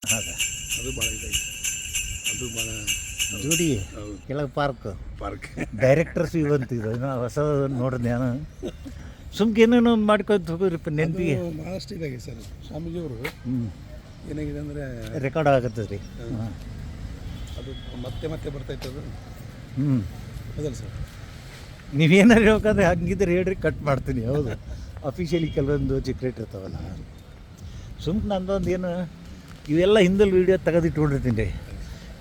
ಹೌದಾ? ಅದು ಭಾಳ ಇದಾಗಿದೆ. ಅದು ಭಾಳ ಜೋಡಿ ಕೆಳಗೆ ಪಾರ್ಕ್ ಪಾರ್ಕ್ ಡೈರೆಕ್ಟರ್ಸ್ ಇವಂತ ಇದು ಹೊಸ ನೋಡಿದೆ ನಾನು. ಸುಮ್ಕೆ ಏನೇನೋ ಒಂದು ಮಾಡ್ಕೊತ ಹೋಗೋರಿಪ್ಪ ನೆನಪಿಗೆ. ಭಾಳಷ್ಟು ಇದಾಗಿದೆ ಸರ್. ಸ್ವಾಮೀಜಿಯವರು ಏನಾಗಿದೆ ಅಂದರೆ ರೆಕಾರ್ಡ್ ಆಗತ್ತದ ರೀ. ಅದು ಮತ್ತೆ ಮತ್ತೆ ಬರ್ತೈತೆ ಅದು. ಹೌದಲ್ಲ ಸರ್? ನೀವೇನಾರು ಹೇಳ್ಬೇಕಂದ್ರೆ ಹಂಗಿದ್ರೆ ಹೇಳ್ರಿ, ಕಟ್ ಮಾಡ್ತೀನಿ. ಹೌದು, ಅಫಿಷಿಯಲಿ ಕೆಲವೊಂದು ಸೀಕ್ರೆಟ್ ಇರ್ತಾವಲ್ಲ. ಸುಮ್ಕೆ ನಂದೊಂದು ಏನು ಇವೆಲ್ಲ ಹಿಂದಲ್ಲಿ ವೀಡಿಯೋ ತೆಗೆದಿಟ್ಕೊಂಡಿರ್ತೀನಿ ರೀ.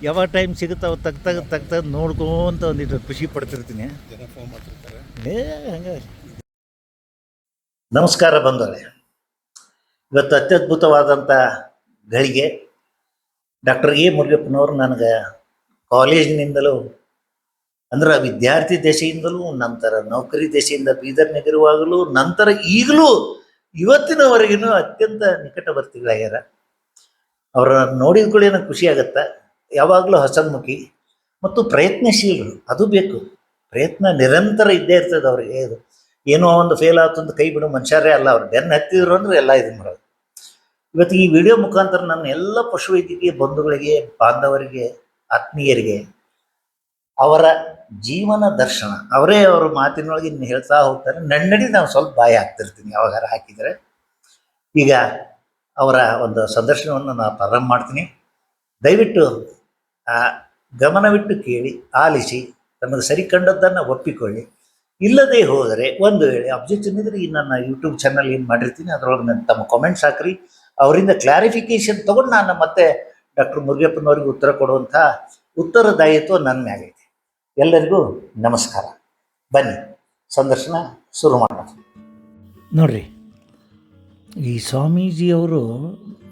ಯಾವಾಗ ಟೈಮ್ ಸಿಗುತ್ತಾವ ತೆಗ್ದು ನೋಡ್ಕೊಂತ ಒಂದಿಟ್ಟು ಖುಷಿ ಪಡ್ತಿರ್ತೀನಿ. ಜನ ಫೋನ್ ಮಾಡ್ತಿರ್ತಾರೆ. ಹಂಗೆ. ನಮಸ್ಕಾರ ಬಂದವರೇ. ಇವತ್ತು ಅತ್ಯದ್ಭುತವಾದಂಥ ಗಳಿಗೆ. ಡಾಕ್ಟರ್ ಎ ಮುರುಗಪ್ಪನವರು ನನಗೆ ಕಾಲೇಜಿನಿಂದಲೂ ಅಂದ್ರೆ ವಿದ್ಯಾರ್ಥಿ ದಶೆಯಿಂದಲೂ, ನಂತರ ನೌಕರಿ ದಶೆಯಿಂದ ಬೀದರ್ನಾಗಿರುವಾಗಲೂ, ನಂತರ ಈಗಲೂ ಇವತ್ತಿನವರೆಗೂ ಅತ್ಯಂತ ನಿಕಟವರ್ತಿಗಳಾಗ್ಯಾರ. ಅವರ ನೋಡಿದ ಕೂಡ ಏನೋ ಖುಷಿ ಆಗತ್ತೆ. ಯಾವಾಗಲೂ ಹಸನ್ಮುಖಿ ಮತ್ತು ಪ್ರಯತ್ನಶೀಲರು. ಅದು ಬೇಕು, ಪ್ರಯತ್ನ ನಿರಂತರ ಇದ್ದೇ ಇರ್ತದೆ ಅವ್ರಿಗೆ. ಇದು ಏನೋ ಒಂದು ಫೇಲ್ ಆತಂದು ಕೈ ಬಿಡೋ ಮನುಷ್ಯರೇ ಅಲ್ಲ ಅವ್ರು. ಬೆನ್ನು ಹತ್ತಿದ್ರು ಅಂದ್ರೆ ಎಲ್ಲ ಇದು ಮಾಡೋದು. ಇವತ್ತು ಈ ವಿಡಿಯೋ ಮುಖಾಂತರ ನನ್ನ ಎಲ್ಲ ಪಶುವೈದ್ಯಕೀಯ ಬಂಧುಗಳಿಗೆ, ಬಾಂಧವರಿಗೆ, ಆತ್ಮೀಯರಿಗೆ ಅವರ ಜೀವನ ದರ್ಶನ ಅವರೇ ಅವ್ರ ಮಾತಿನೊಳಗೆ ಇನ್ನು ಹೇಳ್ತಾ ಹೋಗ್ತಾರೆ. ನನ್ನಡಿ ನಾವು ಸ್ವಲ್ಪ ಬಾಯಿ ಹಾಕ್ತಿರ್ತೀನಿ ಯಾವಾಗಾರ ಹಾಕಿದರೆ. ಈಗ ಅವರ ಒಂದು ಸಂದರ್ಶನವನ್ನು ನಾನು ಪ್ರಾರಂಭ ಮಾಡ್ತೀನಿ. ದಯವಿಟ್ಟು ಗಮನವಿಟ್ಟು ಕೇಳಿ, ಆಲಿಸಿ, ತಮಗೆ ಸರಿ ಕಂಡದ್ದನ್ನು ಒಪ್ಪಿಕೊಳ್ಳಿ. ಇಲ್ಲದೇ ಹೋದರೆ ಒಂದು ವೇಳೆ ಅಬ್ಜೆಕ್ಷನ್ ಇದ್ರೆ ಈ ನನ್ನ ಯೂಟ್ಯೂಬ್ ಚಾನಲ್ ಏನು ಮಾಡಿರ್ತೀನಿ ಅದರೊಳಗೆ ನಾನು ತಮ್ಮ ಕಾಮೆಂಟ್ಸ್ ಹಾಕ್ರಿ. ಅವರಿಂದ ಕ್ಲಾರಿಫಿಕೇಶನ್ ತೊಗೊಂಡು ನಾನು ಮತ್ತೆ ಡಾಕ್ಟರ್ ಮುರುಗಪ್ಪನವ್ರಿಗೆ ಉತ್ತರ ಕೊಡುವಂಥ ಉತ್ತರದಾಯಿತ್ವ ನನ್ನ ಮ್ಯಾಗೈತೆ. ಎಲ್ಲರಿಗೂ ನಮಸ್ಕಾರ. ಬನ್ನಿ ಸಂದರ್ಶನ ಶುರು ಮಾಡೋಣ. ನೋಡ್ರಿ, ಈ ಸ್ವಾಮೀಜಿಯವರು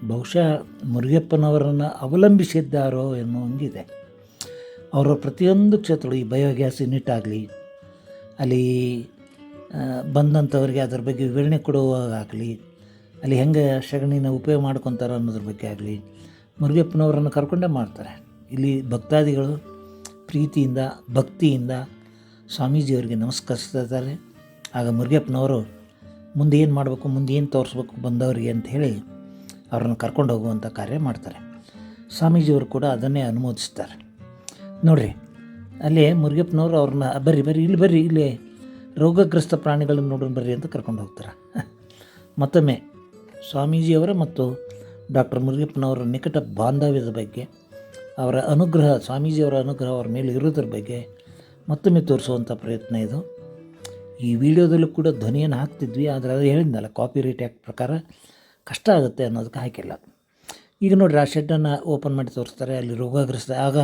ಬಹುಶಃ ಮುರುಗಪ್ಪನವರನ್ನು ಅವಲಂಬಿಸಿದ್ದಾರೋ ಎನ್ನುವ ಹಂಗಿದೆ. ಅವರ ಪ್ರತಿಯೊಂದು ಕ್ಷೇತ್ರಗಳು, ಈ ಬಯೋಗ್ಯಾಸ್ ಯೂನಿಟ್ ಆಗಲಿ, ಅಲ್ಲಿ ಬಂದಂಥವ್ರಿಗೆ ಅದ್ರ ಬಗ್ಗೆ ವಿವರಣೆ ಕೊಡುವಾಗಲಿ, ಅಲ್ಲಿ ಹೆಂಗೆ ಸಗಣಿನ ಉಪಯೋಗ ಮಾಡ್ಕೊತಾರೆ ಅನ್ನೋದ್ರ ಬಗ್ಗೆ ಆಗಲಿ, ಮುರುಗಪ್ಪನವರನ್ನು ಕರ್ಕೊಂಡೇ ಮಾಡ್ತಾರೆ. ಇಲ್ಲಿ ಭಕ್ತಾದಿಗಳು ಪ್ರೀತಿಯಿಂದ, ಭಕ್ತಿಯಿಂದ ಸ್ವಾಮೀಜಿಯವರಿಗೆ ನಮಸ್ಕರಿಸ್ತಿದ್ದಾರೆ. ಆಗ ಮುರುಗಪ್ಪನವರು ಮುಂದೆ ಏನು ಮಾಡಬೇಕು, ಮುಂದೆ ಏನು ತೋರಿಸ್ಬೇಕು ಬಂದವರಿಗೆ ಅಂತ ಹೇಳಿ ಅವ್ರನ್ನ ಕರ್ಕೊಂಡು ಹೋಗುವಂಥ ಕಾರ್ಯ ಮಾಡ್ತಾರೆ. ಸ್ವಾಮೀಜಿಯವರು ಕೂಡ ಅದನ್ನೇ ಅನುಮೋದಿಸ್ತಾರೆ. ನೋಡಿರಿ, ಅಲ್ಲೇ ಮುರುಗಪ್ಪನವರು ಅವ್ರನ್ನ ಬರ್ರಿ ಇಲ್ಲಿ ರೋಗಗ್ರಸ್ತ ಪ್ರಾಣಿಗಳನ್ನು ನೋಡೋಣ ಬರ್ರಿ ಅಂತ ಕರ್ಕೊಂಡು ಹೋಗ್ತಾರೆ. ಮತ್ತೊಮ್ಮೆ ಸ್ವಾಮೀಜಿಯವರ ಮತ್ತು ಡಾಕ್ಟರ್ ಮುರುಗಪ್ಪನವರ ನಿಕಟ ಬಾಂಧವ್ಯದ ಬಗ್ಗೆ, ಅವರ ಅನುಗ್ರಹ, ಸ್ವಾಮೀಜಿಯವರ ಅನುಗ್ರಹ ಅವ್ರ ಮೇಲೆ ಇರೋದ್ರ ಬಗ್ಗೆ ಮತ್ತೊಮ್ಮೆ ತೋರಿಸುವಂಥ ಪ್ರಯತ್ನ ಇದು. ಈ ವಿಡಿಯೋದಲ್ಲೂ ಕೂಡ ಧ್ವನಿಯನ್ನು ಹಾಕ್ತಿದ್ವಿ, ಆದರೆ ಅದು ಹೇಳಿದ್ನಲ್ಲ, ಕಾಪಿರೈಟ್ ಆ್ಯಕ್ಟ್ ಪ್ರಕಾರ ಕಷ್ಟ ಆಗುತ್ತೆ ಅನ್ನೋದಕ್ಕೆ ಹಾಕಿಲ್ಲ. ಈಗ ನೋಡಿರಿ, ಆ ಶೆಡ್ಡನ್ನು ಓಪನ್ ಮಾಡಿ ತೋರಿಸ್ತಾರೆ. ಅಲ್ಲಿ ರೋಗಗ್ರಸ್ತ. ಆಗ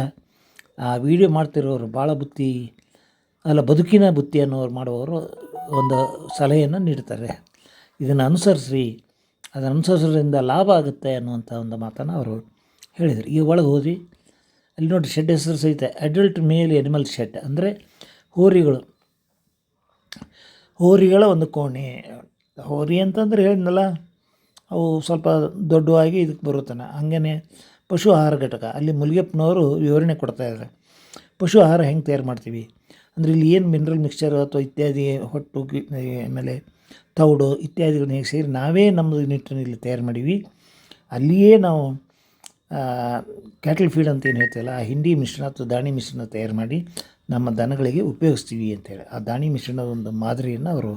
ಆ ವಿಡಿಯೋ ಮಾಡ್ತಿರೋರು ಭಾಳ ಬದುಕಿನ ಬುತ್ತಿ ಅನ್ನೋರು ಮಾಡುವವರು ಒಂದು ಸಲಹೆಯನ್ನು ನೀಡ್ತಾರೆ. ಇದನ್ನು ಅನುಸರಿಸ್ರಿ, ಅದನ್ನು ಅನುಸರಿಸೋದ್ರಿಂದ ಲಾಭ ಆಗುತ್ತೆ ಅನ್ನುವಂಥ ಒಂದು ಮಾತನ್ನು ಅವರು ಹೇಳಿದರು. ಈಗ ಒಳಗೆ ಹೋದ್ವಿ, ಅಲ್ಲಿ ನೋಡಿ ಶೆಡ್ ಹೆಸರು ಸಹಿತ ಅಡಲ್ಟ್ ಮೇಲ್ ಎನಿಮಲ್ ಶೆಡ್, ಅಂದರೆ ಹೋರಿಗಳ ಒಂದು ಕೋಣೆ. ಹೋರಿ ಅಂತಂದ್ರೆ ಹೇಳಿದ್ನಲ್ಲ, ಅವು ಸ್ವಲ್ಪ ದೊಡ್ಡವಾಗಿ ಇದಕ್ಕೆ ಬರುತ್ತಾನೆ. ಹಾಗೇ ಪಶು ಆಹಾರ ಘಟಕ, ಅಲ್ಲಿ ಮುರುಗಪ್ಪನವರು ವಿವರಣೆ ಕೊಡ್ತಾಯಿದ್ದಾರೆ. ಪಶು ಆಹಾರ ಹೆಂಗೆ ತಯಾರು ಮಾಡ್ತೀವಿ ಅಂದರೆ, ಇಲ್ಲಿ ಏನು ಮಿನರಲ್ ಮಿಕ್ಸ್ಚರ್ ಅಥವಾ ಇತ್ಯಾದಿ ಹೊಟ್ಟು, ಆಮೇಲೆ ತೌಡು ಇತ್ಯಾದಿಗಳನ್ನ ಹೇಗೆ ಸೇರಿ ನಾವೇ ನಮ್ಮ ಯೂನಿಟನ್ನು ಇಲ್ಲಿ ತಯಾರು ಮಾಡೀವಿ. ಅಲ್ಲಿಯೇ ನಾವು ಕ್ಯಾಟಲ್ ಫೀಡ್ ಅಂತ ಏನು ಹೇಳ್ತೀವಲ್ಲ, ಆ ಹಿಂಡಿ ಮಿಶ್ರಣ ಅಥವಾ ದಾಣಿ ಮಿಶ್ರಣ ತಯಾರು ಮಾಡಿ ನಮ್ಮ ದನಗಳಿಗೆ ಉಪಯೋಗಿಸ್ತೀವಿ ಅಂತೇಳಿ ಆ ದಾಣಿ ಮಿಶ್ರಣದ ಒಂದು ಮಾದರಿಯನ್ನು ಅವರು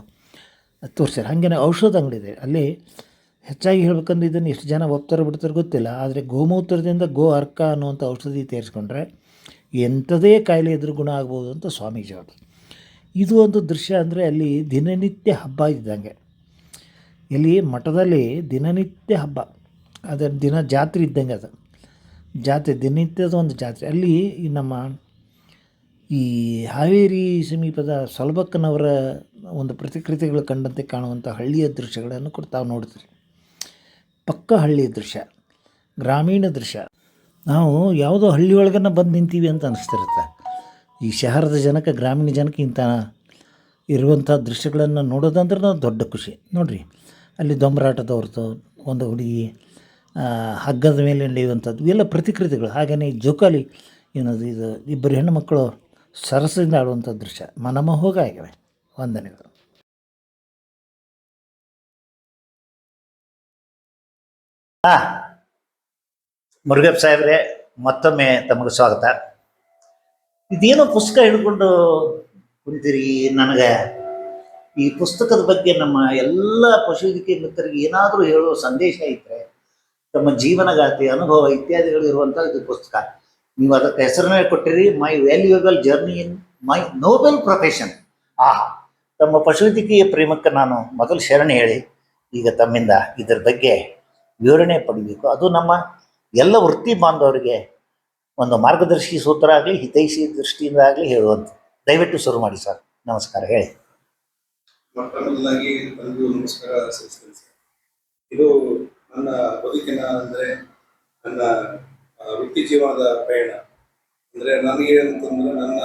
ತೋರಿಸ್ಯಾರ. ಹಾಗೇನೆ ಔಷಧ ಅಂಗಡಿ ಇದೆ ಅಲ್ಲಿ. ಹೆಚ್ಚಾಗಿ ಹೇಳ್ಬೇಕಂದ್ರೆ ಇದನ್ನು ಎಷ್ಟು ಜನ ಒಪ್ತಾರೆ ಬಿಡ್ತಾರೆ ಗೊತ್ತಿಲ್ಲ, ಆದರೆ ಗೋಮೂತ್ರದಿಂದ ಗೋ ಅರ್ಕ ಅನ್ನುವಂಥ ಔಷಧಿ ತಯಾರಿಸ್ಕೊಂಡ್ರೆ ಎಂಥದೇ ಕಾಯಿಲೆ ಎದುರು ಗುಣ ಆಗ್ಬೋದು ಅಂತ ಸ್ವಾಮೀಜಿಯವರು. ಇದು ಒಂದು ದೃಶ್ಯ ಅಂದರೆ ಅಲ್ಲಿ ದಿನನಿತ್ಯ ಹಬ್ಬ ಇದ್ದಂಗೆ. ಇಲ್ಲಿ ಮಠದಲ್ಲಿ ದಿನನಿತ್ಯ ಹಬ್ಬ, ಅದರ ದಿನ ಜಾತ್ರೆ ಇದ್ದಂಗೆ. ಅದು ಜಾತ್ರೆ, ದಿನನಿತ್ಯದ ಒಂದು ಜಾತ್ರೆ. ಅಲ್ಲಿ ನಮ್ಮ ಈ ಹಾವೇರಿ ಸಮೀಪದ ಸೊಲಬಕ್ಕನವರ ಒಂದು ಪ್ರತಿಕೃತಿಗಳು ಕಂಡಂತೆ ಕಾಣುವಂಥ ಹಳ್ಳಿಯ ದೃಶ್ಯಗಳನ್ನು ಕೂಡ ತಾವು ನೋಡ್ತೀರಿ. ಪಕ್ಕ ಹಳ್ಳಿಯ ದೃಶ್ಯ, ಗ್ರಾಮೀಣ ದೃಶ್ಯ. ನಾವು ಯಾವುದೋ ಹಳ್ಳಿಯೊಳಗನ್ನ ಬಂದು ನಿಂತೀವಿ ಅಂತ ಅನಿಸ್ತಿರುತ್ತೆ. ಈ ಶಹರದ ಜನಕ್ಕೆ, ಗ್ರಾಮೀಣ ಜನಕ್ಕೆ ಇಂಥ ಇರುವಂಥ ದೃಶ್ಯಗಳನ್ನು ನೋಡೋದಂದ್ರೆ ನಾವು ದೊಡ್ಡ ಖುಷಿ. ನೋಡಿರಿ, ಅಲ್ಲಿ ದೊಂಬರಾಟದವ್ರದ್ದು ಒಂದು ಹುಡುಗಿ ಹಗ್ಗದ ಮೇಲೆ ನಡೆಯುವಂಥದ್ದು ಇವೆಲ್ಲ ಪ್ರತಿಕೃತಿಗಳು. ಹಾಗೆಯೇ ಈ ಜೋಕಾಲಿ ಏನದು, ಇದು ಇಬ್ಬರು ಹೆಣ್ಣು ಮಕ್ಕಳು ಸರಸದಿಂದ ಆಡುವಂಥ ದೃಶ್ಯ ಮನಮೋಹಕ ಆಗಿವೆ. ವಂದನೆಗಳು. ಮುರುಗಪ್ಪ ಸಾಹೇಬ್ರೆ, ಮತ್ತೊಮ್ಮೆ ತಮಗೆ ಸ್ವಾಗತ. ಇದೇನೋ ಪುಸ್ತಕ ಹಿಡ್ಕೊಂಡು ಕುಂತೀರಿ. ನನಗೆ ಈ ಪುಸ್ತಕದ ಬಗ್ಗೆ ನಮ್ಮ ಎಲ್ಲ ಪಶುವೈದ್ಯಕೀಯ ಮಿತ್ರರಿಗೆ ಏನಾದರೂ ಹೇಳುವ ಸಂದೇಶ ಇದ್ದರೆ, ತಮ್ಮ ಜೀವನಗಾಥೆ, ಅನುಭವ ಇತ್ಯಾದಿಗಳು ಇರುವಂಥ ಇದು ಪುಸ್ತಕ. ನೀವು ಅದಕ್ಕೆ ಹೆಸರನ್ನೇ ಕೊಟ್ಟಿರಿ, my valuable journey in my noble profession. ಆಹಾ, ತಮ್ಮ ಪಶುವೈದ್ಯಕೀಯ ಪ್ರೇಮಕ್ಕೆ ನಾನು ಮೊದಲು ಶರಣೆ ಹೇಳಿ ಈಗ ತಮ್ಮಿಂದ ಇದರ ಬಗ್ಗೆ ವಿವರಣೆ ಪಡಿಬೇಕು. ಅದು ನಮ್ಮ ಎಲ್ಲ ವೃತ್ತಿ ಬಾಂಧವರಿಗೆ ಒಂದು ಮಾರ್ಗದರ್ಶಿ ಸೂತ್ರ ಆಗಲಿ, ಹಿತೈಷಿ ದೃಷ್ಟಿಯಿಂದ ಆಗಲಿ ಹೇಳುವಂಥ. ದಯವಿಟ್ಟು ಶುರು ಮಾಡಿ ಸರ್. ನಮಸ್ಕಾರ, ಹೇಳಿ. ಮೊಟ್ಟಮೊದಲಾಗಿ ನನಗೂ ನಮಸ್ಕಾರ ಸಲ್ಲಿಸ್ತೇನೆ ಸರ್. ಇದು ನನ್ನ ಬದುಕಿನ ಅಂದರೆ ನನ್ನ ವೃತ್ತಿ ಜೀವನದ ಪ್ರಯಾಣ. ಅಂದರೆ ನನಗೆ ಅಂತಂದ್ರೆ ನನ್ನ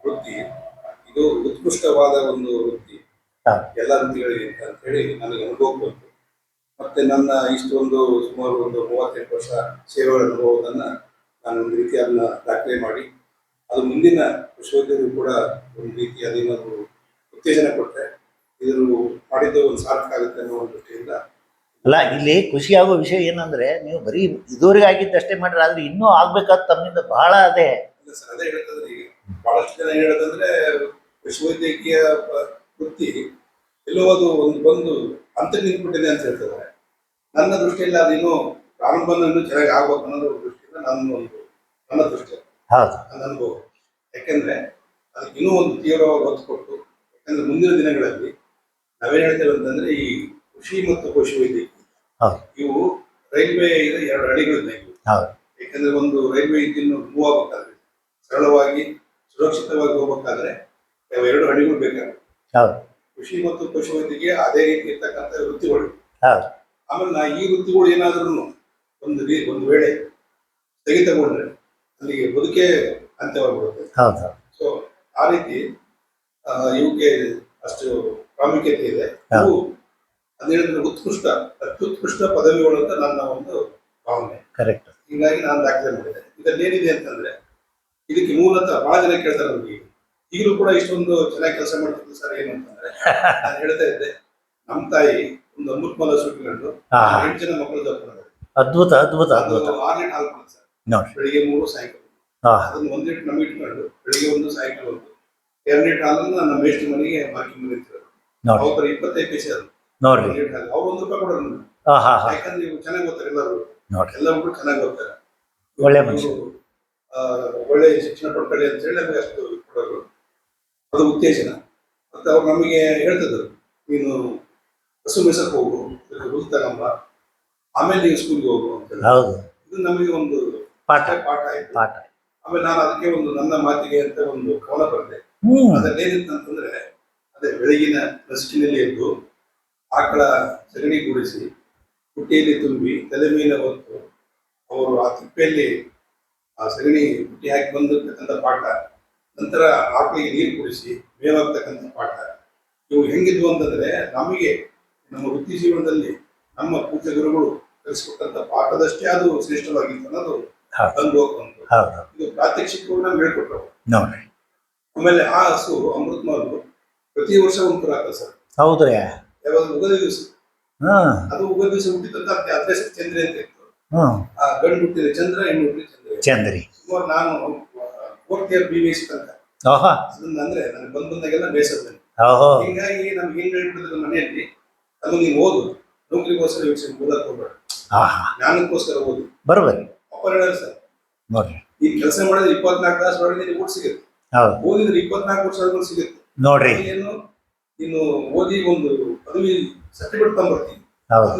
ವೃತ್ತಿ ಇದು ಉತ್ಕೃಷ್ಟವಾದ ಒಂದು ವೃತ್ತಿ, ಎಲ್ಲ ವೃತ್ತಿಗಳಿಗಿಂತ ಅಂತ ಹೇಳಿ ನನಗೆ ಅನುಭವ ಬಂತು. ಮತ್ತೆ ನನ್ನ ಇಷ್ಟೊಂದು ಸುಮಾರು ಒಂದು 38 ವರ್ಷ ಸೇವೆಗಳ ಅನುಭವವನ್ನು ನಾನು ಒಂದು ರೀತಿ ಅದನ್ನ ದಾಖಲೆ ಮಾಡಿ, ಅದು ಮುಂದಿನ ಪಶುವೈದ್ಯರು ಕೂಡ ಒಂದು ರೀತಿ ಅದೇನಾದ್ರು ಉತ್ತೇಜನ ಕೊಟ್ಟರೆ ಇದನ್ನು ಮಾಡಿದ್ದು ಒಂದು ಸಾರ್ಥಕ ಆಗುತ್ತೆ ಅನ್ನೋ ಒಂದು ದೃಷ್ಟಿಯಿಂದ. ಅಲ್ಲ, ಇಲ್ಲಿ ಖುಷಿಯಾಗೋ ವಿಷಯ ಏನಂದರೆ, ನೀವು ಬರೀ ಇದುವರೆಗೆ ಆಗಿದ್ದಷ್ಟೇ ಮಾಡಿದ್ರೆ, ಆದರೆ ಇನ್ನೂ ಆಗ್ಬೇಕಾದ ತಮ್ಮಿಂದ ಬಹಳ ಅದೇ. ಇಲ್ಲ ಸರ್, ಅದೇ ಹೇಳ್ತಂದ್ರೆ ಈಗ ಬಹಳಷ್ಟು ಜನ ಹೇಳೋದಂದ್ರೆ ಪಶುವೈದ್ಯಕೀಯ ವೃತ್ತಿ ಎಲ್ಲೋ ಅದು ಒಂದು ಹಂತಕ್ಕೆ ನಿಂತ್ಬಿಟ್ಟಿದೆ ಅಂತ ಹೇಳ್ತಿದ್ದಾರೆ. ನನ್ನ ದೃಷ್ಟಿಯಲ್ಲಿ ಅದಿನ್ನೂ ಪ್ರಾರಂಭವನ್ನು ಚೆನ್ನಾಗಿ ಆಗ್ಬೇಕು ಅನ್ನೋದು ದೃಷ್ಟಿಯಿಂದ ನನ್ನ ದೃಷ್ಟಿ, ಹೌದು, ನನ್ನ ಅನುಭವ. ಯಾಕೆಂದ್ರೆ ಅದಕ್ಕೆ ಇನ್ನೂ ಒಂದು ತೀವ್ರವಾಗಿ ಒತ್ತು ಕೊಟ್ಟು, ಯಾಕಂದ್ರೆ ಮುಂದಿನ ದಿನಗಳಲ್ಲಿ ನಾವೇನು ಹೇಳ್ತೇವೆ ಅಂತಂದ್ರೆ ಈ ಕೃಷಿ ಮತ್ತು ಪಶುವೈದ್ಯಕೀಯ ಇವು ರೈಲ್ವೆ ಇದೆ, 2 ಹಳಿಗಳಿದ್ದಾವೆ. ಯಾಕಂದ್ರೆ ಒಂದು ರೈಲ್ವೆ ಇಂಜಿನ್ ಮೂವ್ ಆಗ್ಬೇಕಾದ್ರೆ, ಸರಳವಾಗಿ ಸುರಕ್ಷಿತವಾಗಿ ಹೋಗ್ಬೇಕಾದ್ರೆ 2 ಹಳಿಗಳು ಬೇಕಾಗುತ್ತೆ. ಕೃಷಿ ಮತ್ತು ಪಶುವೈದ್ಯಕೀಯ ಅದೇ ರೀತಿ ಇರ್ತಕ್ಕಂಥ ವೃತ್ತಿಗಳು. ಆಮೇಲೆ ಈ ವೃತ್ತಿಗಳು ಏನಾದ್ರೂ ಒಂದು ವೇಳೆ ಸ್ಥಗಿತಗೊಂಡ್ರೆ ಅಲ್ಲಿಗೆ ಬದುಕೇ ಅಂತ್ಯವಾಗ್ಬಿಡುತ್ತೆ. ಸೊ ಆ ರೀತಿ ಇವಕ್ಕೆ ಅಷ್ಟು ಪ್ರಾಮುಖ್ಯತೆ ಇದೆ. ಇವು ಅದೇಳಿದ್ರೆ ಅತ್ಯುತ್ಕೃಷ್ಟ ಪದವಿಗಳು ಅಂತ ನನ್ನ ಒಂದು ಭಾವನೆ. ಕರೆಕ್ಟ್. ಹೀಗಾಗಿ ನಾನು ದಾಖಲೆ ಮಾಡಿದೆ. ಇದರಲ್ಲಿ ಏನಿದೆ ಅಂತಂದ್ರೆ, ಇದಕ್ಕೆ ಮೂಲತಃ ಬಹಳ ಜನ ಕೇಳ್ತಾರೆ ನಮ್ಗೆ, ಈಗಲೂ ಕೂಡ ಇಷ್ಟೊಂದು ಚೆನ್ನಾಗಿ ಕೆಲಸ ಮಾಡ್ತಿದ್ದು ಸರ್ ಏನು ಅಂತಂದ್ರೆ, ನಾನು ಹೇಳ್ತಾ ಇದ್ದೆ, ನಮ್ಮ ತಾಯಿ ಒಂದು ಅಮೃತಮಲ ಸುಟ್ಕೊಂಡು 8 ಜನ ಮಕ್ಕಳು ಜಪ್ಪ. ಅದ್ಭುತ ಅದ್ಭುತ ಅದ್ಭುತ. 6 ಲೀಟರ್ ಹಾಲು ಕೊಡುತ್ತೆ ಸರ್, ಬೆಳಿಗ್ಗೆ 3 ಸಾಯಂಕಾಲ. ಅದನ್ನು 1 ಲೀಟರ್ ನಮ್ಗೆ ಇಟ್ಕೊಂಡು ಬೆಳಿಗ್ಗೆ 1 ಸಾಯಂಕಾಲ 1, 2 ಲೀಟರ್ ಹಾಲನ್ನು ನನ್ನ ಮೇಷ್ಟ್ರ ಮನೆಗೆ ಮಾರ್ಕಿ ಬಂದಿರ್ತಾರೆ. ಅವ್ರ 25 ಪೈಸೆ ಅದು ನೋಡ್ರಿ. ಅವ್ರು 1 ರೂಪಾಯಿ ಕೊಡೋರು. ಯಾಕಂದ್ರೆ ನೀವು ಚೆನ್ನಾಗಿ ಓದ್ತಾರೆ, ಎಲ್ಲರೂ ಚೆನ್ನಾಗಿ ಓದ್ತಾರೆ, ಒಳ್ಳೆ ಮನುಷ್ಯ, ಒಳ್ಳೆ ಶಿಕ್ಷಣ ಪಡ್ಕೊಳ್ಳಿ ಅಂತ ಹೇಳಿ ನಮಗೆ ಅಷ್ಟು ಕೊಡೋರು. ಅದು ಉತ್ತೇಜನ. ಮತ್ತೆ ಅವ್ರು ನಮಗೆ ಹೇಳ್ತಿದ್ರು, ನೀನು ಹಸು ಮೇಸಕ್ಕೆ ಹೋಗು, ಹುಲ್ ತಗೊಂಬ, ಆಮೇಲೆ ನೀವು ಸ್ಕೂಲ್ಗೆ ಹೋಗು ಅಂತ. ಇದು ನಮಗೆ ಒಂದು ಪಾಠ ಆಯ್ತು. ಆಮೇಲೆ ನಾನು ಅದಕ್ಕೆ ಒಂದು ನನ್ನ ಮಾತಿಗೆ ಅಂತ ಒಂದು ಕವನ ಬರೆದೆ. ಅದ್ರಲ್ಲಿ ಏನಿತ್ತು ಅಂತಂದ್ರೆ, ಅದೇ ಬೆಳಗಿನ ನಸುಕಿನಲ್ಲಿ ಎದ್ದು ಆಕಳ ಸಗಣಿ ಕೂಡಿಸಿ ಪುಟ್ಟಿಯಲ್ಲಿ ತುಂಬಿ ತಲೆ ಮೇಲೆ ಹೊತ್ತು ಅವರು ಆ ತಿಪ್ಪೆಯಲ್ಲಿ ಆ ಸಗಣಿ ಪುಟ್ಟಿ ಹಾಕಿ ಬಂದಿರ್ತಕ್ಕಂಥ ಪಾಠ, ನಂತರ ಆಕಳಿಗೆ ನೀರು ಕುಡಿಸಿ ಮೇವಾಗ್ತಕ್ಕಂಥ ಪಾಠ, ಇವು ಹೆಂಗಿದ್ವು ಅಂತಂದ್ರೆ ನಮಗೆ ನಮ್ಮ ವೃತ್ತಿ ಜೀವನದಲ್ಲಿ ನಮ್ಮ ಪೂಜ್ಯ ಗುರುಗಳು ಕಲಿಸ್ಕೊಟ್ಟಂತ ಪಾಠದಷ್ಟೇ ಅದು ಶ್ರೇಷ್ಠವಾಗಿತ್ತು ಅನ್ನೋದು ಅನುಭವ ಬಂತು. ಇದು ಪ್ರಾತ್ಯಕ್ಷಿಕವು ನಮ್ಗೆ ಹೇಳ್ಕೊಟ್ರು. ಆಮೇಲೆ ಆ ಹಸು ಅಮೃತಮಹಲ್ ಪ್ರತಿ ವರ್ಷ ಒಂದು ಆಗ್ತದೆ ಸರ್. ಹೌದ್ರಿ. ಯಾವಾಗ ಉಗಾದಿ ದಿವಸ, ಅದು ಉಗಾದಿ ದಿವಸ ಹುಟ್ಟಿದಂತ ಅದೇ ಚಂದ್ರಿ ಅಂತ ಇತ್ತು. ಆ ಗಂಡು ಹುಟ್ಟಿದ ಚಂದ್ರ, ಹೆಣ್ಣು ಹುಟ್ಟಿದ ಚಂದ್ರಿ. ಸುಮಾರು ನಾನು 4th year BBSc ತನಕ ಅದನ್ನ ಅಂದ್ರೆ ನನಗೆ ಬಂದಾಗೆಲ್ಲ ಬೇಸದ. ಹೀಗಾಗಿ ನಮ್ಗೆ ಏನ್ ಹೇಳ್ಬಿಟ್ಟಿದ್ರು ಮನೆಯಲ್ಲಿ, ಅದು ನೀನು ಓದು, ನೌಕರಿಗೋಸ್ಕರ ಓದಕ್ ಹೋಗ್ಬೇಡ, ಜ್ಞಾನಕ್ಕೋಸ್ಕರ ಓದು. ಬರೋಬರಿ. ಅಪ್ಪ ಹೇಳಲ್ಲ ಸರ್, ಈ ಕೆಲಸ ಮಾಡಿದ್ರೆ 24 ತಾಸು ಒಳಗೆ ನಿನಗೆ ಊಟ ಸಿಗುತ್ತೆ, ಓದಿದ್ರೆ 24 ವರ್ಷ ಆದ್ಮೇಲೆ ಸಿಗುತ್ತೆ ನೋಡ್ರಿ. ಏನು ನೀನು ಓದಿ ಒಂದು ಪದವಿ ಸರ್ಟಿಫಿಕೇಟ್ ತಗೊಂಡ್ಬರ್ತೀನಿ,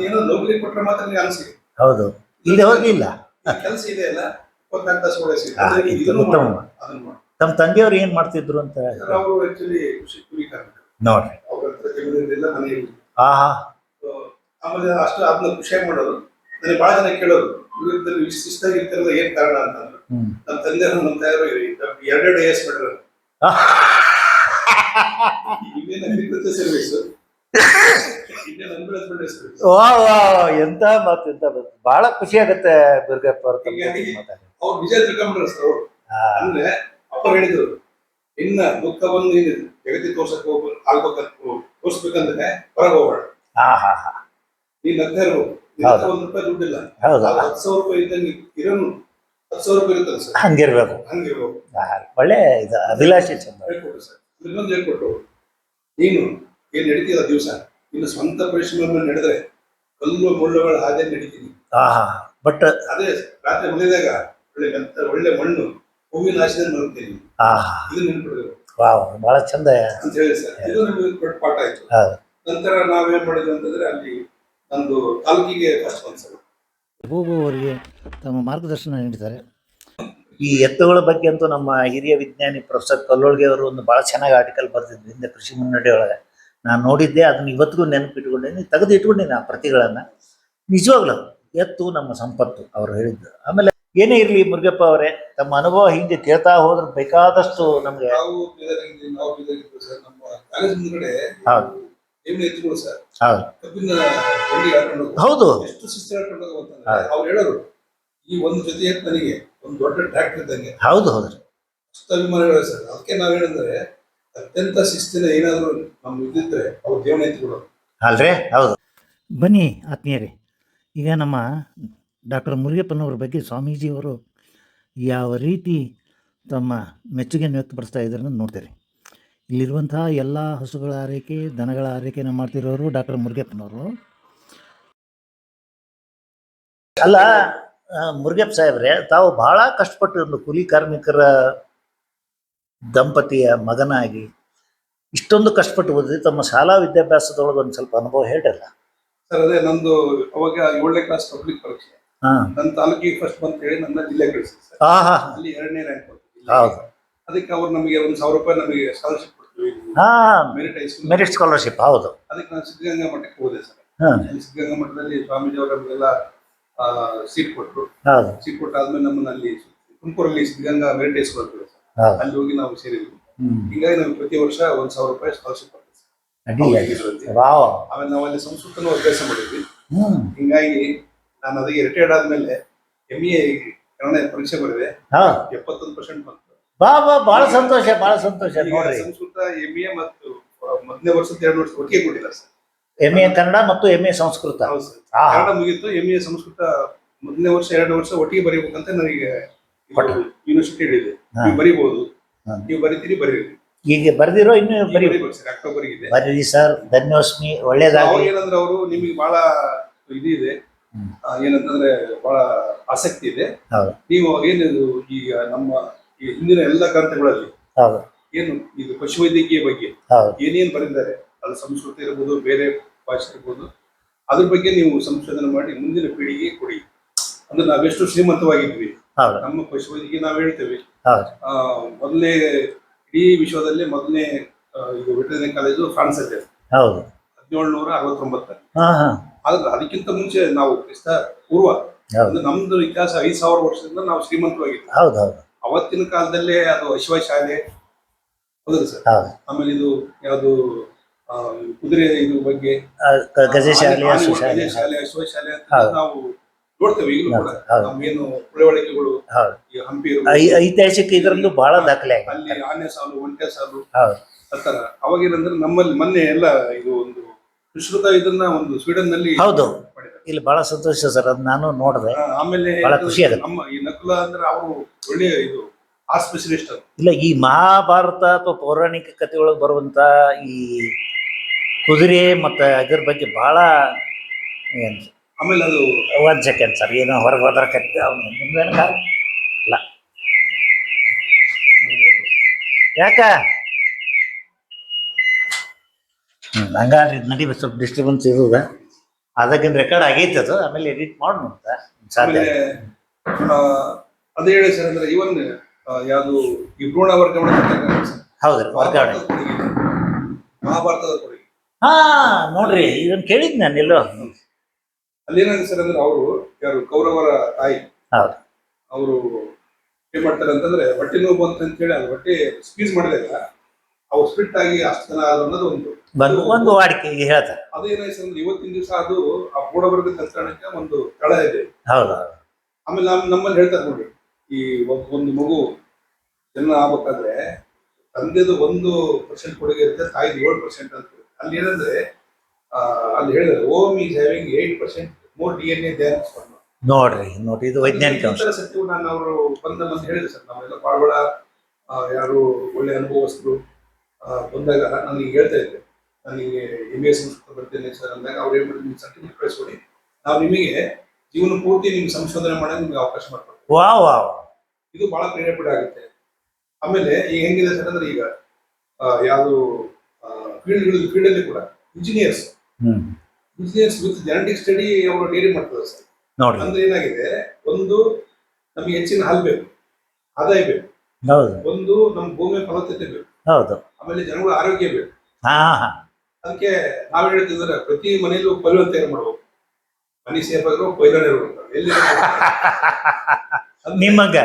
ಏನೋ ನೌಕರಿ ಕೊಟ್ರೆ ಮಾತ್ರ ನೀನು ಅನಿಸಿದೆ. ಹೌದು, ಇಲ್ಲಿ ಹೋಗ್ಲಿಲ್ಲ. ಕೆಲಸ ಇದೆ ಅಲ್ಲ, 24 ತಾಸು ಒಳಗೆ ಸಿಗುತ್ತೆ. ತಮ್ಮ ತಂದೆಯವ್ರು ಏನ್ ಮಾಡ್ತಿದ್ರು ಅಂತ? ಅವರು ಆಕ್ಚುಲಿ ಕೃಷಿ ಕೂಲಿ ಕಾರ್ಮಿಕ ನೋಡ್ರಿ. ಅವ್ರ ಹತ್ರ ಜಮೀನಿಲ್ಲ, ಮನೆ. ಆಮೇಲೆ ಅಷ್ಟು ಅದನ್ನ ಖುಷಿಯಾಗಿ ಮಾಡೋರು. ನನಗೆ ಬಹಳ ಜನ ಕೇಳೋರು, ಇವ್ರಲ್ಲಿ ಶಿಸ್ತಾಗಿ ಇರ್ತಾರಲ್ಲ ಏನ್ ಕಾರಣ ಅಂತಂದ್ರು. ನಮ್ಮ ತಂದೆಯವರು ನಮ್ಮ ತಾಯಿಯವರು 2 AS ಮಾಡ್ರು. Indian agriculture service, Indian environmental service. ಎಂತ ಮಾತು, ಎಂತ ಬಹಳ ಖುಷಿ ಆಗತ್ತೆ ಬಿರ್ಗಪ್ಪ ಅವ್ರ. ಅವ್ರು ನಿಜ ತಿಳ್ಕೊಂಡ್ರು ಅವ್ರು. ಅಂದ್ರೆ ಅಪ್ಪ ಹೇಳಿದ್ರು, ಇನ್ನ ದುಃಖವನ್ನು ನೀನು ಜಗತ್ತಿಗೆ ತೋರ್ಸಕ್ ಆಗ್ಬೇಕಂತ ತೋರ್ಸ್ಬೇಕಂದ್ರೆ ಹೊರಗೆ ಹೋಗ್ಬೇಡ, ನೀನ್ ನಗ್ತಾ ಇರ್ಬೋದು, ಹೌದು. ₹1 ದುಡ್ಡಿಲ್ಲ. ಹೌದಾ? 10,000 ಇದ್ದಂಗೆ ಇರೋನು 10,000 ಇರ್ತದೆ ಸರ್. ಹಂಗಿರ್ಬೇಕು. ಹಂಗಿರ್ಬೇಕು. ಒಳ್ಳೆ ಇದು ಅಭಿಲಾಷೆ ಚಂದ. ಹೇಳ್ಕೊಟ್ರು ಸರ್. ಇನ್ನೊಂದು ಹೇಳ್ಕೊಟ್ರು, ನೀನು ಏನ್ ನಡೀತಿಲ್ಲ ದಿವಸ, ಇನ್ನು ಸ್ವಂತ ಪರಿಶ್ರಮ ನಡೆದ್ರೆ ಕಲ್ಲು ಮುಳ್ಳುಗಳ ಹಾದಿ ನಡೀತೀನಿ. ಬಟ್ ಅದೇ ರಾತ್ರಿ ಮಲಗಿದಾಗ ಒಳ್ಳೆ ಮಣ್ಣು ಹೂವಿನ ಆಶೆದಲ್ಲಿ ಮಲಗ್ತೀನಿ. ಇದು ನೆನ್ಪಿಡ್ಬೇಕು ವಾವ್, ಬಹಳ ಚಂದ ಅಂತ ಹೇಳಿ ಸರ್. ಇದು ನಮಗೆ ದೊಡ್ಡ ಪಾಠ ಆಯ್ತು. ನಂತರ ನಾವೇನ್ ಮಾಡಿದ್ವಿ ಅಂತಂದ್ರೆ ಅಲ್ಲಿ ನಂದು ತಾಲೂಕಿಗೆ ಫಸ್ಟ್ ಬಂದ್ ಸರ್. ಹೋಗುವವರಿಗೆ ತಮ್ಮ ಮಾರ್ಗದರ್ಶನ ನೀಡ್ತಾರೆ. ಈ ಎತ್ತುಗಳ ಬಗ್ಗೆ ಅಂತೂ ನಮ್ಮ ಹಿರಿಯ ವಿಜ್ಞಾನಿ ಪ್ರೊಫೆಸರ್ ಕಲ್ಲೋಳ್ಗೆ ಅವರು ಒಂದು ಭಾಳ ಚೆನ್ನಾಗಿ ಆರ್ಟಿಕಲ್ ಬರ್ತಿದ್ರು ಹಿಂದೆ ಕೃಷಿ ಮುನ್ನಡೆ ಒಳಗೆ. ನಾನು ನೋಡಿದ್ದೆ, ಅದನ್ನ ಇವತ್ತಿಗೂ ನೆನಪಿಟ್ಕೊಂಡಿದ್ದೀನಿ, ತೆಗೆದು ಇಟ್ಕೊಂಡಿನಿ ಆ ಪ್ರತಿಗಳನ್ನು. ನಿಜವಾಗ್ಲೂ ಎತ್ತು ನಮ್ಮ ಸಂಪತ್ತು ಅವ್ರು ಹೇಳಿದ್ದು. ಆಮೇಲೆ ಏನೇ ಇರಲಿ ಮುರುಗಪ್ಪ ಅವರೇ, ತಮ್ಮ ಅನುಭವ ಹಿಂಗೆ ಕೇಳ್ತಾ ಹೋದ್ರೆ ಬೇಕಾದಷ್ಟು ನಮಗೆ. ನಾವು ಬೀದರಿದ್ದು ಸರ್. ನಮ್ಮ ಕಾಲೇಜ್ ಮುಂದ್ಗಡೆ ಹೌದು ಎಮ್ಮೆ ಎತ್ತುಗಳು ಸರ್. ಹೌದು ಕಬ್ಬಿನ ಬಂಡಿ ಹಾಕೊಂಡು ಹೌದು ಎಷ್ಟು ಶಿಸ್ತು ಹೇಳ್ಕೊಂಡು ಅಂತಂದ್ರೆ ಅವ್ರು ಹೇಳೋರು, ಈ ಒಂದು ಜೊತೆ ಎತ್ತು ನನಗೆ ಒಂದು ದೊಡ್ಡ ಟ್ರ್ಯಾಕ್ಟರ್ ಇದ್ದಂಗೆ. ಹೌದು ಹೌದು ಅಷ್ಟು ಅಭಿಮಾನ ಹೇಳೋರು ಸರ್. ಅದಕ್ಕೆ ನಾವೇನಂದ್ರೆ ಅತ್ಯಂತ ಶಿಸ್ತಿನ ಏನಾದ್ರು ನಮ್ಗೆ ಇದ್ದಿದ್ರೆ ಅವ್ರು ದೇವನ ಎತ್ತುಗಳು ಅಲ್ರೇ. ಹೌದು. ಬನ್ನಿ ಆತ್ಮೀಯರೇ, ಈಗ ನಮ್ಮ ಡಾಕ್ಟರ್ ಮುರುಗಪ್ಪನವ್ರ ಬಗ್ಗೆ ಸ್ವಾಮೀಜಿಯವರು ಯಾವ ರೀತಿ ತಮ್ಮ ಮೆಚ್ಚುಗೆಯನ್ನು ವ್ಯಕ್ತಪಡಿಸ್ತಾ ಇದ್ದಾರೆ ಅಂತ ನೋಡ್ತೀರಿ. ಇಲ್ಲಿರುವಂತಹ ಎಲ್ಲ ಹಸುಗಳ ಆರೈಕೆ, ದನಗಳ ಆರೈಕೆಯನ್ನು ಮಾಡ್ತಿರೋರು ಡಾಕ್ಟರ್ ಮುರುಗಪ್ಪನವರು. ಅಲ್ಲ ಮುರುಗಪ್ಪ ಸಾಹೇಬ್ರೆ, ತಾವು ಬಹಳ ಕಷ್ಟಪಟ್ಟು ಒಂದು ಕೂಲಿ ಕಾರ್ಮಿಕರ ದಂಪತಿಯ ಮಗನಾಗಿ ಇಷ್ಟೊಂದು ಕಷ್ಟಪಟ್ಟು ಓದಿದ್ರೆ ತಮ್ಮ ಶಾಲಾ ವಿದ್ಯಾಭ್ಯಾಸದೊಳಗೆ ಒಂದು ಸ್ವಲ್ಪ ಅನುಭವ ಹೇಳಿರಲ್ಲ ಸರ್. ಅದೇ ನಂದು ಅವಾಗ 7ನೇ ಕ್ಲಾಸ್ ಪಬ್ಲಿಕ್ ಪರೀಕ್ಷೆ ನನ್ನ ತಾಲೂಕಿಗೆ ಫಸ್ಟ್ ಬಂತ ಹೇಳಿ ನನ್ನ ಜಿಲ್ಲೆ ಕಳಿಸಿದ್ರು ಸರ್. ಅಲ್ಲಿ 2ನೇ ರ್ಯಾಂಕ್ ಬಂತು. ಹೌದು. ಅದಕ್ಕೆ ಅವ್ರು ನಮಗೆ ₹1,000 ನಮಗೆ ಸ್ಕಾಲರ್ಶಿಪ್ ಕೊಡ್ತೀವಿ, ಮೆರಿಟ್ ಹೈಸ್ಕೂಲ್ ಮೆರಿಟ್ ಸ್ಕಾಲರ್ಶಿಪ್. ಹೌದು. ಅದಕ್ಕೆ ನಾನು ಸಿದ್ಧಗಂಗಾ ಮಠಕ್ಕೆ ಹೋದೆ ಸರ್. ಅಲ್ಲಿ ಸಿದ್ಧಗಂಗಾ ಮಠದಲ್ಲಿ ಸ್ವಾಮೀಜಿ ಅವರು ನಮಗೆಲ್ಲ ಸೀಟ್ ಕೊಟ್ಟರು. ಸೀಟ್ ಕೊಟ್ಟಾದ್ಮೇಲೆ ನಮ್ಮನ್ನ ಅಲ್ಲಿ ತುಮಕೂರಲ್ಲಿ ಸಿದ್ಧಗಂಗಾ ಮೆರಿಟ್ ಹೈಸ್ಕೂಲ್ ಆಗ್ತದೆ ಸರ್. ಅಲ್ಲಿ ಹೋಗಿ ನಾವು ಸೇರಿದ್ವಿ. ಹೀಗಾಗಿ ನಾವು ಪ್ರತಿ ವರ್ಷ ₹1,000 ಸ್ಕಾಲರ್ಶಿಪ್ ಬರ್ತದೆ ಸರ್. ಆಮೇಲೆ ನಾವು ಅಲ್ಲಿ ಸಂಸ್ಕೃತನೂ ಅಭ್ಯಾಸ ಮಾಡಿದ್ವಿ. ಹಿಂಗಾಗಿ ನಾನು ಅದಕ್ಕೆ ರಿಟೈರ್ಡ್ ಆದ್ಮೇಲೆ MA ಕನ್ನಡ ಪರೀಕ್ಷೆ ಬರೆದೆ. 71% ಬಂತು. ಬಹಳ ಸಂತೋಷ, ಬಹಳ ಸಂತೋಷ. ಸಂಸ್ಕೃತ MA ಮತ್ತು ಮೊದಲನೇ ವರ್ಷದ 2 ವರ್ಷ ಒಟ್ಟಿಗೆ ಕೊಟ್ಟಿದ್ದಾರೆ ಸರ್. MA ಕನ್ನಡ ಮತ್ತು MA ಸಂಸ್ಕೃತ. ಹೌದು ಸರ್. ಕನ್ನಡ ಮುಗೀತು, MA ಸಂಸ್ಕೃತ ಮೊದಲನೇ ವರ್ಷ 2 ವರ್ಷ ಒಟ್ಟಿಗೆ ಬರೀಬೇಕಂತ ನನಗೆ ಯೂನಿವರ್ಸಿಟಿ ಹೇಳಿದೆ. ನೀವು ಬರೀಬಹುದು, ನೀವು ಬರೀತೀರಿ, ಬರೀರಿ. ಈಗ ಬರ್ದಿರೋ ಇನ್ನು ಬರೀಬೇಕು ಸರ್. ಅಕ್ಟೋಬರ್ ಇದೆ. ಬರೀರಿ ಸರ್, ಧನ್ಯೋಸ್ಮಿ, ಒಳ್ಳೇದಾಗಲಿ. ಏನಂದ್ರೆ ಅವರು ನಿಮಗೆ ಬಹಳ ಇದು ಇದೆ, ಏನಂತಂದ್ರೆ ಬಹಳ ಆಸಕ್ತಿ ಇದೆ. ನೀವು ಏನಿದು ಈಗ ನಮ್ಮ ಈ ಹಿಂದಿನ ಎಲ್ಲ ಗ್ರಂಥಗಳಲ್ಲಿ ಏನು ಇದು ಪಶುವೈದ್ಯಕೀಯ ಬಗ್ಗೆ ಏನೇನು ಬರೆದಿದ್ದಾರೆ, ಅದು ಸಂಸ್ಕೃತ ಇರ್ಬೋದು, ಬೇರೆ ಭಾಷೆ ಇರ್ಬೋದು, ಅದ್ರ ಬಗ್ಗೆ ನೀವು ಸಂಶೋಧನೆ ಮಾಡಿ ಮುಂದಿನ ಪೀಳಿಗೆ ಕೊಡಿ. ಅಂದ್ರೆ ನಾವೆಷ್ಟು ಶ್ರೀಮಂತವಾಗಿದ್ವಿ. ನಮ್ಮ ಪಶುವೈದ್ಯಕೀಯ ನಾವು ಹೇಳ್ತೇವೆ, ಮೊದಲನೇ ಇಡೀ ವಿಶ್ವದಲ್ಲೇ ಮೊದಲನೇ ಇದು ವೆಟರ್ನರಿ ಕಾಲೇಜು ಫ್ರಾನ್ಸ್ ಅಲ್ಲಿ 1769. ಆದ್ರೆ ಅದಕ್ಕಿಂತ ಮುಂಚೆ ನಾವು ಕ್ರಿಸ್ತ ಪೂರ್ವ ಅಂದ್ರೆ ನಮ್ದು ಇತಿಹಾಸ 5,000 ವರ್ಷದಿಂದ ನಾವು ಶ್ರೀಮಂತವಾಗಿದ್ವಿ. ಅವತ್ತಿನ ಕಾಲದಲ್ಲೇ ಅದು ಅಶ್ವಶಾಲೆ ಹೌದ್ರಿ ಸರ್. ಆಮೇಲೆ ಇದು ಯಾವುದು ಕುದುರೆ ಇದು ಬಗ್ಗೆ ಗಜಶಾಲೆ, ಅಶ್ವಶಾಲೆ ಅಂತ ನಾವು ನೋಡ್ತೇವೆ ಈಗಲೂ ಕೂಡ. ನಮ್ಗೇನು ಉಳವಳಿಕೆಗಳು ಹಂಪಿ ಐತಿಹಾಸಿಕ ಇದರಲ್ಲೂ ಬಹಳ ದಾಖಲೆ ಅಲ್ಲಿ ಆನೆ ಸಾಲು, ಒಂಟೆ ಸಾಲು ಆತರ. ಅವಾಗೇನಂದ್ರೆ ನಮ್ಮಲ್ಲಿ ಮೊನ್ನೆ ಎಲ್ಲ ಇದು ಒಂದು ವಿಶ್ರುತ ಇದನ್ನ ಒಂದು ಸ್ವೀಡನ್ ನಲ್ಲಿ. ಹೌದು, ಇಲ್ಲಿ ಬಹಳ ಸಂತೋಷ ಸರ್, ಅದು ನಾನು ನೋಡಿದೆ. ಆಮೇಲೆ ಬಹಳ ಖುಷಿ ಆಗುತ್ತೆ. ನಮ್ಮ ಈ ನಕುಲ ಅಂದ್ರೆ ಅವರು ಒಳ್ಳೆಯ ಇದು ಆ ಸ್ಪೆಷಲಿಸ್ಟ್ ಅದು. ಇಲ್ಲ, ಈ ಮಹಾಭಾರತ ಅಥವಾ ಪೌರಾಣಿಕ ಕಥೆ ಒಳಗೆ ಬರುವಂತ ಈ ಕುದುರೆ ಮತ್ತೆ ಅದ್ರ ಬಗ್ಗೆ ಬಹಳ ಏನು. ಆಮೇಲೆ ಅದು 1 ಸೆಕೆಂಡ್ ಸರ್, ಏನೋ ಹೊರಗೆ ಹೋದ್ರ ಕತ್ತೆ ಅವನು ನಿಮ್ದೇನ ಇಲ್ಲ ಯಾಕ ಹಂಗಾದ್ರೆ ನಡಿಬೇಕು, ಸ್ವಲ್ಪ ಡಿಸ್ಟರ್ಬೆನ್ಸ್ ಇರೋದ. ಅದಕ್ಕಿಂತ ರೆಕಾರ್ಡ್ ಆಗೈತೆ ಅದು, ಆಮೇಲೆ ಎಡಿಟ್ ಮಾಡೋಣ ಅಂತ ಸಾಧ್ಯ. ಅದೇ ಹೇಳಿ ಸರ್, ಅಂದ್ರೆ ಇವನ್ ಯಾವುದು ಈ ಭ್ರೂಣ ವರ್ಗಾವಣೆ ಹೌದ್ರಿ, ವರ್ಗಾವಣೆ ಮಹಾಭಾರತದ ಕೊಡುಗೆ. ನೋಡ್ರಿ, ಇದನ್ನ ಕೇಳಿದ್ ನಾನು ಎಲ್ಲೋ. ಅಲ್ಲೇನಾಗಿದೆ ಸರ್ ಅಂದ್ರೆ ಅವರು ಯಾರು ಕೌರವರ ತಾಯಿ ಅವರು ಏನ್ ಮಾಡ್ತಾರೆ ಅಂತಂದ್ರೆ ಹೊಟ್ಟೆ ನೋವು ಬಂತ ಅಂತ ಹೇಳಿ ಅದು ಹೊಟ್ಟೆ ಸ್ಕ್ವೀಸ್ ಮಾಡಿದಾಗ ಅವು ಸ್ಪ್ಲಿಟ್ ಆಗಿ ಅಷ್ಟು ಜನ ಅನ್ನೋದು ಒಂದು ವಾಡಿಕೆ ಹೇಳ್ತಾರೆ. ಅದೇನಾಯ್ತು ಅಂದ್ರೆ ಇವತ್ತಿನ ದಿವಸ ಅದು ಆ ಮೂಢವರ್ಗದ ಕಲ್ಯಾಣಕ್ಕೆ ಒಂದು ತಳ ಇದೆ. ಆಮೇಲೆ ನಮ್ಮಲ್ಲಿ ಹೇಳ್ತಾರೆ ನೋಡಿ, ಈ ಒಂದು ಮಗು ಜನ್ಮ ಆಗ್ಬೇಕಾದ್ರೆ ತಂದೆದು 1% ಕೊಡುಗೆ ಇರುತ್ತೆ, ತಾಯಿದು 7% ಅಂತ. ಅಲ್ಲಿ ಏನಂದ್ರೆ ಅಲ್ಲಿ ಹೇಳಿದ್ರೆ ಓಮ್ is having 8% more DNA there. ನೋಡ್ರಿ ಇದು ವೈಜ್ಞಾನಿಕ ಅಂಶ. ಸತ್ಯವು ನಾನು ಅವರು ಬಂದ ಮಂದಿ ಹೇಳಿದೆ ಸರ್, ನಾವೆಲ್ಲ ಭಾಳ ಯಾರು ಒಳ್ಳೆ ಅನುಭವಸ್ಥರು ಬಂದಾಗ ನಾನು ಈಗ ಹೇಳ್ತಾ ಇದ್ದೆ, ನನಗೆ MA ಸಂಸ್ಕೃತ ಬರ್ತೇನೆ ಸರ್ ಅಂದಾಗ ಅವ್ರು ಏನು ಮಾಡಿ ನಿಮ್ಗೆ ಸರ್ಟಿಫಿಕೇಟ್ ಕಳಿಸ್ಕೊಡಿ, ನಾವು ನಿಮಗೆ ಜೀವನ ಪೂರ್ತಿ ನಿಮ್ಗೆ ಸಂಶೋಧನೆ ಮಾಡೋಕೆ ನಿಮ್ಗೆ ಅವಕಾಶ ಮಾಡ್ಕೊಡ್ತೀವಿ. ವಾ ವಾ ಇದು ಬಹಳ ಪ್ರೇರೇಪಣೆ ಆಗುತ್ತೆ. ಆಮೇಲೆ ಈಗ ಹೆಂಗಿದೆ ಸರ್ ಅಂದ್ರೆ ಈಗ ಯಾವುದು ಫೀಲ್ಡಲ್ಲಿ ಕೂಡ ಇಂಜಿನಿಯರ್ಸ್ ವಿತ್ ಜೆನೆಟಿಕ್ ಸ್ಟಡಿ ಅವರು ಡೈರಿ ಮಾಡ್ತಾರೆ ಸರ್. ನೋಡ್ರಿ ಅಂದ್ರೆ ಏನಾಗಿದೆ, ಒಂದು ನಮಗೆ ಹೆಚ್ಚಿನ ಹಾಲು ಬೇಕು, ಆದಾಯ ಬೇಕು, ಹೌದು ಒಂದು ನಮ್ಮ ಭೂಮಿಯ ಫಲವತ್ತತೆ ಬೇಕು, ಹೌದು ಆಮೇಲೆ ಜನಗಳ ಆರೋಗ್ಯ ಬೇಕು. ಹಾ ಹಾ ಅದಕ್ಕೆ ನಾವ್ ಹೇಳ್ತಿದ್ರೆ ಪ್ರತಿ ಮನೆಯಲ್ಲೂ ಪೈಲ್ವಾನ್ ತಯಾರು ಮಾಡ್ಬೇಕು. ಮನೆ ಸೇಫ್ ಆಗಿರೋ ಪೈಲ್ವಾನ್ ಇರ್ಬೇಕು ಎಲ್ಲಿ ನಿಮ್ಮಂಗ.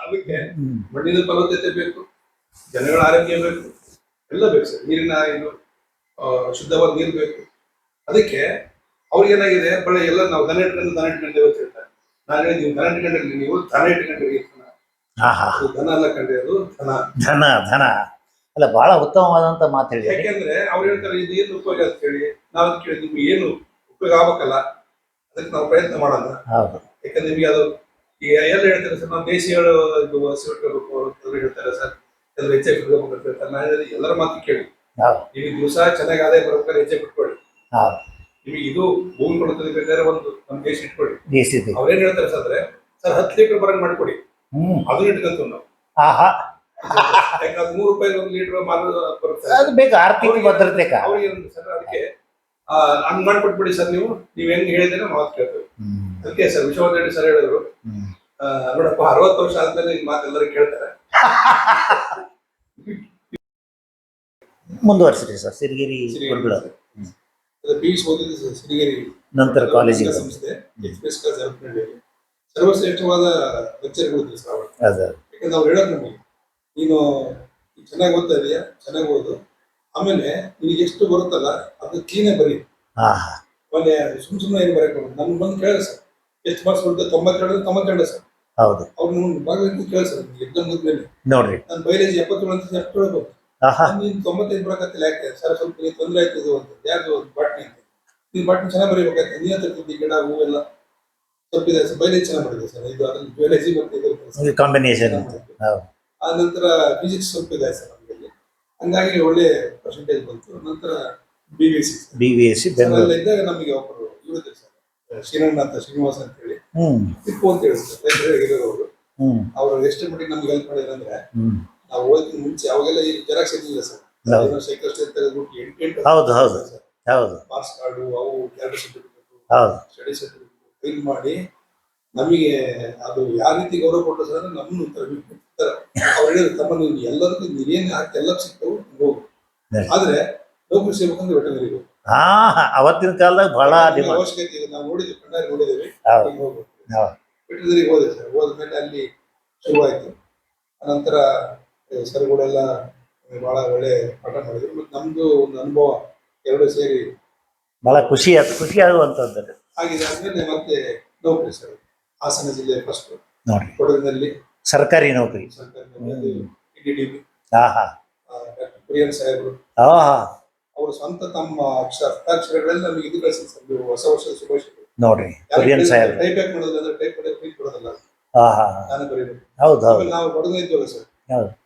ಅದಕ್ಕೆ ಮಣ್ಣಿನ ಫಲವತ್ತತೆ ಬೇಕು, ಜನಗಳ ಆರೋಗ್ಯ ಬೇಕು, ಎಲ್ಲ ಬೇಕು ಸರ್. ನೀರಿನ ಇದು ಶುದ್ಧವಾದ ನೀರು ಬೇಕು. ಅದಕ್ಕೆ ಅವ್ರಿಗೆ ಏನಾಗಿದೆ, ಬಳೆ ಎಲ್ಲ ನಾವು ದನ ಇಟ್ಕೊಂಡು ಅಂತ ಹೇಳ್ತಾರೆ. ನಾನು ಹೇಳಿ ನೀವು ದನ ಇಟ್ಕೊಂಡ್ರಿ, ನೀವು ದನ ಇಟ್ಕೊಂಡ್ರಿ, ದನ ಎಲ್ಲ ಕಂಡ್ರಿ, ಅದು ಧನ ಅಲ್ಲ, ಬಹಳ ಉತ್ತಮವಾದಂತ ಮಾತು ಹೇಳಿ. ಯಾಕೆಂದ್ರೆ ಅವ್ರು ಹೇಳ್ತಾರೆ ಇದು ಏನು ಉಪಯೋಗ ಅಂತ ಹೇಳಿ. ನಾವು ಕೇಳಿ ನಿಮ್ಗೆ ಏನು ಉಪಯೋಗ ಆಗ್ಬೇಕಲ್ಲ, ಅದಕ್ಕೆ ನಾವು ಪ್ರಯತ್ನ ಮಾಡೋಣ. ಯಾಕಂದ್ರೆ ನಿಮ್ಗೆ ಅದು ಈಗ ಎಲ್ಲ ಹೇಳ್ತಾರೆ ಸರ್, ನಾವು ದೇಶಿಗಳು ಹಸಿ ಇಟ್ಕೋಬೇಕು ಹೇಳ್ತಾರೆ ಸರ್, ಎಲ್ಲ ಹೆಚ್ಚಾಗಿ ಇಟ್ಕೋಬೇಕು ಅಂತ ಹೇಳ್ತಾರೆ. ನಾನು ಹೇಳಿದ್ರೆ ಎಲ್ಲರ ಮಾತು ಕೇಳಿ, ನಿಮಗೆ ದಿವಸ ಚೆನ್ನಾಗಿ ಆದಾಯ ಬರ್ಬೇಕಾದ್ರೆ ಹೆಚ್ಚಾಗಿ ಇಟ್ಕೊಳ್ಳಿ. ನಿಮಗೆ ಇದು ಭೂಮಿ ಕೊಡ್ತದೆ ಬೇಕಾದ್ರೆ ಒಂದು ದೇಶ ಇಟ್ಕೊಳ್ಳಿ. ಅವ್ರೇನ್ ಹೇಳ್ತಾರೆ ಸರ್ ಅಂದ್ರೆ, ಸರ್ 10 ಲೀಟರ್ ಬರಂಗ್ ಮಾಡ್ಕೊಡಿ, ಅದನ್ನ ಇಟ್ಕೊಂತೀವಿ ನಾವು. ಯಾಕಂದ್ರೆ 3 ರೂಪಾಯಿ 1 ಲೀಟರ್ ಮಾರೋದು ಬರುತ್ತೆ, ಅದು ಬೇಕು ಆರ್ಥಿಕ ಭದ್ರತೆ. ಅವ್ರಿಗೆ ಸರ್ ಅದಕ್ಕೆ ಹಂಗ್ ಮಾಡ್ಕೊಟ್ಬಿಡಿ ಸರ್, ನೀವು ಹೆಂಗ್ ಹೇಳಿದ್ರೆ ಮಾತು ಕೇಳ್ತೇವೆ. ಅದಕ್ಕೆ ಸರ್ ವಿಶ್ವನಾಥ್ ಸರ್ ಹೇಳಿದ್ರು, ನೋಡಪ್ಪ 60 ವರ್ಷ ಆದ್ಮೇಲೆ ಈ ಮಾತು ಎಲ್ಲರೂ ಕೇಳ್ತಾರೆ. ಮುಂದುವರಿಸ್ರಿ ಸರ್. ಸಿರಿಗೆರೆ PUC ಓದಿದ್ದು ಸಿರಿಗೆರೆ, ನಂತರ ಕಾಲೇಜಿಗೆ ಸಂಸ್ಥೆ ಸರ್ವಶ್ರೇಷ್ಠವಾದ ಲೆಕ್ಚರ್ಗಳು ಸರ್. ಯಾಕಂದ್ರೆ ಅವ್ರು ಹೇಳೋದು ನಮಗೆ, ನೀನು ಚೆನ್ನಾಗಿ ಓದ್ತಾ ಇದೀಯಾ, ಚೆನ್ನಾಗಿ ಓದು, ಆಮೇಲೆ ನಿನಗೆ ಎಷ್ಟು ಬರುತ್ತಲ್ಲ ಅದು ಕ್ಲೀನೇ ಬರೀ, ಆಮೇಲೆ ಸುಮ್ಮನೆ ಏನು ಬರಕ್ಕೆ ನನ್ ಬಂದು ಕೇಳ ಸರ್, ಎಷ್ಟು ಮಾರ್ಕ್ಸ್ ಬರುತ್ತೆ, 92 ಸರ್. ಹೌದು, ಅವ್ರು ಭಾಗವಹಿಸಿ ಕೇಳ ಸರ್, ಎಕ್ಸಾಮ್ ಮುದ್ಮೇಲೆ ನೋಡ್ರಿ ನಾನು ಬಯಾಲಜಿ 77 ಅಂತ ಎಷ್ಟು ಹೇಳ್ಬೋದು, ನೀನು 95 ಬರಕತ್ತಿಲ್ಲ, ಯಾಕೆ ಸರ್ ಸ್ವಲ್ಪ ನೀನು ತೊಂದರೆ ಆಯ್ತದೆ ಅಂತ ಯಾರು ಬಾಟ್ನಿ ಅಂತ, ನೀನು ಬಾಟ್ನಿ ಚೆನ್ನಾಗಿ ಬರೀಬೇಕಾಯ್ತು, ನೀನು ತರ್ತಿದ್ದಿ ಗಿಡ ಹೂವೆಲ್ಲ ಸ್ವಲ್ಪ ಇದೆ ಸರ್. ಬಯಾಲಜಿ ಚೆನ್ನಾಗಿ ಮಾಡಿದೆ ಸರ್, ಇದು ಅದ್ರಲ್ಲಿ ಬಯಾಲಜಿ ಮತ್ತೆ ಕಾಂಬಿನೇಷನ್. ಆ ನಂತರ ಫಿಸಿಕ್ಸ್ ಸ್ವಲ್ಪ ಇದೆ ಸರ್ ನಮಗೆ, ಹಂಗಾಗಿ ಒಳ್ಳೆ ಪರ್ಸೆಂಟೇಜ್ ಬಂತು. ನಂತರ BVSC ಇದ್ದಾಗ ನಮಗೆ ಒಬ್ಬರು ಇವರು ಸರ್, ಶ್ರೀನಿವಾಸ್ ಅಂತ ಹೇಳಿ, ಟಿಪ್ಪು ಅಂತ ಹೇಳಿ ಅವರು, ಅವ್ರು ಎಷ್ಟು ಮಟ್ಟಿಗೆ ನಮ್ಗೆ ಹೆಲ್ಪ್ ಮಾಡಿದ್ರು ಅಂದ್ರೆ, ನಾವು ಓದಿನ ಮುಂಚೆ ಅವಾಗೆಲ್ಲ ಈ ಜೆರಾಕ್ಸ್ ಇರಲಿಲ್ಲ ಸರ್, ಸೈಕಲ್ ಸ್ಟೇಜ್ ತೆಗೆದ್ಬಿಟ್ಟು 8 ಮಾರ್ಕ್ಸ್ ಕಾರ್ಡು, ಅವು character certificate, study certificate file ಮಾಡಿ ನಮಗೆ ಅದು ಯಾವ ರೀತಿ ಗೌರವ ಕೊಟ್ಟರು ಸರ್ ಅಂದ್ರೆ, ನಮ್ಮನ್ನು ಅವ್ರು ಹೇಳಿದ್ರು, ತಮ್ಮ ನೀವು ಎಲ್ಲದಕ್ಕೂ ನೀವೇನು ಹಾಕಿ ಎಲ್ಲ ಸಿಗ್ತವು ಹೋಗು, ಆದ್ರೆ ನೌಕರಿ ಸಿಗ್ಬೇಕಂದ್ರೆ ವೆಟನರಿ ಹೋಗು. ಅವತ್ತಿನ ಕಾಲದಾಗ ಬಹಳ ಅವಶ್ಯಕತೆ ಇದೆ, ನಾವು ನೋಡಿದ್ವಿ, ಕಣ್ಣಾರಿ ನೋಡಿದ್ದೇವೆ. ವೆಟನರಿ ಹೋದೆ ಸರ್. ಹೋದ್ಮೇಲೆ ಅಲ್ಲಿ ಶುರುವಾಯ್ತು. ಅನಂತರ ಸರ್ಗಳೆಲ್ಲ ಬಹಳ ಒಳ್ಳೆ ಪಾಠ ಮಾಡಿದ್ರು. ಮತ್ತೆ ನಮ್ದು ಒಂದು ಅನುಭವ ಎರಡು ಸೇರಿ ಬಹಳ ಖುಷಿ ಆಗುವಂತದ್ದು ಆಗಿದೆ. ಆದ್ಮೇಲೆ ಮತ್ತೆ ನೌಕರಿ ಸರ್, ಹಾಸನ ಜಿಲ್ಲೆ ಫಸ್ಟ್ ನೋಡ್ರಿ, ಕೊಡಗಿನಲ್ಲಿ ಸರ್ಕಾರಿ ನೌಕರಿ. DDB ಪ್ರಿಯನ್ ಸಾಹೇಬರು ಅವರು ಸ್ವಂತ ತಮ್ಮ ಅಕ್ಷರಗಳಲ್ಲಿ ನಮಗೆ ಇದು ಕಳಿಸಿ ಸರ್, ಹೊಸ ವರ್ಷದ ಶುಭಾಶಯಗಳು ನೋಡ್ರಿ. ಪ್ರಿಯನ್ ಸಾಹೇಬ್ ಟೈಪ್ ಯಾಕೆ ಮಾಡೋದಿಲ್ಲ, ಟೈಪ್ ಮಾಡಿ ಕೊಡೋದಲ್ಲ, ನಾನು ಬರೀಬೇಕು. ನಾವು ಕೊಡಗೇ ಇದ್ದೇವಲ್ಲ ಸರ್,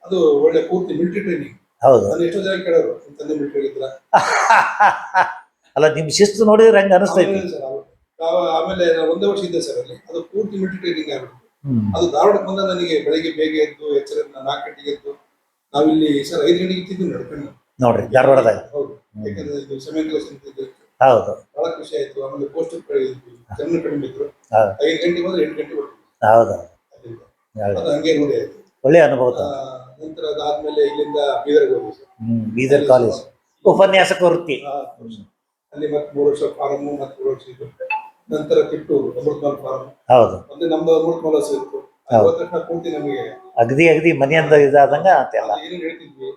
ಅದು ಒಳ್ಳೆ ಪೂರ್ತಿ ಮಿಲಿಟರಿ ಟ್ರೈನಿಂಗ್. ನಾನು ಎಷ್ಟೋ ಜನ ಕೇಳೋರು, ನಿಮ್ ತಂದೆ ಮಿಲಿಟರಿ ಇದ್ರ ಅಲ್ಲ, ನಿಮ್ ಶಿಸ್ತು ನೋಡಿದ್ರೆ ಹಂಗ ಅನಿಸ್ತೈತಿ ಸರ್. ಆಮೇಲೆ ನಾನು 1 ವರ್ಷ ಇದ್ದೆ ಸರ್ ಅಲ್ಲಿ, ಅದು ಪೂರ್ತಿ ಮಿಲಿಟರಿ ಟ್ರೈನಿಂಗ್ ಆಗ್ಬಿಟ್ಟು, ಅದು ಧಾರವಾಡಕ್ಕೆ ಬಂದ ನನಗೆ ಬೆಳಗ್ಗೆ ಬೇಗ ಎದ್ದು ಎಚ್ಚರ 4 ಗಂಟೆಗೆ ಎದ್ದು, ನಾವಿಲ್ಲಿ ಸರ್ 5 ಗಂಟೆಗೆ ಇತ್ತಿದ್ವಿ ನಡ್ಕೊಂಡು ನೋಡ್ರಿ ಧಾರವಾಡದಾಗ. ಹೌದು, ಯಾಕಂದ್ರೆ ಇದು ಸೆಮೆಂಟ್ ಹೌದು, ಬಹಳ ಖುಷಿ ಆಯ್ತು. ಆಮೇಲೆ ಪೋಸ್ಟ್ ಜನ ಕಡಿಮೆ ಇದ್ರು, 5 ಗಂಟೆಗೆ ಬಂದ್ರೆ 8 ಗಂಟೆ ಬರ್ತೀವಿ. ಹೌದು, ಅದು ಹಂಗೆ ನೋಡಿ ಆಯ್ತು, ಒಳ್ಳೆ ಅನುಭವ. ನಂತರ ಅದಾದ್ಮೇಲೆ ಇಲ್ಲಿಂದ ಬೀದರ್ಗೆ ಹೋದ್ವಿ ಸರ್. ಬೀದರ್ ಕಾಲೇಜ್ ಉಪನ್ಯಾಸಕ ವೃತ್ತಿ, ಅಲ್ಲಿ ಮತ್ತೆ 3 ವರ್ಷ ಫಾರಮ್, ಮತ್ತೆ 3 ವರ್ಷ ಇದ್ದು. ನಂತರ ತಿಟ್ಟೂರು ಅಮೃತಮಲ್ ಫಾರಮ್, ಹೌದು, ಮತ್ತೆ ನಮ್ದು ಅಮೃತಮಲ್ ಹಸು ಇತ್ತು. ಪೂರ್ತಿ ನಮಗೆ ಅಗದಿ ಮನೆಯಿಂದ ಇದಾದಂಗ ಅಂತೆಲ್ಲ ಏನೇನು ಹೇಳ್ತಿದ್ವಿ.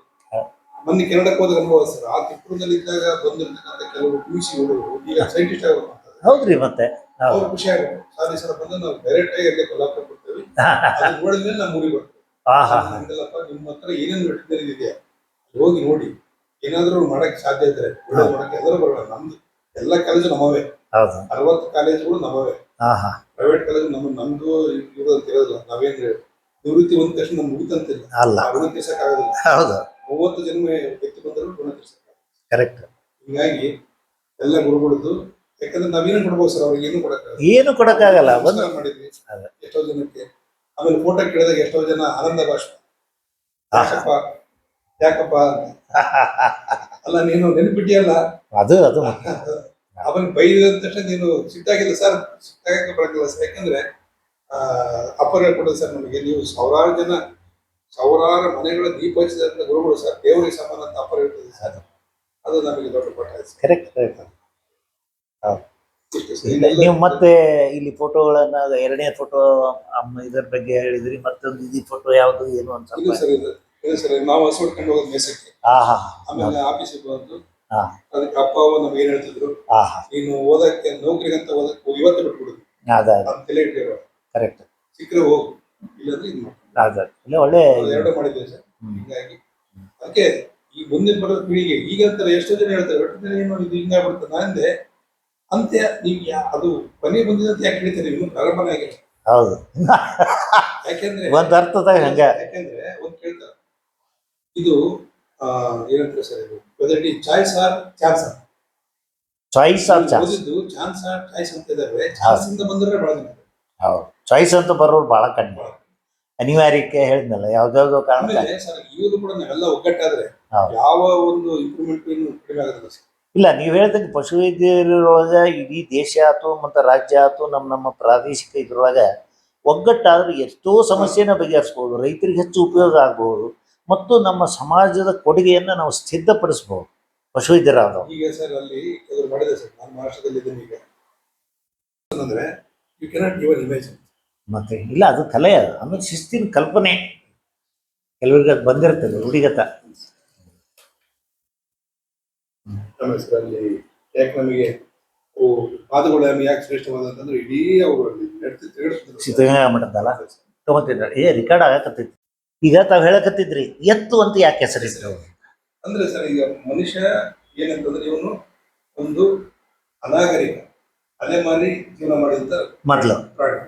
ಮೊನ್ನೆ ಕೆನಡಕ್ಕೆ ಹೋದ ಅನುಭವ ಸರ್. ಆ ತಿಟ್ಟೂರಿನಲ್ಲಿ ಇದ್ದಾಗ ಬಂದಿರ್ತಕ್ಕಂಥ ಕೆಲವರು PUC ಹುಡುಗರು ಈಗ ಸೈಂಟಿಸ್ಟ್ ಆಗಬೇಕು. ಹೌದ್ರಿ, ಮತ್ತೆ ಅವ್ರು ಖುಷಿ ಆಗುತ್ತೆ. ಸಾರಿ ಸರ್ ಬಂದು ನಾವು ಡೈರೆಕ್ಟ್ ಆಗಿ ಅಲ್ಲೇ ಕೊಲ್ಲಾಪುರ ಕೊಡ್ತೇವೆ, ಅದನ್ನ ನೋಡಿದ್ಮೇಲೆ ನಾವು ಊರಿಗೆ ಬರ್ತೇವೆ. ನಿಮ್ಮ ಹತ್ರ ಏನೇನು ವೆಟರ್ನರಿ ಇದೆಯಾ ಹೋಗಿ ನೋಡಿ, ಏನಾದ್ರೂ ಮಾಡಕ್ ಸಾಧ್ಯ ಇದ್ರೆ ಮಾಡಕ್ಕೆ ಎಲ್ಲರೂ ಬರೋಣ, ನಮ್ದು ಎಲ್ಲ ಕಾಲೇಜು ನಮ್ಮವೇ. ಹೌದು 60 ಕಾಲೇಜುಗಳು ನಮ್ಮವೇ. ಹಾ ಹಾ ಪ್ರೈವೇಟ್ ಕಾಲೇಜ್ ನಮ್ದು ಇರೋದು ಅಂತ ಹೇಳೋದಿಲ್ಲ. ನಾವೇನ್ ನಿವೃತ್ತಿ ಬಂದ ತಕ್ಷಣ ನಮ್ಗೆ ಮುಗಿತಂತಿಲ್ಲ. ಅಲ್ಲ ಋಣ ತೀರ್ಸಕ್ಕಾಗೋದಿಲ್ಲ. ಹೌದು 30 ಜನ್ಮ ಎತ್ತು ಬಂದರೂ ಋಣ ತೀರ್ಸಕ್ಕಾಗಲ್ಲ. ಕರೆಕ್ಟ್. ಹೀಗಾಗಿ ಎಲ್ಲ ಗುರುಗಳದ್ದು. ಯಾಕಂದ್ರೆ ನಾವೇನು ಕೊಡ್ಬೋದು ಸರ್, ಅವ್ರಿಗೆ ಏನು ಕೊಡಕ್ಕಾಗಲ್ಲ. ಏನು ಕೊಡಕ್ಕಾಗಲ್ಲ. ನಮಸ್ಕಾರ ಮಾಡಿದ್ವಿ ಅದೇ. ಎಷ್ಟೋ ಜನಕ್ಕೆ. ಆಮೇಲೆ ಫೋಟೋ ಕೇಳಿದಾಗ ಎಷ್ಟೋ ಜನ ಆನಂದ ಭಾಷಣ, ಯಾಕಪ್ಪ ಯಾಕಪ್ಪ ಅಂತ. ಅಲ್ಲ ನೀನು ನೆನಪಿಟ್ಟಿಯಲ್ಲ. ಅದು ಅದು ಅವನ್ ಬೈದ ತಕ್ಷಣ ನೀನು ಸಿಟ್ಟಾಗಿಲ್ಲ ಸರ್, ಸಿಟ್ಟಾಗಕ್ಕೆ ಬರಕಿಲ್ಲ ಸರ್. ಯಾಕಂದ್ರೆ ಅಪ್ಪರ್ ಹೇಳ್ಕೊಡೋದು ಸರ್ ನಮಗೆ. ನೀವು ಸಾವಿರಾರು ಮನೆಗಳ ದೀಪ ಹಚ್ಚಿದಂತ ಗುರುಗಳು ಸರ್, ದೇವರಿಗೆ ಸಮಾನ ಅಂತ ಅಪ್ಪರ್ ಹೇಳ್ತದೆ ಸರ್. ಅದು ನಮಗೆ ದೊಡ್ಡ ಪಾಠ ಆಯ್ತು. Correct correct. ಇಷ್ಟು ಸರ್. ನೀವು ಮತ್ತೆ ಇಲ್ಲಿ ಫೋಟೋಗಳನ್ನ ಎರಡನೇ ಫೋಟೋ ಇದರ ಬಗ್ಗೆ ಹೇಳಿದ್ರಿ, ಮತ್ತೊಂದು ಇದು ಫೋಟೋ ಯಾವುದು ಏನು ಅಂತ ಇದು ಸರ್ ಇದು ಸರ್ ನಾವು ಹಸು ಹೊಡ್ಕೊಂಡು ಹೋಗೋದು ಮೇಸಕ್ಕೆ. ಆಮೇಲೆ ಆಫೀಸಿಗೆ ಬಂದು ಅದಕ್ಕೆ ಅಪ್ಪ ಅವ್ವ ನಮ್ಗೆ ಏನ್ ಹೇಳ್ತಿದ್ರು, ನೀನು ಓದಕ್ಕೆ ನೌಕರಿಗಂತ ಓದಕ್ಕೆ ಇವತ್ತೇ ಬಿಟ್ಬಿಡುದು ಅಂತ ತಲೆ ಇಟ್ಟಿರೋ. ಕರೆಕ್ಟ್. ಸಿಕ್ಕರೆ ಹೋಗು, ಇಲ್ಲಾಂದ್ರೆ ಇದು ಒಳ್ಳೆ ಎರಡು ಮಾಡಿದ್ದೇವೆ ಸರ್. ಹೀಗಾಗಿ ಅದಕ್ಕೆ ಈ ಮುಂದೆ ಬರೋ ಪೀಳಿಗೆ ಈಗ ಅಂತಾರೆ ಎಷ್ಟೋ ಜನ ಹೇಳ್ತಾರೆ ಒಟ್ಟಿನಲ್ಲಿ ಏನು ಇದು ಹಿಂಗಾಗ್ಬಿಡುತ್ತೆ. ನಾನಂದೆ ಅಂತ್ಯ ನೀವು ಅದು ಕೊನೆ ಬಂದಿದೆ ಅಂತ ಯಾಕೆ ಹೇಳ್ತಾರೆ, ಇನ್ನು ಪ್ರಾರಂಭನೇ ಆಗಿಲ್ಲ. ಹೌದು. ಯಾಕೆಂದ್ರೆ ಒಂದ್ ಅರ್ಥದಾಗ ಹಂಗ. ಯಾಕೆಂದ್ರೆ ಒಂದ್ ಕೇಳ್ತಾರೆ ಇದು ಏನಂತಾರೆ ಸರ್, ಇದು whether it choice or chance ಅಂತ. Choice or chance. ಓದಿದ್ದು ಚಾನ್ಸ್ ಆರ್ ಚಾಯ್ಸ್ ಅಂತ ಇದಾವೆ. ಚಾನ್ಸ್ ಇಂದ ಬಂದ್ರೆ ಬಹಳ ಜನ. ಹೌದು, ಚಾಯ್ಸ್ ಅಂತ ಬರೋರು ಬಹಳ ಕಡಿಮೆ. ಅನಿವಾರ್ಯಕ್ಕೆ ಹೇಳಿದ್ನಲ್ಲ, ಯಾವ್ದಾವ್ದೋ ಕಾರಣ. ಆಮೇಲೆ ಸರ್ ಇವರು ಕೂಡ ನಾವೆಲ್ಲ ಒಗ್ಗಟ್ಟಾದ್ರೆ ಯಾವ ಒಂದು ಇಂಪ್ರೂವ್ಮೆಂಟ್ ಕಡಿಮೆ ಆಗೋದಿಲ್ಲ ಸರ್. ಇಲ್ಲ, ನೀವು ಹೇಳ್ದಂಗೆ ಪಶುವೈದ್ಯರೊಳಗೆ ಇಡೀ ದೇಶ ಆಯ್ತು ಮತ್ತು ರಾಜ್ಯ ಆಯ್ತು ನಮ್ಮ ಪ್ರಾದೇಶಿಕ ಇದ್ರೊಳಗೆ ಒಗ್ಗಟ್ಟಾದ್ರೆ ಎಷ್ಟೋ ಸಮಸ್ಯೆನ ಬಗೆಹರಿಸ್ಬೋದು, ರೈತರಿಗೆ ಹೆಚ್ಚು ಉಪಯೋಗ ಆಗ್ಬೋದು, ಮತ್ತು ನಮ್ಮ ಸಮಾಜದ ಕೊಡುಗೆಯನ್ನು ನಾವು ಸಿದ್ಧಪಡಿಸ್ಬೋದು ಪಶುವೈದ್ಯರಾದವು. ಈಗ ಸರ್ ಅಲ್ಲಿ ಕೆಲವರು ಮಾಡಿದೆ ಸರ್, ನಾನು ಮಹಾರಾಷ್ಟ್ರದಲ್ಲಿ ಇದ್ದೇನೆ. ಈಗ ಅಂದ್ರೆ you cannot give an image. ಮತ್ತೆ ಇಲ್ಲ, ಅದು ಕಲೆ, ಅದು ಆಮೇಲೆ ಶಿಸ್ತಿನ ಕಲ್ಪನೆ ಕೆಲವರಿಗೆ ಅದು ಬಂದಿರ್ತದೆ ರೂಢಿಗತ. ಅಲ್ಲಿ ಯಾಕೆ ನಮಗೆ ಪಾದಗಳು ಯಾಕೆ ಶ್ರೇಷ್ಠವಾದಂತಂದ್ರೆ ಇಡೀ ಅವರು ಸಿದ್ಧಗಂಗಾ ಮಠದಲ್ಲ ತಗೊಂತಿದ್ರ. ರಿಕಾರ್ಡ್ ಆಗಕತ್ತೈತಿ. ಈಗ ತಾವ್ ಹೇಳಕತ್ತಿದ್ರಿ ಎತ್ತು ಅಂತ ಯಾಕೆ ಹೆಸರಿದ್ರು ಅಂದ್ರೆ ಸರ್, ಈಗ ಮನುಷ್ಯ ಏನಂತಂದ್ರೆ ಇವನು ಒಂದು ಅನಾಗರಿಕ ಅಲೆಮಾರಿ ಜೀವನ ಮಾಡಿದಂತ ಮೊದಲು ಪ್ರಾಣಿ.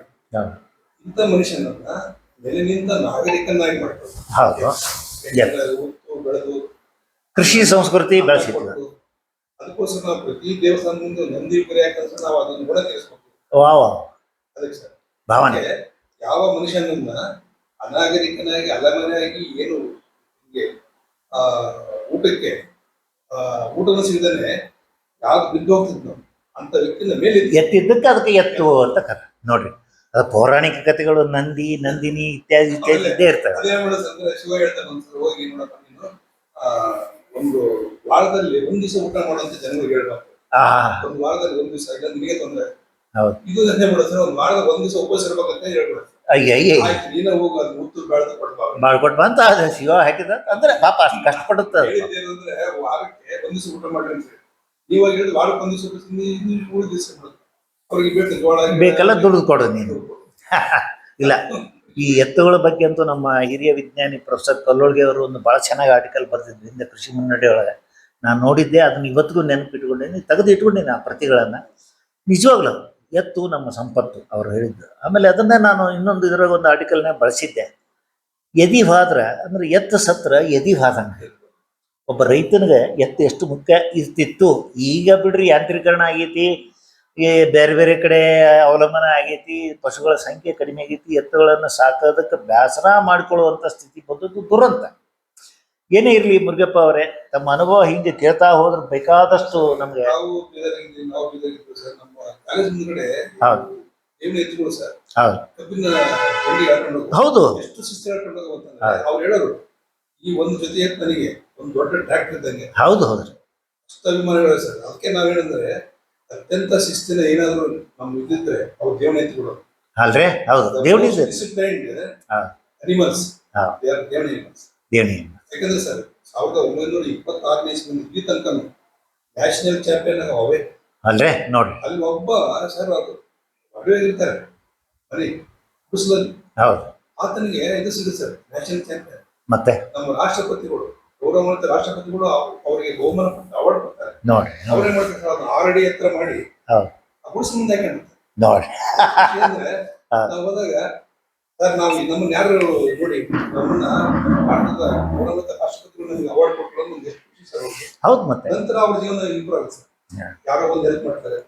ಇಂಥ ಮನುಷ್ಯನನ್ನ ಮೇಲಿನಿಂದ ನಾಗರಿಕನಾಗಿ ಮಾಡ್ತಾರೆ. ಹೌದು. ಉತ್ತು ಬೆಳೆದು ಕೃಷಿ ಸಂಸ್ಕೃತಿ ಬೆಳೆಸಿದ್ರು. ಅದಕ್ಕೋಸ್ಕರ ನಾವು ಪ್ರತಿ ದೇವಸ್ಥಾನ ಮುಂದೆ ನಂದಿ ಕುರಿ ಯಾಕಂದ್ರೆ ನಾವು ಅದನ್ನು ಗುಣ ತಿಳಿಸ್ಬೇಕು. ಅದಕ್ಕೆ ಸರ್ ಭಾವನೆ ಯಾವ ಮನುಷ್ಯನನ್ನ ಅನಾಗರಿಕನಾಗಿ ಅಲೆಮಾರಿಯಾಗಿ ಏನು ಊಟಕ್ಕೆ ಊಟನ ಸಿಗದೇ ಯಾವ್ದು ಬಿದ್ದು ಹೋಗ್ತಿದ್ ನಾವು ಅಂತ ವ್ಯಕ್ತಿನ ಮೇಲೆ ಎತ್ತಿದ್ದಕ್ಕೆ ಅದಕ್ಕೆ ಎತ್ತು ಅಂತ ಕರ ನೋಡ್ರಿ. ಅದು ಪೌರಾಣಿಕ ಕಥೆಗಳು ನಂದಿ ನಂದಿನಿ ಇತ್ಯಾದಿ ಇತ್ಯಾದಿ ಇದ್ದೇ ಇರ್ತವೆ. ಅದೇ ಮಾಡೋದಂದ್ರೆ ಶಿವ ಹೇಳ್ತಾನೆ ಒಂದ್ಸಲ ಹೋಗಿ ನೋಡಪ್ಪ ನೀನು ಒಂದು ವಾರದಲ್ಲಿ ಒಂದ್ ದಿವಸ ಊಟ ಮಾಡುವಂತ ಜನರಿಗೆ ಹೇಳ್ಬೇಕು. ಒಂದು ವಾರದಲ್ಲಿ ಒಂದ್ ದಿವಸ ಇಲ್ಲ ನಿನಗೆ ತೊಂದರೆ. ಇದು ನಂದೇ ಮಾಡೋದ್ರೆ ಒಂದು ವಾರದ ಒಂದ್ ದಿವಸ ಉಪವಾಸ ಇರ್ಬೇಕಂತ ಹೇಳ್ಬಿಡುತ್ತೆ. ಆಯ್ತು ನೀನ ಹೋಗು ಅದು ಮುತ್ತು ಬೆಳೆದು ಮಾಡ್ಕೊಟ್ ಬಂತ ಶಿವ ಹಾಕಿದ ಅಂದ್ರೆ ಪಾಪ ಅಷ್ಟು ಕಷ್ಟಪಡುತ್ತ. ಹೇಳಿದ್ದೇನಂದ್ರೆ ವಾರಕ್ಕೆ ಒಂದ್ ದಿವಸ ಊಟ ಮಾಡ್ರಿ ಅಂತ ಹೇಳಿ. ನೀವಾಗ ಹೇಳಿದ್ ವಾರಕ್ಕೆ ಒಂದ್ ದಿವಸ ಉಳಿದ ದಿವಸ ಬಿಡುತ್ತೆ. ಅವ್ರಿಗೆ ಬೇಕು ಜೋಳ ಬೇಕಲ್ಲ ದುಡಿದು ಕೊಡು ನೀನು. ಇಲ್ಲ, ಈ ಎತ್ತುಗಳ ಬಗ್ಗೆ ಅಂತೂ ನಮ್ಮ ಹಿರಿಯ ವಿಜ್ಞಾನಿ ಪ್ರೊಫೆಸರ್ ಕಲ್ಲೋಳ್ಗೆ ಅವರು ಒಂದು ಭಾಳ ಚೆನ್ನಾಗಿ ಆರ್ಟಿಕಲ್ ಬರ್ತಿದ್ರು ಹಿಂದೆ ಕೃಷಿ ಮುನ್ನಡೆ ಒಳಗೆ. ನಾನು ನೋಡಿದ್ದೆ, ಅದನ್ನ ಇವತ್ತಿಗೂ ನೆನಪಿಟ್ಕೊಂಡೇನಿ, ತೆಗೆದು ಇಟ್ಕೊಂಡೇನಿ ಆ ಪ್ರತಿಗಳನ್ನು. ನಿಜವಾಗ್ಲೂ ಎತ್ತು ನಮ್ಮ ಸಂಪತ್ತು ಅವ್ರು ಹೇಳಿದ್ದು. ಆಮೇಲೆ ಅದನ್ನೇ ನಾನು ಇನ್ನೊಂದು ಇದ್ರಾಗ ಒಂದು ಆರ್ಟಿಕಲ್ನ ಬಳಸಿದ್ದೆ. ಎದಿ ಹಾದ್ರ ಅಂದ್ರೆ ಎತ್ತು ಸತ್ರ ಎದಿ ಹಾದಂಗೆ. ಒಬ್ಬ ರೈತನಿಗೆ ಎತ್ತು ಎಷ್ಟು ಮುಖ್ಯ ಇರ್ತಿತ್ತು. ಈಗ ಬಿಡ್ರಿ ಯಾಂತ್ರೀಕರಣ ಆಗೈತಿ, ಬೇರೆ ಬೇರೆ ಕಡೆ ಅವಲಂಬನ ಆಗೈತಿ, ಪಶುಗಳ ಸಂಖ್ಯೆ ಕಡಿಮೆ ಆಗೈತಿ, ಎತ್ತುಗಳನ್ನು ಸಾಕೋದಕ್ಕೆ ಬೇಸರ ಮಾಡಿಕೊಳ್ಳುವಂಥ ಸ್ಥಿತಿ ಬಂದದ್ದು ದುರಂತ. ಏನೇ ಇರಲಿ ಮುರುಗಪ್ಪ ಅವರೇ, ತಮ್ಮ ಅನುಭವ ಹಿಂಗೆ ಕೇಳ್ತಾ ಹೋದ್ರೆ ಬೇಕಾದಷ್ಟು ನಮ್ಗೆ. ಹೌದು, ಎಷ್ಟು ಶಿಸ್ತು ಹೇಳ್ಕೊಂಡು ಅವ್ರು ಹೇಳೋರು ಈ ಒಂದು ಜೊತೆ ನನಗೆ ಒಂದು ದೊಡ್ಡ ಟ್ರ್ಯಾಕ್ಟರ್ ಇದ್ದಂಗೆ. ಹೌದು ಹೌದು, ಅಷ್ಟು ಅಭಿಮಾನಿಗಳು ಸರ್. ಅದಕ್ಕೆ ನಾವೇನಂದ್ರೆ ಅತ್ಯಂತ ಶಿಸ್ತಿನ ಏನಾದ್ರು ನಮ್ಗೆ ಇದ್ದಿದ್ರೆ ಅವ್ರು ದೇವನ ಎತ್ತಿಬಿಡೋರು ಅಲ್ರೇ. ಹೌದು, ದೇವಣಿ ಅನಿಮಲ್ಸ್ ದೇವಣಿ. ಯಾಕಂದ್ರೆ ಸರ್ 1926ನೇ ಇಸ್ವಿಯಿಂದ ಇಲ್ಲಿ ತನಕ ನ್ಯಾಷನಲ್ ಚಾಂಪಿಯನ್ ಅವೇ ಅಲ್ರೇ. ನೋಡ್ರಿ ಅಲ್ಲಿ ಒಬ್ಬ ಸರ್ ಅದು ಮದುವೆ ಇರ್ತಾರೆ ಮನೆ ಕುಸಲಲ್ಲಿ. ಹೌದು, ಆತನಿಗೆ ಇದು ಸಿಗುತ್ತೆ ಸರ್, ನ್ಯಾಷನಲ್ ಚಾಂಪಿಯನ್. ಮತ್ತೆ ನಮ್ಮ ರಾಷ್ಟ್ರಪತಿಗಳು ಗೌರವಾನ್ವಿತ ರಾಷ್ಟ್ರಪತಿಗಳು ಅವರಿಗೆ ಬಹುಮಾನ ಅವಾರ್ಡ್ ಕೊಡ್ತಾರೆ. ನೋಡಿ ಅವ್ರೇನ್ ಮಾಡ್ತಾರೆ, 6 ಅಡಿ ಎತ್ತರ ಮಾಡಿ ಆ ಗುಡಿಸ್ ಮುಂದೆ ಹಾಕೊಂಡು ನೋಡಿ. ಅಂದ್ರೆ ನಾವು ಹೋದಾಗ ಸರ್ ನಾವು ನಮ್ಮನ್ನ ಯಾರು ನೋಡಿ ನಮ್ಮನ್ನ ಭಾರತದ ಗುಣಮಟ್ಟ ರಾಷ್ಟ್ರಪತಿಗಳು ನಮಗೆ ಅವಾರ್ಡ್ ಕೊಟ್ಟರು ನಮ್ಗೆ ಎಷ್ಟು ಖುಷಿ ಸರ್ ಅವ್ರಿಗೆ. ಹೌದು ಮತ್ತೆ ನಂತರ ಅವ್ರ ಜೀವನ ಇಂಪ್ರೂವ್ ಆಗುತ್ತೆ ಸರ್. ಯಾರೋ ಒಂದು ಹೆಲ್ಪ್ ಮಾಡ್ತಾರೆ,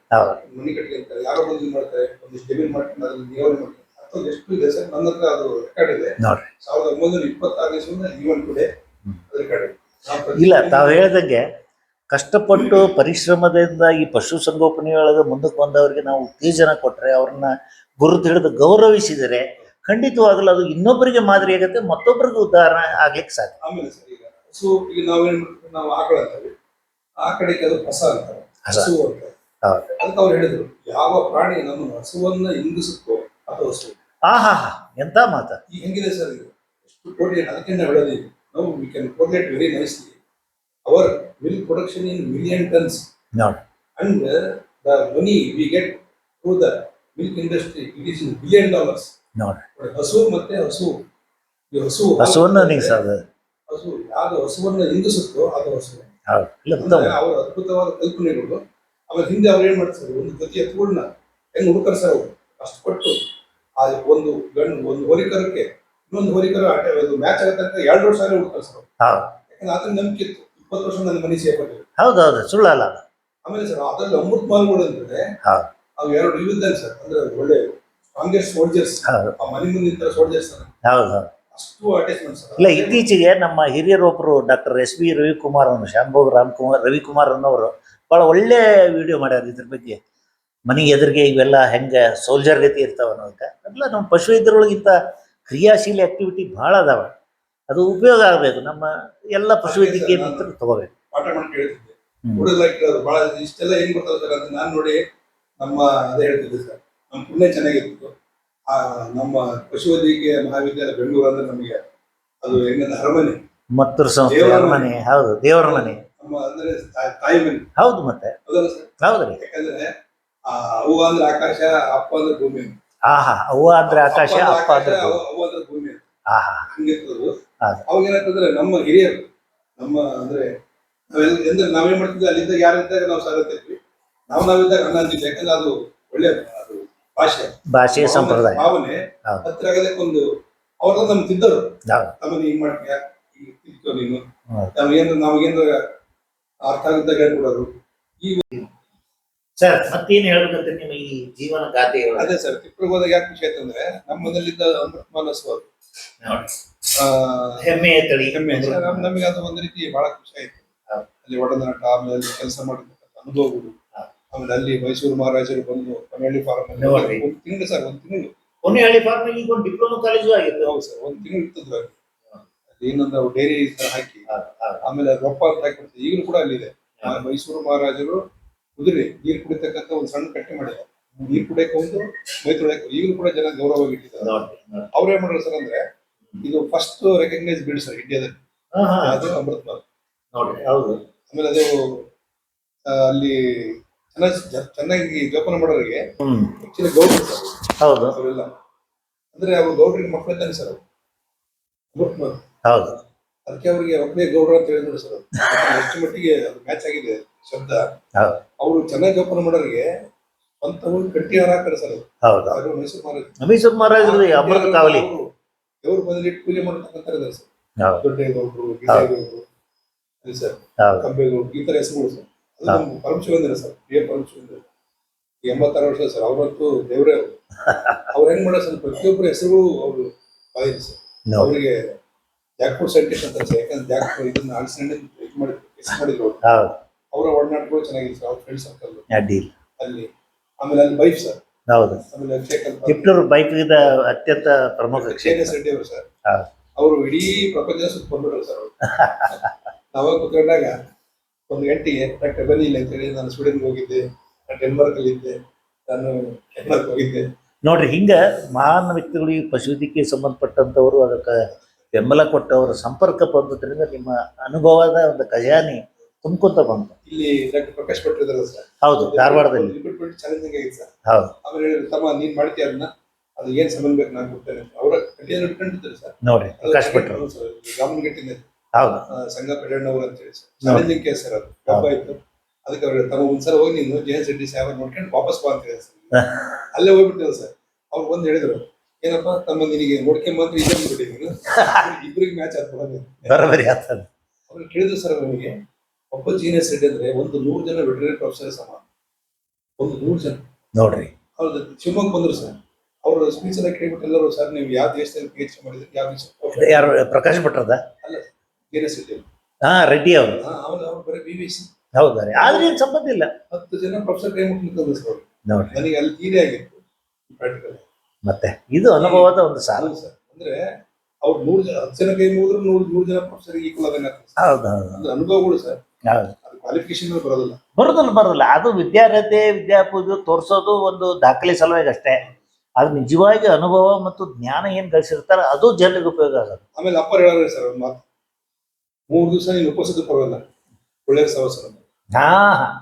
ಮನಿ ಕಟ್ಟಿಗೆ ಅಂತಾರೆ, ಯಾರೋ ಒಂದು ಇದು ಮಾಡ್ತಾರೆ, ಒಂದಿಷ್ಟು ಜಮೀನು ಮಾಡ್ಕೊಂಡು ಅದ್ರಲ್ಲಿ ನೀರಾವರಿ ಮಾಡ್ತಾರೆ. ಅಥವಾ ಎಷ್ಟು ಇದೆ ಸರ್, ನನ್ನ ಹತ್ರ ಅದು ರೆಕಾರ್ಡ್ ಇದೆ. 1926 ಈವನ್ ಟುಡೇ ರೆಕಾರ್ಡ್ ಇದೆ. ಇಲ್ಲ, ತಾವು ಹೇಳ್ದಂಗೆ ಕಷ್ಟಪಟ್ಟು ಪರಿಶ್ರಮದಿಂದ ಈ ಪಶು ಸಂಗೋಪನೆಯೊಳಗೆ ಮುಂದಕ್ಕೆ ಬಂದವರಿಗೆ ನಾವು ಉತ್ತೇಜನ ಕೊಟ್ಟರೆ, ಅವ್ರನ್ನ ಗುರುತು ಹಿಡಿದು ಗೌರವಿಸಿದರೆ ಖಂಡಿತವಾಗಲೂ ಅದು ಇನ್ನೊಬ್ಬರಿಗೆ ಮಾದರಿ ಆಗುತ್ತೆ, ಮತ್ತೊಬ್ಬರಿಗೆ ಉದಾಹರಣೆ ಆಗ್ಲಿಕ್ಕೆ ಸಾಧ್ಯ. ಆಮೇಲೆ ಸರ್ ಈಗ ಹಸು, ಈಗ ನಾವೇನ್ ಮಾಡ್ತೀವಿ, ನಾವು ಆಕಳ ಅಂತೀವಿ, ಆ ಕಡೆಗೆ ಅದು ಹೊಸ ಅಂತಾರೆ, ಹಸು ಅಂತಾರೆ. ಅದಕ್ಕೆ ಅವ್ರು ಹೇಳಿದ್ರು, ಯಾವ ಪ್ರಾಣಿ ನಮ್ಮ ಹಸುವನ್ನ ಇಂಗಿಸುತ್ತೋ ಅದು ಹಸು. ಎಂತ ಮಾತ ಈಗ ಹೆಂಗಿದೆ ಸರ್ ಇದು, ಎಷ್ಟು ಕೋಟಿ. ಅದಕ್ಕೆ ನಾವು ಹೇಳೋದು, ನಾವು we can correlate very nicely our milk production in million tons. And the money we get through the milk industry, it is in $1 billion. ಹಸು ಮತ್ತೆ ಹಸುವನ್ನ ಹಸು ಯಾವ್ದು ಹಸುವನ್ನ ಇಂಗಿಸುತ್ತೋ ಅದು ಹಸು. ಅವ್ರ ಅದ್ಭುತವಾದ ಕಲ್ಪನೆಗಳು. ಆಮೇಲೆ ಹಿಂದೆ ಅವ್ರು ಏನ್ ಮಾಡ್ತಾರೆ, ಒಂದು ಜೊತೆ ಎತ್ತುಗಳನ್ನ ಹೆಂಗ್ ಹುಡುಕರ್ ಸರ್ ಅವರು ಅಷ್ಟು ಕೊಟ್ಟು ಆ ಒಂದು ಹೋರಿಕರಕ್ಕೆ ಇನ್ನೊಂದು ಹೋರಿಕರ ಮ್ಯಾಚ್ ಆಗೋ ತನಕ 2 ವರ್ಷ ಹುಡುಕರ್ ಸರ್. ಯಾಕಂದ್ರೆ ಆತನ ನಂಬಿಕೆ ಇತ್ತು, 20 ವರ್ಷ ನನ್ನ ಮನೆ ಸೇಫ್ ಆಗಿದೆ. ಹೌದೌದು, ಸುಳ್ಳಲ್ಲ. ಆಮೇಲೆ ಸರ್ ಅದ್ರಲ್ಲಿ ಅಮೃತ್ ಮಾಲ್ಗಳು ಅಂದ್ರೆ ಅವು 2 ಇವಿದ್ದಾನೆ ಸರ್, ಅಂದ್ರೆ ಒಳ್ಳೆ ಸ್ಟ್ರಾಂಗೆಸ್ಟ್ ಸೋಲ್ಜರ್ಸ್, ಆ ಮನೆ ಮುಂದೆ ನಿಂತ ಸೋಲ್ಜರ್ಸ್. ಅಷ್ಟು ಅಟ್ಯಾಚ್ಮೆಂಟ್ ಸರ್. ಇಲ್ಲ, ಇತ್ತೀಚೆಗೆ ನಮ್ಮ ಹಿರಿಯರೊಬ್ಬರು ಡಾಕ್ಟರ್ SB ರವಿಕುಮಾರ್ ಶಾಂಭೋಗ್ ರವಿಕುಮಾರ್ ಅನ್ನೋರು ಬಹಳ ಒಳ್ಳೆ ವಿಡಿಯೋ ಮಾಡ್ಯಾರ ಇದ್ರ ಬಗ್ಗೆ. ಮನೆಗೆ ಎದುರಿಗೆ ಇವೆಲ್ಲ ಹೆಂಗೆ ಸೋಲ್ಜರ್ ಗತಿ ಇರ್ತಾವ ಅನ್ನೋದಕ್ಕೆ. ಅದೆಲ್ಲ ನಮ್ಮ ಪಶು ಇದ್ರೊಳಗಿಂತ ಕ್ರಿಯಾಶೀಲ ಆಕ್ಟಿವಿಟಿ ಭಾಳ ಅದಾವ. ಅದು ಉಪಯೋಗ ಆಗಬೇಕು. ನಮ್ಮ ಎಲ್ಲ ಪಶುವೈದ್ಯಕೀಯ ಮಿತ್ರರು ತಗೋಬೇಕು. ಪಾಠ ಮಾಡಿ ಕೇಳ್ತಿದ್ದೆ, ಹುಡುಗರು ಬಹಳ ಇಷ್ಟೆಲ್ಲ ಹೆಂಗ್ ಬರ್ತಾವೆ ಸರ್ ಅಂತ ನಾನು ನೋಡಿ ನಮ್ಮ ಅದೇ ಹೇಳ್ತಿದ್ದೆ ಸರ್. ನಮ್ಮ ಪುಣ್ಯ ಚೆನ್ನಾಗಿತ್ತು. ನಮ್ಮ ಪಶುವೈದ್ಯಕೀಯ ಮಹಾವಿದ್ಯಾಲಯ ಬೆಂಗಳೂರು ಅಂದ್ರೆ ನಮಗೆ ಅದು ಹೆಂಗಂದ್ರೆ ಅರಮನೆ, ಮತ್ತೂರು ಸಂಸ್ಥೆ ಅರಮನೆ. ಹೌದು, ದೇವರ ಮನೆ. ನಮ್ಮ ಅಂದ್ರೆ ತಾಯಿ ಮನೆ. ಹೌದು, ಮತ್ತೆ ಹೌದಲ್ಲ ಸರ್? ಹೌದ್ರಿ. ಯಾಕಂದ್ರೆ ಅವ್ವ ಅಂದ್ರೆ ಆಕಾಶ, ಅಪ್ಪ ಅಂದ್ರೆ ಭೂಮಿ. ಅವ್ವ ಅಂದ್ರೆ ಆಕಾಶ, ಅಪ್ಪ ಅಂದ್ರೆ ಅವ್ವ ಅಂದ್ರೆ ಭೂಮಿ. ಹಂಗಿರ್ತದ್ದು. ಅವಾಗ ಏನಾಗ್ತಂದ್ರೆ ನಮ್ಮ ಹಿರಿಯರು, ನಮ್ಮ ಅಂದ್ರೆ ನಾವೇನ್ ಮಾಡ್ತಿದ್ವಿ, ಅಲ್ಲಿದ್ದಾಗ ಯಾರಿದ್ದಾಗ ನಾವು ಸಾಗುತ್ತಿದ್ವಿ, ನಾವಿದ್ದಾಗ ಅನ್ನ ಅಂತಿದ್ವಿ. ಯಾಕಂದ್ರೆ ಅದು ಒಳ್ಳೆ ಅದು ಭಾಷೆ ಸಂಪ್ರದಾಯ ಭಾವನೆ ಹತ್ರ ಆಗದಕ್ಕೆ ಒಂದು ಅವ್ರ ನಮ್ ತಿದ್ದವರು ನಮ್ಮನ್ನ ಹಿಂಗ್ ಮಾಡ್ತೀಯ, ಈಗ ತಿಳ್ಕೊ ನೀನು, ನಾವೇನಾರ ಅರ್ಥ ಆಗಿದ್ದಾಗ ಹೇಳ್ಕೊಡೋರು. ಸರ್ ಮತ್ತೇನು ಹೇಳ್ಬೇಕಂತ ನಿಮ್ಮ ಈ ಜೀವನ ಗಾದೆ? ಅದೇ ಸರ್, ತಿಪ್ಪಳಿಗೆ ಹೋದಾಗ ಯಾಕೆ ಖುಷಿ ಆಯ್ತಂದ್ರೆ ನಮ್ಮ ಮನೇಲಿದ್ದ ಅಮೃತ್ ಮಾನಸ್ವ ಹೆಮ್ಮೆಯ ತಳಿ. ನಮಗೆ ಅದು ಒಂದು ರೀತಿ ಬಹಳ ಖುಷಿ ಆಯ್ತು. ಅಲ್ಲಿ ಒಡನಾಟ, ಆಮೇಲೆ ಅಲ್ಲಿ ಕೆಲಸ ಮಾಡಿರ್ತಕ್ಕಂಥ ಅನುಭವಗಳು, ಆಮೇಲೆ ಅಲ್ಲಿ ಮೈಸೂರು ಮಹಾರಾಜರು ಬಂದು ಹೊನ್ನಳ್ಳಿ ಫಾರ್ಮ್ ಅಲ್ಲಿ 1 ತಿಂಗಳು ಸರ್, 1 ತಿಂಗಳು ಹೊನ್ನಳ್ಳಿ ಫಾರ್ಮ್ ಅಲ್ಲಿ ಒಂದು ಡಿಪ್ಲೊಮಾ ಕಾಲೇಜು ಆಗಿತ್ತು. ಹೌದು ಸರ್, 1 ತಿಂಗಳು ಇರ್ತದ್ರು ಅಲ್ಲಿ. ಏನಂದ್ರೆ ಡೈರಿ ಹಾಕಿ ಆಮೇಲೆ ರೊಪ್ಪ ಅಂತ ಹಾಕಿಬಿಡ್ತೀವಿ. ಈಗಲೂ ಕೂಡ ಅಲ್ಲಿದೆ. ಮೈಸೂರು ಮಹಾರಾಜರು ಕುದುರೆ ನೀರು ಕುಡಿತಕ್ಕಂಥ ಒಂದು ಸಣ್ಣ ಕಟ್ಟೆ ಮಾಡಿದ್ದಾರೆ. ನೀರು ಕುಡಿಯಕ್ಕೆ ಒಂದು ಮೈ ತೊಳೆಯಕ್ಕೆ ಈಗಲೂ ಕೂಡ ಜನ ಗೌರವವಾಗಿ ಇಟ್ಟಿದ್ದಾರೆ. ಅವ್ರು ಏನ್ ಮಾಡಿದ್ರು ಸರ್ ಅಂದ್ರೆ, ಇದು ಫಸ್ಟ್ ರೆಕಗ್ನೈಸ್ ಬಿಡ್ ಸರ್ ಇಂಡಿಯಾದಲ್ಲಿ, ಅದು ಅಮೃತ್ ಮಹಲ್. ಆಮೇಲೆ ಅದು ಅಲ್ಲಿ ಚೆನ್ನಾಗಿ ಜೋಪಾನ ಮಾಡೋರಿಗೆ ಆಕ್ಚುಲಿ ಗೌಡ್ರು ಸರ್. ಹೌದು, ಅವರೆಲ್ಲ ಅಂದ್ರೆ ಅವ್ರು ಗೌಡ್ರಿಗೆ ಮಕ್ಕಳಿದ್ದಾನೆ ಸರ್ ಅವರು. ಅಮೃತ್ ಮಹಲ್ ಹೌದು, ಅದಕ್ಕೆ ಅವ್ರಿಗೆ ಒಬ್ಬನೇ ಗೌಡ್ರು ಅಂತ ಹೇಳಿದ್ರು ಸರ್. ಎಷ್ಟು ಮಟ್ಟಿಗೆ ಅದು ಮ್ಯಾಚ್ ಆಗಿದೆ ಶಬ್ದ. ಅವರು ಚೆನ್ನಾಗಿ ಜೋಪಾನ ಮಾಡೋರಿಗೆ ಸ್ವಂತ ಗಟ್ಟಿ ಹಾರ ಹಾಕ್ತಾರೆ ಸರ್. ಅವರು ಮೈಸೂರು ಮಹಾರಾಜರು ಅಮೃತ ಕಾವಲಿ ದೇವ್ರು ಬಂದಿಟ್ಟು ಪೂಜೆ ಮಾಡತಕ್ಕಂತಾರೆ ಸರ್. ದೊಡ್ಡೇಗೌಡರು, ಗಿಡೇಗೌಡರು ಸರ್, ಕಂಬೇಗೌಡರು, ಈ ತರ ಹೆಸರುಗಳು ಸರ್. ಅದು ನಮ್ಮ ಪರಮಶಿವಂದ್ರ ಸರ್, ಪರಮಶಿವಂದ್ರ 86 ವರ್ಷ ಸರ್. ಅವರಂತೂ ದೇವ್ರೇ ಅವರು. ಅವ್ರು ಹೆಂಗ್ ಮಾಡೋ ಸರ್, ಪ್ರತಿಯೊಬ್ಬರ ಹೆಸರು ಅವರು ಬಾಯಿದೆ ಸರ್. ಅವರಿಗೆ ಜಾಕ್ಫ್ರೂಟ್ ಸೈಂಟಿಸ್ಟ್ ಅಂತಾರೆ ಸರ್. ಯಾಕಂದ್ರೆ ಜಾಕ್ಫ್ರೂಟ್ ಇದನ್ನ ಹಲಸಿನ ಮಾಡಿದ್ರು. ಅವರ ಒಡನಾಟಗಳು ಚೆನ್ನಾಗಿದೆ ಸರ್. ಅವ್ರ ಫ್ರೆಂಡ್ ಸರ್ಕಲ್ ಅಲ್ಲಿ. ಆಮೇಲೆ ಅಲ್ಲಿ ಬೈಫ್ ಸರ್. ಆಮೇಲೆ ಟಿಪ್ಪೂರು ಬೈಕ್ ಅತ್ಯಂತ ಪ್ರಮುಖ KNS ರೆಡ್ಡಿ ಅವರು ಸರ್. ಅವರು ಇಡೀ ಪ್ರಪಂಚ ಸುತ್ತಕೊಂಡ್ಬಿಟ್ರು ಸರ್. ಅವರು ನಾವಾಗ ಕುತ್ಕೊಂಡಾಗ ಒಂದು ಗಂಟೆಗೆ ಡಾಕ್ಟರ್ ಬನ್ನಿ ಇಲ್ಲ ಅಂತ ಹೇಳಿ, ನಾನು ಸ್ವೀಡನ್ಗೆ ಹೋಗಿದ್ದೆ, ನಾನು ಡೆನ್ಮಾರ್ಕ್ ಅಲ್ಲಿ ಇದ್ದೆ, ನಾನು ಕೆನಡಾಕ್ಕೆ ಹೋಗಿದ್ದೆ. ನೋಡ್ರಿ, ಹಿಂಗ ಮಹಾನ್ ವ್ಯಕ್ತಿಗಳಿಗೆ ಪಶುವೈದ್ಯಕ್ಕೆ ಸಂಬಂಧಪಟ್ಟಂತವರು ಅದಕ್ಕೆ ಬೆಂಬಲ ಕೊಟ್ಟವರ ಸಂಪರ್ಕ ಬಂದದ್ರಿಂದ ನಿಮ್ಮ ಅನುಭವದ ಒಂದು ಖಜಾನೆ ತುಂಬ್ಕೊಂತ ಬಂತು. ಇಲ್ಲಿ ಡಾಕ್ಟರ್ ಪ್ರಕಾಶ್ ಭಟ್ ಇದಾರೆ ಸರ್. ಹೌದು, ಧಾರವಾಡದಲ್ಲಿ ರಿಕ್ರೂಟ್ಮೆಂಟ್ ಚಾಲೆಂಜಿಂಗ್ ಆಗಿದೆ ಸರ್. ಹೌದು. ಆಮೇಲೆ ತಮ್ಮ ನೀನ್ ಮಾಡ್ತೀಯ ಅದನ್ನ, ಅದು ಏನ್ ಸಂಬಂಧ ಬೇಕು ನಾನು ಕೊಡ್ತೇನೆ ಅವರ ಕಟ್ಟಿಯನ್ನು ಇಟ್ಕೊಂಡಿದ್ದಾರೆ ಸರ್. ನೋಡ್ರಿ, ಪ್ರಕಾಶ್ ಭಟ್ರು ರಾಮನಗಟ್ಟಿನ ಹೌದು ಸಂಘ ಪೆಡಣ್ಣವರು ಅಂತ ಹೇಳಿ ಸರ್. Challenging case sir. ಅದು ಹಬ್ಬ ಇತ್ತು. ಅದಕ್ಕೆ ಅವ್ರು ತಮ್ಮ ಒಂದ್ಸಲ ಹೋಗಿ ನೀನು ಜೆ ಎನ್ ರೆಡ್ಡಿ ಸಾಹೇಬ್ ನೋಡ್ಕೊಂಡು ವಾಪಸ್ ಬಾ ಅಂತ ಹೇಳಿದ್ರು ಸರ್. ಅಲ್ಲೇ ಹೋಗ್ಬಿಟ್ಟಿಲ್ಲ ಸರ್. ಅವ್ರು ಬಂದು ಹೇಳಿದ್ರು, ಏನಪ್ಪ ತಮ್ಮ ನಿನಗೆ ನೋಡ್ಕೊಂಬಂದ್ರೆ ಇಲ್ಲೇ ಬಂದ್ಬಿಟ್ಟಿದ್ದೀನಿ, ಇಬ್ಬರಿಗೆ ಮ್ಯಾಚ್ ಆಗ್ತದೆ. ಬರೋಬರಿ ಆಗ್ತದೆ. ಅವ್ರು ಕೇಳಿದ್ರು ಸರ್ ನನಗೆ, ಒಬ್ಬ ಜೀನಿಯಸ್ ರೆಡ್ಡಿ ಅಂದ್ರೆ ಒಂದು 100 ಜನ ವೆಟರನರಿ ಪ್ರೊಫೆಸರ್ ಸಮಾನ, ಒಂದು 100 ಜನ ನೋಡ್ರಿ. ಅವ್ರು ಶಿವಮೊಗ್ಗ ಬಂದ್ರು ಸರ್. ಅವ್ರ ಸ್ಪೀಚ್ ಎಲ್ಲ ಕೇಳ್ಬಿಟ್ಟು ಎಲ್ಲರೂ, ಸರ್ ನೀವು ಯಾವ ದೇಶದಲ್ಲಿ ಪಿ ಎಚ್ ಡಿ ಮಾಡಿದ್ರೆ, ಯಾವ ದೇಶ ಯಾರು ಪ್ರಕಾಶ್ ಭಟ್ರದ? ಅಲ್ಲ ಜೀನಿಯಸ್ ರೆಡ್ಡಿ. ಹಾ, ರೆಡ್ಡಿ ಅವರು. ಆಮೇಲೆ ಅವ್ರು ಬರೀ BBC. ಹೌದಾ ರೀ, ಆದ್ರೆ ಏನು ಸಂಬಂಧ ಇಲ್ಲ. 10 ಜನ ಪ್ರೊಫೆಸರ್ ಕೈ ಮುಟ್ಟಿದ್ರು ಸರ್ ಅವ್ರು. ನೋಡ್ರಿ, ನನಗೆ ಅಲ್ಲಿ ತೀರೆ ಆಗಿತ್ತು ಪ್ರಾಕ್ಟಿಕಲ್. ಮತ್ತೆ ಇದು ಅನುಭವದ ಒಂದು ಸಾಲ. ಸರ್ ಅಂದ್ರೆ ಅವ್ರು 100 ಜನ 10 ಜನ ಕೈ ಮುಗಿದ್ರು 100 ಜನ ಪ್ರೊಫೆಸರ್ ಈಕ್ವಲ್ ಆದಂಗೆ ಆಗ್ತದೆ. ಹೌದು ಅಂದ್ರೆ ಅನುಭವಗಳು ಸರ್, ಹೌದು. ಅದು ಕ್ವಾಲಿಫಿಕೇಶನ್ ಬರೋದಿಲ್ಲ. ಬರೋದಿಲ್ಲ. ಅದು ವಿದ್ಯಾರ್ಹತೆ, ವಿದ್ಯಾಪೂಜೆ ತೋರಿಸೋದು ಒಂದು ದಾಖಲೆ ಸಲುವಾಗಿ ಅಷ್ಟೇ. ಅದು ನಿಜವಾಗಿ ಅನುಭವ ಮತ್ತು ಜ್ಞಾನ ಏನ್ ಗಳಿಸಿರ್ತಾರ ಅದು ಜನರಿಗೆ ಉಪಯೋಗ ಆಗೋದು. ಆಮೇಲೆ ಅಪ್ಪರ್ ಹೇಳೋರು ಸರ್ ಒಂದು ಮಾತು, 3 ದಿವಸ ನೀನು ಉಪವಾಸದ ಪರವಾಗಿಲ್ಲ, ಒಳ್ಳೆ ಸಹವಾಸ. ಹಾ,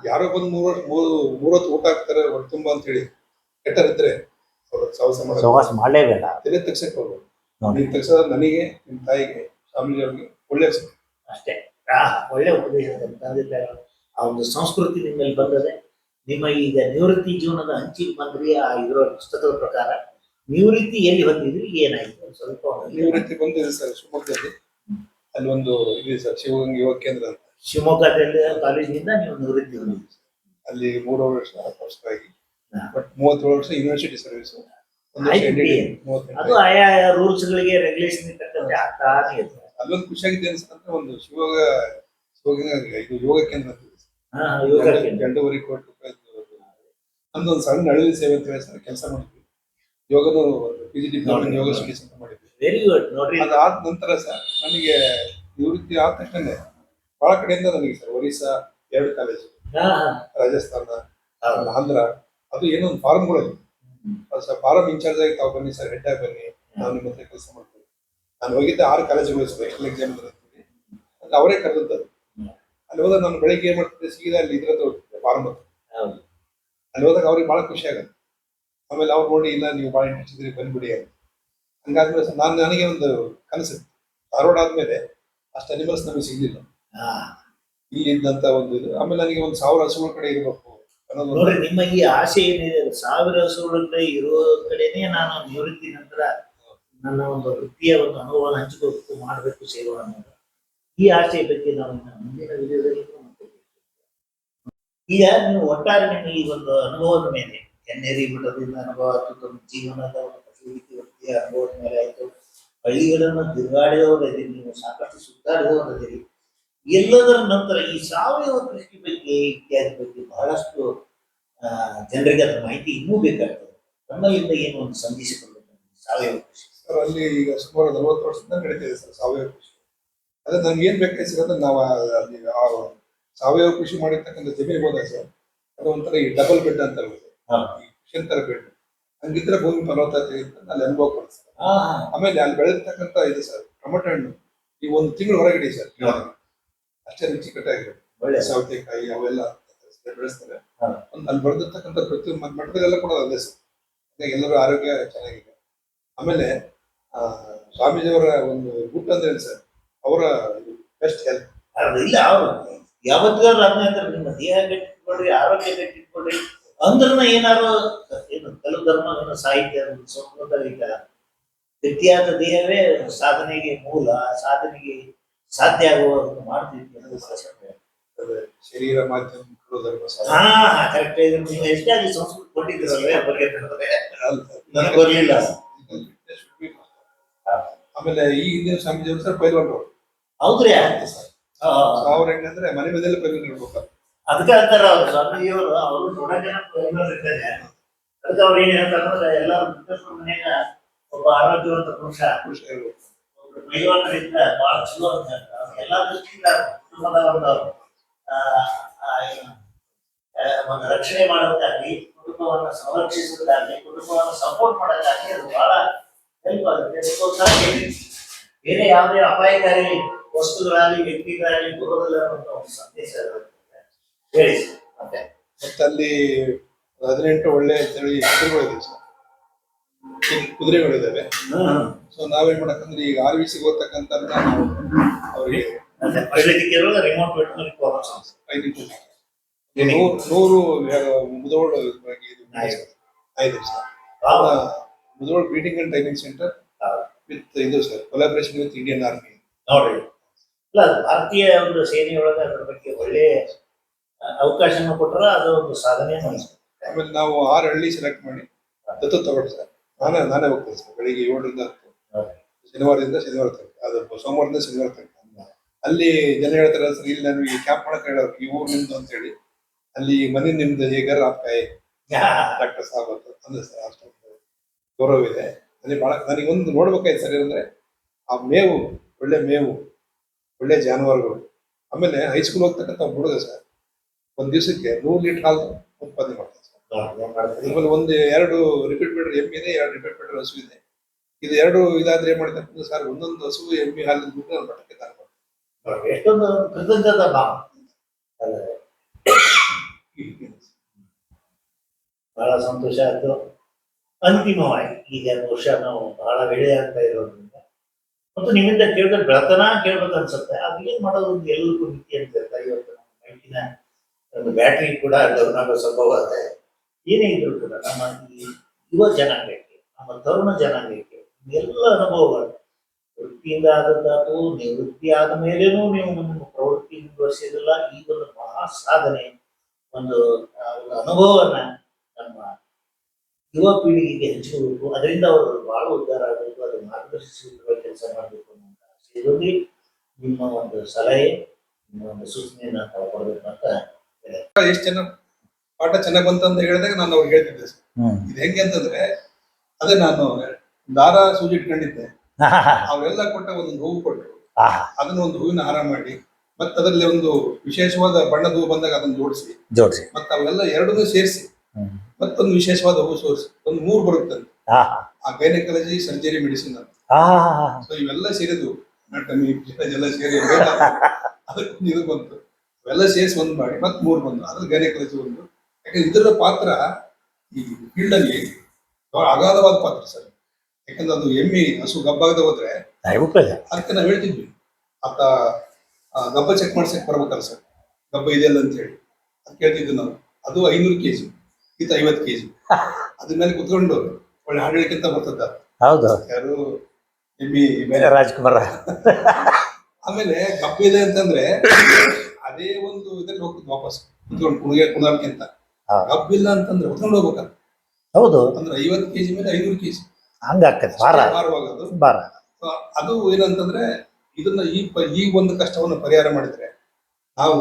ಯಾರೋ ಬಂದು 3 ಹೊತ್ತು ಊಟ ಹಾಕ್ತಾರೆ ಹೊಟ್ಟೆ ತುಂಬ ಅಂತ ಹೇಳಿ ಕೆಟ್ಟರಿದ್ರೆ ಸಹವಾಸ ಮಾಡಲೇಬೇಡ. ತಲೆ ತಗ್ಸಕ್ಕೆ ಹೋಗ್ಬೋದು. ನೋಡಿ, ನೀನು ತಗ್ಸೋದು ನನಗೆ, ನಿಮ್ಮ ತಾಯಿಗೆ, ಸ್ವಾಮೀಜಿ ಅವ್ರಿಗೆ ಒಳ್ಳೆ ಅಷ್ಟೇ. ಒಳ್ಳೆ ಉಪದೇಶ. ಆ ಒಂದು ಸಂಸ್ಕೃತಿ ನಿಮ್ಮಲ್ಲಿ ಬಂದದೆ. ನಿಮ್ಮ ಈಗ ನಿವೃತ್ತಿ ಜೀವನದ ಹಂಚಿಗೆ ಬಂದ್ರಿ. ಆ ಇದರ ಪುಸ್ತಕದ ಪ್ರಕಾರ ನಿವೃತ್ತಿ ಎಲ್ಲಿ ಬಂದಿದ್ರಿ, ಏನಾಯ್ತು ಸ್ವಲ್ಪ? ನಿವೃತ್ತಿ ಬಂದಿದೆ ಸರ್ ಶಿವಮೊಗ್ಗದಲ್ಲಿ. ಅಲ್ಲಿ ಒಂದು ಇದೆ ಸರ್, ಶಿವಗಂಗೆ ಯುವ ಕೇಂದ್ರ ಅಂತ. ಶಿವಮೊಗ್ಗದಲ್ಲಿ ಕಾಲೇಜಿನಿಂದ ನೀವು ನಿವೃತ್ತಿ ಹೊಂದಿದ್ರಿ. ಅಲ್ಲಿ 3 ವರ್ಷ ಆಗಿ, ಬಟ್ 37 ವರ್ಷ ಯೂನಿವರ್ಸಿಟಿ ಸರ್ವಿಸ್. ಅದು ಆಯಾ ರೂಲ್ಸ್ ಗಳಿಗೆ ರೆಗ್ಯುಲೇಷನ್ ತಕ್ಕಂತೆ ಆಗ್ತಾನೆ ಇರ್ತದೆ. ಅಲ್ಲೊಂದು ಖುಷಿಯಾಗಿದೆ ಅನ್ಸುತ್ತೆ. ಒಂದು ಶಿವಗಂಗೆ ಇದು ಯೋಗ ಕೇಂದ್ರ ಅಂತ ಗಂಡೂವರೆ ಕೋಟಿ ರೂಪಾಯಿ. ನಮ್ದೊಂದು ಸಣ್ಣ ಅಳಿವಿ ಸೇವೆ ಅಂತ ಹೇಳಿ ಸರ್ ಕೆಲಸ ಮಾಡಿದ್ವಿ. ಯೋಗನು PG ಡಿಪ್ಲೊಮಾ ಯೋಗ ಸ್ಟಡೀಸ್ ಅಂತ ಮಾಡಿದ್ವಿ. Very good. ನೋಡ್ರಿ, ಅದಾದ ನಂತರ ಸರ್ ನನಗೆ ನಿವೃತ್ತಿ ಆದ ತಕ್ಷಣ ಬಹಳ ಕಡೆಯಿಂದ ನನಗೆ ಸರ್ ಒರಿಸ್ಸಾ 2 ಕಾಲೇಜು, ರಾಜಸ್ಥಾನ, ಆಂಧ್ರ, ಅದು ಏನೋ ಒಂದು ಫಾರ್ಮ್ಗಳಲ್ಲಿ ಸರ್ ಫಾರಂ ಇನ್ಚಾರ್ಜ್ ಆಗಿ ತಾವು ಬನ್ನಿ ಸರ್, ಹೆಡ್ ಆಗಿ ಬನ್ನಿ, ನಾವು ನಿಮ್ಮ ಹತ್ರ ಕೆಲಸ ಮಾಡ್ತೀವಿ. ನಾನು ಹೋಗಿದ್ದೆ 6 ಕಾಲೇಜುಗಳು ಸರ್, ಎಕ್ಸ್ಟರ್ನಲ್ ಎಕ್ಸಾಮ್ ಅಂತ ಅವರೇ ಕರೆದದ್ದು. ಅಲ್ಲಿ ಹೋದಾಗ ನಾನು ಬೆಳಿಗ್ಗೆ ಏನ್ ಮಾಡ್ತಿದ್ದೆ, ಸೀದಾ ಅಲ್ಲಿ ಇದ್ರದ್ದು ಫಾರ್ಮ್ ಅಲ್ಲಿ ಹೋದಾಗ ಅವ್ರಿಗೆ ಬಹಳ ಖುಷಿ ಆಗುತ್ತೆ. ಆಮೇಲೆ ಅವ್ರು ನೋಡಿ, ಇಲ್ಲ ನೀವು ಬಹಳ ಇಂಟ್ರೆಸ್ಟ್ ಇದ್ರಿ ಬಂದ್ಬಿಡಿ ಅಂತ. ಹಂಗಾದ್ಮೇಲೆ ನನಗೆ ಒಂದು ಕನಸು, ಧಾರವಾಡ ಆದ್ಮೇಲೆ ಅಷ್ಟು ಅನಿಮಲ್ಸ್ ನಮಗೆ ಸಿಗ್ಲಿಲ್ಲ ಇಲ್ಲಿ ಇದ್ದಂತ ಒಂದು ಇದು. ಆಮೇಲೆ ನನಗೆ ಒಂದು 1000 ಹಸುಗಳ ಕಡೆ ಇರಬೇಕು ಅನ್ನೋದು. ನೋಡ್ರಿ, ನಿಮ್ಮ ಈ ಆಸೆ ಏನಿದೆ 1000 ಹಸುಗಳ ಇರೋ ಕಡೆನೆ ನಾನು ನಿವೃತ್ತಿ ನಂತರ ನನ್ನ ಒಂದು ವೃತ್ತಿಯ ಒಂದು ಅನುಭವ ಹಂಚಿಕೊಂಡು ಮಾಡಬೇಕು ಸೇವೆ ಅನ್ನೋದು ಈ ಆಸೆಯ ಬಗ್ಗೆ ನಾವು ಮುಂದಿನ ವಿಡಿಯೋದಲ್ಲಿ ಈಗ ನೀವು ಒಟ್ಟಾರೆ ನಿಮ್ಮ ಈ ಒಂದು ಅನುಭವದ ಮೇಲೆ ಕೆನ್ನೇರಿ ಬಿಡೋದ್ರಿಂದ ಅನುಭವ ಆಯ್ತು, ತಮ್ಮ ಜೀವನದ ಒಂದು ಪಶುವೈದ್ಯ ವೃತ್ತಿಯ ಅನುಭವದ ಮೇಲೆ ಆಯ್ತು, ಹಳ್ಳಿಗಳನ್ನು ತಿರುಗಾಡಿದವರದಿರಿ, ನೀವು ಸಾಕಷ್ಟು ಸುತ್ತಾಡಿದವರದಿರಿ. ಎಲ್ಲದರ ನಂತರ ಈ ಸಾವಯವ ಕೃಷಿ ಬಗ್ಗೆ ಇತ್ಯಾದಿ ಬಗ್ಗೆ ಬಹಳಷ್ಟು ಜನರಿಗೆ ಅದರ ಮಾಹಿತಿ ಇನ್ನೂ ಬೇಕಾಗ್ತದೆ. ನಮ್ಮಲ್ಲಿಂದ ಏನು ಒಂದು ಸಂದೇಶ ಕೊಡಬೇಕು ಸಾವಯವ ಕೃಷಿ ಸರ್? ಅಲ್ಲಿ ಈಗ ಸುಮಾರು 40 ವರ್ಷದಿಂದ ನಡೀತಿದೆ ಸರ್ ಸಾವಯವ ಕೃಷಿ. ಅದೇ ನಮ್ಗೆ ಏನ್ ಬೇಕಾಗಿ ಸಿಗೋದು, ನಾವು ಅಲ್ಲಿ ಸಾವಯವ ಕೃಷಿ ಮಾಡಿರ್ತಕ್ಕಂಥ ಜಮೀನು ಹೋದಾಗ ಸರ್, ಅದು ಒಂಥರ ಈ ಡಬಲ್ ಬೆಡ್ ಅಂತ ಕಿಶನ್ ತರ ಬೆಡ್, ಹಂಗಿದ್ರೆ ಭೂಮಿ ಫಲವತ್ತತೆ ಅಲ್ಲಿ ಅನುಭವ ಕೊಡುತ್ತೆ. ಆಮೇಲೆ ಅಲ್ಲಿ ಬೆಳೆದಿರ್ತಕ್ಕಂಥ ಇದು ಸರ್ ಟೊಮೆಟೊ ಹಣ್ಣು, ಈ 1 ತಿಂಗಳು ಹೊರಗಡೆ ಸರ್ ಅಷ್ಟೇ ರುಚಿಕಟ್ಟಾಗಿರುತ್ತೆ. ಒಳ್ಳೆ ಸೌತೆಕಾಯಿ ಅವೆಲ್ಲ ಬೆಳೆಸ್ತಾರೆ. ಅಲ್ಲಿ ಬೆಳೆದಿರ್ತಕ್ಕಂಥ ಪ್ರತಿಯೊಂದು ಮಠದಲ್ಲೆಲ್ಲ ಕೂಡ ಅದೇ ಸರ್. ಎಲ್ಲರೂ ಆರೋಗ್ಯ ಚೆನ್ನಾಗಿದೆ. ಆಮೇಲೆ ಸ್ವಾಮೀಜಿಯವರ ಒಂದು ಗುಡ್ ಅಂದ್ರೆ ಸರ್, ಅವರ ಬೆಸ್ಟ್ ಹೆಲ್ತ್. ಇಲ್ಲ, ಅವರು ಯಾವತ್ತಿಗಾದ್ರು ಅದನ್ನ ನಿಮ್ಮ ದೇಹ ಗಟ್ಟಿಟ್ಕೊಳ್ರಿ, ಆರೋಗ್ಯ ಗಟ್ಟಿಟ್ಕೊಳ್ರಿ ಅಂದ್ರನ ಏನಾರು ಏನು ಕೆಲವು ಧರ್ಮ ಸಾಹಿತ್ಯ ಸಂಸ್ಕೃತ ಈಗ ಗಟ್ಟಿಯಾದ ದೇಹವೇ ಸಾಧನೆಗೆ ಮೂಲ, ಸಾಧನೆಗೆ ಸಾಧ್ಯ ಆಗುವ ಮಾಡ್ತಿದ್ವಿ. ಶರೀರ ಮಾಧ್ಯಮ ಕರೆಕ್ಟ್. ನೀವು ಎಷ್ಟಾಗಿ ಸಂಸ್ಕೃತಿ ಕೊಟ್ಟಿದ್ದೀರಲ್ವೇ, ನನಗೆ ಬರ್ಲಿಲ್ಲ. ಆಮೇಲೆ ಈ ಹಿಂದಿನ ಸ್ವಾಮೀಜಿಯವರು ಸರ್ ಪೈಲ್ವಾನ್ರು. ಹೌದ್ರಿ, ಅವ್ರ ಹೆಂಗಂದ್ರೆ ಮನೆ ಮನೆಯಲ್ಲೇ ಪೈಲ್ವಾನ್ ಇರ್ಬೇಕು. ಅದಕ್ಕೆ ಅಂತಾರ ಅವ್ರು ಸ್ವಾಮೀಜಿಯವರು, ಅವರು ದೊಡ್ಡ ಜನ ಪೈಲ್ವಾನ್ ಇರ್ತಾರೆ. ಅದಕ್ಕೆ ಅವ್ರು ಏನ್ ಹೇಳ್ತಾರೆ, ಎಲ್ಲರೂ ಮನೆಯಾಗ ಒಬ್ಬ ಆರೋಗ್ಯವಂತ ಪುರುಷ ಪೈಲ್ವಾನರಿಂದ ಬಹಳ ಚಲೋ ಅಂತ ಹೇಳ್ತಾರೆ. ಎಲ್ಲಾ ದೃಷ್ಟಿಯಿಂದ ಕುಟುಂಬದ ಒಂದು ರಕ್ಷಣೆ ಮಾಡೋದಕ್ಕಾಗ್ಲಿ, ಕುಟುಂಬವನ್ನು ಸಂರಕ್ಷಿಸೋದಕ್ಕಾಗ್ಲಿ, ಕುಟುಂಬವನ್ನು ಸಪೋರ್ಟ್ ಮಾಡೋದಕ್ಕಾಗ್ಲಿ ಅದು ಬಹಳ ಹೆಲ್ಪ್ ಆಗುತ್ತೆ. ಬೇರೆ ಯಾವುದೇ ಅಪಾಯಕಾರಿ ವಸ್ತುಗಳಾಗಲಿ ವ್ಯಕ್ತಿಗಳಾಗಲಿ ಬರೋದಿಲ್ಲ ಅನ್ನೋ ಒಂದು ಸಂದೇಶ ಹೇಳಿ. ಮತ್ತೆ ಅಲ್ಲಿ 18 ಒಳ್ಳೆ ತಳಿ ಕುದುರೆಗಳಿದೆ ಸರ್, ಕುದುರೆಗಳಿದ್ದಾವೆ. ಸೊ ನಾವೇನ್ ಮಾಡಕಂದ್ರೆ ಈಗ RVC ಓದ್ತಕ್ಕಂಥ ನಾವು ಅವರಿಗೆ ರಿಮೋಟ್ ಟ್ರೈನಿಂಗ್ ನೂರು ಮುದೋಳು ಆಯ್ತು sir. Mudhol breeding and training centre with ಇದು sir collaboration with Indian army. ನೋಡ್ರಿ, ಇಲ್ಲ ಭಾರತೀಯ ಒಂದು ಸೇನೆಯೊಳಗೆ ಅದ್ರ ಬಗ್ಗೆ ಒಳ್ಳೆ ಅವಕಾಶನ ಕೊಟ್ಟರ ಅದು ಒಂದು ಸಾಧನೆ. ಆಮೇಲೆ ನಾವು 6 ಹಳ್ಳಿ ಸೆಲೆಕ್ಟ್ ಮಾಡಿ ದತ್ತು ತಗೊಂಡು ಸರ್. ನಾನೇ ಹೋಗ್ತೇನೆ ಸರ್ ಬೆಳಿಗ್ಗೆ 7ರಿಂದ 10, ಶನಿವಾರದಿಂದ ಶನಿವಾರ ತನಕ, ಅದು ಸೋಮವಾರದಿಂದ ಶನಿವಾರ ತನಕ. ಅಲ್ಲಿ ಜನ ಹೇಳ್ತಾರೆ ಸರ್, ಇಲ್ಲಿ ನನಗೆ ಕ್ಯಾಂಪ್ ಮಾಡಕ್ ಹೇಳೋರು ಈ ಊರು ನಿಮ್ದು ಅಂತ ಹೇಳಿ. ಅಲ್ಲಿ ಮನೆ ನಿಮ್ದು ಹೇಗಾರ ಆಪ್ಕಾಯಿ ಡಾಕ್ಟರ್ ಸಾಹೇಬ್ ಅಂತ ಅಂದ್ರೆ ಸರ್ ಅಷ್ಟೊಂದು ಗೌರವ ಇದೆ ಅಲ್ಲಿ. ಬಹಳ ನನಗೆ ಒಂದು ನೋಡ್ಬೇಕಾಯ್ತು ಸರ್ ಏನಂದ್ರೆ ಆ ಮೇವು, ಒಳ್ಳೆ ಮೇವು, ಒಳ್ಳೆ ಜಾನುವಾರುಗಳು. ಆಮೇಲೆ ಹೈಸ್ಕೂಲ್ ಹೋಗ್ತಕ್ಕಂಥ ಹುಡುಗ ಸರ್ ಒಂದ್ ದಿವಸಕ್ಕೆ 100 ಲೀಟರ್ ಹಾಲು ಉತ್ಪಾದನೆ ಮಾಡ್ತಾರೆ ಸರ್. ಆಮೇಲೆ 2 ರಿಪೀಟ್ ಮೀಟರ್ ಎಮ್ಮೆ ಇದೆ, 2 ರಿಪೀಟ್ ಮೀಟರ್ ಹಸು ಇದೆ. ಇದು 2 ಇದಾದ್ರೆ ಏನ್ ಮಾಡ್ತಾರೆ ಸರ್, ಒಂದೊಂದು ಹಸು ಎಮ್ಮೆ ಹಾಲಿನ ದುಡ್ಡು ನನ್ನ ಮಠಕ್ಕೆ ದಾನ ಮಾಡ್ತಾರೆ. ಎಷ್ಟೊಂದು ಕೃತಜ್ಞತಾ ಭಾವ. ಬಹಳ ಸಂತೋಷ ಆಯ್ತು. ಅಂತಿಮವಾಗಿ ಈಗ ಬಹುಶಃ ನಾವು ಬಹಳ ವೇಳೆ ಆಗ್ತಾ ಇರೋದ್ರಿಂದ ಮತ್ತು ನಿಮ್ಮಿಂದ ಕೇಳಿದ್ರೆ ಬೆಳತನ ಕೇಳ್ಬೇಕು ಅನ್ಸುತ್ತೆ. ಅದು ಏನ್ ಮಾಡೋದು ಎಲ್ಲರಿಗೂ ಮಿತಿ ಅಂತ ಇರ್ತಾರೆ. ಇವತ್ತು ನಮ್ಮ ಬೈಕಿನ ಒಂದು ಬ್ಯಾಟ್ರಿ ಕೂಡ ಡೌನ್ ಆಗೋ ಸಂಭವ ಇದೆ. ಏನೇ ಇದ್ರು ಕೂಡ ನಮ್ಮ ಈ ಯುವ ಜನಾಂಗಕ್ಕೆ, ನಮ್ಮ ತರುಣ ಜನಾಂಗಕ್ಕೆ ಎಲ್ಲ ಅನುಭವಗಳು ವೃತ್ತಿಯಿಂದ ಆದದ್ದಾತು, ನಿವೃತ್ತಿ ಆದ ಮೇಲೇನೂ ನೀವು ನಿಮ್ಮ ಪ್ರವೃತ್ತಿ ಮುಂದುವರಿಸಿದಿಲ್ಲ. ಈ ಒಂದು ಮಹಾ ಸಾಧನೆ, ಒಂದು ಅನುಭವವನ್ನ ನಮ್ಮ ಯುವ ಪೀಳಿಗೆಗೆ ಹಂಚಿಕೊಳ್ಬೇಕು. ಅದರಿಂದ ಅವರು ಬಹಳ ಉದ್ಧಾರ ಆಗಬೇಕು, ಅದು ಮಾರ್ಗದರ್ಶಿಸುವ ಕೆಲಸ ಮಾಡಬೇಕು ಅನ್ನೋ ಆಸೆಯಲ್ಲಿ ನಿಮ್ಮ ಒಂದು ಸಲಹೆ, ನಿಮ್ಮ ಒಂದು ಸೂಚನೆಯನ್ನ ತಾವು ಕೊಡಬೇಕು ಅಂತ. ಎಷ್ಟು ಜನ ಪಾಠ ಚೆನ್ನಾಗ್ ಬಂತಂತ ಹೇಳಿದಾಗ ನಾನು ಅವ್ರಿಗೆ ಹೇಳ್ತಿದ್ದೆ ಸರ್. ಇದು ಹೆಂಗೆ ಅಂತಂದ್ರೆ ಅದೇ ನಾನು ದಾರ ಸೂಜಿ ಇಟ್ಕೊಂಡಿದ್ದೆ, ಅವರೆಲ್ಲ ಕೊಟ್ಟ ಒಂದೊಂದು ಹೂವು ಕೊಟ್ಟರು. ಅದನ್ನ ಒಂದು ಹೂವಿನ ಹಾರ ಮಾಡಿ ಮತ್ತೆ ಅದರಲ್ಲಿ ಒಂದು ವಿಶೇಷವಾದ ಬಣ್ಣದ ಹೂವು ಬಂದಾಗ ಅದನ್ನ ಜೋಡಿಸಿ ಮತ್ತೆ ಅವೆಲ್ಲ ಎರಡನ್ನೂ ಸೇರಿಸಿ ಮತ್ತೊಂದು ವಿಶೇಷವಾದ ಹೂವು ಸೋರಿಸಿ ಒಂದು 3 ಬರುತ್ತಂತೆ. ಆ ಗೈನಕಾಲಜಿ, ಸರ್ಜರಿ, ಮೆಡಿಸಿನ್ ಅಂತ. ಸೊ ಇವೆಲ್ಲ ಸೇರಿದ್ವು ಎಲ್ಲ ಸೇರಿ ಅದಕ್ಕೊಂದು ಇದು ಬಂತು. ಅವೆಲ್ಲ ಸೇರಿಸಿ ಒಂದು ಮಾಡಿ ಮತ್ತೆ 3 ಬಂದು ಅದ್ರಲ್ಲಿ ಗೈನಕಾಲಜಿ ಒಂದು. ಯಾಕಂದ್ರೆ ಇದರ ಪಾತ್ರ ಈ ಫೀಲ್ಡ್ ಅಲ್ಲಿ ಅಗಾಧವಾದ ಪಾತ್ರ ಸರ್. ಯಾಕಂದ್ರೆ ಅದು ಎಮ್ಮೆ ಹಸು ಗಬ್ಬಾಗದೆ ಹೋದ್ರೆ ಅದಕ್ಕೆ ನಾವು ಹೇಳ್ತಿದ್ವಿ ಆತ ಗಬ್ಬ ಚೆಕ್ ಮಾಡ್ಸಕ್ ಬರ್ಬೇಕಲ್ಲ ಸರ್, ಗಬ್ಬ ಇದೆಯಲ್ಲ ಅಂತ ಹೇಳಿ ಅದು ಕೇಳ್ತಿದ್ವಿ ನಾವು. ಅದು 500 kg, ಈತ 50 kg. ಅದ್ರ ಮೇಲೆ ಕುತ್ಕೊಂಡು ಒಳ್ಳೆ ಹಾಡಲಿಕ್ಕಿಂತ ಬರ್ತದ. ಹೌದು, ಯಾರು ಎಮ್ಮಿ ರಾಜ್ಕುಮಾರ್. ಆಮೇಲೆ ಗಬ್ಬ ಇದೆ ಅಂತಂದ್ರೆ ಅದೇ ಒಂದು ಇದ್ರಲ್ಲಿ ಹೋಗ್ತದೆ ವಾಪಸ್ ಕುತ್ಕೊಂಡು ಕುಣಾಡ್ಕಿಂತ. ಗಬ್ಬಿಲ್ಲ ಅಂತಂದ್ರೆ ಹೊತ್ಕೊಂಡು ಹೋಗ್ಬೇಕಲ್ಲ. ಹೌದು, ಅಂದ್ರೆ 50 kg ಮೇಲೆ 500 kg ಹಂಗಾಗ್ತದೆ ಭಾರವಾಗೋದು. ಅದು ಏನಂತಂದ್ರೆ ಇದನ್ನ ಈ ಒಂದು ಕಷ್ಟವನ್ನು ಪರಿಹಾರ ಮಾಡಿದ್ರೆ ನಾವು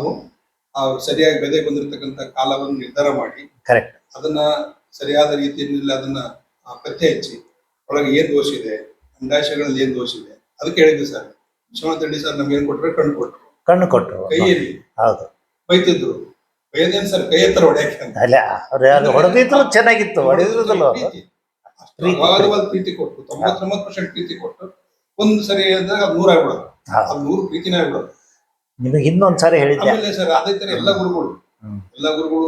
ಸರಿಯಾಗಿ ಬೆಲೆ ಬಂದಿರತಕ್ಕಂಥ ಕಾಲವನ್ನು ನಿರ್ಧಾರ ಮಾಡಿ ಕರೆಕ್ಟ್ ಅದನ್ನ ಸರಿಯಾದ ರೀತಿಯಲ್ಲಿ ಅದನ್ನ ಪತ್ತೆ ಹಚ್ಚಿ ಒಳಗೆ ಏನ್ ದೋಷ ಇದೆ, ಅಂಡಾಶಯಗಳಲ್ಲಿ ಏನ್ ದೋಷ ಇದೆ ಅದಕ್ಕೆ ಹೇಳಿದ್ವಿ ಸರ್. ವಿಶ್ವನಾಥ್ ರೆಡ್ಡಿ ಸರ್ ನಮ್ಗೆ ಏನ್ ಕೊಟ್ರೆ ಕಣ್ಣು ಕೊಟ್ರು ಕೈಯಲ್ಲಿ. ಹೌದು, ಬೈತಿದ್ರು. ಬೈದೇನ್ ಸರ್, ಕೈ ಹತ್ರ ಹೊಡೆಯಕ್ಕೆ ಹೊಡೆದಿದ್ರು ಚೆನ್ನಾಗಿತ್ತು, ಹೊಡೆದಿರೋದಲ್ಲ ಪ್ರೀತಿ ಕೊಟ್ಟು 99% ಪ್ರೀತಿ ಕೊಟ್ಟು ಒಂದು ಸರಿ ಹೇಳಿದಾಗ ಅದು 100 ಆಗ್ಬಿಡೋದು. ಅದು 100 ಪ್ರೀತಿನೇ ಆಗ್ಬಿಡೋದು. ನಿಮಗೆ ಇನ್ನೊಂದ್ಸಾರಿ ಹೇಳಿದ್ದೆ ಆಮೇಲೆ ಸರ್ ಅದೇ ತರ ಎಲ್ಲ ಗುರುಗಳು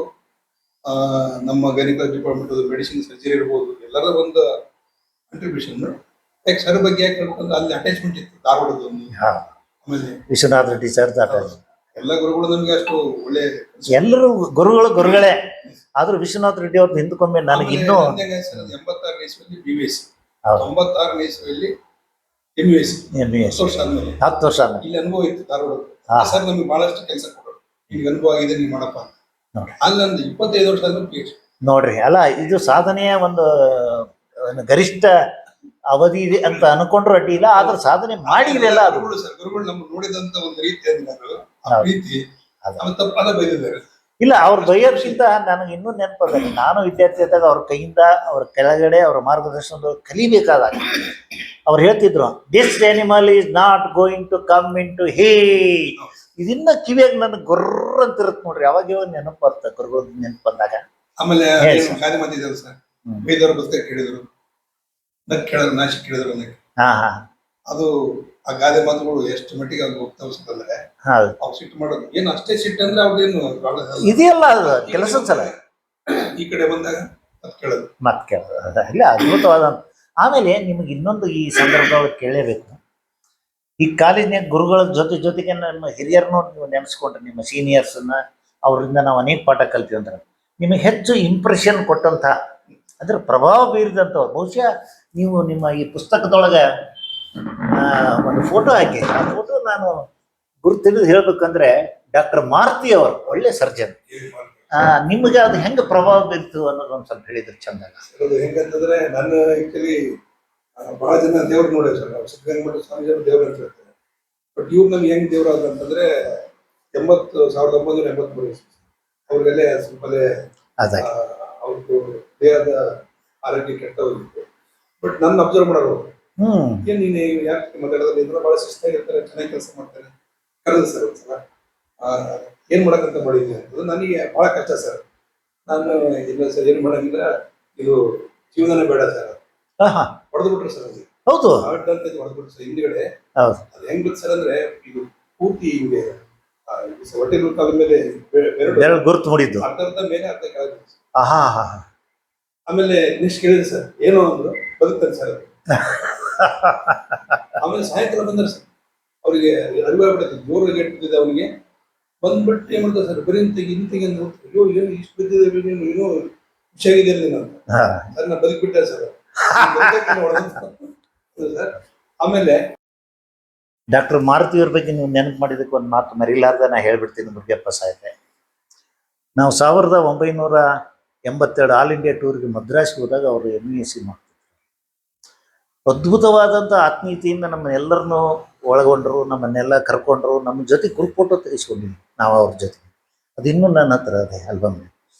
ನಮ್ಮ ಗೈನಕಾಲಜಿ ಡಿಪಾರ್ಟ್ಮೆಂಟ್, ಮೆಡಿಸಿನ್, ಸರ್ಜರಿ ಇರ್ಬೋದು, ಎಲ್ಲರ ಒಂದು ಕಾಂಟ್ರಿಬ್ಯೂಷನ್. ಯಾಕೆ ಸರ್ ಬಗ್ಗೆ ಯಾಕೆ ಹೇಳ್ಬೇಕಂದ್ರೆ ಅಲ್ಲಿ ಅಟ್ಯಾಚ್ಮೆಂಟ್ ಇತ್ತು ಧಾರವಾಡದ. ಆಮೇಲೆ ವಿಶ್ವನಾಥ್ ರೆಡ್ಡಿ ಸರ್ ಎಲ್ಲ ಗುರುಗಳು ನಮ್ಗೆ ಅಷ್ಟು ಒಳ್ಳೆ, ಎಲ್ಲರೂ ಗುರುಗಳೇ. ಆದ್ರೂ ವಿಶ್ವನಾಥ್ ರೆಡ್ಡಿ ಅವ್ರದ್ದು ಹಿಂದಕ್ಕೊಮ್ಮೆ ನನಗೆ ಇನ್ನೂ 86ನೇ ಇಸ್ವಿಯಲ್ಲಿ BVS, 96ನೇ ಇಸ್ವಿಯಲ್ಲಿ MUS, 10 ವರ್ಷ ಆದ್ಮೇಲೆ ಇಲ್ಲಿ ಅನುಭವ ಇತ್ತು ಧಾರವಾಡ. ಸರ್ ನಮ್ಗೆ ಬಹಳಷ್ಟು ಕೆಲಸ ಕೊಡೋರು, ಈಗ ಅನುಭವ ಆಗಿದೆ ನೀವು ಮಾಡಪ್ಪ ಅಂತ. ಅಲ್ಲಿ ನಂದು 25 ವರ್ಷ ಆದ್ಮೇಲೆ PhD. ನೋಡ್ರಿ, ಅಲ್ಲ ಇದು ಸಾಧನೆಯ ಒಂದು ಗರಿಷ್ಠ ಅವಧಿ ಇದೆ ಅಂತ ಅನ್ಕೊಂಡ್ರು ಅಡ್ಡಿ ಇಲ್ಲ, ಆದ್ರೆ ಸಾಧನೆ ಮಾಡಿದ್ರಲ್ಲ ಅದು. ಗುರುಗಳು ನಮ್ಮ ನೋಡಿದಂತ ಒಂದು ರೀತಿ ಪ್ರೀತಿ ತಪ್ಪಾದ ಬೈದಿದ್ದಾರೆ. ಇಲ್ಲ, ಅವ್ರು ಬೈಯೋದಕ್ಕಿಂತ ನನಗೆ ಇನ್ನೂ ನೆನಪದ, ನಾನು ವಿದ್ಯಾರ್ಥಿ ಇದ್ದಾಗ ಅವ್ರ ಕೈಯಿಂದ ಅವ್ರ ಕೆಳಗಡೆ ಅವ್ರ ಮಾರ್ಗದರ್ಶನದ ಕಲಿಬೇಕಾದಾಗ ಅವ್ರು ಹೇಳ್ತಿದ್ರು, this animal is not going to come into hay. ಇದನ್ನ ಕಿವಿಯಾಗ ನನಗೆ ಗೊರ್ರ ಅಂತ ಇರುತ್ತೆ ನೋಡ್ರಿ. ಅವಾಗ ನೆನಪು ಬರ್ತದೆ ಗುರುಗಳ ನೆನಪು ಬಂದಾಗ. ಆಮೇಲೆ ಗಾದೆ ಮಾತಿದ್ದಾರೆ ಸರ್, ಬೈದವ್ರ ಪುಸ್ತಕ ಕೇಳಿದ್ರು, ನಕ್ ಕೇಳಿದ್ರು ನಾಶಿ ಕೇಳಿದ್ರು ಅನ್ನಕ್ಕೆ. ಅದು ಆ ಗಾದೆ ಮಾತುಗಳು ಎಷ್ಟು ಮಟ್ಟಿಗೆ ಅಲ್ಲಿ ಹೋಗ್ತಾವ ಸರ್ ಅಂದ್ರೆ ಅವ್ರು ಸಿಟ್ಟು ಮಾಡೋದು ಏನು ಅಷ್ಟೇ ಸಿಟ್ಟು ಅಂದ್ರೆ ಅವ್ರದೇನು ಇದೆಯಲ್ಲ ಅದು ಕೆಲಸದ ಸಲ ಈ ಕಡೆ ಬಂದಾಗ ಮತ್ ಕೇಳೋದು ಇಲ್ಲ, ಅದ್ಭುತವಾದ. ಆಮೇಲೆ ನಿಮಗೆ ಇನ್ನೊಂದು ಈ ಸಂದರ್ಭದೊಳಗೆ ಕೇಳಲೇಬೇಕು. ಈ ಕಾಲೇಜ್ನಾಗ ಗುರುಗಳ ಜೊತೆಗೆ ನಮ್ಮ ಹಿರಿಯರನ್ನು ನೀವು ನೆನೆಸ್ಕೊಂಡ್ರೆ, ನಿಮ್ಮ ಸೀನಿಯರ್ಸನ್ನ ಅವರಿಂದ ನಾವು ಅನೇಕ ಪಾಠ ಕಲ್ತೀವಿ ಅಂದ್ರೆ ನಿಮಗೆ ಹೆಚ್ಚು ಇಂಪ್ರೆಷನ್ ಕೊಟ್ಟಂಥ ಅದರ ಪ್ರಭಾವ ಬೀರಿದಂಥವ್ರು ಬಹುಶಃ ನೀವು ನಿಮ್ಮ ಈ ಪುಸ್ತಕದೊಳಗೆ ಒಂದು ಫೋಟೋ ಹಾಕಿ ಆ ಫೋಟೋ ನಾನು ಗುರುತಿಡಿದು ಹೇಳ್ಬೇಕಂದ್ರೆ ಡಾಕ್ಟರ್ ಮಾರುತಿ ಅವರು ಒಳ್ಳೆ ಸರ್ಜನ್. ನಿಮಗೆ ಅದು ಹೆಂಗೆ ಪ್ರಭಾವ ಬೀರ್ತು ಅನ್ನೋದು ಒಂದು ಸ್ವಲ್ಪ ಹೇಳಿದ್ರೆ ಚಂದ. ಅದು ಹೆಂಗಂತಂದ್ರೆ ನಾನು ಆಕ್ಚುಲಿ ಬಹಳ ಜನ ದೇವ್ರು ನೋಡೇವೆ ಸರ್. ನಾವು ಸಿದ್ಧಗಂಗಾ ಮಠ ಸ್ವಾಮೀಜಿ ದೇವ್ರು ಅಂತ ಹೇಳ್ತಾರೆ. ಬಟ್ ಇವ್ರು ನಮ್ಗೆ ಹೆಂಗ್ ದೇವ್ರ ಅಂತಂದ್ರೆ 1983 ಅವ್ರಿಗೆಲ್ಲೇ ಸ್ವಲ್ಪಲೇ ಅವ್ರದ್ದು ದೇಹದ ಆರೋಗ್ಯ ಕೆಟ್ಟ ಹೋಗಿತ್ತು. ಬಟ್ ನನ್ನ ಅಬ್ಸರ್ವ್ ಮಾಡೋರು ಏನ್ ನೀನು ಯಾಕೆ ಮಾತಾಡೋದ್ರಲ್ಲಿ ಇದ್ರೆ ಬಹಳ ಶಿಸ್ತಾಗಿರ್ತಾರೆ, ಚೆನ್ನಾಗಿ ಕೆಲಸ ಮಾಡ್ತಾರೆ. ಕರೆದು ಸರ್ ಒಂದ್ಸಲ ಏನ್ ಮಾಡಕ್ಕಂತ ಮಾಡಿದ್ವಿ ಅಂತಂದ್ರೆ ನನಗೆ ಬಹಳ ಕಷ್ಟ ಸರ್. ನಾನು ಇಲ್ಲ ಸರ್ ಏನ್ ಮಾಡಂಗಿಲ್ಲ, ಇದು ಜೀವನನೇ ಬೇಡ ಸರ್. ಹೊಡೆದು ಬಿಟ್ರು ಸರ್. ಅದು ಹೌದು ಹೊಡೆದ್ಬಿಟ್ರು ಸರ್ ಹಿಂದ್ಗಡೆ. ಹೌದು. ಅದು ಹೆಂಗ್ ಬಿತ್ತು ಸರ್ ಅಂದ್ರೆ ಇದು ಪೂರ್ತಿ ಹಿಂಗೆ ಹೊಟ್ಟೆ ಕಾಲ ಮೇಲೆ ಗುರುತು ಮುಡಿದ್ದು ಅರ್ಧ ಮೇಲೆ ಅರ್ಧ ಕೆಳಗೆ. ಆಹಾ. ಆಮೇಲೆ ನೆಕ್ಸ್ಟ್ ಕೇಳಿದೆ ಸರ್ ಏನೋ ಅಂದ್ರು, ಬದುಕ್ತಾನೆ ಸರ್ ಅದು. ಆಮೇಲೆ ಸಾಯಂಕಾಲ ಬಂದ್ರೆ ಸರ್ ಅವ್ರಿಗೆ ಅರಿವಾಗ್ಬಿಡುತ್ತೆ, ಜೋರು ಗೇಟ್ಬಿಟ್ಟಿದೆ ಅವನಿಗೆ. ಬಂದ್ಬಿಟ್ಟು ಏನ್ ಮಾಡ್ತಾರೆ ಸರ್, ಬರೀ ಇಂತಿಗೆ ಅಯ್ಯೋ ಏನು ಇಷ್ಟು ಬಿದ್ದಿದೆ, ನೀನು ಏನೋ ಖುಷಿಯಾಗಿದೆ ನೀನು ಅಂತ. ಸರ್ ನಾ ಬದುಕ್ಬಿಟ್ಟೆ ಸರ್. ಸರ್ ಆಮೇಲೆ ಡಾಕ್ಟರ್ ಮಾರುತಿಯವ್ರ ಬಗ್ಗೆ ನೀವು ನೆನಪು ಮಾಡಿದಕ್ಕೆ ಒಂದು ಮಾತು ಮರಿಲಾರ್ದ ನಾ ಹೇಳ್ಬಿಡ್ತೀನಿ ಮುರುಗಪ್ಪ ಸಾಹೇಬ್ರೆ. ನಾವು 1982 ಆಲ್ ಇಂಡಿಯಾ ಟೂರ್ಗೆ ಮದ್ರಾಸ್ಗೆ ಹೋದಾಗ ಅವರು MESc ಮಾಡ್ತಿದ್ರು. ಅದ್ಭುತವಾದಂಥ ಆತ್ಮೀಯತೆಯಿಂದ ನಮ್ಮನ್ನೆಲ್ಲರನ್ನೂ ಒಳಗೊಂಡ್ರು, ನಮ್ಮನ್ನೆಲ್ಲ ಕರ್ಕೊಂಡ್ರು, ನಮ್ಮ ಜೊತೆ ಗ್ರೂಪ್ ಫೋಟೋ ತೆಗೆಸ್ಕೊಂಡಿದ್ವಿ ನಾವು ಅವ್ರ ಜೊತೆ. ಅದು ಇನ್ನೂ ನನ್ನ ಹತ್ರ ಅದೇ ಆಲ್ಬಮ್.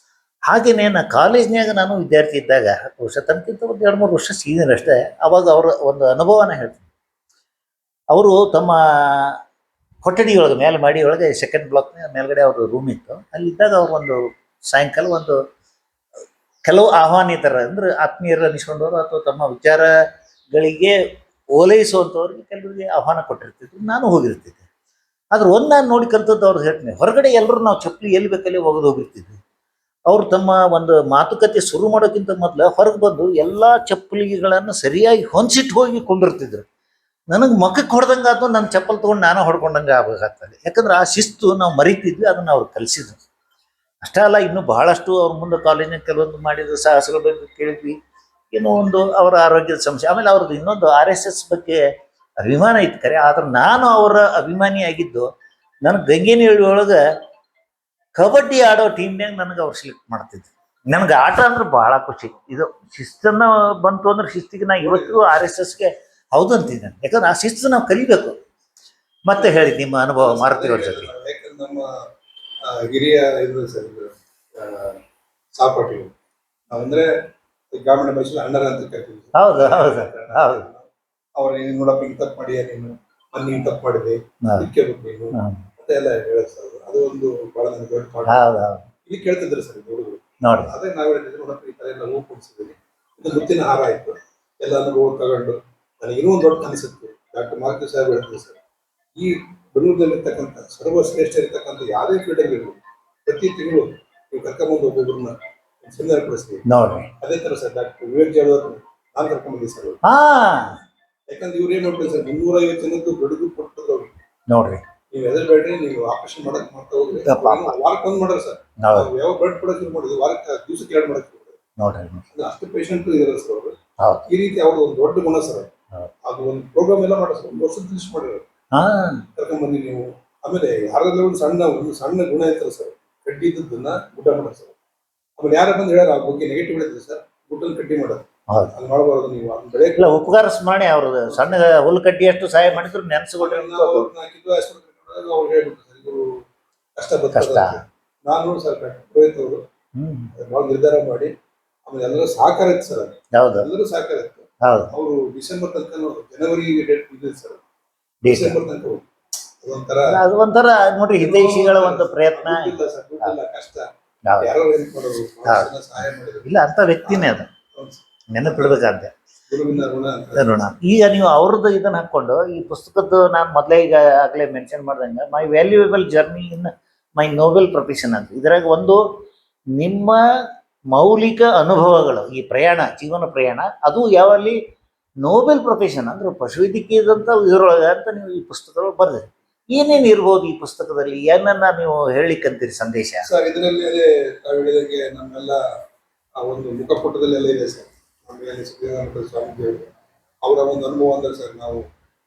ಹಾಗೆಯೇ ನಾ ಕಾಲೇಜ್ನಾಗ ನಾನು ವಿದ್ಯಾರ್ಥಿ ಇದ್ದಾಗ ಬಹುಶಃ ತನಕಿಂತ ಒಂದು 2-3 ವರ್ಷ ಸೀನಿಯರ್ ಅಷ್ಟೇ. ಅವಾಗ ಅವರ ಒಂದು ಅನುಭವನ ಹೇಳ್ತೀನಿ. ಅವರು ತಮ್ಮ ಕೊಠಡಿಯೊಳಗೆ ಮೇಲೆ ಮಾಡಿ ಒಳಗೆ ಸೆಕೆಂಡ್ ಬ್ಲಾಕ್ನ ಮೇಲ್ಗಡೆ ಅವ್ರ ರೂಮ್ ಇತ್ತು. ಅಲ್ಲಿದ್ದಾಗ ಅವ್ರು ಒಂದು ಸಾಯಂಕಾಲ ಒಂದು ಕೆಲವು ಆಹ್ವಾನಿತರ ಅಂದರೆ ಆತ್ಮೀಯರು ಅನಿಸ್ಕೊಂಡವರು ಅಥವಾ ತಮ್ಮ ವಿಚಾರಗಳಿಗೆ ಓಲೈಸುವಂಥವ್ರಿಗೆ ಕೆಲವರಿಗೆ ಆಹ್ವಾನ ಕೊಟ್ಟಿರ್ತಿದ್ರು. ನಾನು ಹೋಗಿರ್ತಿದ್ದೆ. ಆದ್ರೆ ಒಂದು ನಾನು ನೋಡಿ ಕಲ್ತದ್ದು ಅವ್ರು ಹೇಳ್ತೀನಿ, ಹೊರಗಡೆ ಎಲ್ಲರೂ ನಾವು ಚಪ್ಪಲಿ ಎಲ್ಲಿ ಬೇಕಲ್ಲಿ ಒಗೆದು ಹೋಗಿರ್ತಿದ್ವಿ. ಅವರು ತಮ್ಮ ಒಂದು ಮಾತುಕತೆ ಶುರು ಮಾಡೋಕ್ಕಿಂತ ಮೊದಲು ಹೊರಗೆ ಬಂದು ಎಲ್ಲ ಚಪ್ಪಲಿಗಳನ್ನು ಸರಿಯಾಗಿ ಹೊಂದಿಸಿಟ್ಟು ಹೋಗಿ ಕೊಂಡಿರ್ತಿದ್ರು. ನನಗೆ ಮುಖಕ್ಕೆ ಹೊಡೆದಂಗೆ ಆಯ್ತು, ನನ್ನ ಚಪ್ಪಲ್ ತೊಗೊಂಡು ನಾನು ಹೊಡ್ಕೊಂಡಂಗೆ ಆಗಬೇಕಾಗ್ತದೆ. ಯಾಕಂದ್ರೆ ಆ ಶಿಸ್ತು ನಾವು ಮರಿತಿದ್ವಿ, ಅದನ್ನು ಅವ್ರು ಕಲಿಸಿದ್ರು. ಅಷ್ಟೇ ಅಲ್ಲ, ಇನ್ನೂ ಬಹಳಷ್ಟು ಅವ್ರ ಮುಂದೆ ಕಾಲೇಜಿನ ಕೆಲವೊಂದು ಮಾಡಿದ ಸಾಹಸಗಳ ಬಗ್ಗೆ ಕೇಳಿದ್ವಿ. ಏನೋ ಒಂದು ಅವರ ಆರೋಗ್ಯದ ಸಮಸ್ಯೆ. ಆಮೇಲೆ ಅವ್ರದ್ದು ಇನ್ನೊಂದು RSS ಬಗ್ಗೆ ಅಭಿಮಾನ ಇತ್ತು ಕರೆ. ಆದ್ರೆ ನಾನು ಅವರ ಅಭಿಮಾನಿಯಾಗಿದ್ದು ನನಗೆ ಗಂಗೇನಹಳ್ಳಿ ಒಳಗೆ ಕಬಡ್ಡಿ ಆಡೋ ಟೀಮ್ನಾಗ ನನಗೆ ಅವ್ರು ಸೆಲೆಕ್ಟ್ ಮಾಡ್ತಿದ್ರು. ನನಗೆ ಆಟ ಅಂದ್ರೆ ಬಹಳ ಖುಷಿ. ಇದು ಶಿಸ್ತನ್ನು ಬಂತು ಅಂದ್ರೆ ಶಿಸ್ತಿಗೆ ನಾ ಇವತ್ತಿಗೂ RSSಗೆ ಹೌದು ಅಂತಿದ್ದೇನೆ. ಯಾಕಂದ್ರೆ ಆ ಶಿಸ್ತು ನಾವು ಕಲಿಬೇಕು. ಮತ್ತೆ ಹೇಳಿ ನಿಮ್ಮ ಅನುಭವ ಮಾರುತಿಯವ್ರ ಜೊತೆ. ಯಾಕಂದ್ರೆ ನಮ್ಮ ಹಿರಿಯ ಇದು ಸರ್ ಸಹಪಾಠಿಗಳು ನಾವಂದ್ರೆ ಗ್ರಾಮೀಣ ಭಾಷೆಯಲ್ಲಿ ಅಣ್ಣರ ಅಂತ ಕರಿತೀವಿ. ಹೌದು ಹೌದು ಹೌದು. ಅವ್ರ ನೋಡಪ್ಪ ಹಿಂಗ್ ತಪ್ಪು ಮಾಡಿಯ ನೀನು, ಮೊನ್ನೆ ಹಿಂಗ್ ತಪ್ಪು ಮಾಡಿದೆ, ಇಕ್ಕೆಬೇಕು ನೀನು ಮತ್ತೆ ಎಲ್ಲ ಹೇಳೋದು ಸರ್. ಅದು ಒಂದು ಬಹಳ ನನಗೆ ದೊಡ್ಡ ಪಾಠ. ಇಲ್ಲಿ ಕೇಳ್ತಿದ್ರು ಸರ್ ಹುಡುಗರು ನೋಡಿ. ಅದೇ ನಾವು ಹೇಳ್ತಿದ್ರು, ನೋಡಪ್ಪ ಈ ತರ ಎಲ್ಲ ಹೂ ಕೊಡ್ಸಿದ್ದೀನಿ, ಇದು ಮುತ್ತಿನ ಹಾರ ಆಯ್ತು, ಎಲ್ಲ ಹೂ ತಗೊಂಡು ನನಗೆ ಇನ್ನೂ ಒಂದು ದೊಡ್ಡ ಕನಸಿತ್ತು. ಡಾಕ್ಟರ್ ಮಾರುತಿ ಸಾಹೇಬ್ ಹೇಳ್ತಿದ್ರು ಸರ್, ಈ ಬೆಂಗಳೂರಿನಲ್ಲಿರ್ತಕ್ಕಂಥ ಸರ್ವಶ್ರೇಷ್ಠ ಇರ್ತಕ್ಕಂಥ ಯಾವುದೇ ಫೀಲ್ಡಲ್ಲಿ ಇರ್ಬೋದು, ಪ್ರತಿ ತಿಂಗಳು ನೀವು ಕರ್ಕೊಂಡ್ಬಂದು ಒಬ್ಬೊಬ್ಬರನ್ನ ಸೆಮಿನಾರ್ ಕೊಡಿಸ್ತೀವಿ ನೋಡ್ರಿ. ಅದೇ ತರ ಸರ್ ಡಾಕ್ಟರ್ ವಿವೇಕ್ ಜಾಧವ್ ನಾನು ಕರ್ಕೊಂಡ್ಬಂದಿ ಸರ್. ಯಾಕಂದ್ರೆ ಇವ್ರು ಏನ್ ಮಾಡ್ತಾರೆ ಸರ್, 350 ಜನದ್ದು ಬೆಳಗು ಕೊಟ್ಟಿದ್ರು ಅವ್ರು ನೋಡ್ರಿ. ನೀವು ಎದರ್ಬೇಡ್ರಿ, ನೀವು ಆಪರೇಷನ್ ಮಾಡಕ್ ಮಾಡ್ತಾ ಹೋಗ್ರಿ, ವಾರಕ್ಕೆ ಒಂದು ಮಾಡ್ರಿ ಸರ್. ಯಾವ ಬ್ಲಡ್ ಕೊಡಕ್ ಮಾಡಿದ್ವಿ, ವಾರಕ್ಕೆ ದಿವಸಕ್ಕೆ 2 ಮಾಡಕ್ ನೋಡ್ರಿ. ಅಷ್ಟು ಪೇಷಂಟ್ ಇದಾರೆ ಸರ್ ಅವರು. ಈ ರೀತಿ ಅವ್ರದ್ದು ಒಂದು ದೊಡ್ಡ ಗುಣ ಸರ್. ಅದು ಒಂದು ಪ್ರೋಗ್ರಾಮ್ ಎಲ್ಲ ಮಾಡೋ ಸರ್, 1 ವರ್ಷದ ಲಿಸ್ಟ್ ಮಾಡಿರೋರು ಕರ್ಕೊಂಡ್ಬಂದಿ ನೀವು. ಆಮೇಲೆ ಯಾರಲ್ಲ ಒಂದು ಸಣ್ಣ ಗುಣ ಇರ್ತಾರೆ ಸರ್, ಕಡ್ಡಿ ಇದ್ದದನ್ನ ಗುಡ್ಡ ಮಾಡೋದು ಸರ್. ಆಮೇಲೆ ಯಾರ ಬಂದು ಹೇಳಾರ ಆ ಬಗ್ಗೆ ನೆಗೆಟಿವ್ ಹೇಳಿದ್ರೆ ಸರ್, ಗುಡ್ಡನ್ನು ಕಡ್ಡಿ ಮಾಡೋದು ಅದು ಮಾಡಬಾರ್ದು ನೀವು. ಅದು ಬೆಳೆ ಉಪಕಾರ ಮಾಡಿ ಅವ್ರದ್ದು ಸಣ್ಣ ಹುಲ್ಲು ಕಡ್ಡಿ ಅಷ್ಟು ಸಹಾಯ ಮಾಡಿದ್ರು ನೆನೆಸ್ಕೊಟ್ರೆ ಅವ್ರು ಹೇಳ್ಬಿಟ್ಟು ಸರ್, ಇದು ಕಷ್ಟ. ನಾನು ಸರ್ ಪುರೋಹಿತ್ ಅವರು ಬಹಳ ನಿರ್ಧಾರ ಮಾಡಿ ಆಮೇಲೆ ಎಲ್ಲರೂ ಸಹಕಾರ ಇತ್ತು ಸರ್. ಎಲ್ಲರೂ ಸಹಕಾರ ಇತ್ತು. ಅವರು ಡಿಸೆಂಬರ್ ತನಕ ಜನವರಿ ಡೇಟ್ ಇದೆ ಸರ್, ಡಿಸೆಂಬರ್ ತನಕ. ಅದು ಒಂಥರ ನೋಡ್ರಿ ಹಿತೈಷಿಗಳ ಒಂದು ಪ್ರಯತ್ನ. ಕಷ್ಟ ಯಾರೋ ಸಹಾಯ ಮಾಡಿದ್ರು ಇಲ್ಲ ಅಂತ ವ್ಯಕ್ತಿನೇ ಅದು ನೆನಪಿಡ್ಬೇಕಂತ ಋಣ. ಈಗ ನೀವು ಅವ್ರದ್ದು ಇದನ್ನ ಹಾಕೊಂಡು ಈ ಪುಸ್ತಕದ್ದು ನಾನು ಮೊದಲೇ ಈಗ ಆಗಲೇ ಮೆನ್ಷನ್ ಮಾಡ್ದಂಗೆ my valuable journey in my noble profession ಅಂತ. ಇದ್ರಾಗ ಒಂದು ನಿಮ್ಮ ಮೌಲಿಕ ಅನುಭವಗಳು, ಈ ಪ್ರಯಾಣ, ಜೀವನ ಪ್ರಯಾಣ, ಅದು ಯಾವಲ್ಲಿ ನೋಬೆಲ್ ಪ್ರೊಫೆಷನ್ ಅಂದ್ರೆ ಪಶುವೈದ್ಯಕೀಯದಂತ ಇದರೊಳಗೆ ಅಂತ ನೀವು ಈ ಪುಸ್ತಕದೊಳಗೆ ಬರೆದ್ರಿ. ಏನೇನು ಇರ್ಬೋದು ಈ ಪುಸ್ತಕದಲ್ಲಿ? ಏನನ್ನ ನೀವು ಹೇಳಿಕ್ಕಂತೀರಿ ಸಂದೇಶ? ಸರ್ ಇದರಲ್ಲಿ ಅದೇ ತಾವು ಹೇಳಿದಂಗೆ ನಮ್ಮೆಲ್ಲ ಆ ಒಂದು ಮುಖಪುಟದಲ್ಲೆಲ್ಲ ಇದೆ ಸರ್. ನಮಗೆ ಸಿದ್ದರಾಮಯ್ಯ ಸ್ವಾಮೀಜಿಯವರು ಅವರ ಒಂದು ಅನುಭವ ಅಂದ್ರೆ ಸರ್, ನಾವು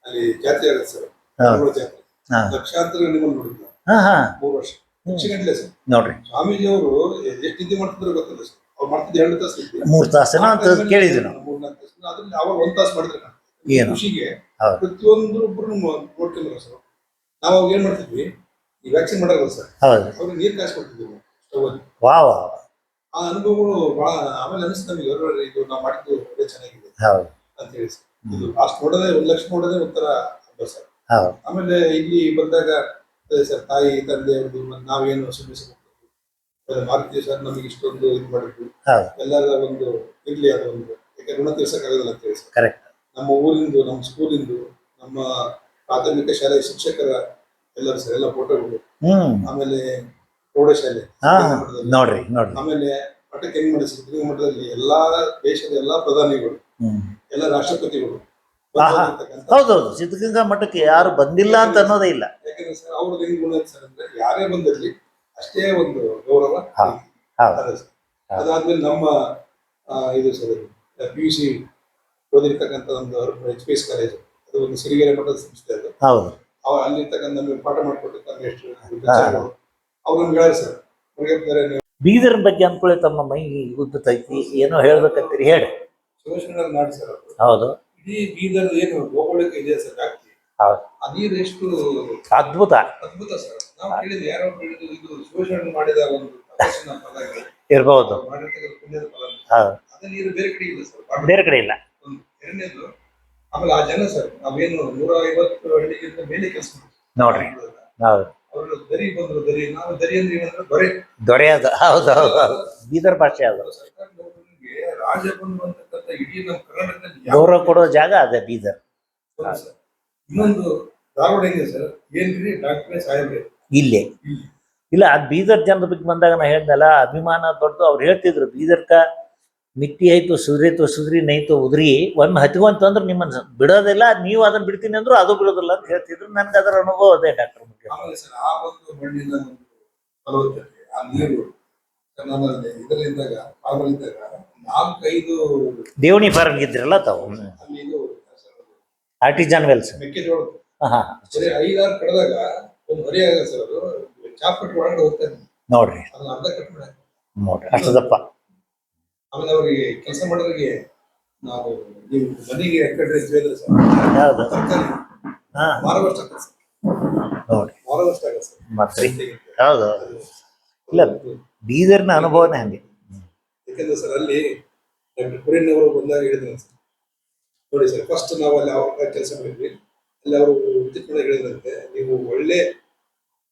ಅಲ್ಲಿ ಜಾತ್ರೆ ಆಗುತ್ತೆ ಸರ್, ಮರಗೋಡು ಜಾತ್ರೆ, ಹಾ. ಲಕ್ಷಾಂತರ ನಿಮ್ಮನ್ನು ನೋಡಿದ್ವಿ ಹಾ ಹಾ 3 ವರ್ಷ ಹೆಚ್ಚು ಗಂಟಲೆ ಸರ್. ನೋಡ್ರಿ, ಸ್ವಾಮೀಜಿಯವರು ಎಷ್ಟು ನಿದ್ದೆ ಮಾಡ್ತಿದ್ರು ಗೊತ್ತಿಲ್ಲ ಸರ್. ಅವ್ರು ಮಾಡ್ತಿದ್ದು 2 ತಾಸು ನಿದ್ದೆ, 3 ತಾಸೇನೋ ಅಂತ ಕೇಳಿದ್ವಿ ನಾವು. 3-4 ತಾಸು, ಅದ್ರಲ್ಲಿ ಅವಾಗ 1 ತಾಸು ಮಾಡಿದ್ರೆ ಏನು? ಖುಷಿಗೆ ಹೌದು. ಪ್ರತಿಯೊಂದು ಒಬ್ರು ನೋಡ್ಕೊಂಡ್ರು ಸರ್. ನಾವು ಅವಾಗ ಏನ್ ಮಾಡ್ತಿದ್ವಿ, ಈ ವ್ಯಾಕ್ಸಿನ್ ಮಾಡಲ್ಲ ಸರ್, ಹೌದು. ಅವ್ರಿಗೆ ನೀರು ಕಾಯಿಸ್ಕೊಡ್ತಿದ್ವಿ ಸ್ಟವ್ ಅಲ್ಲಿ. ವಾ ವಾ. ಆ ಅನುಭವಗಳು ಬಹಳ ಆಮೇಲೆ ಅನಿಸ್ತು ನಮಗೆ, ಇದು ನಾವು ಮಾಡಿದ್ದು ಒಳ್ಳೆ ಚೆನ್ನಾಗಿದೆ ಹೌದು ಅಂತ ಹೇಳಿ ಸರ್. ಇದು ಅಷ್ಟು ನೋಡೋದೇ 1 ಲಕ್ಷ ನೋಡೋದೇ ಒಂಥರ ಹಬ್ಬ ಸರ್. ಹೌದು. ಆಮೇಲೆ ಇಲ್ಲಿ ಬಂದಾಗ ಅದೇ ಸರ್, ತಾಯಿ ತಂದೆ ಅವ್ರದ್ದು ನಾವೇನು ಸುಮ್ಮಿಸಬೇಕು, ಮಾರುತಿ ಸರ್ ನಮಗೆ ಇಷ್ಟೊಂದು ಇದು ಮಾಡಿದ್ರು, ಹೌದು. ಎಲ್ಲರ ಒಂದು ಇರ್ಲಿ ಅದು ಒಂದು, ಯಾಕೆ ಋಣ ತೀರ್ಸಕ್ಕಾಗೋದಿಲ್ಲ ಅಂತ ಹೇಳಿ ಸರ್. ಕರೆಕ್ಟ್. ನಮ್ಮ ಊರಿಂದು, ನಮ್ಮ ಸ್ಕೂಲಿಂದು, ನಮ್ಮ ಪ್ರಾಥಮಿಕ ಶಾಲೆಯ ಶಿಕ್ಷಕರ ಎಲ್ಲರೂ ಸರ್, ಎಲ್ಲ ಫೋಟೋಗಳು. ಆಮೇಲೆ ಪ್ರೌಢಶಾಲೆ ಹಾ ನೋಡ್ರಿ ನೋಡ್ರಿ. ಆಮೇಲೆ ಮಠಕ್ಕೆ ಹೆಂಗ್ ಮಾಡಿ ಸಿದ್ಧಗಂಗಾ ಮಠದಲ್ಲಿ ಎಲ್ಲಾ ದೇಶದ ಎಲ್ಲಾ ಪ್ರಧಾನಿಗಳು, ಎಲ್ಲ ರಾಷ್ಟ್ರಪತಿಗಳು ಬಂದಿರ್ತಕ್ಕಂಥ. ಹೌದೌದು, ಸಿದ್ಧಗಂಗಾ ಮಠಕ್ಕೆ ಯಾರು ಬಂದಿಲ್ಲ ಅಂತ ಅನ್ನೋದೇ ಇಲ್ಲ. ಯಾಕಂದ್ರೆ ಸರ್ ಅವ್ರದ್ದು ಹೆಂಗ್ ಗುಣ ಸರ್ ಅಂದ್ರೆ, ಯಾರೇ ಬಂದಿರ್ಲಿ ಅಷ್ಟೇ ಒಂದು ಗೌರವ. ಹೌದು. ಅದಾದ್ಮೇಲೆ ನಮ್ಮ ಇದು ಸರ್, PUC ಓದಿರ್ತಕ್ಕಂಥ ಒಂದು HPS ಕಾಲೇಜು, ಅದು ಒಂದು ಸಿರಿಗೆರೆ ಮಠದ ಸಂಸ್ಥೆ. ಅದು ಹೌದು. ಅಲ್ಲಿರ್ತಕ್ಕಂಥ ನಮಗೆ ಪಾಠ ಮಾಡಿಕೊಟ್ಟಿರ್ತಾರೆ ಎಷ್ಟು ವಿಚಾರಗಳು ಅವ್ರು ನಮ್ಗೆ ಹೇಳಿ ಸರ್. ಬೀದರ್ ಬಗ್ಗೆ ಅಂದ್ಕೊಳ್ಳಿ ತಮ್ಮ ಮೈ ಉದ್ದತೈತಿ, ಏನೋ ಹೇಳ್ಬೇಕಂತೀರಿ, ಹೇಳಿ. ಶಿವಶರಣರ ನಾಡು ಸರ್ ಅದು. ಹೌದು. ಇಡೀ ಬೀದರ್ ಏನು ಭೌಗೋಳಿಕ ಇದೆ ಸರ್, ವ್ಯಾಪ್ತಿ. ಹೌದು. ಆ ನೀರು ಎಷ್ಟು ಅದ್ಭುತ ಅದ್ಭುತ ಸರ್. ನಾವು ಹೇಳಿದ್ವಿ, ಯಾರೋ ಹೇಳಿದ್ರು ಇದು ಶಿವಶರಣ ಮಾಡಿದ ಒಂದು ತಪಸ್ಸಿನ ಫಲ ಇರ್ಬಹುದು, ಮಾಡಿರ್ತಕ್ಕಂಥ ಪುಣ್ಯದ ಫಲ. ಹೌದು. ಅದೇ ನೀರು ಬೇರೆ ಕಡೆ ಇಲ್ಲ ಸರ್, ಬೇರೆ ಕಡೆ ಇಲ್ಲ. ಒಂದು ಎರಡನೇದು. ಆಮೇಲೆ ಆ ಜನ ಸರ್, ನಾವೇನು 150 ಹಳ್ಳಿಗಿಂತ ಮೇಲೆ ಕೆಲಸ ನೋಡ್ರಿ. ಹೌದು. ಅವರು ದರಿ ಬಂದ್ರು, ದರಿ, ನಾವು ದರಿ ಅಂದ್ರೆ ಏನಂದ್ರೆ ದೊರೆ, ದೊರೆ ಅದು. ಹೌದು ಹೌದು ಹೌದು, ಬೀದರ್ ಭಾಷೆ ಅದು. ಸರ್ಕಾರಿ ನೌಕರನಿಗೆ ರಾಜ ಬಂದು ಅಂತಕ್ಕಂಥ ಇಡೀ ನಮ್ಮ ಕರ್ನಾಟಕದಲ್ಲಿ ಗೌರವ ಕೊಡೋ ಜಾಗ ಅದೇ ಬೀದರ್. ಸರ್. ಇನ್ನೊಂದು ಧಾರವಾಡ ಹೆಂಗೆ ಸರ್, ಏನ್ರಿ ಡಾಕ್ಟ್ರೇ ಸಾಹೇಬ್ರೆ ಇಲ್ಲೇ ಇಲ್ಲ. ಅದು ಬೀದರ್ ಜನರ ಬಗ್ಗೆ ಬಂದಾಗ ನಾ ಹೇಳ್ದಲ್ಲ, ಅಭಿಮಾನ ದೊಡ್ಡದು. ಅವ್ರು ಹೇಳ್ತಿದ್ರು, ಬೀದರ್ಕ ಮಿಟ್ಟಿ ಆಯ್ತು, ಸುದ್ರಿ ನೈತು ಉದ್ರಿ, ಒಮ್ಮೆ ಹತ್ಕೊಂತಂದ್ರೆ ನಿಮ್ಮನ್ನ ಬಿಡೋದಿಲ್ಲ, ನೀವು ಅದನ್ನ ಬಿಡ್ತೀನಿ ಅಂದ್ರು ಅದು ಬಿಡೋದಿಲ್ಲ ಅಂತ ಹೇಳ್ತಿದ್ರು. ನನ್ಗೆ ಅದರ ಅನುಭವ ಅದೇ ಡಾಕ್ಟರ್ ಬಗ್ಗೆ. ಆಮೇಲೆ ಸರ್, ಆ ಒಂದು ಮಣ್ಣಿನ ಒಂದು ಫಲವತ್ತತೆ, ಆ ನೀರು ನಮ್ಮಲ್ಲಿ ಇದರಲ್ಲಿದ್ದಾಗ, ಫಾರ್ಮಲ್ಲಿದ್ದಾಗ 4-5 ದೇವಣಿ ಫಾರ್ಮ್ ಇದ್ರಲ್ಲ ತಾವು, ಅಲ್ಲಿ ಇದು ಆರ್ಟಿಜಾನ್ ವೆಲ್ಸ್. ಮೆಕ್ಕೆಜೋಳ ಹಾ ಸರಿ 5-6 ಕಳೆದಾಗ ಒಂದು ಹೊರೆ ಆಗ ಸರ್, ಅದು ಚಾಪ್ ಕಟ್ಟು ಒಳಗಡೆ ಹೋಗ್ತಾರೆ ನೋಡ್ರಿ, ಅದನ್ನ ಅರ್ಧ ಕಟ್ ಮಾಡಿ. ನೋಡ್ರಿ ಅಷ್ಟದಪ್ಪ. ಆಮೇಲೆ ಅವರಿಗೆ ಕೆಲಸ ಮಾಡೋರಿಗೆ ನಾವು, ನೀವು ಮನೆಗೆ ಎಕಡೆ ಹೇಳಿದ್ರೆ ಸರ್, ಯಾವ್ದು? ತರಕಾರಿ ಹಾ ಮಾರುವಷ್ಟು ಆಗ್ತದೆ ಸರ್, ನೋಡ್ರಿ ಮಾರುವಷ್ಟು ಆಗತ್ತೆ ಸರ್. ಮತ್ತೆ ಹೌದು. ಇಲ್ಲ, ಬೀದರ್ನ ಅನುಭವನೇ ಹಂಗೆ. ಯಾಕಂದ್ರೆ ಸರ್, ಅಲ್ಲಿ ಡಾಕ್ಟರ್ ಕುರಿಯನ್ ಅವರು ಬಂದಾಗ ಹೇಳಿದ್ರು ಸರ್, ನೋಡಿ ಸರ್, ಫಸ್ಟ್ ನಾವು ಅಲ್ಲಿ ಅವ್ರ ಕೆಲಸ ಮಾಡಿದ್ವಿ, ಅಲ್ಲಿ ಅವರು ವಿದ್ಯುತ್ ಹೇಳಿದ್ರಂತೆ, ನೀವು ಒಳ್ಳೆ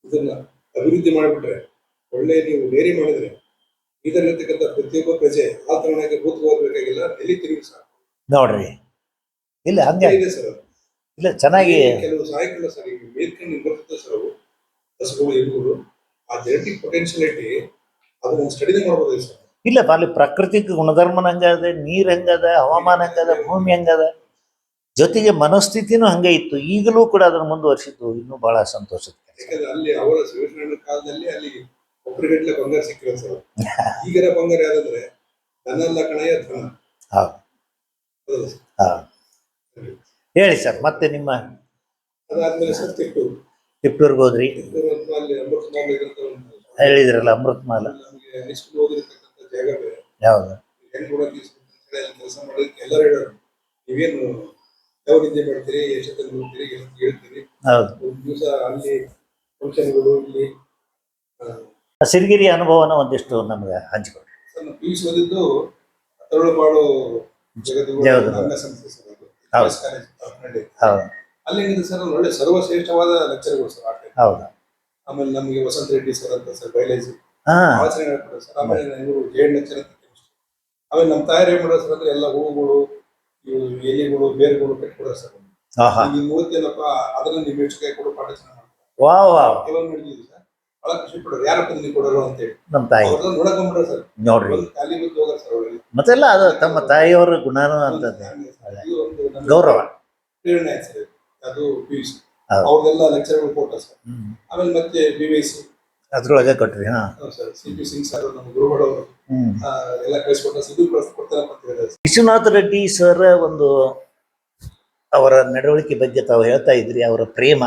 ಇದನ್ನ ಅಭಿವೃದ್ಧಿ ಮಾಡಿಬಿಟ್ರೆ, ಒಳ್ಳೆ ನೀವು ಡೇರಿ ಮಾಡಿದ್ರೆ, ಇದರಲ್ಲಿರ್ತಕ್ಕಂಥ ಪ್ರತಿಯೊಬ್ಬ ಪ್ರಜೆ ಆ ತರನಾಗಿ ಭೂತ್ ಹೋಗ್ಬೇಕಾಗಿಲ್ಲ, ಎಲ್ಲಿ ತಿರುಗಿ ಸಾಕು. ನೋಡ್ರಿ, ಇಲ್ಲ ಹಂಗೆ ಇದೆ ಸರ್ ಅದು. ಇಲ್ಲ ಚೆನ್ನಾಗಿ ಕೆಲವು ಸಹಾಯಕಲ್ಲ ಸರ್, ಈಗ ಮೇಲ್ಕೊಂಡು ಬರ್ತದೆ ಸರ್, ಅವು ಹಸುಗಳು, ಎಲುಗಳು, ಆ ಜೆನೆಟಿಕ್ ಪೊಟೆನ್ಶಿಯಾಲಿಟಿ ಅದನ್ನ ಸ್ಟಡಿನೇ ಮಾಡ್ಬೋದು ಸರ್. ಇಲ್ಲ, ಅಲ್ಲಿ ಪ್ರಾಕೃತಿಕ ಗುಣಧರ್ಮನ ಹಂಗದ, ನೀರ್ ಹಂಗದ, ಹವಾಮಾನ ಹಂಗದ, ಭೂಮಿ ಹಂಗದ, ಜೊತೆಗೆ ಮನಸ್ಥಿತಿನೂ ಹಂಗೆ ಇತ್ತು. ಈಗಲೂ ಕೂಡ ಅದನ್ನು ಮುಂದುವರಿಸಿದ್ದು ಇನ್ನೂ ಬಹಳ ಸಂತೋಷದ. ಯಾಕಂದ್ರೆ ಅಲ್ಲಿ ಅವರ ಶಿವಶರಣ ಕಾಲದಲ್ಲಿ ಅಲ್ಲಿ ಒಬ್ಬರಿಗಟ್ಲೆ ಬಂಗಾರ ಸಿಕ್ಕಿರೋ ಸರ್. ಈಗಿನ ಬಂಗಾರ ಯಾವ್ದಂದ್ರೆ ಧನ ಕಣಯ ಧನ. ಹೌದು. ಹೇಳಿ ಸರ್, ಮತ್ತೆ ನಿಮ್ಮ ಅದಾದ್ಮೇಲೆ ಸರ್ ತಿಪ್ಟೂರ್ಗೆ ಹೋದ್ರಿ, ಅಲ್ಲಿ ಅಮೃತ ಮಾಲ್ ಇರುತ್ತೆ, ಹೇಳಿದ್ರಲ್ಲ ಅಮೃತ ಮಾಲ್. ನಮಗೆ ಹೈಸ್ಕೂಲ್ ಓದಿರ್ತಕ್ಕಂಥ ಜಾಗ ಬೇರೆ. ಯಾವ್ದು? ಹೆಂಗ್ ಕೂಡ ಕೆಲಸ ಮಾಡೋದಕ್ಕೆ ಎಲ್ಲರೂ ಹೇಳೋರು, ನೀವೇನು ಯಾವ ನಿದ್ದೆ ಮಾಡ್ತೀರಿ, ಎಷ್ಟೊತ್ತಲ್ಲಿ ನೋಡ್ತೀರಿ, ಹೇಳ್ತೀರಿ. ಹೌದು. ಒಂದು ದಿವಸ ಅಲ್ಲಿ ಫಂಕ್ಷನ್ಗಳು, ಇಲ್ಲಿ ಸಿರಿಗಿರಿ ಅನುಭವನ ಒಂದಿಷ್ಟು ನಮ್ಗೆ ಹಂಚಿಕೊಡ್ರಿ. ಸರ್, ನಾವು PUC ಓದಿದ್ದು ತರಳುಪಾಡು ಜಗದ್ಗುರು ಅಂಗ ಸಂಸ್ಥೆ ಸರ್, ಅದು ಕಾಲೇಜ್ ಕಾಪನಹಳ್ಳಿ. ಅಲ್ಲಿ ಏನಿದೆ ಸರ್, ಒಳ್ಳೆ ಸರ್ವಶ್ರೇಷ್ಠವಾದ ಲೆಕ್ಚರ್ಗಳು ಸರ್ ಆ ಟೈಮ್. ಹೌದು. ಆಮೇಲೆ ನಮಗೆ ವಸಂತ ರೆಡ್ಡಿ ಸರ್ ಅಂತ ಸರ್, ಬಯಾಲಜಿ ಆಚರಣೆ ಹೇಳ್ಕೊಡೋರು ಸರ್. ಆಮೇಲೆ ಇವರು ಜೇಡ್ ಲೆಕ್ಚರ್ ಅಂತ ಕೆಮಿಸ್ಟ್ರಿ. ಆಮೇಲೆ ನಮ್ಮ ತಾಯರು ಏನ್ ಮಾಡೋರು ಸರ್ ಅಂದ್ರೆ, ಎಲ್ಲ ಹೂವುಗಳು, ಇವು ಎಲೆಗಳು, ಬೇರುಗಳು ಕಟ್ಕೊಡೋರು ಸರ್. ಈಗ ಓದ್ತೇನಪ್ಪ, ಅದನ್ನ ನೀವು ಎಷ್ಟು ಕೈ ಕೊಡು, ಪಾಠ ಚೆನ್ನಾಗಿ ಮಾಡ್ತಾರೆ. ಕೆಲವು ನೋಡಿದ್ವಿ ಸರ್, ಬಹಳ ಖುಷಿ ಪಡೋರು, ಯಾರಪ್ಪ ನಿಮಗೆ ಕೊಡೋರು ಅಂತ ಹೇಳಿ ನಮ್ಮ ತಾಯಿ ನೋಡಕೊಂಡ್ಬಿಡ್ರ ಸರ್. ನೋಡ್ರಿ, ಖಾಲಿ ಬಿದ್ದು ಹೋಗಾರ ಸರ್ ಅವರಿಗೆ. ಮತ್ತೆಲ್ಲ ಅದು ತಮ್ಮ ತಾಯಿಯವರ ಗುಣಾನು ಅಂತದ್ದು, ಇದು ಒಂದು ಗೌರವ, ಪ್ರೇರಣೆ ಆಯ್ತು ಸರ್. ಅದು PUC. ಹೌದು. ಅವ್ರದೆಲ್ಲ ಲೆಕ್ಚರ್ಗಳು ಫೋಟೋ ಸರ್. ಹ್ಮ್. ಆಮೇಲೆ ಮತ್ತೆ BVC ಅದ್ರೊಳಗೆ ಕೊಟ್ರಿ. ಹಾ. ಸರ್, CP ಸಿಂಗ್ ಸರ್ ನಮ್ಮ ಗುರುಗಳು ಹ್ಮ್. ಎಲ್ಲ ಕಳಿಸ್ಕೊಟ್ಟ ಇದು ಕೊಡ್ತಾರಪ್ಪ ಅಂತ ಹೇಳಿದ್ರೆ ವಿಶ್ವನಾಥ ರೆಡ್ಡಿ ಸರ್ ಒಂದು ಅವರ ನಡವಳಿಕೆ ಬಗ್ಗೆ ತಾವು ಹೇಳ್ತಾ ಇದ್ರಿ. ಅವರ ಪ್ರೇಮ,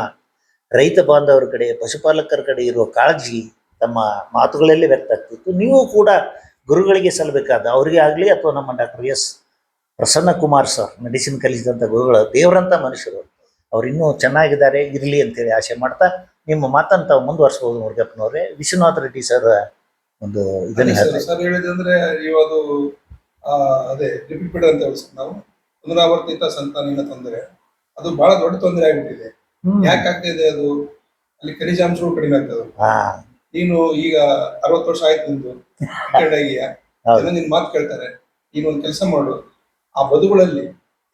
ರೈತ ಬಾಂಧವರ ಕಡೆ, ಪಶುಪಾಲಕರ ಕಡೆ ಇರುವ ಕಾಳಜಿ ತಮ್ಮ ಮಾತುಗಳಲ್ಲಿ ವ್ಯಕ್ತ ಆಗ್ತಿತ್ತು. ನೀವು ಕೂಡ ಗುರುಗಳಿಗೆ ಸಲ್ಲಬೇಕಾದ, ಅವರಿಗೆ ಆಗಲಿ ಅಥವಾ ನಮ್ಮ doctor S Prasanna Kumar sir medicine ಕಲಿಸಿದಂಥ ಗುರುಗಳು ದೇವರಂಥ ಮನುಷ್ಯರು. ಅವ್ರು ಇನ್ನೂ ಚೆನ್ನಾಗಿದ್ದಾರೆ, ಇರಲಿ ಅಂತೇಳಿ ಆಸೆ ಮಾಡ್ತಾ ನಿಮ್ಮ ಮಾತನ್ನು ತಾವು ಮುಂದುವರಿಸ್ಬೋದು. ಮುರುಗಪ್ಪನವರೇ, ವಿಶ್ವನಾಥ ರೆಡ್ಡಿ ಸರ್ ಒಂದು ಇದನ್ನು ಹೇಳ್ತಾರೆ. ಸರ್ ಹೇಳಿದಂದ್ರೆ ಇವತ್ತು ಅದೇ ರಿಪೀಟ್ ಅಂತ ಹೇಳಿ ಸರ್, ನಾವು ಪುನರಾವರ್ತಿತ ಸಂತಾನಿನ ತೊಂದರೆ ಅದು ಬಹಳ ದೊಡ್ಡ ತೊಂದರೆ ಆಗ್ಬಿಟ್ಟಿದೆ. ಯಾಕೆ ಆಗ್ತಿದೆ? ಅದು ಅಲ್ಲಿ ಖನಿಜಾಂಶಗಳು ಕಡಿಮೆ ಆಗ್ತದೆ. ನೀನು ಈಗ 60 ವರ್ಷ ಆಯ್ತು ನಿಂದು ಆಗಿಯಾ, ಜನ ನಿನ್ ಮಾತು ಕೇಳ್ತಾರೆ. ನೀನು ಒಂದು ಕೆಲಸ ಮಾಡು, ಆ ಬದುಗಳಲ್ಲಿ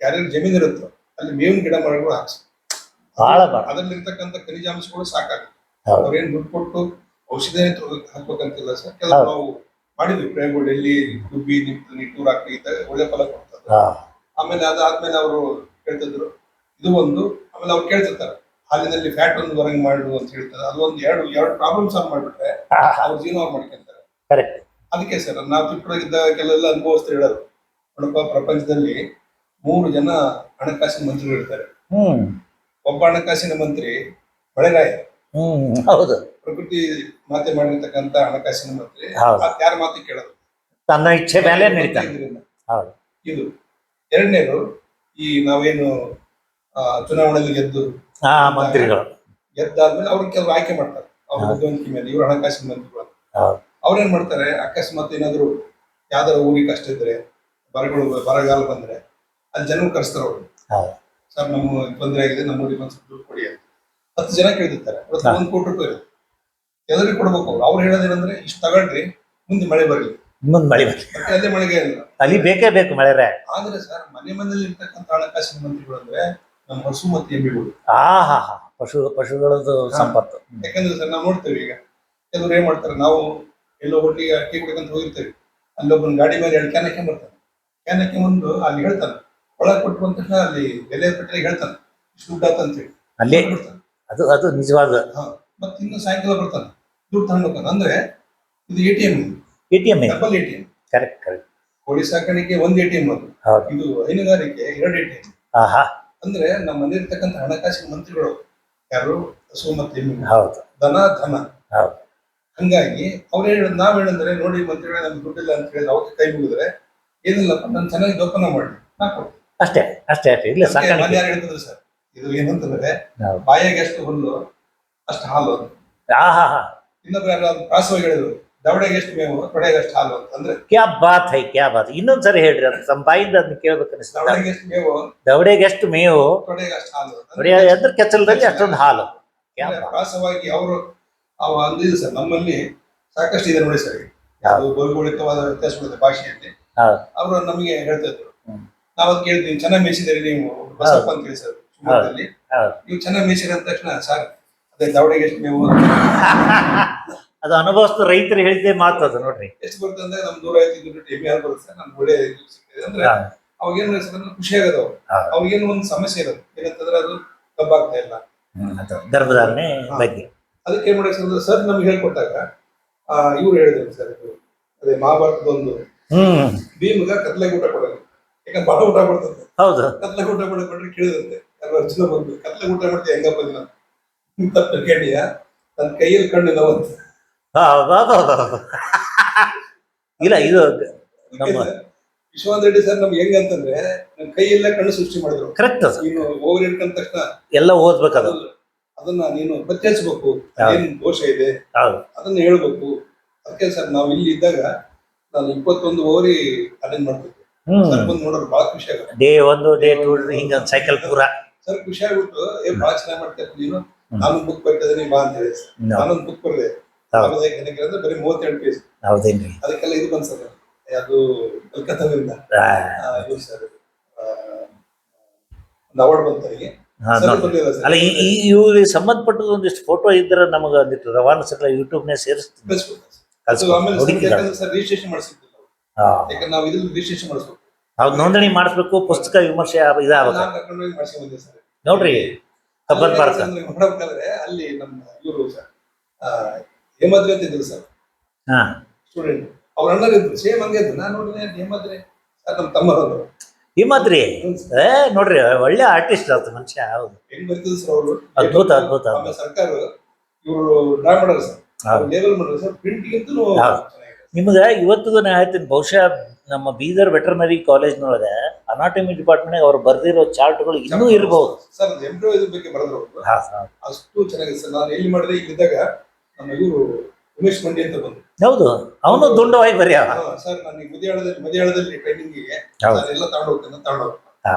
ಯಾರ್ಯಾರು ಜಮೀನು ಇರುತ್ತೋ ಅಲ್ಲಿ ಮೇವಿನ ಗಿಡ ಮರಗಳು ಹಾಕ್ಸು. ಅದರಲ್ಲಿರ್ತಕ್ಕಂಥ ಖನಿಜಾಂಶಗಳು ಸಾಕಾಗುತ್ತೆ. ಅವ್ರೇನ್ ದುಡ್ಡು ಕೊಟ್ಟು ಔಷಧಿ ಹಾಕ್ಬೇಕಂತಿಲ್ಲ ಸರ್. ಕೆಲವು ನಾವು ಮಾಡಿದ್ವಿ ಪ್ರಯೋಗಗಳು, ಎಲ್ಲಿ ದುಬ್ಬಿ ನಿಟ್ಟೂರ್ ಹಾಕಿ ಒಳ್ಳೆ ಫಲ ಕೊಡ್ತಾರೆ. ಆಮೇಲೆ ಅದಾದ್ಮೇಲೆ ಅವರು ಕೇಳ್ತಿದ್ರು ಇದು ಒಂದು. ಆಮೇಲೆ ಅವ್ರು ಕೇಳ್ತಿರ್ತಾರೆ ಹಾಲಿನಲ್ಲಿ ಫ್ಯಾಟ್ ಒಂದು ಹೊರಗೆ ಮಾಡು ಅಂತ ಹೇಳ್ತಾರೆ. ಅದು ಒಂದು ಎರಡು ಪ್ರಾಬ್ಲಮ್ ಸಾಲ್ವ್ ಮಾಡ್ಬಿಟ್ರೆ ಅವ್ರ ಜೀವನ ಅವ್ರು ಮಾಡ್ಕೊಂತಾರೆ. ಅದಕ್ಕೆ ಸರ್ ನಾವು ಚಿಕ್ಕದಾಗಿದ್ದ ಕೆಲವೆಲ್ಲ ಅನುಭವಿಸ್ತಾರೆ ಹೇಳೋರು, ನೋಡಪ್ಪ ಪ್ರಪಂಚದಲ್ಲಿ 3 ಜನ ಹಣಕಾಸಿನ ಮಂತ್ರಿಗಳು ಇರ್ತಾರೆ. ಒಬ್ಬ ಹಣಕಾಸಿನ ಮಂತ್ರಿ ಮಳೆರಾಯ, ಹೌದು, ಪ್ರಕೃತಿ ಮಾತೆ ಮಾಡಿರ್ತಕ್ಕಂಥ ಹಣಕಾಸಿನ ಮಂತ್ರಿ. ಯಾರ ಮಾತು ಕೇಳೋದು, ತನ್ನ ಇಚ್ಛೆ ಮೇಲೆ ನಡೀತಾನೆ. ಇದು ಎರಡನೇದು, ಈ ನಾವೇನು ಚುನಾವಣೆಯಲ್ಲಿ ಮಂತ್ರಿಗಳು ಗೆದ್ದಾದ್ಮೇಲೆ ಅವ್ರಿಗೆ ಕೆಲವರು ಆಯ್ಕೆ ಮಾಡ್ತಾರೆ ಅವ್ರ ಬುದ್ಧಿವಂತಿಕೆ ಮೇಲೆ. ಇವ್ರು ಹಣಕಾಸಿನ ಮಂತ್ರಿಗಳು. ಅವ್ರೇನ್ ಮಾಡ್ತಾರೆ, ಅಕಸ್ಮಾತ್ ಏನಾದ್ರು ಯಾವ್ದಾರ ಊರಿಗೆ ಕಷ್ಟ ಇದ್ರೆ, ಬರಗಾಲ ಬಂದ್ರೆ ಅಲ್ಲಿ ಜನ ಕರೆಸ್ತಾರೆ ಅವ್ರು. ಸರ್ ನಮ್ಮ ತೊಂದರೆ ಆಗಿದೆ, ನಮ್ಮೂರಿಗೆ ಒಂದು ದುಡ್ಡು ಕೊಡಿ ಅಂತ 10 ಜನ ಕೇಳ್ತಿರ್ತಾರೆ. 1 ಕೋಟಿ ರೂಪಾಯಿ ಎಲ್ಲರಿಗೂ ಕೊಡ್ಬೇಕು. ಅವ್ರು ಹೇಳೋದೇನಂದ್ರೆ ಇಷ್ಟು ತಗೊಳ್ರಿ, ಮುಂದೆ ಮಳೆ ಬರಲಿ, ಅಲ್ಲೇ ಮಳೆಗೆ ಇಲ್ಲ, ಅಲ್ಲಿ ಬೇಕೇ ಬೇಕು ಮಳೆ. ಆದ್ರೆ ಸರ್ ಮನೆಯಲ್ಲಿ ಇರ್ತಕ್ಕಂಥ ಹಣಕಾಸಿನ ಮಂತ್ರಿಗಳು ಅಂದ್ರೆ ನಮ್ಮ ಹಸು ಮತ್ತು ಎಮ್ಮೆಗಳು. ಪಶುಗಳದ್ದು ಸಂಪತ್ತು. ಯಾಕಂದ್ರೆ ಸರ್ ನಾವು ನೋಡ್ತೇವೆ ಈಗ ಕೆಲವ್ರು ಏನ್ ಮಾಡ್ತಾರೆ, ನಾವು ಎಲ್ಲೋ ಒಟ್ಟಿಗೆ ಅಕ್ಕಿ ಕುಡಿಕಂತ ಹೋಗಿರ್ತೇವೆ, ಅಲ್ಲೊಬ್ಬನ ಗಾಡಿ ಮೇಲೆ 2 ಕ್ಯಾನ್ ಹಾಕೊಂಡ್ಬರ್ತಾನೆ. ಕ್ಯಾನ್ ಹಾಕೊಂಡ್ಬಂದು ಅಲ್ಲಿ ಹೇಳ್ತಾನೆ, ಒಳಗೆ ಕೊಟ್ಟು ಬಂದ ತಕ್ಷಣ ಅಲ್ಲಿ ಬೆಲೆ ಪೆಟ್ರೋಲ್ ಹೇಳ್ತಾನೆ ಇಷ್ಟು ದುಡ್ಡು ಆತ ಅಂತೇಳಿ ಅಲ್ಲೇ ಅದು ನಿಜವಾದ. ಮತ್ತೆ ಇನ್ನು ಸಾಯಂಕಾಲ ಬರ್ತಾನೆ ದುಡ್ಡು ತಗೊಂಡು ಹೋಗ್ತಾನೆ. ಅಂದ್ರೆ ಇದು ATM, ಡಬಲ್ ATM. ಕರೆಕ್ಟ್. ಕೋಳಿ ಸಾಕಾಣಿಕೆ 1 ATM ಅದು, ಇದು ಹೈನುಗಾರಿಕೆ 2 ATM. ಅಂದ್ರೆ ನಮ್ಮ ಮನೆ ಇರ್ತಕ್ಕಂಥ ಹಣಕಾಸಿನ ಮಂತ್ರಿಗಳು ಯಾರು, ಹಸು ಮತ್ತೆ ಎಮ್ಮೆ, ಧನ. ಹಂಗಾಗಿ ಅವ್ರು ನಾವ್ ಹೇಳಂದ್ರೆ, ನೋಡಿ ಮಂತ್ರಿಗಳೇ ನಮ್ಗೆ ದುಡ್ಡಿಲ್ಲ ಅಂತ ಹೇಳಿ ಅವ್ರಿಗೆ ಕೈ ಮುಗಿದ್ರೆ, ಏನಿಲ್ಲಪ್ಪ ನಾನು ಚೆನ್ನಾಗಿ ಜೋಪಾನ ಮಾಡಿ ನಾ ಕೊಡ್ತೀನಿ ಅಷ್ಟೇ. ಇಲ್ಲ ಸಾಕಾಣಿಕೆ ಯಾರು ಹೇಳ್ತಿದ್ರು ಸರ್, ಇದು ಏನಂತಂದ್ರೆ ಬಾಯಿಗೆ ಎಷ್ಟು ಹುಲ್ಲು ಅಷ್ಟು ಹಾಲು. ಇನ್ನೊಬ್ರು ಯಾರು ಪ್ರಾಸವಾಗಿ ಹೇಳಿದ್ರು, ದವಡೆಗೆ ಎಷ್ಟು ಮೇವು ತೊಡೆಗೆ ಎಷ್ಟು ಹಾಲು ಅಂತ. ಅಂದ್ರೆ ಕ್ಯಾ ಬಾತ್. ಇನ್ನೊಂದ್ಸರಿ ಹೇಳ್ರಿ, ಅದು ನಮ್ಮ ಬಾಯಿಂದ ಅದನ್ನ ಕೇಳ್ಬೇಕು ಅನಿಸ್ತು. ದವಡೆಗೆ ಎಷ್ಟು ಮೇವು, ದವಡೆಗೆ ಎಷ್ಟು ಮೇವು, ತೊಡೆಗೆ ಅಷ್ಟು ಹಾಲು. ಎದ್ರ ಕೆಚ್ಚಲದಲ್ಲಿ ಅಷ್ಟೊಂದು ಹಾಲು. ಪ್ರಾಸವಾಗಿ ಅವರು ಅಂದಿದ್ದು ಸರ್. ನಮ್ಮಲ್ಲಿ ಸಾಕಷ್ಟು ಇದೆ ನೋಡಿ ಸರ್, ಅದು ಭೌಗೋಳಿಕವಾದ ವ್ಯತ್ಯಾಸಗಳಿದೆ ಭಾಷೆಯಲ್ಲಿ. ಅವರು ನಮಗೆ ಹೇಳ್ತಾ ಇದ್ರು, ನಾವ್ ಅದ್ ಕೇಳ್ತೀವಿ, ಚೆನ್ನಾಗಿ ಮೇಯಿಸಿದಾರೆ ನೀವು ಬಸಪ್ಪ ಅಂತ ಹೇಳಿ ಸರ್ ಶಿವಮೊಗ್ಗದಲ್ಲಿ. ನೀವು ಚೆನ್ನಾಗಿ ಮೇಯಿಸಿರ ಅಂದ ತಕ್ಷಣ ಸರ್ ಅದೇ ದವಡೆಗೆ ಎಷ್ಟು ಮೇವು ಅದು ಅನುಭವಿಸಿದ ರೈತರು ಹೇಳಿದ್ದೆ ಮಾತು ಅದು ನೋಡ್ರಿ. ಎಷ್ಟು ಬರುತ್ತೆ ಅಂದ್ರೆ ನಮ್ 150 ಎಮ್ಮೆ ಹಾಲು ಬರುತ್ತೆ ಸರ್, ನಮ್ಗೆ ಒಳ್ಳೆ ಸಿಗ್ತದೆ ಅಂದ್ರೆ. ಅವಾಗೇನು ಖುಷಿ ಆಗದ, ಅವಾಗೇನು ಒಂದು ಸಮಸ್ಯೆ ಇರೋದು ಏನಂತಂದ್ರೆ ಅದು ಕಬ್ಬಾಗ್ತಾ ಇಲ್ಲ, ಗರ್ಭಧಾರಣೆ ಬಗ್ಗೆ. ಅದಕ್ಕೆ ಏನ್ ಮಾಡಿ ಸರ್ ನಮ್ಗೆ ಹೇಳ್ಕೊಟ್ಟಾಗ ಇವ್ರು ಹೇಳಿದ್ರು ಸರ್, ಅದೇ ಮಹಾಭಾರತದ ಒಂದು ಭೀಮ್ಗ ಕತ್ಲೆಗೆ ಊಟ ಕೊಡೋದು, ಯಾಕಂದ್ರೆ ಬಹಳ ಊಟ ಮಾಡ್ತದೆ. ಹೌದು, ಕತ್ಲೆಗೆ ಊಟ ಮಾಡ್ಕೊಂಡ್ರೆ ಕೇಳಿದಂತೆ ಅರ್ಜುನ ಬಂದು, ಕತ್ಲೆಗೆ ಊಟ ಮಾಡ್ತೀವಿ ಹೆಂಗಪ್ಪ ದಿನ ತಪ್ಪು ಕೇಳಿಯ ನನ್ನ ಕೈಯಲ್ಲಿ ಕಣ್ಣು ನೋವಂತ. ಇಲ್ಲ ಇದು ನಮ್ಮ ವಿಶ್ವನಾಥ ರೆಡ್ಡಿ ಸರ್ ನಮ್ಗೆ ಹೆಂಗಂತಂದ್ರೆ ನನ್ನ ಕೈಯಲ್ಲೇ ಕಣ್ಣು ಸೃಷ್ಟಿ ಮಾಡಿದ್ರು. ಕರೆಕ್ಟ್. ನೀನು ಓವರ್ ಹಿಡ್ಕೊಂಡ ತಕ್ಷಣ ಎಲ್ಲ ಓದ್ಬೇಕು, ಅದನ್ನ ನೀನು ಪತ್ತೆಹಚ್ಚಬೇಕು, ಏನ್ ದೋಷ ಇದೆ ಅದನ್ನ ಹೇಳ್ಬೇಕು. ಅದಕ್ಕೆ ಸರ್ ನಾವು ಇಲ್ಲಿ ಇದ್ದಾಗ ನಾನು 21 ಓವರಿ ಅಟೆಂಡ್ ಮಾಡ್ತಿದ್ದೆ. ಬಂದು ನೋಡೋರು ಬಹಳ ಖುಷಿ ಆಗುತ್ತೆ. ಡೇ 1 ಡೇ 2 ಹಿಂಗ ಸೈಕಲ್ ಪೂರ ಸರ್ ಖುಷಿ ಆಗ್ಬಿಟ್ಟು ಬಹಳ ಚೆನ್ನಾಗಿ ಮಾಡ್ತೇವೆ ನೀನು, ನಾನು ಬುಕ್ ಬರ್ತಿದ್ದೀನಿ ಬಾ ಅಂತ ಹೇಳಿ. ನಾನೊಂದು ಬುಕ್ ಬರ್ದೆ, ಅಂದ್ರೆ ಬರೀ 32 ಪೇಜ್. ಹೌದೇನ್ರಿ? ಅದಕ್ಕೆಲ್ಲ ಇದು ಬಂದ್ ಸರ್, ಅದು ಕಲ್ಕತ್ತಾದಿಂದ ಸರ್ ಒಂದು ಅವಾರ್ಡ್ ಬಂತವರಿಗೆ. ಅಲ್ಲ ಇವ್ರಿಗೆ ಸಂಬಂಧಪಟ್ಟದ ಒಂದಿಷ್ಟು ಫೋಟೋ ಇದ್ರೆ ನಮಗ ಒಂದಿಷ್ಟು ರವಾನ ಸಲ ಯೂಟ್ಯೂಬ್ನೇ ಸೇರಿಸ್ತೀವಿ. ಸರ್ ರಿಜಿಸ್ಟ್ರೇಷನ್ ಮಾಡಿಸಿದ್ವಿ, ಯಾಕಂದ್ರೆ ನಾವು ಇದ್ರಲ್ಲಿ ರಿಜಿಸ್ಟ್ರೇಷನ್ ಮಾಡಿಸ್ಬೇಕು, ನೋಂದಣಿ ಮಾಡಿಸ್ಬೇಕು, ಪುಸ್ತಕ ವಿಮರ್ಶೆ ಇದಾಗಬೇಕು ನೋಡ್ರಿ. ಕಬ್ಬನ್ ಪಾರ್ಕ್ ಮಾಡಬೇಕಾದ್ರೆ ಅಲ್ಲಿ ನಮ್ಮ ಇವರು ಸರ್ ಹೇಮದ್ರಿ ಅಂತ ಇದ್ರು ಸರ್ ಹಾ ಸ್ಟೂಡೆಂಟ್. ಅವ್ರ ಅಣ್ಣರಿದ್ರು ಸೇಮ್ ಹಂಗೆ ಇದ್ರು. ನಾನು ನೋಡಿದ್ರೆ ಹೇಮದ್ರಿ ಸರ್ ನಮ್ಮ ತಮ್ಮರವರು ಈ ಮಾತ್ರಿ ನೋಡ್ರಿ ಒಳ್ಳೆ ಆರ್ಟಿಸ್ಟ್ ಆಯ್ತು ಮನುಷ್ಯ. ಹೌದು, ಹೆಂಗ್ ಬರ್ತಿದ್ರು ಸರ್ ಅವರು. ಅದ್ಭುತ ಅದ್ಭುತ. ಆಮೇಲೆ ಸರ್ಕಾರ ಇವರು ಡ್ರಾ ಮಾಡೋರು ಸರ್, ಹೌದು. ಲೇಬಲ್ ಮಾಡೋರು ಸರ್, ಪ್ರಿಂಟ್ಗಿಂತಲೂ ಹೌದು. ನಿಮ್ಗೆ ಇವತ್ತಿಗೂ ನಾ ಹೇಳ್ತೀನಿ, ಬಹುಶಃ ನಮ್ಮ ಬೀದರ್ ವೆಟರ್ನರಿ ಕಾಲೇಜ್ನೊಳಗೆ ಅನಾಟಮಿ ಡಿಪಾರ್ಟ್ಮೆಂಟ್ ಅವ್ರು ಬರ್ದಿರೋ ಚಾರ್ಟ್ಗಳು ಇನ್ನೂ ಇರ್ಬೋದು ಸರ್. ಎಂಬ್ರೋ ಇದ್ರ ಬಗ್ಗೆ ಬರೆದ್ರು ಅವರು. ಅಷ್ಟು ಚೆನ್ನಾಗಿದೆ ಸರ್. ನಾನು ಎಲ್ಲಿ ಮಾಡಿದೆ ಇಲ್ಲಿದ್ದಾಗ ನಮ್ಮ ಇವರು ಉಮೇಶ್ ಮಂಡಿ ಅಂತ ಬಂದ್ರು. ಹೌದು, ಅವನು ದುಂಡವಾಗಿ ಬರೆಯ ಸರ್. ನಾನು ಮದಿಯಾಳದಲ್ಲಿ ಟ್ರೈನಿಂಗಿಗೆ ನಾನೆಲ್ಲ ತಗೊಂಡು ಹೋಗ್ತೇನೆ.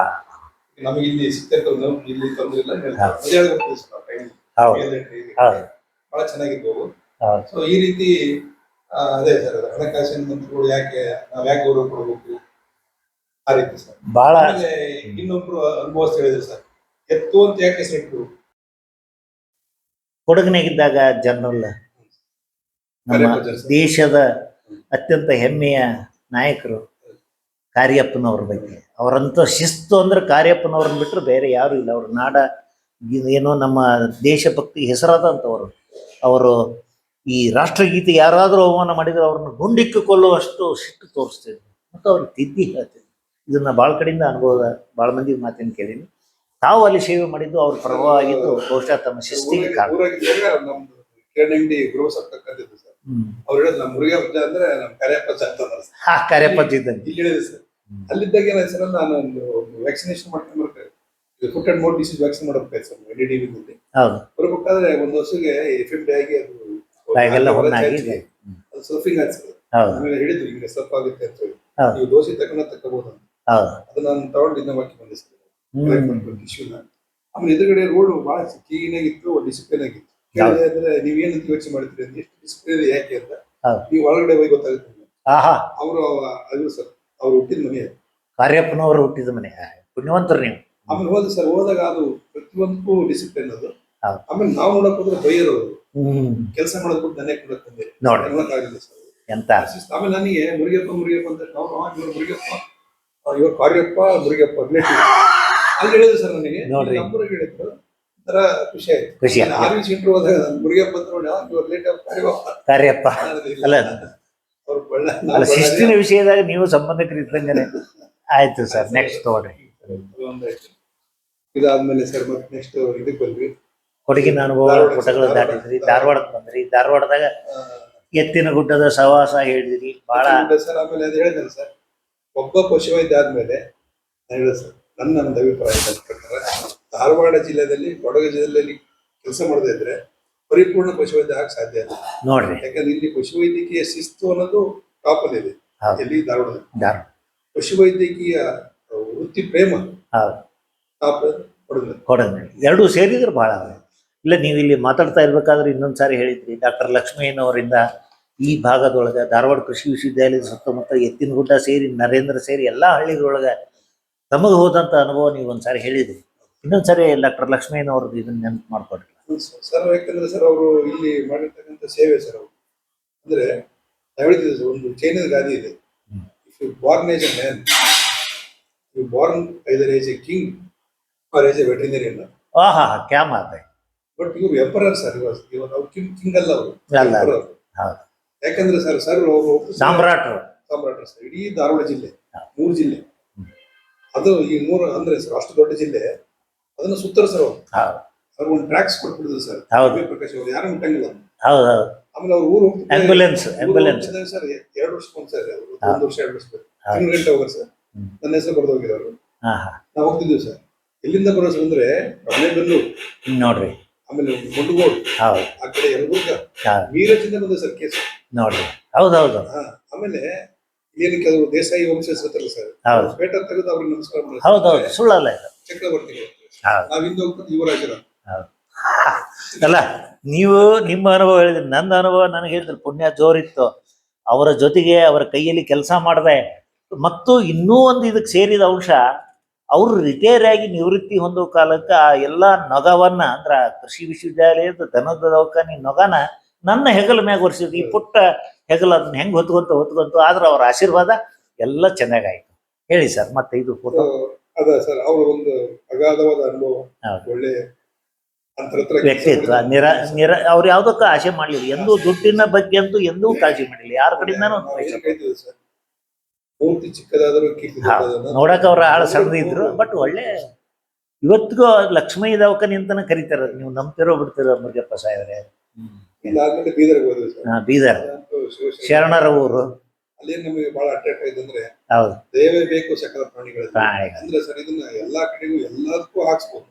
ನಮಗೆ ಇಲ್ಲಿ ಸಿಗ್ತಿರ್ತದೆ, ಇಲ್ಲಿ ತೊಂದರೆ ಇಲ್ಲ. ಮದಿಯಾಳ ಹೋಗ್ತೀವಿ ಸರ್ ಟ್ರೈನಿಂಗ್. ಬಹಳ ಚೆನ್ನಾಗಿತ್ತು. ಸೊ ಈ ರೀತಿ ಅದೇ ಸರ್, ಹಣಕಾಸಿನ ಮಂತ್ರಿಗಳು ನಾವ್ ಯಾಕೆ ಗೌರವ ಕೊಡಬೇಕು ಆ ರೀತಿ ಸರ್. ಬಹಳ ಇನ್ನೊಬ್ರು ಅನುಭವಿಸ್ತಾ ಹೇಳಿದ್ರು ಸರ್, ಎತ್ತು ಅಂತ ಯಾಕೆ ಹೆಸರಿಟ್ರು. ಕೊಡಗಿನಾಗಿದ್ದಾಗ ಜನರಲ್ ನಮ್ಮ ದೇಶದ ಅತ್ಯಂತ ಹೆಮ್ಮೆಯ ನಾಯಕರು ಕಾರ್ಯಪ್ಪನವ್ರ ಬಗ್ಗೆ, ಅವರಂತ ಶಿಸ್ತು ಅಂದ್ರೆ ಕಾರ್ಯಪ್ಪನವ್ರನ್ನ ಬಿಟ್ಟರೆ ಬೇರೆ ಯಾರು ಇಲ್ಲ. ಅವ್ರ ನಾಡ ಏನೋ ನಮ್ಮ ದೇಶಭಕ್ತಿ ಹೆಸರಾದಂಥವರು. ಅವರು ಈ ರಾಷ್ಟ್ರಗೀತೆ ಯಾರಾದರೂ ಅವಮಾನ ಮಾಡಿದರೆ ಅವ್ರನ್ನ ಗುಂಡಿಕ್ಕಿ ಕೊಲ್ಲುವಷ್ಟು ಶಿಸ್ತು ತೋರಿಸ್ತಿದ್ರು ಮತ್ತು ಅವ್ರಿಗೆ ತಿದ್ದಿ ಹೇಳ್ತಿದ್ರು. ಇದನ್ನ ಭಾಳ ಕಡೆಯಿಂದ ಅನುಭವ, ಭಾಳ ಮಂದಿ ಮಾತಿನ ಕೇಳೀನಿ. ತಾವು ಅಲ್ಲಿ ಸೇವೆ ಮಾಡಿದ್ದು ಅವ್ರ ಪರವಾಗಿದ್ದು ಬಹುಶಃ ತಮ್ಮ ಶಿಸ್ತಿಗೆ ಕಾರಣ. ನಮ್ದು ಕಿರಣಂಗಡಿ ಗೃಹ ಸಪ್ತಕ್ಕಂತಿದ್ದು ಸರ್. ಅವ್ರು ಹೇಳಿದ್ರು ನಮ್ಮ ಮುರುಘಾ ಪೂಜೆ ಅಂದ್ರೆ ನಮ್ಮ ಕಾರ್ಯಪ್ಪ ಅಂತ ಕಾರ್ಯಪದ್ಧ ಇದ್ದಂಗೆ ಇಲ್ಲಿ ಹೇಳಿದ್ರು ಸರ್. ಅಲ್ಲಿದ್ದಾಗ ಏನಾಯ್ತು ಸರ್, ನಾನು ಒಂದು ವ್ಯಾಕ್ಸಿನೇಷನ್ ಮಾಡ್ಕೊಂಡು ಬರ್ತೇವೆ. Foot and mouth disease vaccine ಮಾಡಬೇಕಾಯ್ತು ಸರ್ NDDB ನಲ್ಲಿ. ಹೌದು, ಬರ್ಬೇಕಾದ್ರೆ ಒಂದು ವರ್ಷಕ್ಕೆ FMD ಆಗಿ ಅದು ಸರ್ಫಿಂಗ್ ಆಯ್ತು ಸರ್. ಆಮೇಲೆ ಹೇಳಿದ್ರು ಹಿಂಗೆ ಸರ್ಫ್ ಆಗುತ್ತೆ ಅಂತ ಹೇಳಿ, ನೀವು ದೋಸೆ ತಗೋಬಹುದು ಅಂತ. ಅದು ನಾನು ತಗೊಂಡು ಇದನ್ನ ಹಾಕಿ ಬಂದೆ ಸರ್ ಇಶ್ಯೂನ. ಆಮೇಲೆ ಎದುರುಗಡೆ ರೋಡ್ ಬಹಳ ಕ್ಲೀನ್ ಆಗಿತ್ತು, ಡಿಸಿಪ್ಲಿನ್ ಆಗಿತ್ತು. ಕೇಳಿದೆ ಅಂದ್ರೆ ನೀವೇನಂತ ಯೋಚನೆ ಮಾಡ್ತೀರಿ ಅಂತ, ಎಷ್ಟು ಡಿಸಿಪ್ಲಿನ್ ಯಾಕೆ ಅಂತ. ನೀವು ಒಳಗಡೆ ಹೋಗಿ ಗೊತ್ತಾಗುತ್ತೆ. ಅವರು ಅದು ಸರ್, ಅವ್ರು ಹುಟ್ಟಿದ ಮನೆ, ಕಾರ್ಯಪ್ಪನವರು ಹುಟ್ಟಿದ ಮನೆ, ಪುಣ್ಯವಂತರು ನೀವು. ಆಮೇಲೆ ಹೋದ ಸರ್, ಹೋದಾಗ ಅದು ಪ್ರತಿಯೊಂದು ಡಿಸಿಪ್ಲಿನ್ ಅದು. ಆಮೇಲೆ ನಾವು ನೋಡಕ್ ಹೋದ್ರೆ ಬೈಯರೋರು, ಕೆಲಸ ಮಾಡೋದ್ ಬಿಟ್ಟು ನನಗೆ ಕೊಡಕ್ ಬಂದೆ ನೋಡಕ್ಕಾಗಿಲ್ಲ ಸರ್ ಎಂತ. ಆಮೇಲೆ ನನಗೆ ಮುರುಗಪ್ಪ ಅಂತ ಮುರುಗಪ್ಪ, ಇವಾಗ ಕಾರ್ಯಪ್ಪ ಮುರುಗಪ್ಪ ರಿಲೇಟಿವ್ ಅಲ್ಲಿ ಹೇಳಿದ್ರು ಸರ್ ನನಗೆ. ನಮ್ಮೂರಿಗೆ ಹೇಳಿದ್ರು, ಒಂಥರ ಖುಷಿ ಆಯ್ತು. ಆರ್ಮಿ ಸೆಂಟ್ರ್ ಹೋದಾಗ ಮುರುಗಪ್ಪ ಅಂತ ನೋಡಿ, ಇವ್ರ ರಿಲೇಟಿವ್ ಕಾರ್ಯಪ್ಪ ಅಲ್ಲ. ಅಲ್ಲ, ಶಿಸ್ತಿನ ವಿಷಯದಾಗ ನೀವು ಸಂಬಂಧಿಕರಿದ್ದಂಗೆ ಆಯ್ತು ಸರ್. ನೆಕ್ಸ್ಟ್ ತಗೊಳ್ರಿ. ಇದಾದ್ಮೇಲೆ ಸರ್ ಮತ್ತೆ ನೆಕ್ಸ್ಟ್ ಇದಕ್ಕೆ ಬಂದ್ವಿ, ಕೊಡಗಿನ ಅನುಭವ ಪುಟಗಳು ದಾಟಿದ್ರಿ, ಧಾರವಾಡಕ್ಕೆ ಬಂದ್ರಿ. ಧಾರವಾಡದಾಗ ಎತ್ತಿನ ಗುಡ್ಡದ ಸವಾಸ ಹೇಳಿದ್ರಿ ಬಹಳ ಸರ್. ಆಮೇಲೆ ಅದು ಹೇಳಿದ್ರೆ ಸರ್, ಒಬ್ಬ ಪಶುವೈದ್ಯ ಆದ್ಮೇಲೆ ಹೇಳಿದೆ ಸರ್, ನನ್ನ ಅಭಿಪ್ರಾಯ ಪ್ರಕಾರ ಧಾರವಾಡ ಜಿಲ್ಲೆಯಲ್ಲಿ, ಕೊಡಗು ಜಿಲ್ಲೆಯಲ್ಲಿ ಕೆಲಸ ಮಾಡದೇ ಇದ್ರೆ ಪರಿಪೂರ್ಣ ಪಶುವೈದ್ಯ ಆಗಕ್ಕೆ ಸಾಧ್ಯ ಇಲ್ಲ ನೋಡ್ರಿ. ಯಾಕಂದ್ರೆ ಇಲ್ಲಿ ಪಶುವೈದ್ಯಕೀಯ ಶಿಸ್ತು ಅನ್ನೋದು ಟಾಪ್ ಅಲ್ಲಿ ಇದೆ. ಎಲ್ಲಿ ಧಾರವಾಡದಲ್ಲಿ ಪಶುವೈದ್ಯಕೀಯ ವೃತ್ತಿ ಪ್ರೇಮ ಟಾಪ್ ಕೊಡಗಿನಲ್ಲಿ ಎರಡೂ ಸೇರಿದ್ರೆ ಬಹಳ. ಇಲ್ಲ, ನೀವು ಇಲ್ಲಿ ಮಾತಾಡ್ತಾ ಇರ್ಬೇಕಾದ್ರೆ ಇನ್ನೊಂದು ಸಾರಿ ಹೇಳಿದ್ರಿ, ಡಾಕ್ಟರ್ ಲಕ್ಷ್ಮಯ್ಯನವರಿಂದ ಈ ಭಾಗದೊಳಗೆ ಧಾರವಾಡ ಕೃಷಿ ವಿಶ್ವವಿದ್ಯಾಲಯದ ಸುತ್ತಮುತ್ತ ಎತ್ತಿನಗುಡ್ಡ ಸೇರಿ ನರೇಂದ್ರ ಸೇರಿ ಎಲ್ಲ ಹಳ್ಳಿಗಳೊಳಗೆ ತಮಗೆ ಹೋದಂಥ ಅನುಭವ ನೀವು ಒಂದ್ಸಾರಿ ಹೇಳಿದ್ರಿ. ಇನ್ನೊಂದ್ಸಾರಿ ಡಾಕ್ಟರ್ ಲಕ್ಷ್ಮಯ್ಯನವ್ರದ್ದು ಇದನ್ನ ನೆನಪು ಮಾಡ್ಕೊಡ್ರಿ ಸರ್. ಯಾಕಂದ್ರೆ ಸರ್, ಅವರು ಇಲ್ಲಿ ಮಾಡಿರ್ತಕ್ಕಂಥ ಸೇವೆ ಸರ್, ಅವರು ಅಂದ್ರೆ ಹೇಳ್ತಿದ್ದೆ ಸರ್, ಒಂದು ಚೈನದ ಗಾದಿ ಇದೆ, if you born as a man, you born either as a king or as a veterinarian. ಕ್ಯಾ ಮಾತೆ. ಬಟ್ ಇವರು ಎಂಪರರ್ ಸರ್. ಇವಾಗ ನಾವು ಕಿಂಗ್ ಅಲ್ಲ, ಅವರು ಯಾಕಂದ್ರೆ ಸರ್ ಅವರು ಸಾಮ್ರಾಟರು ಸರ್. ಇಡೀ ಧಾರವಾಡ ಜಿಲ್ಲೆ 3 ಜಿಲ್ಲೆ, ಅದು ಈ 3 ಅಂದ್ರೆ ಸರ್ ಅಷ್ಟು ದೊಡ್ಡ ಜಿಲ್ಲೆ, ಅದನ್ನ ಸುತ್ತರ ಸರ್ ಅವ್ರು ಒಂದು ಟ್ರ್ಯಾಕ್ಸ್ ಕೊಟ್ಬಿಡಿದ್ರು ಸರ್. ಪ್ರಕಾಶ್ ಅವರು ಯಾರು ಮುಟ್ಟಂಗಿಲ್ಲ. ಆಮೇಲೆ ಅವ್ರು ಊರು ಆಂಬ್ಯುಲೆನ್ಸ್ ಸರ್ 2 ವರ್ಷಕ್ಕೆ ಸರ್, 1 ವರ್ಷ 2 ವರ್ಷ ತಿಂಗಳು ಗಂಟೆ ಹೋಗ್ರಿ ಸರ್. ನನ್ನ ಹೆಸರು ಬರ್ದು ಹೋಗಿರೋರು. ನಾವು ಹೋಗ್ತಿದ್ವಿ ಸರ್. ಎಲ್ಲಿಂದ ಬರೋ ಸರ್ ಅಂದ್ರೆ ಬೆಂಗಳೂರು ನೋಡ್ರಿ, ಆಮೇಲೆ ಮುಂಡಗೋಡು, ಆ ಕಡೆ ಯಲಬುರ್ಗ, ಮೀರಜಿಂದ ಬಂದ ಸರ್ ಕೇಸ್ ನೋಡ್ರಿ. ಹೌದೌದು. ಆಮೇಲೆ ಏನಕ್ಕೆ ಅವರು ದೇಸಾಯಿ ವಂಶಸ್ಥರಲ್ಲ ಸರ್, ಪೇಟ ತೆಗೆದು ಅವ್ರಿಗೆ ನಮಸ್ಕಾರ ಹೌದೌದು, ಸುಳ್ಳಲ್ಲ ಚಕ್ರವರ್ತಿಗಳು. ನಾವ್ ಹಿಂದೆ ಹೋಗ್ತದೆ ಯುವರಾಜರ. ಅಲ್ಲ, ನೀವು ನಿಮ್ಮ ಅನುಭವ ಹೇಳಿದ್ರಿ, ನನ್ನ ಅನುಭವ ನನಗೆ ಹೇಳಿದ್ರು. ಪುಣ್ಯ ಜೋರಿತ್ತು. ಅವರ ಜೊತೆಗೆ ಅವರ ಕೈಯಲ್ಲಿ ಕೆಲಸ ಮಾಡಿದೆ. ಮತ್ತು ಇನ್ನೂ ಒಂದು ಇದಕ್ಕೆ ಸೇರಿದ ಅಂಶ, ಅವರು ರಿಟೈರ್ ಆಗಿ ನಿವೃತ್ತಿ ಹೊಂದೋ ಕಾಲಕ್ಕೆ ಆ ಎಲ್ಲ ನೊಗವನ್ನ, ಅಂದ್ರ ಕೃಷಿ ವಿಶ್ವವಿದ್ಯಾಲಯದ ದನದ ದವಾಖಾನೆ ನೊಗನ ನನ್ನ ಹೆಗಲ ಮ್ಯಾಗ ಒರೆಸಿದ್ರು. ಈ ಪುಟ್ಟ ಹೆಗಲ ಅದನ್ನ ಹೆಂಗ್ ಹೊತ್ಕೊಂತ ಆದ್ರೆ ಅವ್ರ ಆಶೀರ್ವಾದ ಎಲ್ಲ ಚೆನ್ನಾಗಾಯ್ತು. ಹೇಳಿ ಸರ್, ಮತ್ತೆ ಇದು ಫೋಟೋ ಅದ ಸರ್, ಅವರ ಒಂದು ಅಗಾಧವಾದ ಅನುಭವ, ಒಳ್ಳೆ ಅಂತರ ಕೆಲ್ಸ ವ್ಯಕ್ತಿತ್ವ ಅವ್ರು ಯಾವುದಕ್ಕೂ ಆಸೆ ಮಾಡಲಿಲ್ಲ, ಎಂದೂ ದುಡ್ಡಿನ ಬಗ್ಗೆ ಅಂತೂ ಎಂದೂ ಕಾಳಜಿ ಮಾಡಿಲ್ಲ, ಯಾರ ಕಡೆಯಿಂದಾನು ನಾವು ಏನ್ ಕರಿತೀವಿ ಸರ್, ಮೂರ್ತಿ ಚಿಕ್ಕದಾದರೂ ಕೀರ್ತಿ ದೊಡ್ಡದನ್ನ ನೋಡಕ್ ಅವ್ರ ಆಳ ಸಣ್ಣದಿದ್ರು, ಬಟ್ ಒಳ್ಳೆ ಇವತ್ತಿಗೂ ಲಕ್ಷ್ಮೀ ದವಾಖಾನೆ ಅಂತಾನೆ ಕರೀತಾರ. ನೀವು ನಂಬ್ತಿರೋ ಬಿಡ್ತಿರೋ ಮುರುಗಪ್ಪ ಸಾಹೇಬ್ರೆ. ಇದಾದ್ಮೇಲೆ ಬೀದರ್ಗೆ ಹೋದ್ವಿ ಸರ್. ಬೀದರ್ ಶರಣರ ಊರು. ಅಲ್ಲಿ ನಮಗೆ ಬಹಳ ಅಟ್ರಾಕ್ಟ್ ಆಯ್ತು ಅಂದ್ರೆ ಹೌದು, ದೇವೇ ಬೇಕು ಸಕಲ ಪ್ರಾಣಿಗಳು ಪ್ರಾಣಿಗಳು. ಅಂದ್ರೆ ಸರ್ ಇದನ್ನ ಎಲ್ಲಾ ಕಡೆಗೂ ಎಲ್ಲದಕ್ಕೂ ಹಾಕ್ಸ್ಬೋದು.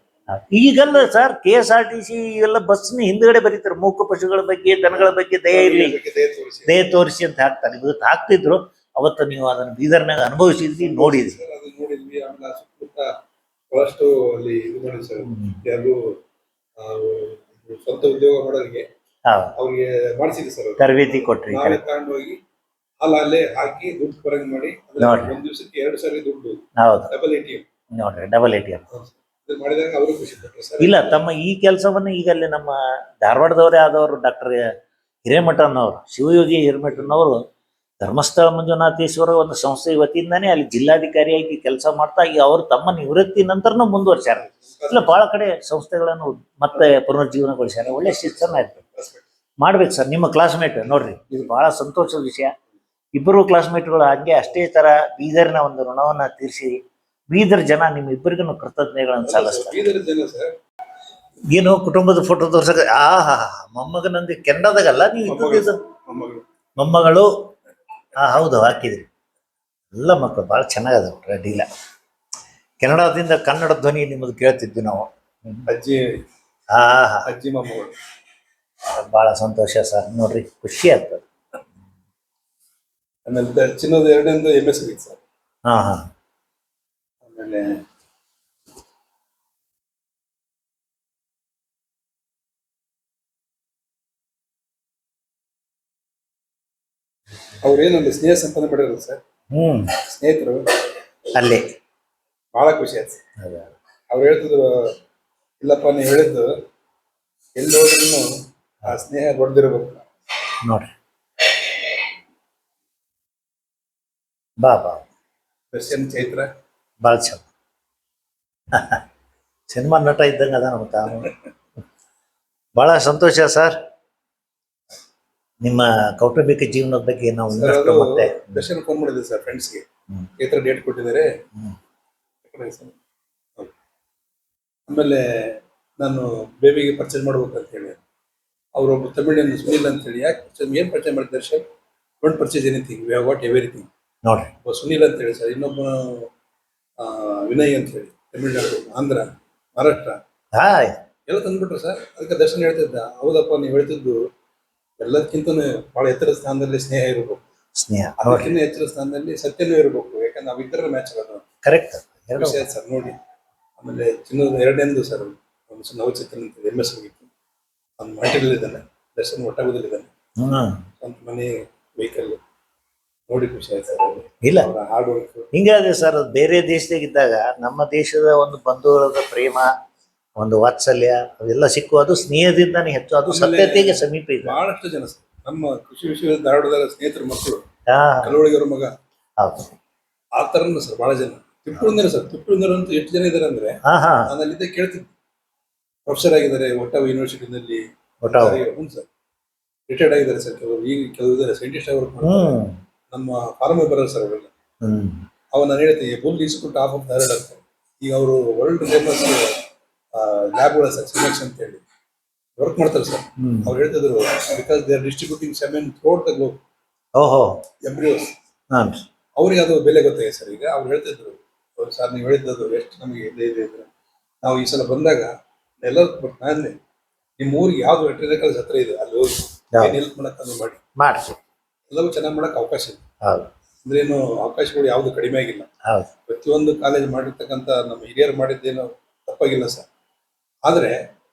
ಈಗಲ್ಲ ಸರ್, KSRTC ಎಲ್ಲ ಬಸ್ನ ಹಿಂದ್ಗಡೆ ಬರೀತಾರೆ ಮೂಕ ಪಶುಗಳ ಬಗ್ಗೆ, ದನಗಳ ಬಗ್ಗೆ ದಯೆ ಇರ್ಲಿ, ದಯೆ ತೋರಿಸಿ ದಯೆ ತೋರಿಸಿ ಅಂತ ಹಾಕ್ತಾರೆ. ಇವತ್ತು ಹಾಕ್ತಿದ್ರು, ಅವತ್ತು ನೀವು ಅದನ್ನ ಬೀದರ್ನಾಗ ಅನುಭವಿಸಿದ್ರಿ, ನೋಡಿದ್ರಿ. ಸರ್ ಅದು ನೋಡಿದ್ವಿ. ಆಮೇಲೆ ಸುತ್ತಮುತ್ತ ಬಹಳಷ್ಟು ಅಲ್ಲಿ ಇದು ಮಾಡಿ ಸರ್, ಯಾರು ಸ್ವಂತ ಉದ್ಯೋಗ ಮಾಡೋರಿಗೆ ಅವ್ರಿಗೆ ಮಾಡಿಸಿದ್ವಿ ಸರ್. ತರಬೇತಿ ಕೊಟ್ರಿ, ನಾವೇ ತಗೊಂಡೋಗಿ ಅಲ್ಲೇ ಹಾಕಿ ದುಡ್ಡು ಬರಂಗ್ ಮಾಡಿ, ಒಂದ್ ದಿವಸಕ್ಕೆ 2 ಸಾರಿ ದುಡ್ಡು, ಹೌದು ಡಬಲ್ ATM ನೋಡ್ರಿ, ಡಬಲ್ ATM ಮಾಡಿದಾಗ ಅವರು ಖುಷಿ ಪಟ್ರು ಸರ್. ಇಲ್ಲ, ತಮ್ಮ ಈ ಕೆಲಸವನ್ನ ಈಗ ಅಲ್ಲಿ ನಮ್ಮ ಧಾರವಾಡದವರೇ ಆದವರು ಡಾಕ್ಟರ್ ಹಿರೇಮಠನವರು, ಶಿವಯೋಗಿ ಹಿರೇಮಠನವರು ಧರ್ಮಸ್ಥಳ ಮಂಜುನಾಥೇಶ್ವರ ಒಂದು ಸಂಸ್ಥೆ ವತಿಯಿಂದಾನೇ ಅಲ್ಲಿ ಜಿಲ್ಲಾಧಿಕಾರಿಯಾಗಿ ಕೆಲಸ ಮಾಡ್ತಾ ಈಗ ಅವರು ತಮ್ಮ ನಿವೃತ್ತಿ ನಂತರನೂ ಮುಂದುವರ್ಸ್ಯಾರ. ಇಲ್ಲ, ಬಹಳ ಕಡೆ ಸಂಸ್ಥೆಗಳನ್ನು ಮತ್ತೆ ಪುನರ್ಜೀವನಗೊಳಿಸ್ಯಾರ. ಒಳ್ಳೆ ಶಿಸ್ತನ್ನ ಇರ್ತದೆ, ಮಾಡ್ಬೇಕು ಸರ್. ನಿಮ್ಮ ಕ್ಲಾಸ್ಮೇಟ್ ನೋಡ್ರಿ, ಇದು ಬಹಳ ಸಂತೋಷದ ವಿಷಯ. ಇಬ್ಬರು ಕ್ಲಾಸ್ಮೇಟ್ಗಳು ಹಂಗೆ ಅಷ್ಟೇ ತರ ಬೀದರ್ನ ಒಂದು ಋಣವನ್ನ ತೀರಿಸಿ ಬೀದರ್ ಜನ ನಿಮ್ಮ ಇಬ್ಬರಿಗೂ ಕೃತಜ್ಞತೆಗಳನ್ನು ಸಲ್ಲಿಸ್ತಾರೆ. ಬೀದರ್ ಜನ ಸರ್ ಏನು ಕುಟುಂಬದ ಫೋಟೋ ತೋರ್ಸಕ ಮೊಮ್ಮಗನಂದಿ ಕೆನಡಾದಾಗಲ್ಲ ನೀವು ಇದ್ದದ್ದು? ಮೊಮ್ಮಗಳು ಹೌದು, ಹಾಕಿದ್ರಿ. ಎಲ್ಲ ಮಕ್ಕಳು ಭಾಳ ಚೆನ್ನಾಗದವು, ರೆಡಿಲ್ಲ. ಕೆನಡಾದಿಂದ ಕನ್ನಡ ಧ್ವನಿ ನಿಮ್ಮದು ಕೇಳ್ತಿದ್ವಿ ನಾವು. ಅಜ್ಜಿ ಅಜ್ಜಿ ಮೊಮ್ಮಗಳು. ಭಾಳ ಸಂತೋಷ ಸರ್, ನೋಡ್ರಿ ಖುಷಿ ಆಗ್ತದೆ. ಆಮೇಲೆ ಚಿನ್ನದ 2ನೇದು MS ಆಗಿತ್ತು ಸರ್. ಆಮೇಲೆ ಅವ್ರೇನಲ್ಲಿ ಸ್ನೇಹ ಸಂಪಾದನೆ ಮಾಡಿರಲ್ಲ ಸರ್, ಸ್ನೇಹಿತರು ಅಲ್ಲಿ ಬಹಳ ಖುಷಿ ಆಯ್ತು. ಅವ್ರು ಹೇಳ್ತಿದ್ರು, ಇಲ್ಲಪ್ಪ ನೀವು ಹೇಳಿದ್ದು ಎಲ್ಲಿ ಹೋದ್ರೂ ಆ ಸ್ನೇಹ ದೊಡ್ಡದಿರ್ಬೇಕು ನೋಡ್ರಿ. ಬಾ ದರ್ಶನ್ ಚೈತ್ರ ಭಾಳ ಚಂದ ಸಿನಿಮಾ ನಟ ಇದ್ದಂಗೆ ಅದ ನಮ್ಮ ತಾವು. ಭಾಳ ಸಂತೋಷ ಸರ್. ನಿಮ್ಮ ಕೌಟುಂಬಿಕ ಜೀವನದ ಬಗ್ಗೆ ನಾವು ಇನ್ನಷ್ಟು ಮತ್ತೆ ದರ್ಶನ್ ಫೋನ್ ಮಾಡಿದ್ದೆ ಸರ್ ಫ್ರೆಂಡ್ಸ್ಗೆ, ಚೈತ್ರ ಡೇಟ್ ಕೊಟ್ಟಿದ್ದಾರೆ. ಆಮೇಲೆ ನಾನು ಬೇಬಿಗೆ ಪರ್ಚೇಸ್ ಮಾಡ್ಬೇಕಂತ ಹೇಳಿ, ಅವರೊಬ್ಬರು ತಮಿಳಿನ ಸುನಿಲ್ ಅಂತ ಹೇಳಿ, ಯಾಕೆ ಏನ್ ಪರ್ಚೇಸ್ ಮಾಡಿದ Darshan? Don't purchase anything, we have got everything ನೋಡ್ರಿ. ಸುನಿಲ್ ಅಂತ ಹೇಳಿ ಸರ್, ಇನ್ನೊಬ್ಬ ವಿನಯ್ ಅಂತ ಹೇಳಿ, ತಮಿಳ್ನಾಡು, ಆಂಧ್ರ, ಮಹಾರಾಷ್ಟ್ರ ಎಲ್ಲ ತಂದ್ಬಿಟ್ರು ಸರ್. ಅದಕ್ಕೆ ದರ್ಶನ್ ಹೇಳ್ತಿದ್ದ, ಹೌದಪ್ಪ ನೀವು ಹೇಳ್ತಿದ್ದು ಎಲ್ಲದಕ್ಕಿಂತ ಬಹಳ ಎತ್ತರ ಸ್ಥಾನದಲ್ಲಿ ಸ್ನೇಹ ಇರಬೇಕು, ಅದಕ್ಕಿಂತ ಎತ್ತರ ಸ್ಥಾನದಲ್ಲಿ ಸತ್ಯನೂ ಇರಬೇಕು, ಯಾಕಂದ್ರೆ ನಾವಿಬ್ಬರ ಮ್ಯಾಚ್ ಆಗೋದು ಕರೆಕ್ಟ್ ವಿಷಯ ಸರ್ ನೋಡಿ. ಆಮೇಲೆ ಚಿನ್ನದ 2ನೇದು ಸರ್ ಒಂದು ನವಚಿತ್ರ ಅಂತ MS ಆಗಿತ್ತು. ಒಂದು ಮಲ್ಟಿಲ್ ಇದ್ದಾನೆ, ದರ್ಶನ್ ಒಟ್ಟಾಗೋದಿದ್ದಾನೆ, ಸ್ವಂತ ಮನೆ, ವೆಹಿಕಲ್ ನೋಡಿ ಖುಷಿ ಆಯ್ತು ಸರ್. ಇಲ್ಲ, ಹಾರ್ಡ್ ವರ್ಕ್ ಹಿಂಗಾದ್ರೆ ಸರ್, ಬೇರೆ ದೇಶದಾಗಿದ್ದಾಗ ನಮ್ಮ ದೇಶದ ಒಂದು ಬಂಧುಗಳದ ಪ್ರೇಮ, ಒಂದು ವಾತ್ಸಲ್ಯ ಅವೆಲ್ಲ ಸಿಕ್ಕು, ಅದು ಸ್ನೇಹದಿಂದಾನೇ ಹೆಚ್ಚು, ಅದು ಸತ್ಯತೆಗೆ ಸಮೀಪ ಇದೆ. ಬಹಳಷ್ಟು ಜನ ಸರ್ ನಮ್ಮ ಕೃಷಿ ವಿಶ್ವ ಧಾರವಾಡದಾಗ ಸ್ನೇಹಿತರ ಮಕ್ಕಳು, ಕಲವಳಿಗರ ಮಗ, ಆ ಥರನ ಸರ್ ಬಹಳ ಜನ. ತಿಪ್ಪುಳಿಂದರ ಸರ್, ತಿಪ್ಪುಳಿಂದರ ಅಂತ ಎಷ್ಟು ಜನ ಇದಾರೆ ಅಂದ್ರೆ, ನಾನು ಅಲ್ಲಿದ್ದ ಕೇಳ್ತಿದ್ದೆ. ಪ್ರೊಫೆಸರ್ ಆಗಿದ್ದಾರೆ ಒಟ್ಟಾವ ಯೂನಿವರ್ಸಿಟಿನಲ್ಲಿ, ಸರ್ ರಿಟೈರ್ಡ್ ಆಗಿದ್ದಾರೆ ಸರ್ ಕೆಲವರು, ಈಗ ಕೆಲವು ಇದ್ದಾರೆ ಸೈಂಟಿಸ್ಟ್ ಅವರು. ನಮ್ಮ ಫಾರ್ಮ್ ಬರೋರು ಸರ್ ಅವರೆಲ್ಲ. ಅವ ನಾನು ಹೇಳ್ತೀನಿ, ಬುಲ್ ಇನ್ಸ್ಟಿಟ್ಯೂಟ್ ಆಫ್ ಧಾರವಾಡ ಅಂತ, ಈಗ ಅವರು ವರ್ಲ್ಡ್ ಫೇಮಸ್ ಲ್ಯಾಬ್ಗಳ ಸರ್, ಸಿಮೆಕ್ಸ್ ಅಂತ ಹೇಳಿ ವರ್ಕ್ ಮಾಡ್ತಾರೆ ಸರ್. ಅವ್ರು ಹೇಳ್ತಿದ್ರು, because they are distributing semen throughout the globe, embryos, ಅವ್ರಿಗೆ ಅದು ಬೆಲೆ ಗೊತ್ತಾಗಿದೆ ಸರ್. ಈಗ ಅವ್ರು ಹೇಳ್ತಿದ್ರು, ಸರ್ ನೀವು ಹೇಳಿದ್ದು ಎಷ್ಟು ನಮಗೆ ಇದೆ ಅಂದ್ರೆ, ನಾವು ಈ ಸಲ ಬಂದಾಗ ಎಲ್ಲರೂ ನಾನು ನಿಮ್ಮ ಊರಿಗೆ ಯಾವ್ದು ವೆಟರ್ನರಿ ಹತ್ರ ಇದೆ ಅಲ್ಲಿ ಹೋಗಿ ಏನು ಹೆಲ್ಪ್ ಮಾಡಕ್ಕೆ ಮಾಡಿ ಎಲ್ಲವೂ ಚೆನ್ನಾಗಿ ಮಾಡಕ್ಕೆ ಅವಕಾಶ ಇದೆ. ಅಂದ್ರೇನು ಅವಕಾಶಗಳು ಯಾವುದು ಕಡಿಮೆ ಆಗಿಲ್ಲ. ಪ್ರತಿಯೊಂದು ಕಾಲೇಜ್ ಮಾಡಿರ್ತಕ್ಕಂಥ ನಮ್ಮ ಹಿರಿಯರು ಮಾಡಿದ್ದೇನೋ ತಪ್ಪಾಗಿಲ್ಲ ಸರ್. ಆದರೆ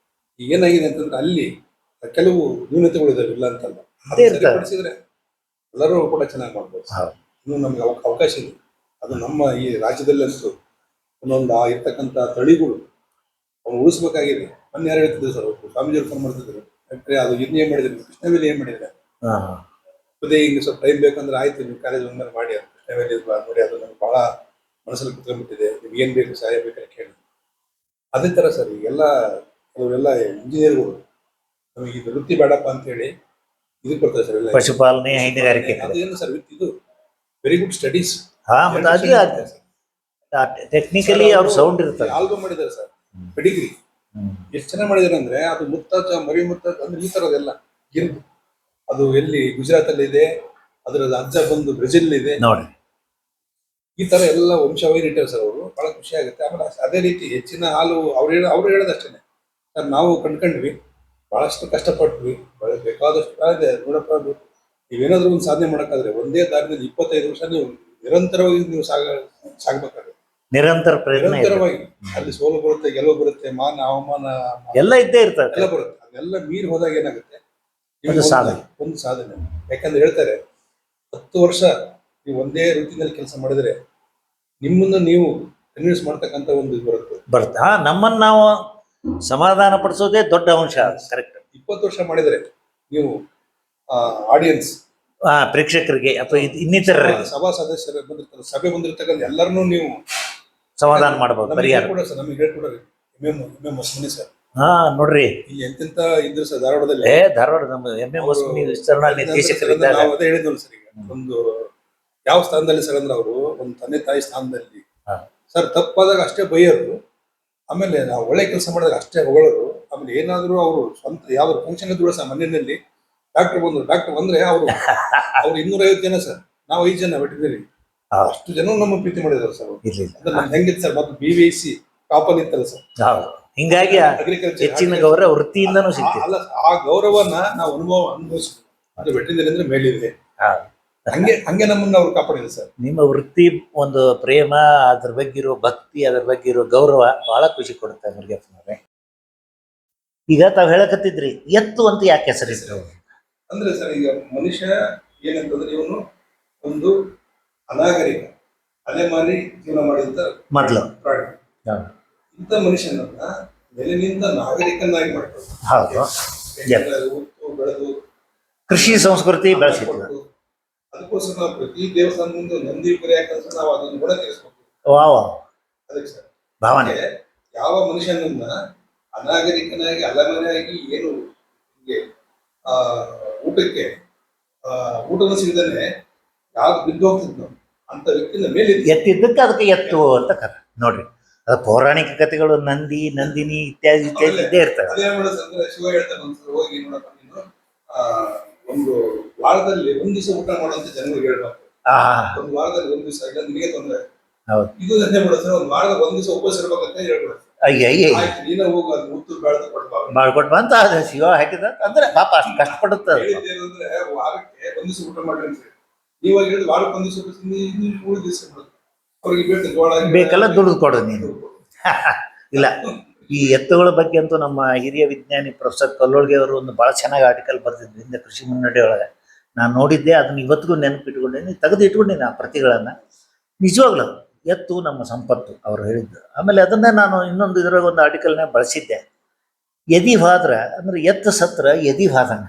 ಏನಾಗಿದೆ ಅಂತಂದ್ರೆ ಅಲ್ಲಿ ಕೆಲವು ನ್ಯೂನತೆಗಳು ಇದಾವೆ, ಇಲ್ಲ ಅಂತಲ್ಲ, ಸರಿಪಡಿಸಿದ್ರೆ ಎಲ್ಲರೂ ಕೂಡ ಚೆನ್ನಾಗಿ ಮಾಡ್ಬೋದು. ಇನ್ನು ನಮ್ಗೆ ಅವಕಾಶ ಇದೆ. ಅದು ನಮ್ಮ ಈ ರಾಜ್ಯದಲ್ಲಂತೂ ಒಂದೊಂದು ಇರ್ತಕ್ಕಂಥ ತಳಿಗಳು ಅವ್ನು ಉಳಿಸ್ಬೇಕಾಗಿದೆ. ಮೊನ್ನೆ ಯಾರು ಹೇಳ್ತಿದ್ರು ಸರ್, ಸ್ವಾಮೀಜಿಯವ್ರು ಫೋನ್ ಮಾಡ್ತಿದ್ರು, ಅದು ಇದನ್ನ ಏನ್ ಮಾಡಿದ್ರು, ಕೃಷ್ಣವೇಲಿ ಏನ್ ಮಾಡಿದ್ರೆ ಅದೇ ಹಿಂಗೆ ಸ್ವಲ್ಪ ಟೈಮ್ ಬೇಕಂದ್ರೆ ಆಯ್ತು, ನೀವು ಕಾಲೇಜ್ ಒಂದ್ಮೇಲೆ ಮಾಡಿ, ಅದು ಕೃಷ್ಣವೇಲಿ ನೋಡಿ, ಅದು ನಮ್ಗೆ ಬಹಳ ಮನಸ್ಸಲ್ಲಿ ಕುತ್ಕೊಂಡ್ಬಿಟ್ಟಿದೆ, ನಿಮ್ಗೆ ಏನ್ ಬೇಕು ಸಹಾಯ ಬೇಕಾದ್ರೆ ಕೇಳಿ. ಅದೇ ತರ ಸರ್ ಈಗೆಲ್ಲ ಅವರೆಲ್ಲ ಇಂಜಿನಿಯರ್ಗಳು. ನಮಗೆ ಇದು ವೃತ್ತಿ ಬೇಡಪ್ಪ ಅಂತೇಳಿ ಇದಕ್ಕೆ ಬರ್ತಾರೆ ಸರ್ ಎಲ್ಲ. ಪಶುಪಾಲನೆ, ಹೈನುಗಾರಿಕೆ ಕಡೆ. ಅದೇನು ಸರ್ ವಿತ್ ಇದು ವೆರಿ ಗುಡ್ ಸ್ಟಡೀಸ್. ಮತ್ತೆ ಅದೇ ಟೆಕ್ನಿಕಲಿ ಅವ್ರ ಸೌಂಡ್ ಇರ್ತಾರೆ. ಆಲ್ಬಮ್ ಮಾಡಿದ್ದಾರೆ ಸರ್, ಪೆಡಿಗ್ರಿ ಎಷ್ಟು ಚೆನ್ನಾಗಿ ಮಾಡಿದ್ದಾರೆ ಅಂದ್ರೆ ಅದು ಮುತ್ತಾಚ ಮರಿ ಮುತ್ತಾಚ ಅಂದ್ರೆ ಈ ತರದೆಲ್ಲ ಗಿರ್ದು ಅದು ಎಲ್ಲಿ ಗುಜರಾತ್ ಅಲ್ಲಿ ಇದೆ, ಅದರ ಅಜ್ಜ ಬಂದು ಬ್ರೆಜಿಲ್ ಇದೆ ನೋಡಿ. ಈ ತರ ಎಲ್ಲ ವಂಶಾವಳಿ ಇಟ್ಟಾರೆ ಸರ್ ಅವರು. ಬಹಳ ಖುಷಿ ಆಗುತ್ತೆ. ಆಮೇಲೆ ಅದೇ ರೀತಿ ಹೆಚ್ಚಿನ ಹಾಲು ಅವ್ರು ಹೇಳೋದಷ್ಟೇನೆ ಸರ್, ನಾವು ಕಂಡ್ಕೊಂಡ್ವಿ, ಬಹಳಷ್ಟು ಕಷ್ಟಪಟ್ವಿ, ಬೇಕಾದಷ್ಟು ಇದೆ ನೋಡಪ್ಪ. ನೀವೇನಾದ್ರೂ ಒಂದು ಸಾಧನೆ ಮಾಡೋಕ್ಕಾದ್ರೆ ಒಂದೇ ದಾರಿನಲ್ಲಿ 25 ವರ್ಷ ನೀವು ನಿರಂತರವಾಗಿ ನೀವು ಸಾಗಬೇಕಾಗುತ್ತೆ. ನಿರಂತರ ಪ್ರಯತ್ನ ನಿರಂತರವಾಗಿ ಅಲ್ಲಿ ಸೋಲು ಬರುತ್ತೆ, ಗೆಲುವು ಬರುತ್ತೆ, ಮಾನ ಅವಮಾನ ಎಲ್ಲ ಇದ್ದೇ ಇರ್ತದೆ, ಎಲ್ಲ ಬರುತ್ತೆ. ಅದೆಲ್ಲ ಮೀರಿ ಹೋದಾಗ ಏನಾಗುತ್ತೆ, ಒಂದು ಸಾಧನೆ. ಒಂದು ಸಾಧನೆ. ಯಾಕಂದ್ರೆ ಹೇಳ್ತಾರೆ 10 ವರ್ಷ ನೀವು ಒಂದೇ ವೃತ್ತಿನಲ್ಲಿ ಕೆಲಸ ಮಾಡಿದ್ರೆ ನಿಮ್ಮನ್ನ ನೀವು ಕನ್ವಿನ್ಸ್ ಮಾಡ್ತಕ್ಕಂಥ ಒಂದು ಇದು ಬರುತ್ತೆ. ನಮ್ಮನ್ನ ನಾವು ಸಮಾಧಾನ ಪಡಿಸೋದೇ ದೊಡ್ಡ ಅಂಶ. ಕರೆಕ್ಟ್. 20 ವರ್ಷ ಮಾಡಿದ್ರೆ ನೀವು ಆಡಿಯನ್ಸ್, ಪ್ರೇಕ್ಷಕರಿಗೆ ಅಥವಾ ಇನ್ನಿತರರಿಗೆ, ಸಭಾ ಸದಸ್ಯರು ಬಂದಿರ್ತಾರೆ, ಸಭೆ ಬಂದಿರ್ತಕ್ಕಂಥ ಎಲ್ಲರನ್ನೂ ನೀವು ಸಮಾಧಾನ ಮಾಡಬಹುದು. ಪರಿಹಾರ ಕೂಡ ಸರ್ ನಮಗೆ ಹೇಳ್ಕೊಡ್ರಿ. ಎಂ ಹೊಸಮನಿ ಸರ್ ನೋಡ್ರಿ, ಇಲ್ಲಿ ಎಂತೆಂತ ಇದ್ರು ಸರ್ ಧಾರವಾಡದಲ್ಲಿ. ಧಾರವಾಡ ನಮ್ಮ ಎಂ ಹೊಸಮನಿ ವಿಸ್ತರಣಾ ನಿರ್ದೇಶಕರಿದ್ದಾರೆ. ನಾವು ಅದೇ ಹೇಳಿದ್ವಲ್ಲ ಸರ್, ಈಗ ಒಂದು ಯಾವ ಸ್ಥಾನದಲ್ಲಿ ಸರ್ ಅಂದ್ರೆ ಅವರು ಒಂದು ತಂದೆ ತಾಯಿ ಸ್ಥಾನದಲ್ಲಿ ಸರ್. ತಪ್ಪಾದಾಗ ಅಷ್ಟೇ ಬೈಯೋರು, ಆಮೇಲೆ ನಾವು ಒಳ್ಳೆ ಕೆಲಸ ಮಾಡಿದಾಗ ಅಷ್ಟೇ ಹೊಗಳೋರು. ಆಮೇಲೆ ಏನಾದ್ರು ಅವರು ಸ್ವಂತ ಯಾವ್ದು ಫಂಕ್ಷನ್ ಇದ್ರು ಸರ್, ಮನೆಯಲ್ಲಿ ಡಾಕ್ಟರ್ ಬಂದ್ರೆ ಅವರು 250 ಜನ ಸರ್, ನಾವು 5 ಜನ ಬಿಟ್ಟಿದ್ದೀರಿ. ಅಷ್ಟು ಜನ ನಮ್ಮ ಪ್ರೀತಿ ಮಾಡಿದಾರೆ ಸರ್. ಹೆಂಗಿತ್ತು ಸರ್, ಮತ್ತೆ BVC ಟಾಪಲ್ಲಿ ಇತ್ತಲ್ಲ ಸರ್. ಹಿಂಗಾಗಿ ಹೆಚ್ಚಿನ ಗೌರವ ವೃತ್ತಿಯಿಂದನೂ ಸಿಗ್ತದೆ. ಅಲ್ಲ, ಆ ಗೌರವನ ನಾವು ಅನುಭವಿಸ್ತೀವಿ. ಅದು ವೆಟರ್ನರಿ ಅಂದ್ರೆ ಮೇಲಿದೆ. ಹಂಗೆ ನಮ್ಮನ್ನ ಅವ್ರು ಕಾಪಾಡಿದ್ರು ಸರ್. ನಿಮ್ಮ ವೃತ್ತಿ ಒಂದು ಪ್ರೇಮ, ಅದ್ರ ಬಗ್ಗೆ ಇರೋ ಭಕ್ತಿ, ಅದ್ರ ಬಗ್ಗೆ ಇರೋ ಗೌರವ ಬಹಳ ಖುಷಿ ಕೊಡುತ್ತೆ ಮುರುಗಪ್ಪನವ್ರೆ. ಈಗ ತಾವ್ ಹೇಳಕತ್ತಿದ್ರಿ ಎತ್ತು ಅಂತ ಯಾಕೆ ಹೆಸರಿದ್ರು ಅಂದ್ರೆ ಸರ್, ಈಗ ಮನುಷ್ಯ ಏನಂತಂದ್ರೆ ಇವನು ಒಂದು ಅನಾಗರಿಕ ಅಲೆಮಾರಿ ಜೀವನ ಮಾಡಿದಂತ ಮೊದಲು ಪ್ರಾಣಿ. ಇಂಥ ಮನುಷ್ಯನನ್ನ ಮೇಲಿನಿಂದ ನಾಗರಿಕನಾಗಿ ಮಾಡ್ತಾರೆ. ಉತ್ತು ಬೆಳೆದು ಕೃಷಿ ಸಂಸ್ಕೃತಿ ಬೆಳೆಸಿದ್ರು. ಅದಕ್ಕೋಸ್ಕರ ನಾವು ಪ್ರತಿ ದೇವಸ್ಥಾನ ಮುಂದೆ ನಂದಿ ಕುರಿ ಯಾಕಂದ್ರೆ ನಾವು ಅದನ್ನು ಕೂಡ ತಿಳಿಸ್ಬೇಕು. ಅದಕ್ಕೆ ಸರ್ ಭಾವನೆ ಯಾವ ಮನುಷ್ಯನನ್ನ ಅನಾಗರಿಕನಾಗಿ ಅಲೆಮಾರಿಯಾಗಿ ಏನು ಊಟಕ್ಕೆ ಊಟವನ್ನು ಸಿಗದೇ ಯಾವ್ದು ಬಿದ್ದು ಹೋಗ್ತಿದ್ನೋ ಅಂತ ವ್ಯಕ್ತಿನ ಮೇಲೆ ಎತ್ತಿದ್ದಕ್ಕೆ ಅದಕ್ಕೆ ಎತ್ತು ಅಂತ ಕರ ನೋಡ್ರಿ. ಅದು ಪೌರಾಣಿಕ ಕಥೆಗಳು, ನಂದಿನಿ ಇತ್ಯಾದಿ ಇದ್ದೇ ಇರ್ತವೆ. ಅದೇ ಮಾಡೋದಂದ್ರೆ ಶಿವ ಹೇಳ್ತಾನೆ, ಒಂದ್ಸಲ ಹೋಗಿ ನೋಡಪ್ಪ ನೀನು ಒಂದು ವಾರದಲ್ಲಿ 1 ದಿವಸ ಊಟ ಮಾಡುವಂತ ಜನರಿಗೆ ಹೇಳ್ಬೇಕು. ಒಂದು ವಾರದಲ್ಲಿ 1 ದಿವಸ ಇಲ್ಲ ನಿನಗೆ ತೊಂದರೆ. ಇದು ನಂದೇ ಮಾಡೋದ್ರೆ ಒಂದು ವಾರದಲ್ಲಿ 1 ದಿವಸ ಉಪವಾಸ ಇರ್ಬೇಕಂತ ಹೇಳ್ಬಿಡುತ್ತೆ. ನೀನ ಹೋಗು, ಅದು ಉತ್ತು ಬೆಳೆದು ಮಾಡ್ಕೊಟ್ಬಾ ಅಂತ ಶಿವ ಹಾಕಿದ ಅಂದ್ರೆ ಪಾಪ ಅಷ್ಟು ಕಷ್ಟಪಡುತ್ತ. ಹೇಳಿದ್ದೇನಂದ್ರೆ ವಾರಕ್ಕೆ 1 ದಿವಸ ಊಟ ಮಾಡಿ ಅಂತ ಹೇಳಿ. ನೀವಾಗ ಹೇಳಿದ್ರೆ ವಾರಕ್ಕೆ 1 ದಿವಸ ಊಟ 3 ದಿವಸ ಮಾಡೋದು. ಅವ್ರಿಗೆ ಬೇಕಲ್ಲ ದುಡಿದು ಕೊಡೋದು ನೀನು. ಇಲ್ಲ, ಈ ಎತ್ತುಗಳ ಬಗ್ಗೆ ಅಂತೂ ನಮ್ಮ ಹಿರಿಯ ವಿಜ್ಞಾನಿ ಪ್ರೊಫೆಸರ್ ಕಲ್ಲೋಳ್ಗೆ ಅವರು ಒಂದು ಬಹಳ ಚೆನ್ನಾಗಿ ಆರ್ಟಿಕಲ್ ಬರ್ತಿದ್ರು ಹಿಂದೆ ಕೃಷಿ ಮುನ್ನಡೆ ಒಳಗೆ. ನಾನು ನೋಡಿದ್ದೆ, ಅದನ್ನ ಇವತ್ತಿಗೂ ನೆನಪಿಟ್ಕೊಂಡೇನೆ, ತೆಗೆದು ಇಟ್ಕೊಂಡಿನಿ ಆ ಪ್ರತಿಗಳನ್ನ. ನಿಜವಾಗ್ಲೂ ಎತ್ತು ನಮ್ಮ ಸಂಪತ್ತು ಅವ್ರು ಹೇಳಿದ್ದು. ಆಮೇಲೆ ಅದನ್ನೇ ನಾನು ಇನ್ನೊಂದು ಇದ್ರಾಗ ಒಂದು ಆರ್ಟಿಕಲ್ನ ಬಳಸಿದ್ದೆ. ಎದಿ ಹಾದ್ರ ಅಂದ್ರೆ ಎತ್ತು ಸತ್ರ ಎದಿ ಹಾದಂಗ.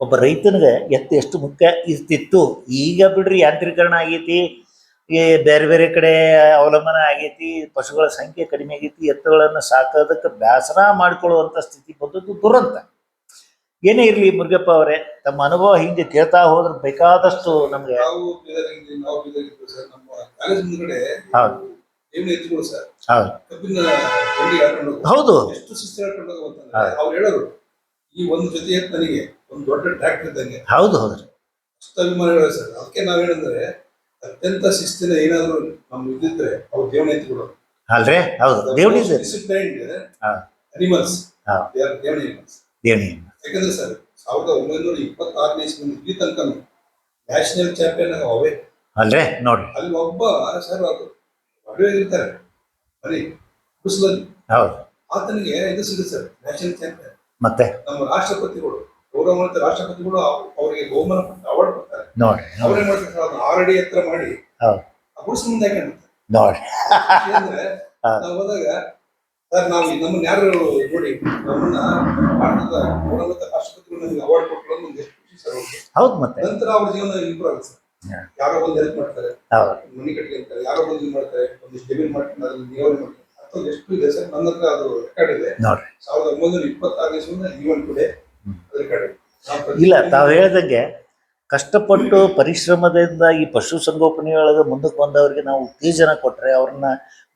ಒಬ್ಬ ರೈತನಿಗೆ ಎತ್ತು ಎಷ್ಟು ಮುಖ್ಯ ಇರ್ತಿತ್ತು. ಈಗ ಬಿಡ್ರಿ ಯಾಂತ್ರೀಕರಣ ಆಗೈತಿ, ಬೇರೆ ಬೇರೆ ಕಡೆ ಅವಲಂಬನ ಆಗೈತಿ, ಪಶುಗಳ ಸಂಖ್ಯೆ ಕಡಿಮೆ ಆಗೈತಿ. ಎತ್ತುಗಳನ್ನು ಸಾಕೋದಕ್ಕೆ ಬೇಸರ ಮಾಡ್ಕೊಳ್ಳುವಂಥ ಸ್ಥಿತಿ ಬಂದದ್ದು ದುರಂತ. ಏನೇ ಇರಲಿ ಮುರುಗಪ್ಪ ಅವರೇ, ತಮ್ಮ ಅನುಭವ ಹಿಂಗೆ ಕೇಳ್ತಾ ಹೋದ್ರೆ ಬೇಕಾದಷ್ಟು ನಮ್ಗೆ. ಹೌದು, ಎಷ್ಟು ಶಿಸ್ತು ಹೇಳ್ಕೊಂಡು ಅವ್ರು ಹೇಳೋರು, ಈ ಒಂದು ಜೊತೆ ನನಗೆ ಒಂದು ದೊಡ್ಡ ಟ್ರ್ಯಾಕ್ಟರ್ ಇದ್ದಂಗೆ. ಹೌದು ಹೌದ್ರಿ, ಅಷ್ಟು ಅಭಿಮಾನ ಹೇಳೋದು ಸರ್. ಅದಕ್ಕೆ ನಾವ್ ಹೇಳಂದ್ರೆ ಅತ್ಯಂತ ಶಿಸ್ತಿನ ಏನಾದ್ರು ನಮ್ಗೆ ಇದ್ದಿದ್ರೆ ಅವ್ರು ದೇವನ ಎತ್ತಿಬಿಡೋರು ಅಲ್ರೇ. ಹೌದು, ದೇವಣಿ ಡಿಸಿಪ್ಲೈನ್ಡ್ ಅನಿಮಲ್ಸ್, ದೇವಣಿ. ಯಾಕಂದ್ರೆ ಸರ್ 1926ನೇ ಇಸ್ವಿಯಿಂದ ಈ ತನಕ ನ್ಯಾಷನಲ್ ಚಾಂಪಿಯನ್ ಅವೇ ಅಲ್ರೇ. ನೋಡ್ರಿ, ಅಲ್ಲಿ ಒಬ್ಬ ಸರ್ ಅದು ಮದುವೆ ಇರ್ತಾರೆ ಬರೀ ಕುಸಲಲ್ಲಿ. ಹೌದು, ಆತನಿಗೆ ಇದು ಸಿಗುತ್ತೆ ಸರ್, ನ್ಯಾಷನಲ್ ಚಾಂಪಿಯನ್. ಮತ್ತೆ ನಮ್ಮ ರಾಷ್ಟ್ರಪತಿಗಳು ಗೌರವ ಮಾಡ್ತಾರೆ, ರಾಷ್ಟ್ರಪತಿಗಳು ಅವರಿಗೆ ಬಹುಮಾನ ಅವಾರ್ಡ್ ಕೊಡ್ತಾರೆ. ನೋಡಿ, ಅವ್ರೇನ್ ಮಾಡ್ತಾರೆ, 6 ಅಡಿ ಎತ್ತರ ಮಾಡಿ ಆ ಗುಡಿಸು ಮುಂದೆ ಹಾಕಿರ್ತಾರೆ. ನೋಡಿ, ಅಂದ್ರೆ ನಾವು ಹೋದಾಗ ಸರ್, ನಾವು ನಮ್ಮನ್ನ ಯಾರು ನೋಡಿ, ನಮ್ಮನ್ನ ಭಾರತದ ಗೌರವದ ರಾಷ್ಟ್ರಪತಿಗಳು ನಮಗೆ ಅವಾರ್ಡ್ ಕೊಟ್ಟರು ಒಂದು ಎಷ್ಟು ಖುಷಿ ಸರ್ ಅವ್ರಿಗೆ. ಹೌದು, ಮತ್ತೆ ನಂತರ ಅವ್ರ ಜೀವನ ಇಂಪ್ರೂವ್ ಆಗುತ್ತೆ ಸರ್. ಯಾರೋ ಒಂದು ಹೆಲ್ಪ್ ಮಾಡ್ತಾರೆ, ಮನೆ ಕಟ್ಟಿಗೆ ಅಂತಾರೆ, ಯಾರೋ ಒಂದು ಇದು ಮಾಡ್ತಾರೆ, ಒಂದಿಷ್ಟು ಜಮೀನು ಮಾಡ್ಕೊಂಡು ಅದ್ರಲ್ಲಿ ನೀರಾವರಿ ಮಾಡ್ತಾರೆ. ಅದು ಎಷ್ಟು ಇದೆ ಸರ್, ನನ್ನ ಹತ್ರ ಅದು ರೆಕಾರ್ಡ್ ಇದೆ. ನೋಡ್ರಿ 1926 ಈವನ್ ಟುಡೇ ರೆಕಾರ್ಡ್ ಇದೆ. ಇಲ್ಲ, ತಾವು ಹೇಳ್ದಂಗೆ ಕಷ್ಟಪಟ್ಟು ಪರಿಶ್ರಮದಿಂದ ಈ ಪಶು ಸಂಗೋಪನೆಯೊಳಗೆ ಮುಂದಕ್ಕೆ ಬಂದವರಿಗೆ ನಾವು ಉತ್ತೇಜನ ಕೊಟ್ಟರೆ, ಅವ್ರನ್ನ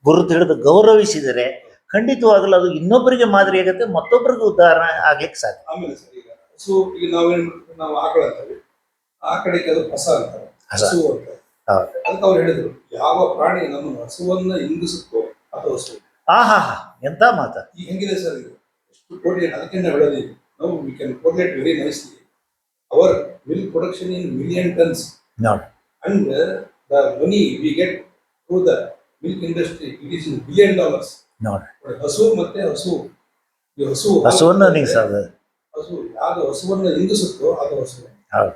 ಗುರುತು ಹಿಡಿದು ಗೌರವಿಸಿದರೆ ಖಂಡಿತವಾಗಲೂ ಅದು ಇನ್ನೊಬ್ಬರಿಗೆ ಮಾದರಿ ಆಗುತ್ತೆ, ಮತ್ತೊಬ್ಬರಿಗೆ ಉದಾಹರಣೆ ಆಗ್ಲಿಕ್ಕೆ ಸಾಧ್ಯ. ಆಮೇಲೆ ಸರ್ ಈಗ ಹಸು, ಈಗ ನಾವೇನ್ ಮಾಡ್ತೀವಿ, ನಾವು ಆಕಳ ಅಂತೀವಿ, ಆ ಕಡೆಗೆ ಅದು ಹೊಸ ಅಂತಾರೆ, ಹಸು ಅಂತ. ಅದಕ್ಕೆ ಅವ್ರು ಹೇಳಿದ್ರು, ಯಾವ ಪ್ರಾಣಿ ನಮ್ಮ ಹಸುವನ್ನ ಹಿಂಗಿಸುತ್ತೋ ಅದು ಹಸು. ಹಾ ಎಂತ ಮಾತ. ಈಗ ಹೆಂಗಿದೆ ಸರ್ ಇದು, ಎಷ್ಟು ಕೋಟಿ, ಅದಕ್ಕೆ ನಾವು ಹೇಳೋದು, ನಾವು we can correlate very nicely our milk production in million tons ನೋಡಿ, and the money we get through the milk industry, it is in $1 billion. ನೋಡಿ ಹಸು ಮತ್ತೆ ಹಸು, ಈ ಹಸುವನ್ನು ನಿಲ್ಲಿಸೋದು, ಹಸು ಯಾವುದು ಹಸುವನ್ನ ಹಿಂಗಿಸುತ್ತೋ ಅದು ಹಸು. ಹೌದು,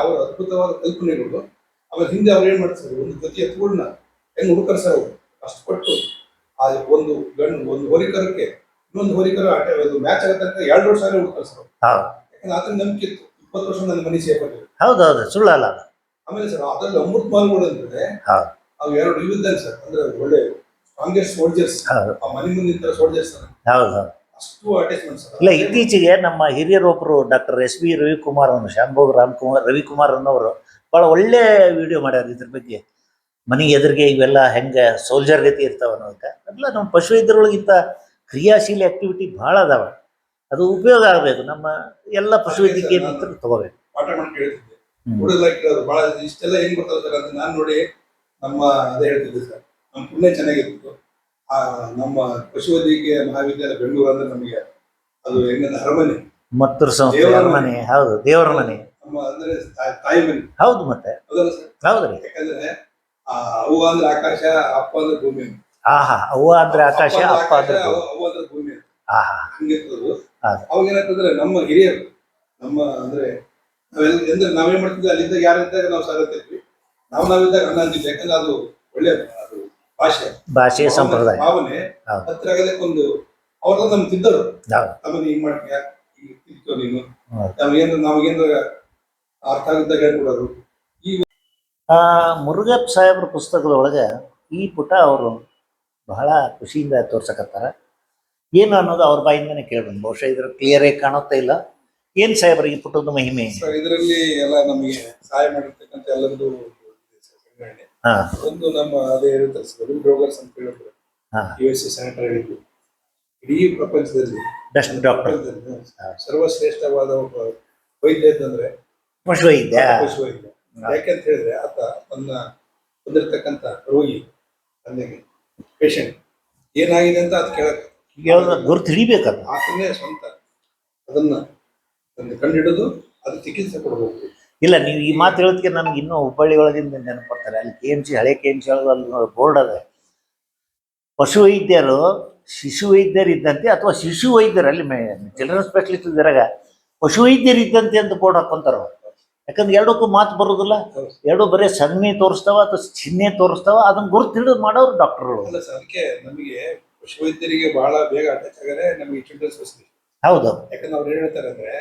ಅವರ ಅದ್ಭುತವಾದ ಕಲ್ಪನೆಗಳು. ಆಮೇಲೆ ಹಿಂದೆ ಅವ್ರು ಏನ್ ಮಾಡ್ತಾರೆ, ಒಂದು ಗತಿ ಎತ್ತುಗಳನ್ನ ಹೆಂಗ್ ಹುಡುಕರ್ ಸರ್ ಅವರು ಅಷ್ಟು ಪಟ್ಟು ಆ ಒಂದು ಒಂದು ಹೋರಿಕರಕ್ಕೆ ಇನ್ನೊಂದು ಹೋರಿಕರ ಮ್ಯಾಚ್ ಆಗೋ ತನಕ 2 ವರ್ಷ ಹುಡುಕರ್ ಸರ್. ಯಾಕಂದ್ರೆ ಆತನ ನಂಬಿಕೆ ಇತ್ತು, 20 ವರ್ಷ ನನ್ನ ಮನೆ ಸೇಫ್ ಆಗಿದೆ. ಹೌದೌದು, ಸುಳ್ಳಲ್ಲ. ಆಮೇಲೆ ಸರ್ ಅದ್ರಲ್ಲಿ ಅಮೃತ್ ಮಾಲ್ಗಳು ಅಂದ್ರೆ ಅವು 2 ಇವಿದ್ದಂಗೆ ಸರ್, ಅಂದ್ರೆ ಒಳ್ಳೆ ಸ್ಟ್ರಾಂಗೆಸ್ಟ್ ಸೋಲ್ಜರ್ಸ್, ಆ ಮನೆ ಮುಂದೆ ನಿಂತ ಸೋಲ್ಜರ್ಸ್. ಹೌದು, ಅಷ್ಟು ಅಟ್ಯಾಚ್ಮೆಂಟ್ ಸರ್. ಇಲ್ಲ, ಇತ್ತೀಚೆಗೆ ನಮ್ಮ ಹಿರಿಯರೊಬ್ಬರು ಡಾಕ್ಟರ್ SB ರವಿಕುಮಾರ್ ಅವರು, ಶಾಂಭೋಗ್ ರವಿಕುಮಾರ್ ಅನ್ನೋರು ಭಾಳ ಒಳ್ಳೆ ವಿಡಿಯೋ ಮಾಡ್ಯಾರ ಇದ್ರ ಬಗ್ಗೆ. ಮನೆಗೆ ಎದುರಿಗೆ ಇವೆಲ್ಲ ಹೆಂಗೆ ಸೋಲ್ಜರ್ ಗತಿ ಇರ್ತಾವ ಅನ್ನೋದಕ್ಕೆ. ಅದೆಲ್ಲ ನಮ್ಮ ಪಶು ಇದ್ರೊಳಗಿಂತ ಕ್ರಿಯಾಶೀಲ ಆಕ್ಟಿವಿಟಿ ಭಾಳ ಅದಾವ, ಅದು ಉಪಯೋಗ ಆಗಬೇಕು. ನಮ್ಮ ಎಲ್ಲ ಪಶುವೈದ್ಯಕೀಯ ಮಿತ್ರರು ತಗೋಬೇಕು. ಪಾಠ ಮಾಡಿ ಕೇಳ್ತಿದ್ದೆ, ಹುಡುಗರು ಭಾಳ ಇಷ್ಟೆಲ್ಲ ಹೆಂಗ್ ಬರ್ತಾರೆ ಸರ್ ಅಂತ ನಾನು ನೋಡಿ ನಮ್ಮ ಅದೇ ಹೇಳ್ತಿದ್ದೆ ಸರ್, ನಮ್ಮ ಪುಣ್ಯ ಚೆನ್ನಾಗಿತ್ತು. ಆ ನಮ್ಮ ಪಶುವೈದ್ಯಕೀಯ ಮಹಾವಿದ್ಯಾಲಯ ಬೆಂಗಳೂರು ಅಂದ್ರೆ ನಮಗೆ ಅದು ಹೆಂಗಂದ್ರೆ ಅರಮನೆ, ಮತ್ತೂರು ಸಂಸ್ಥೆ ಅರಮನೆ. ಹೌದು, ದೇವರ ಮನೆ, ನಮ್ಮ ಅಂದ್ರೆ ತಾಯಿ ಮನೆ. ಹೌದು, ಮತ್ತೆ ಹೌದಲ್ಲ ಸರ್? ಹೌದ್ರಿ. ಯಾಕಂದ್ರೆ ಅವ್ವ ಅಂದ್ರೆ ಆಕಾಶ, ಅಪ್ಪ ಅಂದ್ರೆ ಭೂಮಿ. ಅವ್ವ ಅಂದ್ರೆ ಆಕಾಶ, ಅಪ್ಪ ಅಂದ್ರೆ ಅವ್ವ ಅಂದ್ರೆ ಭೂಮಿ. ಹಂಗಿರ್ತದ್ದು. ಹೌದು. ಅವಾಗ ಏನಾಗ್ತಂದ್ರೆ ನಮ್ಮ ಹಿರಿಯರು, ನಮ್ಮ ಅಂದ್ರೆ ನಾವೇನ್ ಮಾಡ್ತಿದ್ವಿ, ಅಲ್ಲಿದ್ದಾಗ ಯಾರಿದ್ದಾಗ ನಾವು ಸಾಗುತ್ತಿದ್ವಿ, ನಾವಿದ್ದಾಗ ಅನ್ನ ಅಂತಿದ್ವಿ. ಯಾಕಂದ್ರೆ ಅದು ಒಳ್ಳೆ ಅದು ಭಾಷೆ ಸಂಪ್ರದಾಯ ಭಾವನೆ ಹತ್ರ ಆಗಲಿಕ್ಕೊಂದು ಅವ್ರ ನಮ್ ತಿದ್ದರು. ಆಮೇಲೆ ಹಿಂಗ್ ಮಾಡ್ತೀಯ, ಈಗ ತಿಳ್ಕೊ ನೀನು, ನಾವೇನಾರ ಅರ್ಥ ಆಗಿದ್ದಾಗ ಹೇಳ್ಕೊಡೋದು. ಮುರುಗಪ್ಪ ಸಾಹೇಬ್ರ ಪುಸ್ತಕದೊಳಗೆ ಈ ಪುಟ ಅವರು ಬಹಳ ಖುಷಿಯಿಂದ ತೋರ್ಸಕತ್ತಾರ. ಏನು ಅನ್ನೋದು ಅವ್ರ ಬಾಯಿಂದನೇ ಕೇಳ್ಬೋದು. ಬಹುಶಃ ಇದ್ರ ಕ್ಲಿಯರ್ ಆಗಿ ಕಾಣುತ್ತಾ ಇಲ್ಲ. ಏನ್ ಸಾಹೇಬ್ರ ಈ ಪುಟದ ಮಹಿಮೆ? ಇದರಲ್ಲಿ ಎಲ್ಲ ನಮಗೆ ಸಹಾಯ ಮಾಡಿರ್ತಕ್ಕಂಥ ಎಲ್ಲರದು ಒಂದು ನಮ್ಮ ಅದೇ ಹೇಳ್ತಾರೆ ಸರ್, ಬ್ರೋಗರ್ಸ್ ಅಂತ ಹೇಳಿದ್ರು, USA ಸ್ಯಾನಿಟರಿ, ಇಡೀ ಪ್ರಪಂಚದಲ್ಲಿ ಬೆಸ್ಟ್ ಡಾಕ್ಟರ್, ಸರ್ವಶ್ರೇಷ್ಠವಾದ ಒಬ್ಬ ವೈದ್ಯ ಅಂತಂದ್ರೆ ಪಶುವೈದ್ಯ. ಯಾಕೆಂತ ಹೇಳಿದ್ರೆ ಆತ ತನ್ನ ಬಂದಿರತಕ್ಕಂಥ ರೋಗಿ, ಅಲ್ಲಿಗೆ ಪೇಷಂಟ್ ಏನಾಗಿದೆ ಅಂತ ಅದು ಕೇಳಕ್ಕೆ ಗುರುತು ಹಿಡಿಬೇಕಲ್ಲ, ಆತನೇ ಸ್ವಂತ ಅದನ್ನ ಕಂಡುಹಿಡಿದು ಅದು ಚಿಕಿತ್ಸೆ ಕೊಡಬೇಕು. ಇಲ್ಲ, ನೀವು ಈ ಮಾತು ಹೇಳೋದಕ್ಕೆ ನನಗೆ ಇನ್ನೂ ಹುಬ್ಬಳ್ಳಿ ಒಳಗಿಂದ ನೆನಪು ಬರ್ತಾರೆ. ಅಲ್ಲಿ KMC, ಹಳೆ KMC ಒಳಗೆ ಅಲ್ಲಿ ಬೋರ್ಡ್ ಅದ, ಪಶುವೈದ್ಯರು ಶಿಶು ವೈದ್ಯರು ಇದ್ದಂತೆ, ಅಥವಾ ಶಿಶು ವೈದ್ಯರು ಅಲ್ಲಿ ಚಿಲ್ಡ್ರನ್ ಸ್ಪೆಷಲಿಸ್ಟ್ ಇದ್ರಾಗ ಪಶುವೈದ್ಯರು ಇದ್ದಂತೆ ಅಂತ ಬೋರ್ಡ್ ಹಾಕೊಂತಾರ. ಯಾಕಂದ್ರೆ ಎರಡಕ್ಕೂ ಮಾತು ಬರೋದಿಲ್ಲ, ಎರಡು ಬರೀ ಸನ್ನೆ ತೋರಿಸ್ತಾವ ಅಥವಾ ಚಿಹ್ನೆ ತೋರಿಸ್ತಾವ. ಅದನ್ನ ಗುರುತು ಹಿಡಿದು ಮಾಡೋರು ಡಾಕ್ಟರ್ಗಳು. ಅದಕ್ಕೆ ನಮಗೆ ಪಶುವೈದ್ಯರಿಗೆ ಬಹಳ ಬೇಗ ಅಟ್ಯಾಚ್ ಆಗರೆ ನಮಗೆ ಚಿಲ್ಡ್ರನ್ ಸ್ಪೆಷಲಿಸ್ಟ್. ಹೌದು, ಯಾಕಂದ್ರೆ ಅವ್ರು ಏನ್ ಹೇಳ್ತಾರೆ ಅಂದ್ರೆ,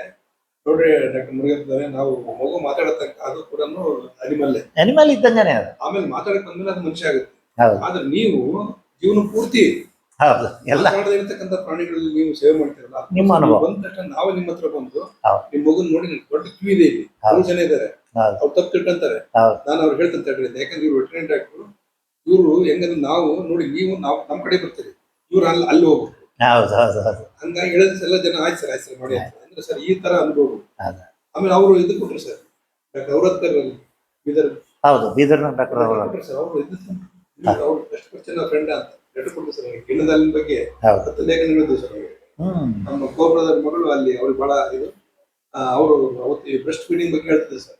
ನೋಡ್ರಿ ಡಾಕ್ಟರ್ ಮುರುಗಪ್ಪ, ನಾವು ಮಗು ಮಾತಾಡತಕ್ಕ ಅದು ಕೂಡ ಅನಿಮಲ್ ಇದ್ದಂಗಾನೆ ಅದು. ಆಮೇಲೆ ಮಾತಾಡಕ್ ಬಂದ್ಮೇಲೆ ಅದು ಮನುಷ್ಯ ಆಗುತ್ತೆ. ಆದ್ರೆ ನೀವು ಜೀವನ ಪೂರ್ತಿ ಎಲ್ಲ ಇರ್ತಕ್ಕಂಥ ಪ್ರಾಣಿಗಳಲ್ಲಿ ನೀವು ಸೇವೆ ಮಾಡ್ತೀರಲ್ಲ, ನಿಮ್ಮ ಅನುಭವ ಬಂದ ತಕ್ಷಣ ನಾವು ನಿಮ್ಮ ಹತ್ರ ಬಂದು ನಿಮ್ ಮಗುನ್ ನೋಡಿ, ದೊಡ್ಡ ಕಿವಿ ಇದೆ, ಇಲ್ಲಿ 3 ಜನ ಇದಾರೆ, ಅವ್ರು ತಪ್ಪು ತಿಳ್ಕೊಂತಾರೆ. ನಾನು ಅವ್ರು ಹೇಳ್ತಂತ ಹೇಳಿದ್ದೆ, ಯಾಕಂದ್ರೆ ಇವ್ರು ವೆಟರ್ನರಿ ಡಾಕ್ಟರ್, ಇವ್ರು ಹೆಂಗಂದ್ರೆ ನಾವು ನೋಡಿ, ನೀವು ನಾವು ನಮ್ಮ ಕಡೆ ಬರ್ತೀರಿ, ಇವ್ರು ಅಲ್ಲಿ ಹೋಗ್ಬೇಕು. ಹಂಗಾಗಿ ಹೇಳಿದ್ರೆ ಎಲ್ಲ ಜನ ಆಯ್ತು ಸರ್ ನೋಡಿ ಅಂದ್ರೆ ಸರ್ ಈ ತರ ಅನುಭವ. ಆಮೇಲೆ ಅವರು ಇದು ಕೊಟ್ರು ಸರ್, ಡಾಕ್ಟರ್ ಔರತ್ಕರ್ ಬೀದರ್. ಹೌದು, ಬೀದರ್ ಡಾಕ್ಟರ್ ಕೊಟ್ರು ಸರ್. ಅವರು ಅವ್ರು ಬೆಸ್ಟ್ ಕ್ವಶನ್ ಫ್ರೆಂಡ್ ಅಂತ ಲೆಟರ್ ಕೊಟ್ಟರು ಸರ್. ಗಿಣ್ಣದಲ್ಲಿ ಬಗ್ಗೆ 10 ಲೇಖನಗಳಿದ್ದು ಸರ್. ನಮ್ಮ ಕೋಬ್ರದವ್ರ ಮಗಳು ಅಲ್ಲಿ ಅವ್ರಿಗೆ ಬಹಳ ಇದು, ಅವರು ಅವತ್ತು ಬ್ರೆಸ್ಟ್ ಫೀಡಿಂಗ್ ಬಗ್ಗೆ ಹೇಳ್ತಿದ್ರು ಸರ್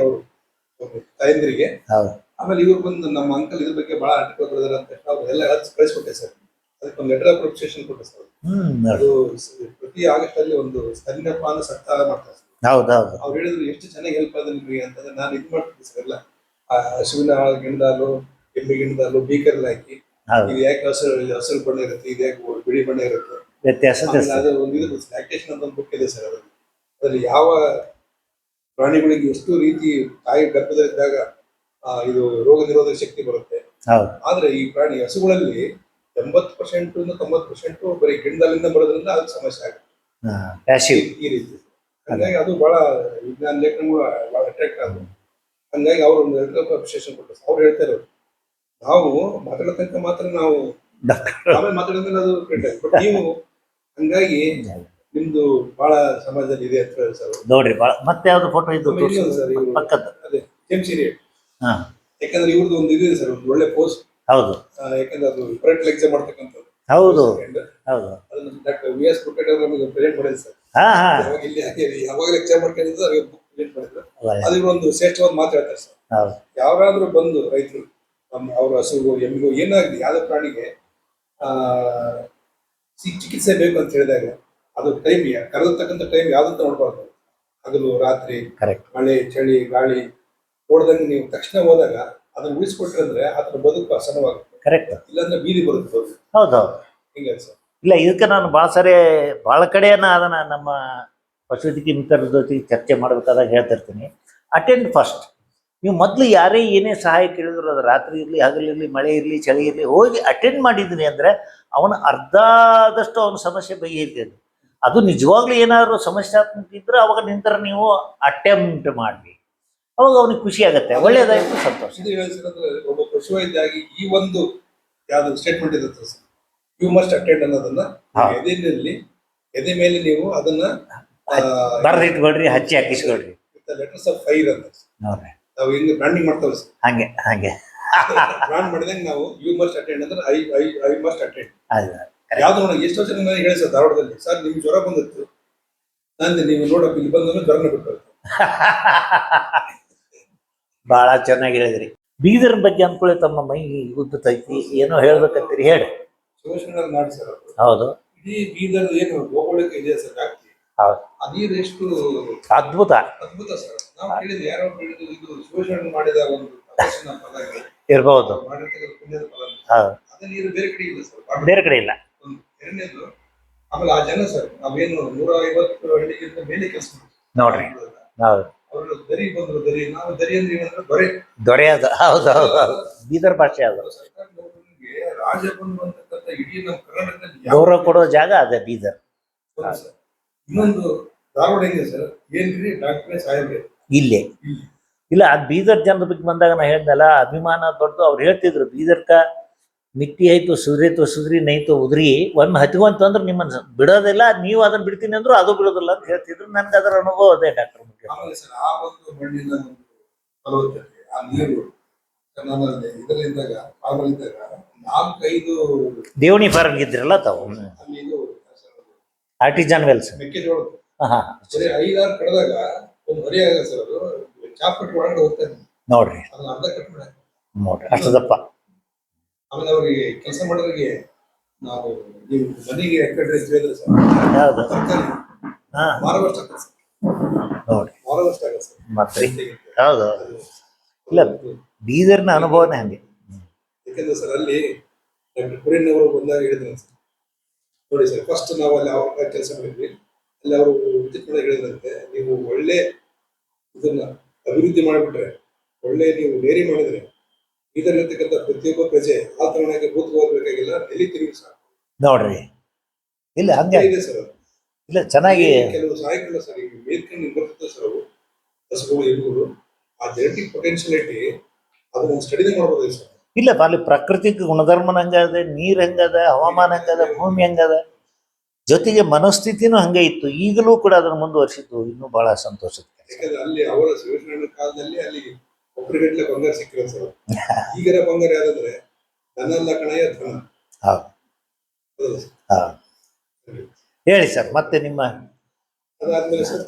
ಅವರು ತಾಯಂದಿರಿಗೆ. ಆಮೇಲೆ ಇವ್ರು ಬಂದು ನಮ್ಮ ಅಂಕಲ್ ಇದ್ರ ಬಗ್ಗೆ ಬಹಳ ಆರ್ಟಿಕಲ್ ಬರೆದಾರೆ ಅಂತ ಅವ್ರು ಎಲ್ಲ ಕಳಿಸ್ಕೊಟ್ಟೆ ಸರ್. ಅದಕ್ಕೊಂದು ಲೆಟರ್ ಆಫ್ ಅಪ್ರಿಸಿಯೇಷನ್ ಕೊಟ್ಟೆ ಸರ್. ಅದು ಪ್ರತಿ ಆಗಸ್ಟ್ ಅಲ್ಲಿ ಒಂದು ಸ್ತನ್ಯಪಾನ ಸಪ್ತಾಹ ಮಾಡ್ತಾರೆ ಸರ್. ಅವ್ರು ಹೇಳಿದ್ರು ಎಷ್ಟು ಚೆನ್ನಾಗಿ ಹೆಲ್ಪ್ ಆದ ನಿಮಗೆ ಅಂತಂದ್ರೆ, ನಾನು ಇದು ಮಾಡ್ತಿದ್ದೆ ಸರ್, ಎಲ್ಲ ಹಸುವಿನ ಗಿಣದಾಲು, ಎಮ್ಮೆ ಗಿಣದಾಲು ಬೀಕರ್ಲ್ಲಿ ಹಾಕಿ, ಇದು ಯಾಕೆ ಹಸಿರು ಬಣ್ಣ ಇರುತ್ತೆ, ಇದು ಯಾಕೆ ಬಿಳಿ ಬಣ್ಣ ಇರುತ್ತೆ, ಅದು ಒಂದು ಇದು ಲ್ಯಾಕ್ಟೇಷನ್ ಅಂತ ಒಂದು ಬುಕ್ ಇದೆ ಸರ್. ಅದ್ರಲ್ಲಿ ಯಾವ ಪ್ರಾಣಿಗಳಿಗೆ ಎಷ್ಟು ರೀತಿ ತಾಯಿ ಗರ್ಭದಲ್ಲಿದ್ದಾಗ ಇದು ರೋಗ ನಿರೋಧಕ ಶಕ್ತಿ ಬರುತ್ತೆ. ಆದ್ರೆ ಈ ಪ್ರಾಣಿ ಹಸುಗಳಲ್ಲಿ 80% 90% ಬರೀ ಗಿಡದಲ್ಲಿಂದ ಬರೋದ್ರಿಂದ ಅದಕ್ಕೆ ಸಮಸ್ಯೆ ಆಗುತ್ತೆ ಪ್ಯಾಸಿವ್. ಈ ರೀತಿ. ಹಂಗಾಗಿ ಅದು ಬಹಳ ವಿಜ್ಞಾನ ಲೇಖನಗಳು ಬಹಳ ಅಟ್ರಾಕ್ಟ್ ಆದವು. ಹಂಗಾಗಿ ಅವ್ರು ಒಂದು ಅಪ್ರಿಸಿಯೇಷನ್ ಕೊಟ್ಟರು. ಅವ್ರು ಹೇಳ್ತಾರೆ ನಾವು ಮಾತಾಡೋ ತನಕ ಮಾತ್ರ ನಾವು ಆಮೇಲೆ ಮಾತಾಡಿದ್ಮೇಲೆ ಅದು ಕೆಟ್ಟ, ಬಟ್ ನೀವು ಹಂಗಾಗಿ ನಿಮ್ದು ಬಹಳ ಸಮಾಜದಲ್ಲಿ ಇದೆ ಅಂತ ಹೇಳಿ ಸರ್. ನೋಡ್ರಿ ಭಾಳ ಮತ್ತೆ ಯಾವ್ದು ಫೋಟೋ ಇದ್ದು ಆಮೇಲೆ ಇನ್ನೊಂದು ಸರ್ ಇವ್ರು ಪಕ್ಕದ ಅದೇ ಜೇಮ್ಸ್ ಹಿರಿಯಟ್. ಹಾ ಯಾಕಂದ್ರೆ ಇವ್ರದ್ದು ಒಂದು ಇದೆ ಸರ್, ಒಂದು ಒಳ್ಳೆ ಪೋಸ್ಟ್. ಹೌದು ಯಾಕಂದ್ರೆ ಅದು ಪೇರೆಂಟಲ್ ಎಕ್ಸಾಮ್ ಮಾಡ್ತಕ್ಕಂಥದ್ದು. ಹೌದು ಹೌದು. ಅದನ್ನ ಡಾಕ್ಟರ್ ವಿ.ಎಸ್. ಕುಟ್ಟೇಟರ್ ನಮಗೆ ಪ್ರೆಸೆಂಟ್ ಮಾಡಿದ್ರು ಸರ್. ಹಾ ಹಾ ಯಾವಾಗ ಇಲ್ಲಿ ಯಾವಾಗ ಲೆಕ್ಚರ್ ಮಾಡ್ಕೊಂಡಿದ್ದು ಅವ್ರಿಗೆ ಬುಕ್ ಪ್ರಿಂಟ್ ಮಾಡಿದ್ರು. ಒಳ್ಳೆ. ಅದು ಒಂದು ಶ್ರೇಷ್ಠವಾದ ಮಾತು ಹೇಳ್ತಾರೆ ಸರ್. ಹೌದು ಯಾರಾದ್ರೂ ಬಂದು ರೈತರು ಅವ್ರ ಹಸುಗು ಎಮ್ಮಿಗೂ ಏನಾಗಲಿ ಯಾವ್ದೋ ಪ್ರಾಣಿಗೆ ಆ ಚಿಕಿತ್ಸೆ ಬೇಕು ಅಂತ ಹೇಳಿದಾಗ ಅದು ಟೈಮ್ ಕರೆದತಕ್ಕಂಥ ಟೈಮ್ ಯಾವ್ದಂತ ನೋಡ್ಬಾರ್ದು. ಹಗಲು ರಾತ್ರಿ ಕರೆಕ್ಟ್. ಮಳೆ ಚಳಿ ಗಾಳಿ ನೋಡ್ದಂಗೆ ನೀವು ತಕ್ಷಣ ಹೋದಾಗ ಅದನ್ನ ಉಳಿಸ್ಕೊಟ್ರೆ ಅಂದ್ರೆ ಅದರ ಬದುಕು ಹಸನವಾಗುತ್ತೆ. ಕರೆಕ್ಟ್. ಇಲ್ಲಾಂದ್ರೆ ಬೀದಿ ಬರುತ್ತೆ ಬದುಕು. ಹೌದು ಹಿಂಗೆ ಸರ್. ಇಲ್ಲ ಇದಕ್ಕೆ ನಾನು ಭಾಳ ಸಾರಿ ಭಾಳ ಕಡೆಯನ್ನ ಅದನ್ನ ನಮ್ಮ ಪಶುವೈದ್ಯಕೀಯ ಮಿತ್ರರ ಜೊತೆ ಚರ್ಚೆ ಮಾಡಬೇಕಾದಾಗ ಹೇಳ್ತಿರ್ತೀನಿ, ಅಟೆಂಡ್ ಫಸ್ಟ್. ನೀವು ಮೊದಲು ಯಾರೇ ಏನೇ ಸಹಾಯ ಕೇಳಿದ್ರು, ಅದು ರಾತ್ರಿ ಇರಲಿ ಹಗಲಿರಲಿ ಮಳೆ ಇರಲಿ ಚಳಿ ಇರಲಿ, ಹೋಗಿ ಅಟೆಂಡ್ ಮಾಡಿದ್ದೀನಿ ಅಂದರೆ ಅವನ ಅರ್ಧದಷ್ಟು ಅವನ ಸಮಸ್ಯೆ ಬಗೆಹರಿತದೆ. ಅದು ನಿಜವಾಗ್ಲೂ ಏನಾದರೂ ಸಮಸ್ಯಾತ್ಮಕ ಇದ್ರೆ ಅವಾಗ ನಿಂತರ ನೀವು ಅಟೆಂಪ್ಟ್ ಮಾಡಿ, ಅವಾಗ ಅವನಿಗೆ ಖುಷಿ ಆಗುತ್ತೆ, ಒಳ್ಳೇದಾಯ್ತು, ಸಂತೋಷ. ಇದು ಹೇಳ್ಸಿದ್ರೆ ಒಬ್ಬ ಪಶುವೈದ್ಯಾಗಿ ಈ ಒಂದು ಯಾವ್ದು ಸ್ಟೇಟ್ಮೆಂಟ್ ಇರುತ್ತೆ ಸರ್, ಯು ಮಸ್ಟ್ ಅಟೆಂಡ್ ಅನ್ನೋದನ್ನ ಎದೆ ಮೇಲೆ ನೀವು ಅದನ್ನ ಬರ್ದಿಟ್ಕೊಳ್ರಿ, ಹಚ್ಚಿ ಹಾಕಿಸ್ಕೊಳ್ರಿ. ಲೆಟರ್ಸ್ ಆಫ್ ಫೈರ್ ಅಂತ ನೋಡ್ರಿ ನಾವು ಹೆಂಗೆ ಬ್ರಾಂಡಿಂಗ್ ಮಾಡ್ತಾವೆ ಸರ್, ಹಂಗೆ ಹಂಗೆ ಬ್ರಾಂಡ್ ಮಾಡಿದಂಗೆ ನಾವು ಯು ಮಸ್ಟ್ ಅಟೆಂಡ್ ಅಂದ್ರೆ ಐ ಮಸ್ಟ್ ಅಟೆಂಡ್. ಅದು ಯಾವ್ದು ನೋಡಿ ಎಷ್ಟೋ ಜನ ನನಗೆ ಹೇಳಿ ಸರ್ ಧಾರವಾಡದಲ್ಲಿ, ಸರ್ ನಿಮ್ಗೆ ಜ್ವರ ಬಂದಿತ್ತು, ನಂದು ನೀವು ನೋಡಪ್ಪ ಇಲ್ಲಿ ಬಂದ ಜ್ವರನ ಬಿಟ್ಟು ಭಾಳ ಚೆನ್ನಾಗಿ ಹೇಳಿದ್ರಿ. ಬೀದರ್ ಬಗ್ಗೆ ಅಂದ್ಕೊಳ್ಳಿ ತಮ್ಮ ಮೈ ಉದ್ದತೈತಿ, ಏನೋ ಹೇಳ್ಬೇಕಂತೀರಿ ಹೇಳಿ. ಶಿವಶರಣರ ನಾಡು ಸರ್ ಅದು. ಹೌದು ಇಡೀ ಬೀದರ್ ಏನು ಭೌಗೋಳಿಕ ಇದೆ ಸರ್ ವ್ಯಾಪ್ತಿ, ಹೌದು ಅದೇನು ಎಷ್ಟು ಅದ್ಭುತ ಅದ್ಭುತ ಸರ್. ನಾವು ಕೇಳಿದ್ವಿ, ಯಾರೋ ಕೇಳಿದ್ರು ಇದು ಶಿವಶರಣ ಮಾಡಿದ ಒಂದು ತಪಸ್ಸಿನ ಫಲ ಇದೆ, ಇರ್ಬೋದು. ಮಾಡಿರ್ತಕ್ಕಂಥ ಪುಣ್ಯದ ಫಲ ಅಂತ. ಹೌದು ಅದೇ ನೀರು ಬೇರೆ ಕಡೆ ಇಲ್ಲ ಸರ್, ಬೇರೆ ಕಡೆ ಇಲ್ಲ. ಒಂದು ಎರಡನೇದು. ಆಮೇಲೆ ಆ ಜನ ಸರ್ ನಾವೇನು 150 ಹಳ್ಳಿಗಿಂತ ಮೇಲೆ ಕೆಲಸ ನೋಡ್ರಿ. ಹೌದು ಅವರು ದರಿ ಬಂದ್ರು, ದರಿ ನಾವು ದರಿ ಅಂದ್ರೆ ಏನಂದ್ರೆ ಬರೀ ದೊರೆ ಅದು. ಹೌದು ಹೌದು ಹೌದು, ಬೀದರ್ ಭಾಷೆ ಅದು. ಸರ್ಕಾರಿ ನೌಕರನಿಗೆ ರಾಜ ಬಂಧು ಅಂತಕ್ಕಂಥ ಇಡೀ ನಮ್ಮ ಕರ್ನಾಟಕದಲ್ಲಿ ಗೌರವ ಕೊಡೋ ಜಾಗ ಅದೇ ಬೀದರ್. ಸರ್. ಇನ್ನೊಂದು ಧಾರವಾಡ ಹೆಂಗೆ ಸರ್, ಏನ್ರಿ ಡಾಕ್ಟ್ರೇ ಸಾಹೇಬ್ರೆ ಇಲ್ಲೇ ಇಲ್ಲ. ಅದು ಬೀದರ್ ಜನರ ಬಗ್ಗೆ ಬಂದಾಗ ನಾ ಹೇಳ್ದಲ್ಲ, ಅಭಿಮಾನ ದೊಡ್ಡದು. ಅವ್ರು ಹೇಳ್ತಿದ್ರು ಬೀದರ್ಕ ಮಿಟ್ಟಿ ಆಯ್ತು ಸುದ್ರಿತು ಸುದ್ರಿ ನೈತು ಉದ್ರಿ ಒಮ್ಮೆ ಹತ್ಕೊಂತಂದ್ರೆ ನಿಮ್ಮನ್ನ ಬಿಡೋದಿಲ್ಲ, ನೀವು ಅದನ್ನ ಬಿಡ್ತೀನಿ ಅಂದ್ರು ಅದು ಬಿಡೋದಿಲ್ಲ ಅಂತ ಹೇಳ್ತಿದ್ರು. ನನ್ಗೆ ಅದರ ಅನುಭವ ಅದೇ ಡಾಕ್ಟರ್ ಬಗ್ಗೆ. ಆಮೇಲೆ ಸರ್ ಆ ಒಂದು ಮಣ್ಣಿನ ಒಂದು ಫಲವತ್ತತೆ, ಆ ನೀರು ನಾನು ಇದರಲ್ಲಿದ್ದಾಗ ಫಾರ್ಮಲ್ಲಿದ್ದಾಗ 4-5 ದೇವಣಿ ಫಾರ್ಮ್ ಇದ್ರಲ್ಲ ತಾವು, ಅಲ್ಲಿ ಇದು ಆರ್ಟಿಜಾನ್ ವೆಲ್ಸ್. ಮೆಕ್ಕೆಜೋಳ ಹಾ ಸರಿ 5-6 ಕಳೆದಾಗ ಒಂದು ಹೊರೆ ಆಗ ಸರ್, ಅದು ಚಾಪಟ್ಟಿ ಒಳಗಡೆ ಹೋಗ್ತಾನೆ, ನೋಡ್ರಿ ಅದನ್ನ ಅರ್ಧ ಕಟ್ ಮಾಡಿ. ನೋಡ್ರಿ ಅಷ್ಟು ದಪ್ಪ. ಆಮೇಲೆ ಅವ್ರಿಗೆ ಕೆಲಸ ಮಾಡೋರಿಗೆ ನಾವು ನೀವು ಮನೆಗೆ ಎಕಡೆ ಹೇಳಿದ್ರೆ ಸರ್ ಯಾವ್ದು ತರಕಾರಿ ಹಾ ಮಾರುವಷ್ಟು ಆಗ್ತದೆ ಸರ್, ನೋಡ್ರಿ ಮಾರುವಷ್ಟು ಆಗತ್ತೆ ಸರ್. ಮತ್ರಿ ಹೌದು. ಇಲ್ಲ ಬೀದರ್ನ ಅನುಭವನೇ ಹಂಗೆ. ಯಾಕಂದ್ರೆ ಸರ್ ಅಲ್ಲಿ ಡಾಕ್ಟರ್ ಕುರಿಯನ್ ಅವರು ಬಂದಾಗ ಹೇಳಿದ್ರು ಸರ್, ನೋಡಿ ಸರ್ ಫಸ್ಟ್ ನಾವು ಅಲ್ಲಿ ಅವ್ರ ಕೆಲಸ ಮಾಡಿದ್ವಿ, ಅಲ್ಲಿ ಅವರು ವಿಸಿಟ್ ಮಾಡಿ ಹೇಳಿದ್ರಂತೆ, ನೀವು ಒಳ್ಳೆ ಇದನ್ನ ಅಭಿವೃದ್ಧಿ ಮಾಡಿಬಿಟ್ರೆ, ಒಳ್ಳೆ ನೀವು ಡೈರಿ ಮಾಡಿದ್ರೆ ಇದರಲ್ಲಿರ್ತಕ್ಕಂಥ ಪ್ರತಿಯೊಬ್ಬ ಪ್ರಜೆ ಆ ತರನಾಗಿ ಭೂತ ಹೋಗ್ಬೇಕಾಗಿಲ್ಲ, ಎಲ್ಲಿ ತಿರುಗಿ ಸಾಕು. ನೋಡ್ರಿ ಇಲ್ಲ ಹಂಗೆ ಇದೆ ಸರ್ ಅದು. ಇಲ್ಲ ಚೆನ್ನಾಗಿ ಕೆಲವು ಸಹಾಯಕಲ್ಲ ಸರ್, ಈಗ ಮೇಲ್ಕೊಂಡು ಬರ್ತದೆ ಸರ್ ಅವು ಹಸುಗಳು ಎಮ್ಮುಗಳು, ಆ ಜೆನೆಟಿಕ್ ಪೊಟೆನ್ಶಿಯಲಿಟಿ ಅದು ಒಂದು ಸ್ಟಡಿನೇ ಮಾಡ್ಬೋದು ಸರ್. ಇಲ್ಲ ಅಲ್ಲಿ ಪ್ರಾಕೃತಿಕ ಗುಣಧರ್ಮನ ಹಂಗದ, ನೀರ್ ಹೆಂಗದ, ಹವಾಮಾನ ಹೆಂಗದ, ಭೂಮಿ ಹೆಂಗದ, ಜೊತೆಗೆ ಮನಸ್ಥಿತಿನೂ ಹಂಗೆ ಇತ್ತು. ಈಗಲೂ ಕೂಡ ಅದನ್ನು ಮುಂದುವರಿಸಿದ್ದು ಇನ್ನೂ ಬಹಳ ಸಂತೋಷ. ಯಾಕಂದ್ರೆ ಅಲ್ಲಿ ಅವರ ಶಿವಶರಣ ಕಾಲದಲ್ಲಿ ಅಲ್ಲಿ ಒಬ್ಬರಿಗಟ್ಲೆ ಬಂಗಾರ ಸಿಕ್ಕಿರೋ ಸರ್. ಈಗಿನ ಬಂಗಾರ ಯಾವ್ದಂದ್ರೆ ಧನಲ್ಲ ಕಣಯ್ಯ ಧನ. ಹೌದು ಹೌದಲ್ಲ ಸರ್? ಹೌದು ಹೇಳಿ ಸರ್. ಮತ್ತೆ ನಿಮ್ಮ ಅದಾದ್ಮೇಲೆ ಸರ್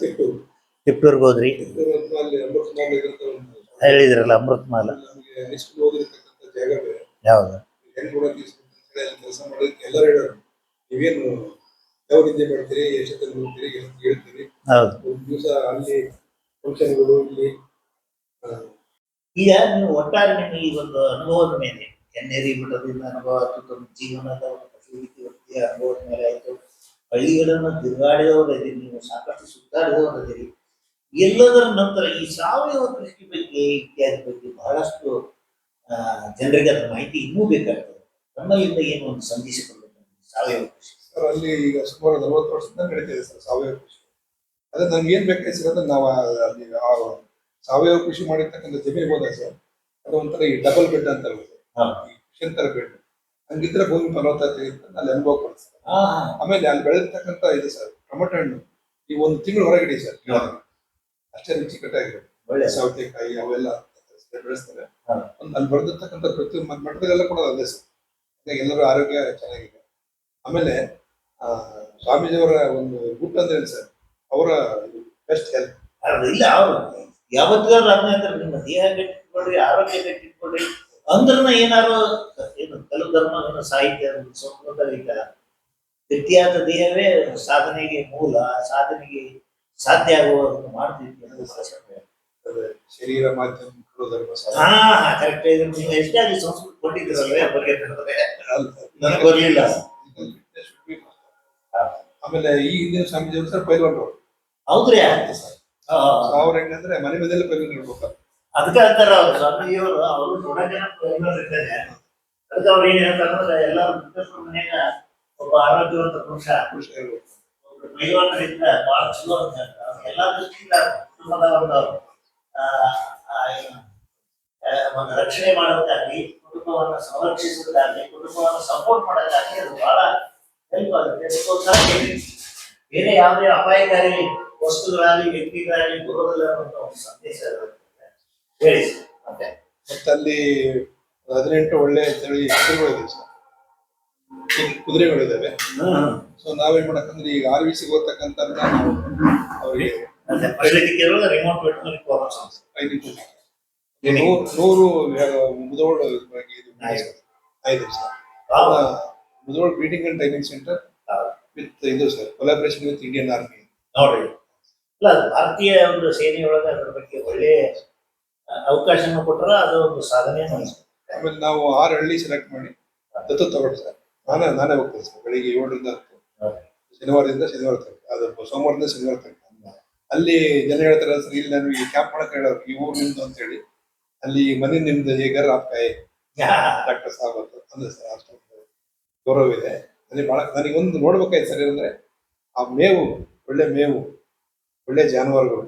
ತಿಪ್ಟೂರ್ಗೆ ಹೋದ್ರಿ, ತಿಪ್ಪೂರು ಅಂತ ಅಲ್ಲಿ ಅಮೃತ ಮಾಲ್ ಇರುತ್ತೆ ಒಂದು. ಹೇಳಿದ್ರಲ್ಲ ಅಮೃತ ಮಾಲ. ನಮಗೆ ಹೈಸ್ಕೂಲ್ ಓದಿರ್ತಕ್ಕಂಥ ಜಾಗ ಬೇರೆ, ಯಾವ್ದು ಹೆಂಗ್ ಕೂಡ ಕೆಲಸ ಮಾಡೋದಕ್ಕೆ ಎಲ್ಲರೂ ಹೇಳೋರು, ನೀವೇನು ಯಾವ ವಿದ್ಯೆ ಮಾಡ್ತೀರಿ, ಎಷ್ಟೊತ್ತಲ್ಲಿ ಹೋಗ್ತೀರಿ, ಎಷ್ಟು ಹೇಳ್ತೀರಿ. ಹೌದು. ಒಂದು ದಿವಸ ಅಲ್ಲಿ ಫಂಕ್ಷನ್ಗಳು ಇಲ್ಲಿ ಈಗ ನೀವು ಒಟ್ಟಾರೆ ನಿಮ್ಮ ಈ ಒಂದು ಅನುಭವದ ಮೇಲೆ ಎನ್ನೇರಿ ಬಿಡೋದ್ರಿಂದ ಅನುಭವ ಆಯ್ತು, ತಮ್ಮ ಜೀವನದ ಒಂದು ಪಶುವೈದ್ಯ ವೃತ್ತಿಯ ಅನುಭವದ ಮೇಲೆ ಆಯ್ತು, ಹಳ್ಳಿಗಳನ್ನು ತಿರುಗಾಡಿದವರದಿರಿ, ನೀವು ಸಾಕಷ್ಟು ಸುತ್ತಾಡಿದವರದಿರಿ. ಎಲ್ಲದರ ನಂತರ ಈ ಸಾವಯವ ಕೃಷಿ ಬಗ್ಗೆ ಇತ್ಯಾದಿ ಬಗ್ಗೆ ಬಹಳಷ್ಟು ಜನರಿಗೆ ಅದ್ರ ಮಾಹಿತಿ ಇನ್ನೂ ಬೇಕಾಗ್ತದೆ. ತಮ್ಮಲ್ಲಿಂದ ಏನು ಒಂದು ಸಂದೇಶ ಕೊಡಬೇಕು ಸಾವಯವ ಕೃಷಿ? ಸರ್ ಅಲ್ಲಿ ಈಗ ಸುಮಾರು 40 ವರ್ಷದಿಂದ ನಡೀತಿದೆ ಸರ್ ಸಾವಯವ ಕೃಷಿ. ಅದೇ ನಮ್ಗೆ ಏನ್ ಬೇಕಾಯ್ತು ಸರ್ ಅಂದ್ರೆ ನಾವು ಅಲ್ಲಿ ಸಾವಯವ ಕೃಷಿ ಮಾಡಿರ್ತಕ್ಕಂಥ ಜಮೀನಿಗೆ ಹೋದಾಗ ಸರ್ ಅದು ಒಂಥರ ಈ ಡಬಲ್ ಬೆಡ್ ಅಂತಾರಲ್ಲ ಸರ್, ಈ ಕುಶನ್ ತರ ಬೆಡ್ ಹಂಗಿದ್ರೆ ಭೂಮಿ ಫಲವತ್ತತೆ ಅಂತ ಅಲ್ಲಿ ಅನುಭವ ಕೊಡುತ್ತೆ ಸರ್. ಆಮೇಲೆ ಅಲ್ಲಿ ಬೆಳೆದಿರ್ತಕ್ಕಂಥ ಇದು ಸರ್ ಟೊಮೆಟೊ ಹಣ್ಣು ಈ ಒಂದು ತಿಂಗಳು ಹೊರಗಡೆ ಸರ್ ಅಷ್ಟೇ ರುಚಿಕಟ್ಟಾಗಿರುತ್ತೆ. ಒಳ್ಳೆ ಸೌತೆಕಾಯಿ ಅವೆಲ್ಲ ಬೆಳೆಸ್ತಾರೆ. ಅಲ್ಲಿ ಬೆಳೆದಿರ್ತಕ್ಕಂಥ ಪ್ರತಿ ಮಠದಲ್ಲೆಲ್ಲ ಕೂಡ ಅದೇ ಸರ್. ಎಲ್ಲರೂ ಆರೋಗ್ಯ ಚೆನ್ನಾಗಿದೆ. ಆಮೇಲೆ ಸ್ವಾಮೀಜಿಯವರ ಒಂದು ಗುಟ್ ಅಂದ್ರೆ ಏನು ಸರ್, ಅವರ ಬೆಸ್ಟ್ ಹೆಲ್ತ್. ಇಲ್ಲ ಅವರು ಯಾವತ್ತಿಗಾದ್ರು ಅದನ್ನ ಹೇಳ್ತಾರೆ, ನಿಮ್ಮ ದೇಹ ಗಟ್ಟಿಟ್ಕೊಳ್ರಿ, ಆರೋಗ್ಯ ಗಟ್ಟಿಟ್ಕೊಳ್ರಿ ಅಂದ್ರನ ಏನಾರು ಏನು ಕೆಲವು ಧರ್ಮ ಸಾಹಿತ್ಯ ಸಂಸ್ಕೃತ ಗಟ್ಟಿಯಾದ ದೇಹವೇ ಸಾಧನೆಗೆ ಮೂಲ, ಸಾಧನೆಗೆ ಸಾಧ್ಯ ಆಗುವಂತ ಮಾಡ್ತಿದ್ವಿ ಅನ್ನೋದು ಶರೀರ ಮಾಧ್ಯಮ ಧರ್ಮ ಕರೆಕ್ಟ್. ನೀವು ಎಷ್ಟಾಗಿ ಸಂಸ್ಕೃತ ಕೊಟ್ಟಿದ್ದೀರಲ್ವೇ ಬಗ್ಗೆ ನನಗೆ ಬರ್ಲಿಲ್ಲ. ಆಮೇಲೆ ಈ ಹಿಂದಿನ ಸ್ವಾಮೀಜಿಯವರು ಸರ್ ಪೈಲ್ವಾನ್ ಅವರು. ಹೌದ್ರಿ? ಅವ್ರ ಹೆಂಗಂದ್ರೆ ಮನೆ ಮನೆಯಲ್ಲೇ ಪೈಲ್ವಾನ್ ಇರ್ಬೇಕು. ಅದಕ್ಕೆ ಅಂತಾರ ಅವ್ರು ಸ್ವಾಮೀಜಿಯವರು, ಅವರು ನೋಡ ಜನ ಇದ್ದಾರೆ. ಅದಕ್ಕೆ ಅವ್ರು ಏನ್ ಹೇಳ್ತಾರೆ ಎಲ್ಲರೂ ಮನೆಯಾಗ ಒಬ್ಬ ಆರೋಗ್ಯವಂತ ಪುರುಷ ಪೈಲ್ವಾನರಿಂದ ಬಹಳ ಚಲೋ ಅಂತ ಹೇಳ್ತಾರೆ. ಎಲ್ಲಾ ದೃಷ್ಟಿಯಿಂದ ಕುಟುಂಬದ ಒಂದು ರಕ್ಷಣೆ ಮಾಡೋದಕ್ಕಾಗ್ಲಿ, ಕುಟುಂಬವನ್ನು ಸಂರಕ್ಷಿಸೋದಕ್ಕಾಗ್ಲಿ, ಕುಟುಂಬವನ್ನು ಸಪೋರ್ಟ್ ಮಾಡೋದಕ್ಕಾಗ್ಲಿ ಅದು ಬಹಳ ಹೆಲ್ಪ್ ಆಗುತ್ತೆ. ಬೇರೆ ಯಾವುದೇ ಅಪಾಯಕಾರಿ ವಸ್ತುಗಳಾಗಲಿ ವ್ಯಕ್ತಿಗಳಾಗಲಿ ಬರೋದಿಲ್ಲ ಅನ್ನೋ ಒಂದು ಸಂದೇಶ ಹೇಳಿ ಸರ್. ಮತ್ತೆ ಅಲ್ಲಿ 18 ಒಳ್ಳೆ ತಳಿ ಕುದುರೆಗಳಿವೆ ಸರ್, ಕುದುರೆಗಳಿದ್ದಾವೆ. ಸೊ ನಾವೇನ್ ಮಾಡಕ್ಕಂದ್ರೆ ಈಗ RVC ಓದ್ತಕ್ಕಂಥ ನಾವು ಅವರಿಗೆ ರಿಮೋಟ್ ಟ್ರೈನಿಂಗ್ 100 ಮುಧೋಳ ಆಯ್ತು sir. Mudhol breeding and training centre with ಇದು sir collaboration with Indian army ನೋಡ್ರಿ. ಇಲ್ಲ ಭಾರತೀಯ ಒಂದು ಸೇನೆಯೊಳಗೆ ಅದ್ರ ಬಗ್ಗೆ ಒಳ್ಳೆ ಅವಕಾಶನ ಕೊಟ್ಟರೆ ಅದು ಒಂದು ಸಾಧನೆ. ಆಮೇಲೆ ನಾವು 6 ಹಳ್ಳಿ ಸೆಲೆಕ್ಟ್ ಮಾಡಿ ದತ್ತು ತಗೊಂಡು ಸರ್ ನಾನೇ ಹೋಗ್ತೇನೆ ಸರ್. ಬೆಳಿಗ್ಗೆ 7ರಿಂದ 10, ಶನಿವಾರದಿಂದ ಶನಿವಾರ ತನಕ, ಅದು ಸೋಮವಾರದಿಂದ ಶನಿವಾರ ತನಕ. ಅಲ್ಲಿ ಜನ ಹೇಳ್ತಾರೆ ಸರ್, ಇಲ್ಲಿ ನಾನು ಈ ಕ್ಯಾಂಪ್ ಮಾಡಕ್ ಹೇಳೋರು ಈ ಊರು ನಿಮ್ದು ಅಂತ ಹೇಳಿ, ಅಲ್ಲಿ ಮನೆ ನಿಮ್ದು ಹೇಗರ್ ಆಪ್ಕಾಯಿ ಡಾಕ್ಟರ್ ಸಾಹೇಬ್ ಅಂತ ಅಂದ್ರೆ ಸರ್ ಅಷ್ಟೊಂದು ಗೌರವ ಇದೆ. ನನಗೊಂದು ನೋಡ್ಬೇಕಾಯ್ತು ಸರ್ ಏನಂದ್ರೆ ಆ ಮೇವು, ಒಳ್ಳೆ ಮೇವು, ಒಳ್ಳೆ ಜಾನುವಾರುಗಳು.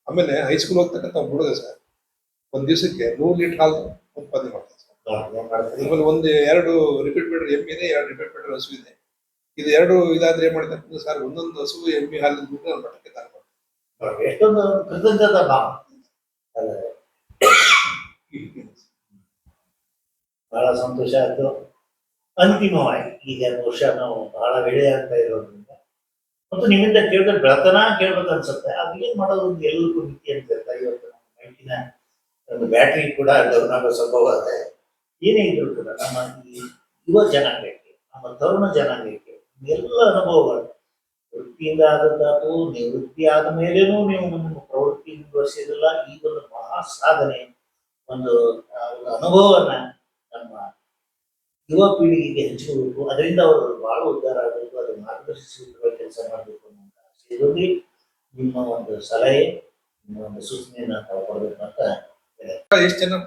ಆಮೇಲೆ ಹೈಸ್ಕೂಲ್ ಹೋಗ್ತಕ್ಕಂಥ ಹುಡುಗ ಸರ್ ಒಂದ್ ದಿವಸಕ್ಕೆ 100 ಲೀಟರ್ ಹಾಲು ಉತ್ಪಾದನೆ ಮಾಡ್ತಾರೆ ಸರ್. ಆಮೇಲೆ 2 ರಿಪೀಟ್ ಬಿಡ್ರೆ ಎಮ್ಮೆ ಇದೆ, 2 ರಿಪೀಟ್ ಬಿಡ್ರೆ ಹಸು ಇದೆ. ಇದು 2 ಇದಾದ್ರೆ ಏನ್ ಮಾಡ್ತಾರೆ ಸರ್, ಒಂದೊಂದು ಹಸು ಎಮ್ಮೆ ಹಾಲಿನ ಬಿಟ್ಟು ನನ್ನ ಮಠಕ್ಕೆ ದಾನ ಮಾಡ್ತಾರೆ. ಎಷ್ಟೊಂದು ಕೃತಜ್ಞತಾ ಭಾವ. ಬಹಳ ಸಂತೋಷ ಆಯ್ತು. ಅಂತಿಮವಾಗಿ ಈಗ ವರ್ಷ ನಾವು ಬಹಳ ವೇಳೆ ಆಗ್ತಾ ಇರೋದ್ರಿಂದ ಮತ್ತು ನಿಮ್ಮಿಂದ ಕೇಳಿದ್ರೆ ಬೆಳತನ ಕೇಳ್ಬೇಕು ಅನ್ಸುತ್ತೆ. ಅದು ಏನ್ ಮಾಡೋದು ಎಲ್ಲರಿಗೂ ಮಿತಿ ಅಂತ ಇವತ್ತು ನಮ್ಮ ಮೈಕಿನ ಒಂದು ಬ್ಯಾಟ್ರಿ ಕೂಡ ಡೌನ್ ಆಗೋ ಸಂಭವ ಇದೆ. ಏನೇ ಇದ್ರು ಕೂಡ ನಮ್ಮ ಈ ಯುವ ಜನಾಂಗಕ್ಕೆ, ನಮ್ಮ ತರುಣ ಜನಾಂಗಕ್ಕೆ ಎಲ್ಲ ಅನುಭವಗಳು ವೃತ್ತಿಯಿಂದ ಆದದ್ದಾತು, ನಿವೃತ್ತಿ ಆದ ಮೇಲೇನೂ ನೀವು ನಿಮ್ಮ ಪ್ರವೃತ್ತಿ ಮುಂದುವರಿಸಿದಿಲ್ಲ. ಈ ಒಂದು ಮಹಾ ಸಾಧನೆ, ಒಂದು ಅನುಭವವನ್ನ ನಮ್ಮ ಯುವ ಪೀಳಿಗೆಗೆ ಹಂಚಿಕೊಳ್ಬೇಕು. ಅದರಿಂದ ಅವರು ಬಹಳ ಉದ್ಧಾರ ಆಗಬೇಕು, ಅದು ಮಾರ್ಗದರ್ಶಿಸುವ ಕೆಲಸ ಮಾಡಬೇಕು ಅನ್ನೋ ಇದರಲ್ಲಿ ನಿಮ್ಮ ಒಂದು ಸಲಹೆ, ನಿಮ್ಮ ಒಂದು ಸೂಚನೆಯನ್ನ ತಾವು ಕೊಡಬೇಕು ಅಂತ. ಎಷ್ಟು ಜನ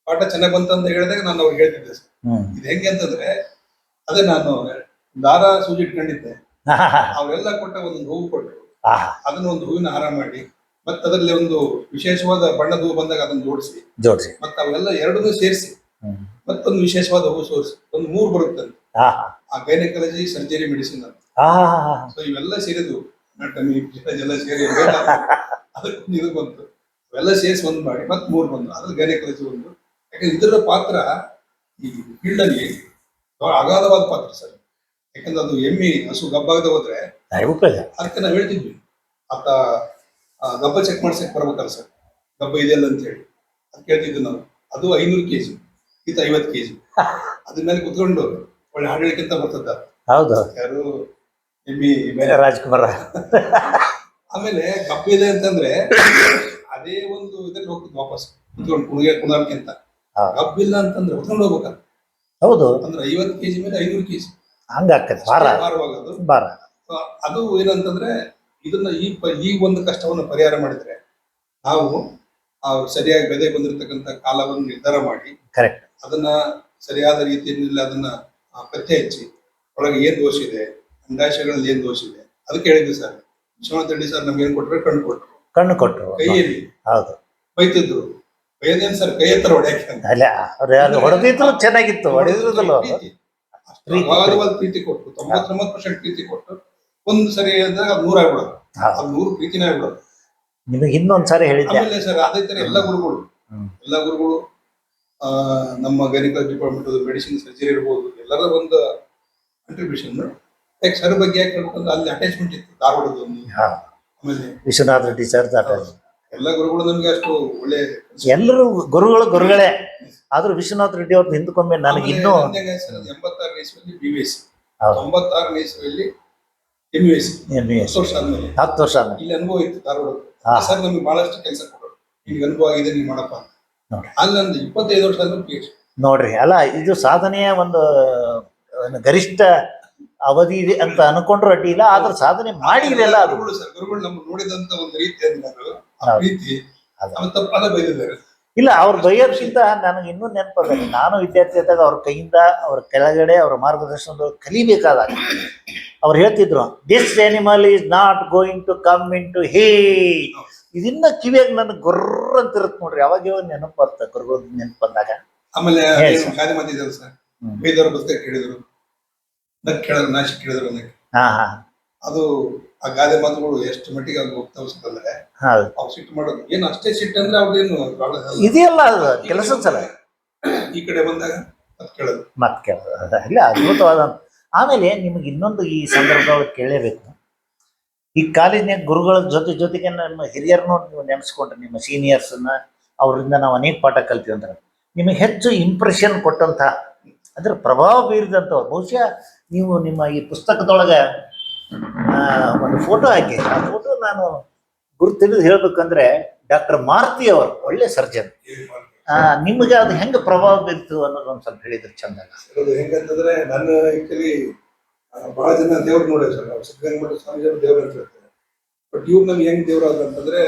ಪಾಠ ಚೆನ್ನಾಗ್ ಬಂತಂತ ಹೇಳಿದಾಗ ನಾನು ಅವ್ರಿಗೆ ಹೇಳ್ತಿದ್ದೆ ಸರ್. ಇದು ಹೆಂಗೆ ಅಂತಂದ್ರೆ ಅದೇ ನಾನು ದಾರ ಸೂಜಿ ಇಟ್ಕೊಂಡಿದ್ದೆ, ಅವೆಲ್ಲ ಕೊಟ್ಟ ಒಂದು ಹೂವು ಕೊಟ್ಟರು, ಅದನ್ನ ಒಂದು ಹೂವಿನ ಹಾರ ಮಾಡಿ ಮತ್ತೆ ಅದರಲ್ಲಿ ಒಂದು ವಿಶೇಷವಾದ ಬಣ್ಣದ ಹೂವು ಬಂದಾಗ ಅದನ್ನ ಜೋಡಿಸಿ ಮತ್ತೆ ಅವೆಲ್ಲ ಎರಡನ್ನೂ ಸೇರಿಸಿ ಮತ್ತೊಂದು ವಿಶೇಷವಾದ ಹೂವು ಸೋರಿಸಿ ಒಂದು 3 ಬರುತ್ತಂತೆ. ಆ ಗೈನಕಾಲಜಿ, ಸರ್ಜರಿ, ಮೆಡಿಸಿನ್ ಅಂತ. ಸೊ ಇವೆಲ್ಲ ಸೇರಿದ್ವು, ಅನಾಟಮಿ ಎಲ್ಲ ಸೇರಿ ಅದಕ್ಕೊಂದು ಇದು ಬಂತು. ಅವೆಲ್ಲ ಸೇರಿಸಿ ಒಂದು ಮಾಡಿ ಮತ್ತೆ 3 ಬಂದು ಅದ್ರಲ್ಲಿ ಗೈನಕಾಲಜಿ ಒಂದು. ಯಾಕಂದ್ರೆ ಇದರ ಪಾತ್ರ ಈ ಫೀಲ್ಡ್ ಅಲ್ಲಿ ಅಗಾಧವಾದ ಪಾತ್ರ ಸರ್. ಯಾಕಂದ್ರೆ ಅದು ಎಮ್ಮಿ ಹಸು ಗಬ್ಬಾಗದೆ ಹೋದ್ರೆ ಅದಕ್ಕೆ ನಾವ್ ಹೇಳ್ತಿದ್ವಿ, ಆತ ಗಬ್ಬ ಚೆಕ್ ಮಾಡ್ಸಕ್ ಬರ್ಬೇಕಲ್ಲ ಸರ್, ಗಬ್ಬ ಇದೆಯಲ್ಲ ಅಂತ ಹೇಳಿ ಅದು ಕೇಳ್ತಿದ್ವಿ ನಾವು. ಅದು 500 kg, ಈತ 50 kg. ಅದ್ರ ಮೇಲೆ ಕುತ್ಕೊಂಡು ಒಳ್ಳೆ ಹಾಡಲಿಕ್ಕಿಂತ ಬರ್ತದ. ಹೌದು, ಯಾರು ಎಮ್ಮಿ ರಾಜ್ಕುಮಾರ್. ಆಮೇಲೆ ಗಬ್ಬ ಇದೆ ಅಂತಂದ್ರೆ ಅದೇ ಒಂದು ಇದ್ರಲ್ಲಿ ಹೋಗ್ತದೆ ವಾಪಸ್ ಕುತ್ಕೊಂಡು ಕುಣಾರ್ಕಿಂತ. ಗಬ್ಬಿಲ್ಲ ಅಂತಂದ್ರೆ ಹೊತ್ಕೊಂಡು ಹೋಗ್ಬೇಕಲ್ಲ. ಹೌದು, ಅಂದ್ರೆ 50 kg ಮೇಲೆ 500 kg ಹಂಗಾಗ್ತದೆ ಭಾರವಾಗೋದು. ಭಾರ. ಅದು ಏನಂತಂದ್ರೆ ಇದನ್ನ ಈ ಒಂದು ಕಷ್ಟವನ್ನು ಪರಿಹಾರ ಮಾಡಿದ್ರೆ ನಾವು ಸರಿಯಾಗಿ ಬೆಲೆ ಬಂದಿರತಕ್ಕಂಥ ಕಾಲವನ್ನು ನಿರ್ಧಾರ ಮಾಡಿ ಕರೆಕ್ಟ್ ಅದನ್ನ ಸರಿಯಾದ ರೀತಿಯಲ್ಲಿ ಅದನ್ನ ಪತ್ತೆ ಹಚ್ಚಿ ಒಳಗೆ ಏನು ದೋಷ ಇದೆ, ಅಂಡಾಶಯಗಳಲ್ಲಿ ಏನು ದೋಷ ಇದೆ ಅದಕ್ಕೆ ಹೇಳಿದ್ವಿ ಸರ್. ವಿಶ್ವನಾಥ್ ರೆಡ್ಡಿ ಸರ್ ನಮ್ಗೆ ಏನು ಕೊಟ್ಟರೆ ಕಣ್ಣು ಕೊಟ್ಟರು, ಕಣ್ಣು ಕೊಟ್ಟರು. ಕೈಯಲ್ಲಿ ಹೌದು, ಬೈತಿದ್ರು. ಬೈದೇನು ಸರ್, ಕೈ ಹತ್ರ ಹೊಡೆಯಕ್ಕೆ ಅಂತ. ಅಲ್ಲ ಅವ್ರು ಹೊಡೆದಿದ್ರು ಚೆನ್ನಾಗಿತ್ತು, ಹೊಡೆದಿದ್ದಲ್ಲ ಅಗಾಧವಾದ ಪ್ರೀತಿ ಕೊಟ್ಟು 99% ಪ್ರೀತಿ ಕೊಟ್ಟು ಒಂದು ಸರಿ ಅಂದಾಗ ಅದು 100 ಆಗ್ಬಿಡೋದು, ಅದು 100 ಪ್ರೀತಿನೇ ಆಗ್ಬಿಡೋದು. ನಿಮಗೆ ಇನ್ನೊಂದ್ಸಾರಿ ಹೇಳಿದ್ದೆ. ಆಮೇಲೆ ಸರ್ ಅದೇ ತರ ಎಲ್ಲ ಗುರುಗಳು ನಮ್ಮ ಗೈನಿಕಲ್ ಡಿಪಾರ್ಟ್ಮೆಂಟ್ ಮೆಡಿಸಿನ್ ಸರ್ಜರಿ ಇರ್ಬೋದು, ಎಲ್ಲರ ಒಂದು ಕಂಟ್ರಿಬ್ಯೂಷನ್. ಯಾಕೆ ಸರ್ ಬಗ್ಗೆ ಯಾಕೆ ಹೇಳ್ಬೇಕಂದ್ರೆ ಅಲ್ಲಿ ಅಟ್ಯಾಚ್ಮೆಂಟ್ ಇತ್ತು ಧಾರವಾಡದ ಒಂದು. ಆಮೇಲೆ ವಿಶ್ವನಾಥ್ ರೆಡ್ಡಿ ಸರ್ ಎಲ್ಲ ಗುರುಗಳು ನಮ್ಗೆ ಅಷ್ಟು ಒಳ್ಳೆ, ಎಲ್ಲರೂ ಗುರುಗಳೇ. ಆದ್ರೂ ವಿಶ್ವನಾಥ್ ರೆಡ್ಡಿ ಅವ್ರದ್ದು ಹಿಂದಕ್ಕೊಮ್ಮೆ ನನಗೆ ಇನ್ನೂ 86ನೇ ಇಸ್ವಿಯಲ್ಲಿ BVS, 96ನೇ ಇಸ್ವಿಯಲ್ಲಿ MUS, 10 ವರ್ಷ ಆದ್ಮೇಲೆ 10 ವರ್ಷ ಆದ್ಮೇಲೆ ಇಲ್ಲಿ ಅನುಭವ ಇತ್ತು ಧಾರವಾಡ. ಸರ್ ನಮಗೆ ಬಹಳಷ್ಟು ಕೆಲಸ ಕೊಡೋರು, ಈಗ ಅನುಭವ ಆಗಿದೆ ನೀವು ಮಾಡಪ್ಪ ಅಂತ. ಅಲ್ಲೊಂದು 25 ವರ್ಷ ಆದ್ಮೇಲೆ PhD ನೋಡ್ರಿ. ಅಲ್ಲ, ಇದು ಸಾಧನೆಯ ಒಂದು ಗರಿಷ್ಠ ಅವಧಿ ಇದೆ ಅಂತ ಅನ್ಕೊಂಡ್ರು ಅಡ್ಡಿ ಇಲ್ಲ, ಆದ್ರೆ ಸಾಧನೆ ಮಾಡಿರಲ್ಲ. ಅದು ಗುರುಗಳು ನಮ್ಮ ನೋಡಿದಂತ ಒಂದು ರೀತಿ ಅಂದ್ರೆ ಆ ಪ್ರೀತಿ ತಪ್ಪಾದ ಬೈದಿದ್ದಾರೆ. ಇಲ್ಲ, ಅವ್ರು ಬೈಯೋದ್ಕಿಂತ ನನಗೆ ಇನ್ನೂ ನೆನಪದ, ನಾನು ವಿದ್ಯಾರ್ಥಿ ಇದ್ದಾಗ ಅವ್ರ ಕೈಯಿಂದ ಅವ್ರ ಕೆಳಗಡೆ ಅವ್ರ ಮಾರ್ಗದರ್ಶನದೊಳಗೆ ಕಲಿಬೇಕಾದಾಗ ಅವ್ರು ಹೇಳ್ತಿದ್ರು, this animal is not going to come into hay. ಇದನ್ನ ಕಿವಿಯಾಗ ನನಗೆ ಗೊರ್ರ ಅಂತ ಇರುತ್ತೆ ನೋಡ್ರಿ. ಅವಾಗ ಇವಾಗ ನೆನಪು ಬರ್ತದೆ, ಗುರುಗಳ ನೆನಪು ಬಂದಾಗ. ಆಮೇಲೆ ಗಾದೆ ಮಾತಿದ್ದಾರೆ ಸರ್, ಬೈದವ್ರ ಪುಸ್ತಕ ಕೇಳಿದ್ರು, ನಕ್ ಕೇಳಿದ್ರು ನಾಶಿ ಕೇಳಿದ್ರು ಅನ್ನಕ್ಕೆ. ಅದು ಆ ಗಾದೆ ಮಾತುಗಳು ಎಷ್ಟು ಮಟ್ಟಿಗೆ ಅದು ಹೋಗ್ತಾವಂದ್ರೆ ಅವ್ರು ಸಿಟ್ಟು ಮಾಡೋದು ಏನು ಅಷ್ಟೇ ಸಿಟ್ಟು ಅಂದ್ರೆ ಅವ್ರದೇನು ಇದೆಯಲ್ಲ, ಅದು ಕೆಲಸದ ಸಲ ಈ ಕಡೆ ಬಂದಾಗ ಮತ್ ಕೇಳೋದು ಮತ್ ಕೇಳೋದು. ಇಲ್ಲ, ಅದ್ಭುತವಾದ. ಆಮೇಲೆ ನಿಮ್ಗೆ ಇನ್ನೊಂದು ಈ ಸಂದರ್ಭದೊಳಗೆ ಕೇಳಲೇಬೇಕು. ಈ ಕಾಲೇಜ್ನಾಗ ಗುರುಗಳ ಜೊತೆಗೆ ನಮ್ಮ ಹಿರಿಯರನ್ನು ನೀವು ನೆನೆಸ್ಕೊಂಡ್ರೆ, ನಿಮ್ಮ ಸೀನಿಯರ್ಸನ್ನ, ಅವರಿಂದ ನಾವು ಅನೇಕ ಪಾಠ ಕಲ್ತೀವಿ ಅಂದ್ರೆ ನಿಮಗೆ ಹೆಚ್ಚು ಇಂಪ್ರೆಷನ್ ಕೊಟ್ಟಂಥ, ಅದ್ರ ಪ್ರಭಾವ ಬೀರಿದಂಥವ್ರು ಬಹುಶಃ ನೀವು ನಿಮ್ಮ ಈ ಪುಸ್ತಕದೊಳಗೆ ಒಂದು ಫೋಟೋ ಹಾಕಿ, ಆ ಫೋಟೋ ನಾನು ಗುರುತಿಡಿದು ಹೇಳ್ಬೇಕಂದ್ರೆ ಡಾಕ್ಟರ್ ಮಾರುತಿ ಅವರು ಒಳ್ಳೆ ಸರ್ಜನ್. ನಿಮಗೆ ಅದು ಹೆಂಗೆ ಪ್ರಭಾವ ಬೀರ್ತು ಅನ್ನೋದು ಒಂದು ಸ್ವಲ್ಪ ಹೇಳಿದ್ರೆ ಚಂದ. ಅದು ಹೆಂಗಂತಂದ್ರೆ ನಾನು ಆಕ್ಚುಲಿ ಬಹಳ ಜನ ದೇವ್ರು ನೋಡೇ ಸರ್, ನಾವು ಸಿದ್ಧಗಂಗಾ ಸ್ವಾಮೀಜಿ ದೇವ್ರು ಅಂತ ಹೇಳ್ತಾರೆ. ಬಟ್ ಇವ್ರು ನಮ್ಗೆ ಹೆಂಗ್ ದೇವ್ರು ಅಂತಂದ್ರೆ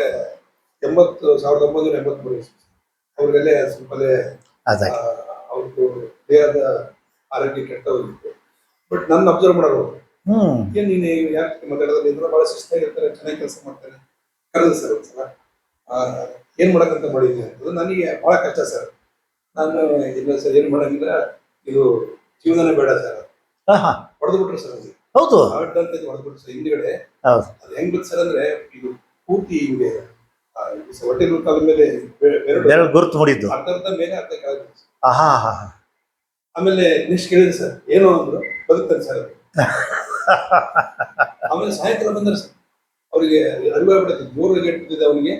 1983 ಅವ್ರಿಗೆಲ್ಲೇ ಸ್ವಲ್ಪಲೇ ಅವ್ರದ್ದು ದೇಹದ ಆರೋಗ್ಯ ಕೆಟ್ಟ ಹೋಗಿತ್ತು. ಬಟ್ ನನ್ನ ಅಬ್ಸರ್ವ್ ಮಾಡೋರು, ಏನ್ ನೀನು ಯಾಕೆ ಮಾತಾಡೋದ್ರಲ್ಲಿ ಅಂದ್ರೆ ಬಹಳ ಶಿಸ್ತಾಗಿರ್ತಾರೆ, ಚೆನ್ನಾಗಿ ಕೆಲಸ ಮಾಡ್ತಾರೆ. ಕರೆದು ಸರ್ ಒಂದ್ಸಲ ಏನ್ ಮಾಡಕ್ಕಂತ ಮಾಡಿದ್ವಿ ಅಂತಂದ್ರೆ ನನಗೆ ಬಹಳ ಕಷ್ಟ ಸರ್. ನಾನು ಇಲ್ಲ ಸರ್, ಏನ್ ಮಾಡಂಗಿಲ್ಲ, ಇದು ಜೀವನನೇ ಬೇಡ ಸರ್, ಹೊಡೆದು ಬಿಟ್ರು ಸರ್. ಅದು ಹೌದು, ಹೊಡೆದ್ಬಿಟ್ರು ಸರ್ ಹಿಂದ್ಗಡೆ. ಅದು ಹೆಂಗ್ ಬಿತ್ತು ಸರ್ ಅಂದ್ರೆ ಇದು ಪೂರ್ತಿ ಹಿಂಗೆ ಹೊಟ್ಟೆ ಕಾಲ ಮೇಲೆ ಗುರುತು ಮಾಡಿದ್ದು, ಅರ್ಧ ಮೇಲೆ ಅರ್ಧ ಕೆಳಗೆ. ಆಮೇಲೆ ನೆಕ್ಸ್ಟ್ ಕೇಳಿದ್ರೆ ಸರ್ ಏನೋ ಅಂದ್ರು, ಬದುಕ್ತಾರೆ ಸರ್ ಅದು. ಆಮೇಲೆ ಸಾಯಂಕಾಲ ಬಂದ್ರೆ ಸರ್ ಅವ್ರಿಗೆ ಅರಿವಾಗ್ಬಿಡುತ್ತೆ, ಜೋರಾಗಿ ಇಟ್ಟಿದ್ದೆ ಅವನಿಗೆ.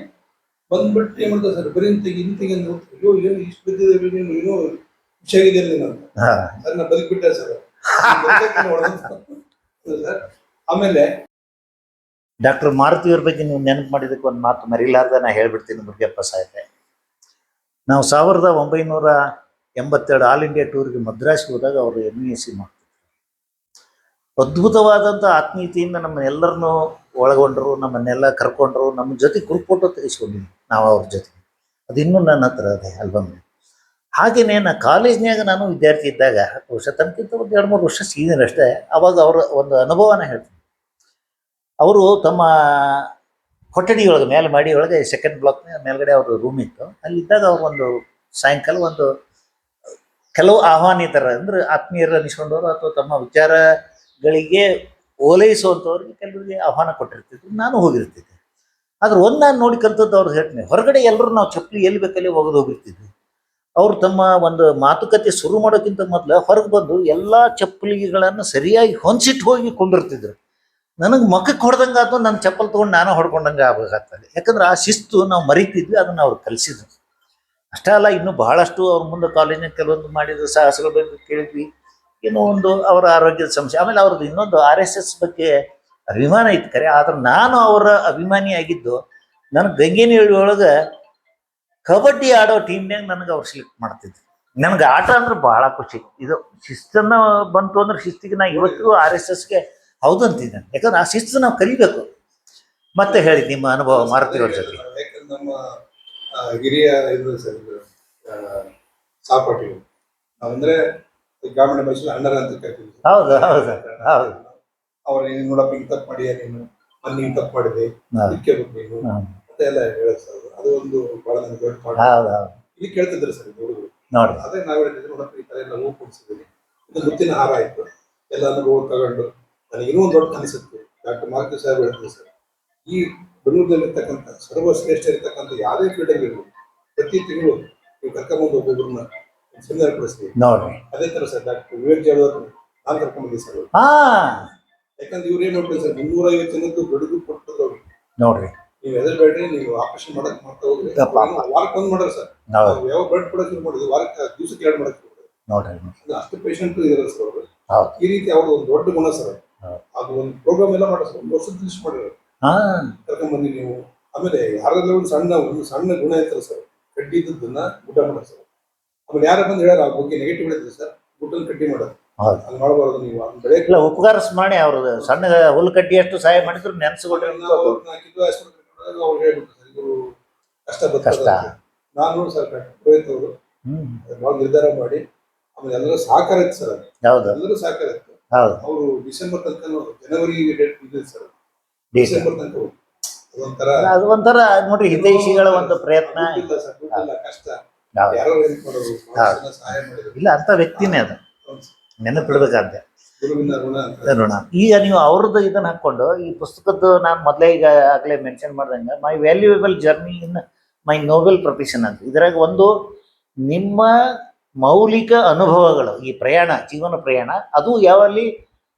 ಬಂದ್ಬಿಟ್ಟು ಏನ್ ಮಾಡ್ತಾರೆ ಸರ್, ಬರೀ ಇಂತಿಗೆ ಅಂದ್ರು, ಅಯ್ಯೋ ಏನು ಇಷ್ಟು ಬಿದ್ದಿದೆ, ನೀನು ಏನೋ ಹುಷಾರಿದೆಯಲ್ಲ ನಾನು ಸರ್, ನಾ ಬದುಕ್ಬಿಟ್ಟೆ ಸರ್. ಸರ್ ಆಮೇಲೆ ಡಾಕ್ಟರ್ ಮಾರುತಿಯವ್ರ ಬಗ್ಗೆ ನೀವು ನೆನಪು ಮಾಡಿದಕ್ಕೆ ಒಂದು ಮಾತು ಮರಿಲಾರ್ದ ನಾ ಹೇಳ್ಬಿಡ್ತೀನಿ ಮುರುಗಪ್ಪ ಸಾಹೇಬ್ರೆ. ನಾವು 1982 ಆಲ್ ಇಂಡಿಯಾ ಟೂರ್ಗೆ ಮದ್ರಾಸ್ಗೆ ಹೋದಾಗ ಅವರು MUSc ಮಾಡ್ತಿದ್ರು. ಅದ್ಭುತವಾದಂಥ ಆತ್ಮೀಯತೆಯಿಂದ ನಮ್ಮನ್ನೆಲ್ಲರನ್ನೂ ಒಳಗೊಂಡರು, ನಮ್ಮನ್ನೆಲ್ಲ ಕರ್ಕೊಂಡ್ರು, ನಮ್ಮ ಜೊತೆ ಗ್ರೂಪ್ ಫೋಟೋ ತೆಗೆಸ್ಕೊಂಡಿದ್ವಿ ನಾವು ಅವ್ರ ಜೊತೆ. ಅದು ಇನ್ನೂ ನನ್ನ ಹತ್ರ ಅದೇ ಆಲ್ಬಮ್. ಹಾಗೆಯೇ ನಾ ಕಾಲೇಜ್ನಾಗ ನಾನು ವಿದ್ಯಾರ್ಥಿ ಇದ್ದಾಗ, ಬಹುಶಃ ತನಕಿಂತ ಒಂದು 2-3 ವರ್ಷ ಸೀನಿಯರ್ ಅಷ್ಟೇ. ಅವಾಗ ಅವರ ಒಂದು ಅನುಭವನ ಹೇಳ್ತೀನಿ. ಅವರು ತಮ್ಮ ಕೊಠಡಿಯೊಳಗೆ ಮೇಲೆ ಮಾಡಿ ಒಳಗೆ ಸೆಕೆಂಡ್ ಬ್ಲಾಕ್ನ ಮೇಲ್ಗಡೆ ಅವ್ರ ರೂಮ್ ಇತ್ತು. ಅಲ್ಲಿದ್ದಾಗ ಅವ್ರು ಒಂದು ಸಾಯಂಕಾಲ ಒಂದು ಕೆಲವು ಆಹ್ವಾನಿತರ ಅಂದ್ರೆ ಆತ್ಮೀಯರು ಅನಿಸ್ಕೊಂಡವರು ಅಥವಾ ತಮ್ಮ ವಿಚಾರಗಳಿಗೆ ಓಲೈಸುವಂಥವ್ರಿಗೆ ಕೆಲವರಿಗೆ ಆಹ್ವಾನ ಕೊಟ್ಟಿರ್ತಿದ್ರು. ನಾನು ಹೋಗಿರ್ತಿದ್ದೆ. ಆದ್ರೆ ಒಂದು ನಾನು ನೋಡಿ ಕಲ್ತದ್ದು ಅವ್ರು ಹೇಳ್ತೀನಿ, ಹೊರಗಡೆ ಎಲ್ಲರೂ ನಾವು ಚಪ್ಪಲಿ ಎಲ್ಲಿ ಬೇಕಲ್ಲಿ ಒಗೆದು ಹೋಗಿರ್ತಿದ್ವಿ. ಅವರು ತಮ್ಮ ಒಂದು ಮಾತುಕತೆ ಶುರು ಮಾಡೋಕ್ಕಿಂತ ಮೊದಲು ಹೊರಗೆ ಬಂದು ಎಲ್ಲ ಚಪ್ಪಲಿಗಳನ್ನು ಸರಿಯಾಗಿ ಹೊಂದಿಸಿಟ್ಟು ಹೋಗಿ ಕೊಂಡಿರ್ತಿದ್ರು. ನನಗೆ ಮಕ್ಕಕ್ಕೆ ಹೊಡೆದಂಗೆ ಆಯ್ತು, ನನ್ನ ಚಪ್ಪಲ್ ತೊಗೊಂಡು ನಾನು ಹೊಡ್ಕೊಂಡಂಗೆ ಆಗ್ಬೇಕಾಗ್ತದೆ. ಯಾಕಂದ್ರೆ ಆ ಶಿಸ್ತು ನಾವು ಮರಿತಿದ್ವಿ, ಅದನ್ನು ಅವ್ರು ಕಲಿಸಿದ್ರು. ಅಷ್ಟೇ ಅಲ್ಲ, ಇನ್ನೂ ಬಹಳಷ್ಟು ಅವ್ರ ಮುಂದೆ ಕಾಲೇಜಿನ ಕೆಲವೊಂದು ಮಾಡಿದ ಸಾಹಸಗಳ ಬಗ್ಗೆ ಕೇಳಿದ್ವಿ. ಏನೋ ಒಂದು ಅವರ ಆರೋಗ್ಯದ ಸಮಸ್ಯೆ. ಆಮೇಲೆ ಅವ್ರದ್ದು ಇನ್ನೊಂದು RSS ಬಗ್ಗೆ ಅಭಿಮಾನ ಇತ್ತು ಕರೆ. ಆದ್ರೆ ನಾನು ಅವರ ಅಭಿಮಾನಿ ಆಗಿದ್ದು, ನನಗೆ ಗಂಗೇನಹಳ್ಳಿ ಒಳಗೆ ಕಬಡ್ಡಿ ಆಡೋ ಟೀಮ್ನಾಗ ನನಗೆ ಅವ್ರು ಸೆಲೆಕ್ಟ್ ಮಾಡ್ತಿದ್ರು. ನನಗೆ ಆಟ ಅಂದ್ರೆ ಬಹಳ ಖುಷಿ. ಇದು ಶಿಸ್ತನ್ನು ಬಂತು ಅಂದ್ರೆ ಶಿಸ್ತಿಗೆ ನಾ ಇವತ್ತಿಗೂ RSSಗೆ ಹೌದು ಅಂತಿದ್ದೇನೆ. ಯಾಕಂದ್ರೆ ಆ ಶಿಸ್ತು ನಾವು ಕಲಿಬೇಕು. ಮತ್ತೆ ಹೇಳಿ ನಿಮ್ಮ ಅನುಭವ ಮಾರುತಿಯವ್ರ ಜೊತೆ. ಯಾಕಂದ್ರೆ ನಮ್ಮ ಹಿರಿಯ ಇದು ಸರ್, ಸಹಪಾಠಿಗಳು ನಾವಂದ್ರೆ ಗ್ರಾಮೀಣ ಭಾಷೆಯಲ್ಲಿ ಅಣ್ಣರ ಅಂತ ಕರಿತೀವಿ. ಹೌದು ಹೌದು ಹೌದು. ಅವ್ರು ನೀನು ನೋಡಪ್ಪ ಹಿಂಗೆ ತಪ್ಪು ಮಾಡಿಯ ನೀನು, ಮೊನ್ನೆ ಹಿಂಗೆ ತಪ್ಪು ಮಾಡಿದೆ, ಹೌದು. ತಿಳ್ಕೋಬೇಕು ನೀನು ಹ್ಮ್. ಅಂತ ಎಲ್ಲ ಹೇಳೋದು ಸರ್. ಅದು ಒಂದು ಭಾಳ ನನಗೆ ದೊಡ್ಡ ಪಾಠ. ಹೌದು ಹೌದು ಇಲ್ಲಿ ಕೇಳ್ತಿದ್ರು ಸರ್ ಇದು ಹುಡುಗರು. ನೋಡ್ರಿ. ಅದೇ ನಾವು ಹೇಳಿದ್ರೆ ನೋಡಪ್ಪ ಈ ಥರ ಎಲ್ಲ ಹೂ ಕೊಡಿಸಿದ್ದೀನಿ, ಇದು ಮುತ್ತಿನ ಹಾರ ಆಯಿತು, ಎಲ್ಲ ಅನುಭವ ತಗೊಂಡು ನನಗೆ ಇನ್ನೂ ಒಂದು ದೊಡ್ಡ ಕನಸಿತ್ತು. ಡಾಕ್ಟರ್ ಮಾರುತಿ ಸಾಹೇಬ್ ಹೇಳ್ತಾರೆ ಸರ್, ಈ ಬೆಂಗಳೂರಿನಲ್ಲಿರ್ತಕ್ಕಂಥ ಸರ್ವಶ್ರೇಷ್ಠ ಇರ್ತಕ್ಕಂಥ ಯಾವುದೇ ಫೀಲ್ಡಲ್ಲಿ ಇರ್ಬೋದು, ಪ್ರತಿ ತಿಂಗಳು ನೀವು ಕರ್ಕೊಂಬಂದು ಒಬ್ಬೊಬ್ಬರನ್ನ ಸೆಮಿನಾರ್ ಕೊಡಿಸ್ತೀವಿ. ನೋಡ್ರಿ. ಅದೇ ಥರ ಸರ್ ಡಾಕ್ಟರ್ ವಿವೇಕ್ ಜಾಧವ್ ಅವರು ನಾನು ಕರ್ಕೊಂಡ್ಬಂದಿದ್ದೆ ಸರ್. ಹಾ ಯಾಕಂದ್ರೆ ಇವ್ರು ಏನು ಮಾಡ್ತಾರೆ ಸರ್, 350 ಜನದ್ದು ಬೆಳಗ್ಗೆ ಕೊಟ್ಟರು ಅವ್ರು. ನೋಡ್ರಿ. ನೀವು ಹೆದರ್ಬೇಡ್ರಿ, ನೀವು ಆಪರೇಷನ್ ಮಾಡಕ್ ಮಾಡ್ತಾ ಹೋಗ್ರಿ, ವಾರಕ್ಕೆ ಒಂದು ಮಾಡೋರು ಸರ್. ಹೌದು ಯಾವ ಬ್ಲಡ್ ಕೊಡೋಕೆ ಶುರು ಮಾಡಿದ್ವಿ, ವಾರಕ್ಕೆ ದಿವಸಕ್ಕೆ 2 ಮಾಡಕ್ಕೆ ಶುರು ಮಾಡಿದ್ವಿ. ನೋಡ್ರಿ. ಅಷ್ಟು ಪೇಷಂಟ್ ಇದಾರೆ ಸರ್ ಅವರು. ಹೌದು. ಈ ರೀತಿ ಅವ್ರದ್ದು ಒಂದು ದೊಡ್ಡ ಗುಣ ಸರ್. ಹೌದು. ಅದು ಒಂದು ಪ್ರೋಗ್ರಾಮ್ ಎಲ್ಲ ಮಾಡೋ ಸರ್, 1 ವರ್ಷದ ಲಿಸ್ಟ್ ಮಾಡಿದ್ರು ಹಾ ಕರ್ಕೊಂಡ್ಬಂದು ನೀವು. ಆಮೇಲೆ ಯಾರಾದ್ರೂ ಒಂದು ಸಣ್ಣ ಗುಣ ಇರ್ತಾರೆ ಸರ್, ಕಡ್ಡಿ ಇದ್ದದನ್ನ ಊಟ ಮಾಡೋದು ಸರ್. ಆಮೇಲೆ ಯಾರ ಬಂದು ಹೇಳಾರ ಆ ಬಗ್ಗೆ ನೆಗೆಟಿವ್ ಹೇಳಿದ್ರೆ ಸರ್, ಊಟನ ಕಡ್ಡಿ ಮಾಡೋದು, ಹೌದು. ಅದು ಮಾಡಬಾರ್ದು ನೀವು, ಅದನ್ನ ಬೆಳೆ ಇಲ್ಲ ಉಪಕಾರ ಮಾಡಿ ಅವ್ರದ್ದು ಸಣ್ಣ ಹುಲ್ಕಡ್ಡಿ ಅಷ್ಟು ಸಹಾಯ ಮಾಡಿದ್ರು ನೆನ್ಸ್ಕೊಟ್ರಿ. ಅವ್ರು ಹೇಳ್ಬಿಟ್ಟು ಸರ್, ಇದು ಕಷ್ಟ ಕಷ್ಟ. ಬರ್ತದೆ. ನಾನು ಸರ್ ರೋಹಿತ್ ಅವರು ಭಾಳ ನಿರ್ಧಾರ ಮಾಡಿ, ಆಮೇಲೆ ಎಲ್ಲರೂ ಸಹಕಾರ ಇತ್ತು ಸರ್. ಅದು ಹೌದು ಎಲ್ಲರೂ ಸಹಕಾರ ಇತ್ತು. ಹೌದು. ಅವರು ಡಿಸೆಂಬರ್ ತನಕ, ಜನವರಿ ಡೇಟ್ ಇದೆ ಸರ್, ಡಿಸೆಂಬರ್ ತನಕ ಅದೊಂಥರ ಅದು ಒಂಥರ ನೋಡ್ರಿ ಹಿತೈಷಿಗಳ ಒಂದು ಪ್ರಯತ್ನ. ದುಡ್ಡಿಲ್ಲ ಸರ್, ದುಡ್ಡಿಲ್ಲ, ಕಷ್ಟ, ಹೌದು. ಯಾರೋ ಹೆಲ್ಪ್ ಮಾಡೋದು, ಬಹಳಷ್ಟು ಜನ ಸಹಾಯ ಮಾಡಿದ್ರು. ಇಲ್ಲ ಅಂತ ವ್ಯಕ್ತಿನೇ ಅದು ನೆನಪಿಡ್ಬೇಕಂತೆ ಗುರುವಿನ ಋಣ ಅಂತ. ಋಣ. ಈಗ ನೀವು ಅವ್ರದ್ದು ಇದನ್ನ ಹಾಕೊಂಡು ಈ ಪುಸ್ತಕದ್ದು ನಾನು ಮೊದಲೇ ಈಗ ಆಗಲೇ ಮೆನ್ಷನ್ ಮಾಡ್ದಂಗೆ my valuable journey in my noble profession ಅಂತ. ಇದ್ರಾಗ ಒಂದು ನಿಮ್ಮ ಮೌಲಿಕ ಅನುಭವಗಳು, ಈ ಪ್ರಯಾಣ, ಜೀವನ ಪ್ರಯಾಣ, ಅದು ಯಾವಲ್ಲಿ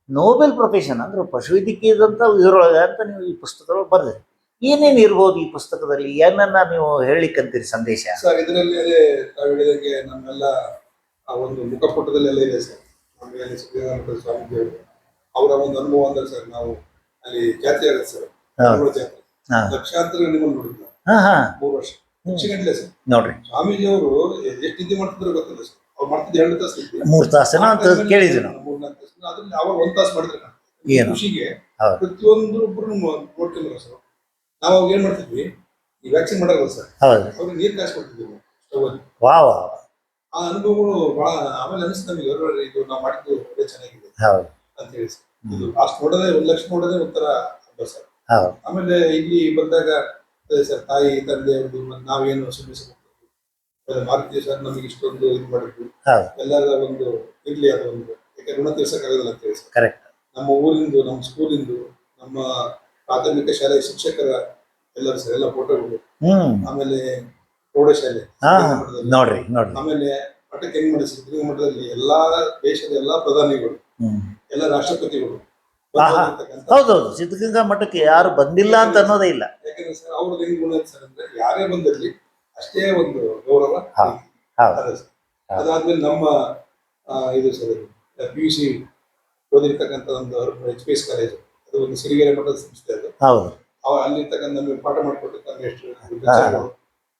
ನೋಬೆಲ್ ಪ್ರೊಫೆಷನ್ ಅಂದ್ರೆ ಪಶುವೈದ್ಯಕೀಯದಂತ ಇದರೊಳಗೆ ಅಂತ ನೀವು ಈ ಪುಸ್ತಕದೊಳಗೆ ಬರೆದ್ರಿ. ಏನೇನು ಇರ್ಬೋದು ಈ ಪುಸ್ತಕದಲ್ಲಿ, ಏನನ್ನ ನೀವು ಹೇಳಿಕ್ಕಂತೀರಿ ಸಂದೇಶ? ಸರ್ ಇದರಲ್ಲಿ ಅದೇ ತಾವು ಹೇಳಿದಂಗೆ ನಮ್ಮೆಲ್ಲ ಆ ಒಂದು ಮುಖಪುಟದಲ್ಲೆಲ್ಲ ಇದೆ ಸರ್. ನಮಗೆ ಸಿದ್ಧಾನಂದ ಸ್ವಾಮೀಜಿ ಅವರು ಅವರ ಒಂದು ಅನುಭವ ಅಂದ್ರೆ ಸರ್, ನಾವು ಅಲ್ಲಿ ಜಾತ್ರೆ ಆಗುತ್ತೆ ಸರ್, ಜಾತ್ರೆ ಲಕ್ಷಾಂತರ ನಿಮ್ಮನ್ನು ನೋಡಿದ್ವಿ ಹಾ ಹಾ 3 ವರ್ಷ ಹೆಚ್ಚಿಗಂಟ್ಲೆ ಸರ್. ನೋಡ್ರಿ. ಸ್ವಾಮೀಜಿ ಅವರು ಎಷ್ಟು ನಿದ್ದೆ ಮಾಡ್ತಿದ್ರು ಗೊತ್ತಿಲ್ಲ ಸರ್. ಅವ್ರು ಮಾಡ್ತಿದ್ದು 2 ತಾಸು ನಿದ್ದೆ, 3 ತಾಸೇನೋ ಅಂತ ಕೇಳಿದ್ವಿ ನಾವು. 3-4 ತಾಸು. ಅದ್ರಲ್ಲಿ ಅವಾಗ 1 ತಾಸು ಮಾಡಿದ್ರೆ ಏನು ಖುಷಿಗೆ ಹೌದು. ಪ್ರತಿಯೊಂದು ಒಬ್ಬರು ನೋಡ್ಕೊಂಡ್ರು ಸರ್. ನಾವು ಅವಾಗ ಏನ್ ಮಾಡ್ತಿದ್ವಿ, ಈ ವ್ಯಾಕ್ಸಿನ್ ಮಾಡಲ್ಲ ಸರ್, ಹೌದು. ಅವ್ರಿಗೆ ನೀರು ಕಾಸು ಕೊಡ್ತಿದ್ವಿ ಸ್ಟವ್ ಅಲ್ಲಿ. ವಾ ವಾ. ಆ ಅನುಭವಗಳು ಬಹಳ. ಆಮೇಲೆ ಅನಿಸ್ತು ನಮಗೆ, ಇದು ನಾವು ಮಾಡಿದ್ದು ಒಳ್ಳೆ ಚೆನ್ನಾಗಿದೆ ಹೌದು ಅಂತ ಹೇಳಿ ಸರ್. ಇದು ಅಷ್ಟು ನೋಡೋದೇ 1 ಲಕ್ಷ ನೋಡೋದೇ ಒಂಥರ ಹಬ್ಬ ಸರ್. ಹೌದು. ಆಮೇಲೆ ಇಲ್ಲಿ ಬಂದಾಗ ಅದೇ ಸರ್, ತಾಯಿ ತಂದೆ ಅವ್ರದ್ದು ನಾವೇನು ಸುಮಿಸಬೇಕು, ಮಾರುತಿ ಸರ್ ನಮಗೆ ಇಷ್ಟೊಂದು ಇದು ಮಾಡಿದ್ವಿ, ಹೌದು. ಎಲ್ಲರ ಒಂದು ಇರ್ಲಿ ಅದು ಒಂದು, ಯಾಕೆ ಋಣ ತೀರ್ಸಕ್ಕಾಗೋದಿಲ್ಲ ಅಂತ ಹೇಳಿ ಸರ್. ಕರೆಕ್ಟ್. ನಮ್ಮ ಊರಿಂದು, ನಮ್ಮ ಸ್ಕೂಲಿಂದು, ನಮ್ಮ ಪ್ರಾಥಮಿಕ ಶಾಲೆ ಶಿಕ್ಷಕರ ಎಲ್ಲರೂ ಸರ್, ಎಲ್ಲ ಫೋಟೋಗಳು. ಆಮೇಲೆ ಪ್ರೌಢಶಾಲೆ ಹಾ ನೋಡ್ರಿ ನೋಡ್ರಿ. ಆಮೇಲೆ ಮಠಕ್ಕೆ ಹೆಂಗ್ ಮಾಡಿ ಸಿದ್ಧಗಂಗಾ ಮಠದಲ್ಲಿ ಎಲ್ಲಾ ದೇಶದ ಎಲ್ಲಾ ಪ್ರಧಾನಿಗಳು, ಎಲ್ಲ ರಾಷ್ಟ್ರಪತಿಗಳು ಹೌದೌದು. ಸಿದ್ಧಗಂಗಾ ಮಠಕ್ಕೆ ಯಾರು ಬಂದಿಲ್ಲ ಅಂತ ಅನ್ನೋದೇ ಇಲ್ಲ. ಯಾಕಂದ್ರೆ ಸರ್ ಅವ್ರದ್ದು ಹೆಂಗ್ ಗುಣ ಸರ್ ಅಂದ್ರೆ, ಯಾರೇ ಬಂದಿರ್ಲಿ ಅಷ್ಟೇ ಒಂದು ಗೌರವ. ಅದಾದ್ಮೇಲೆ ನಮ್ಮ ಇದು ಸರ್, PUC ಓದಿರ್ತಕ್ಕಂಥ ಒಂದು HPS ಕಾಲೇಜು, ಅದು ಒಂದು ಸಿರಿಗೆರೆ ಮಠದ ಸಂಸ್ಥೆ. ಅದು ಹೌದು. ಅಲ್ಲಿರ್ತಕ್ಕಂಥ ನಮಗೆ ಪಾಠ ಮಾಡಿಕೊಟ್ಟಿರ್ತಾರೆ ಎಷ್ಟು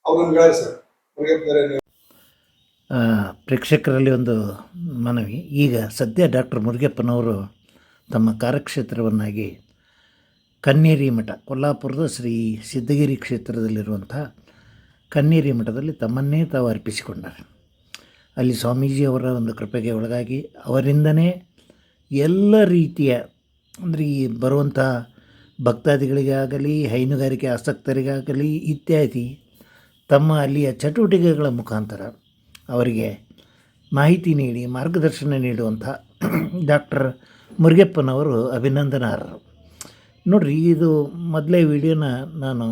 ಅವ್ರು ನಮ್ಗೆ ಹೇಳಿ ಸರ್, ಪ್ರೇಕ್ಷಕರಲ್ಲಿ ಒಂದು ಮನವಿ. ಈಗ ಸದ್ಯ ಡಾಕ್ಟರ್ ಮುರುಗಪ್ಪನವರು ತಮ್ಮ ಕಾರ್ಯಕ್ಷೇತ್ರವನ್ನಾಗಿ ಕನ್ನೇರಿ ಮಠ, ಕೊಲ್ಲಾಪುರದ ಶ್ರೀ ಸಿದ್ಧಗಿರಿ ಕ್ಷೇತ್ರದಲ್ಲಿರುವಂಥ ಕನ್ನೇರಿ ಮಠದಲ್ಲಿ ತಮ್ಮನ್ನೇ ತಾವು ಅರ್ಪಿಸಿಕೊಂಡಾರೆ. ಅಲ್ಲಿ ಸ್ವಾಮೀಜಿಯವರ ಒಂದು ಕೃಪೆಗೆ ಒಳಗಾಗಿ ಅವರಿಂದನೇ ಎಲ್ಲ ರೀತಿಯ, ಅಂದರೆ ಈ ಬರುವಂಥ ಭಕ್ತಾದಿಗಳಿಗಾಗಲಿ, ಹೈನುಗಾರಿಕೆ ಆಸಕ್ತರಿಗಾಗಲಿ ಇತ್ಯಾದಿ ತಮ್ಮ ಅಲ್ಲಿಯ ಚಟುವಟಿಕೆಗಳ ಮುಖಾಂತರ ಅವರಿಗೆ ಮಾಹಿತಿ ನೀಡಿ ಮಾರ್ಗದರ್ಶನ ನೀಡುವಂಥ ಡಾಕ್ಟರ್ ಮುರುಗಪ್ಪನವರು ಅಭಿನಂದನಾರ್ಹರು. ನೋಡಿರಿ, ಇದು ಮೊದಲೇ ವಿಡಿಯೋನ ನಾನು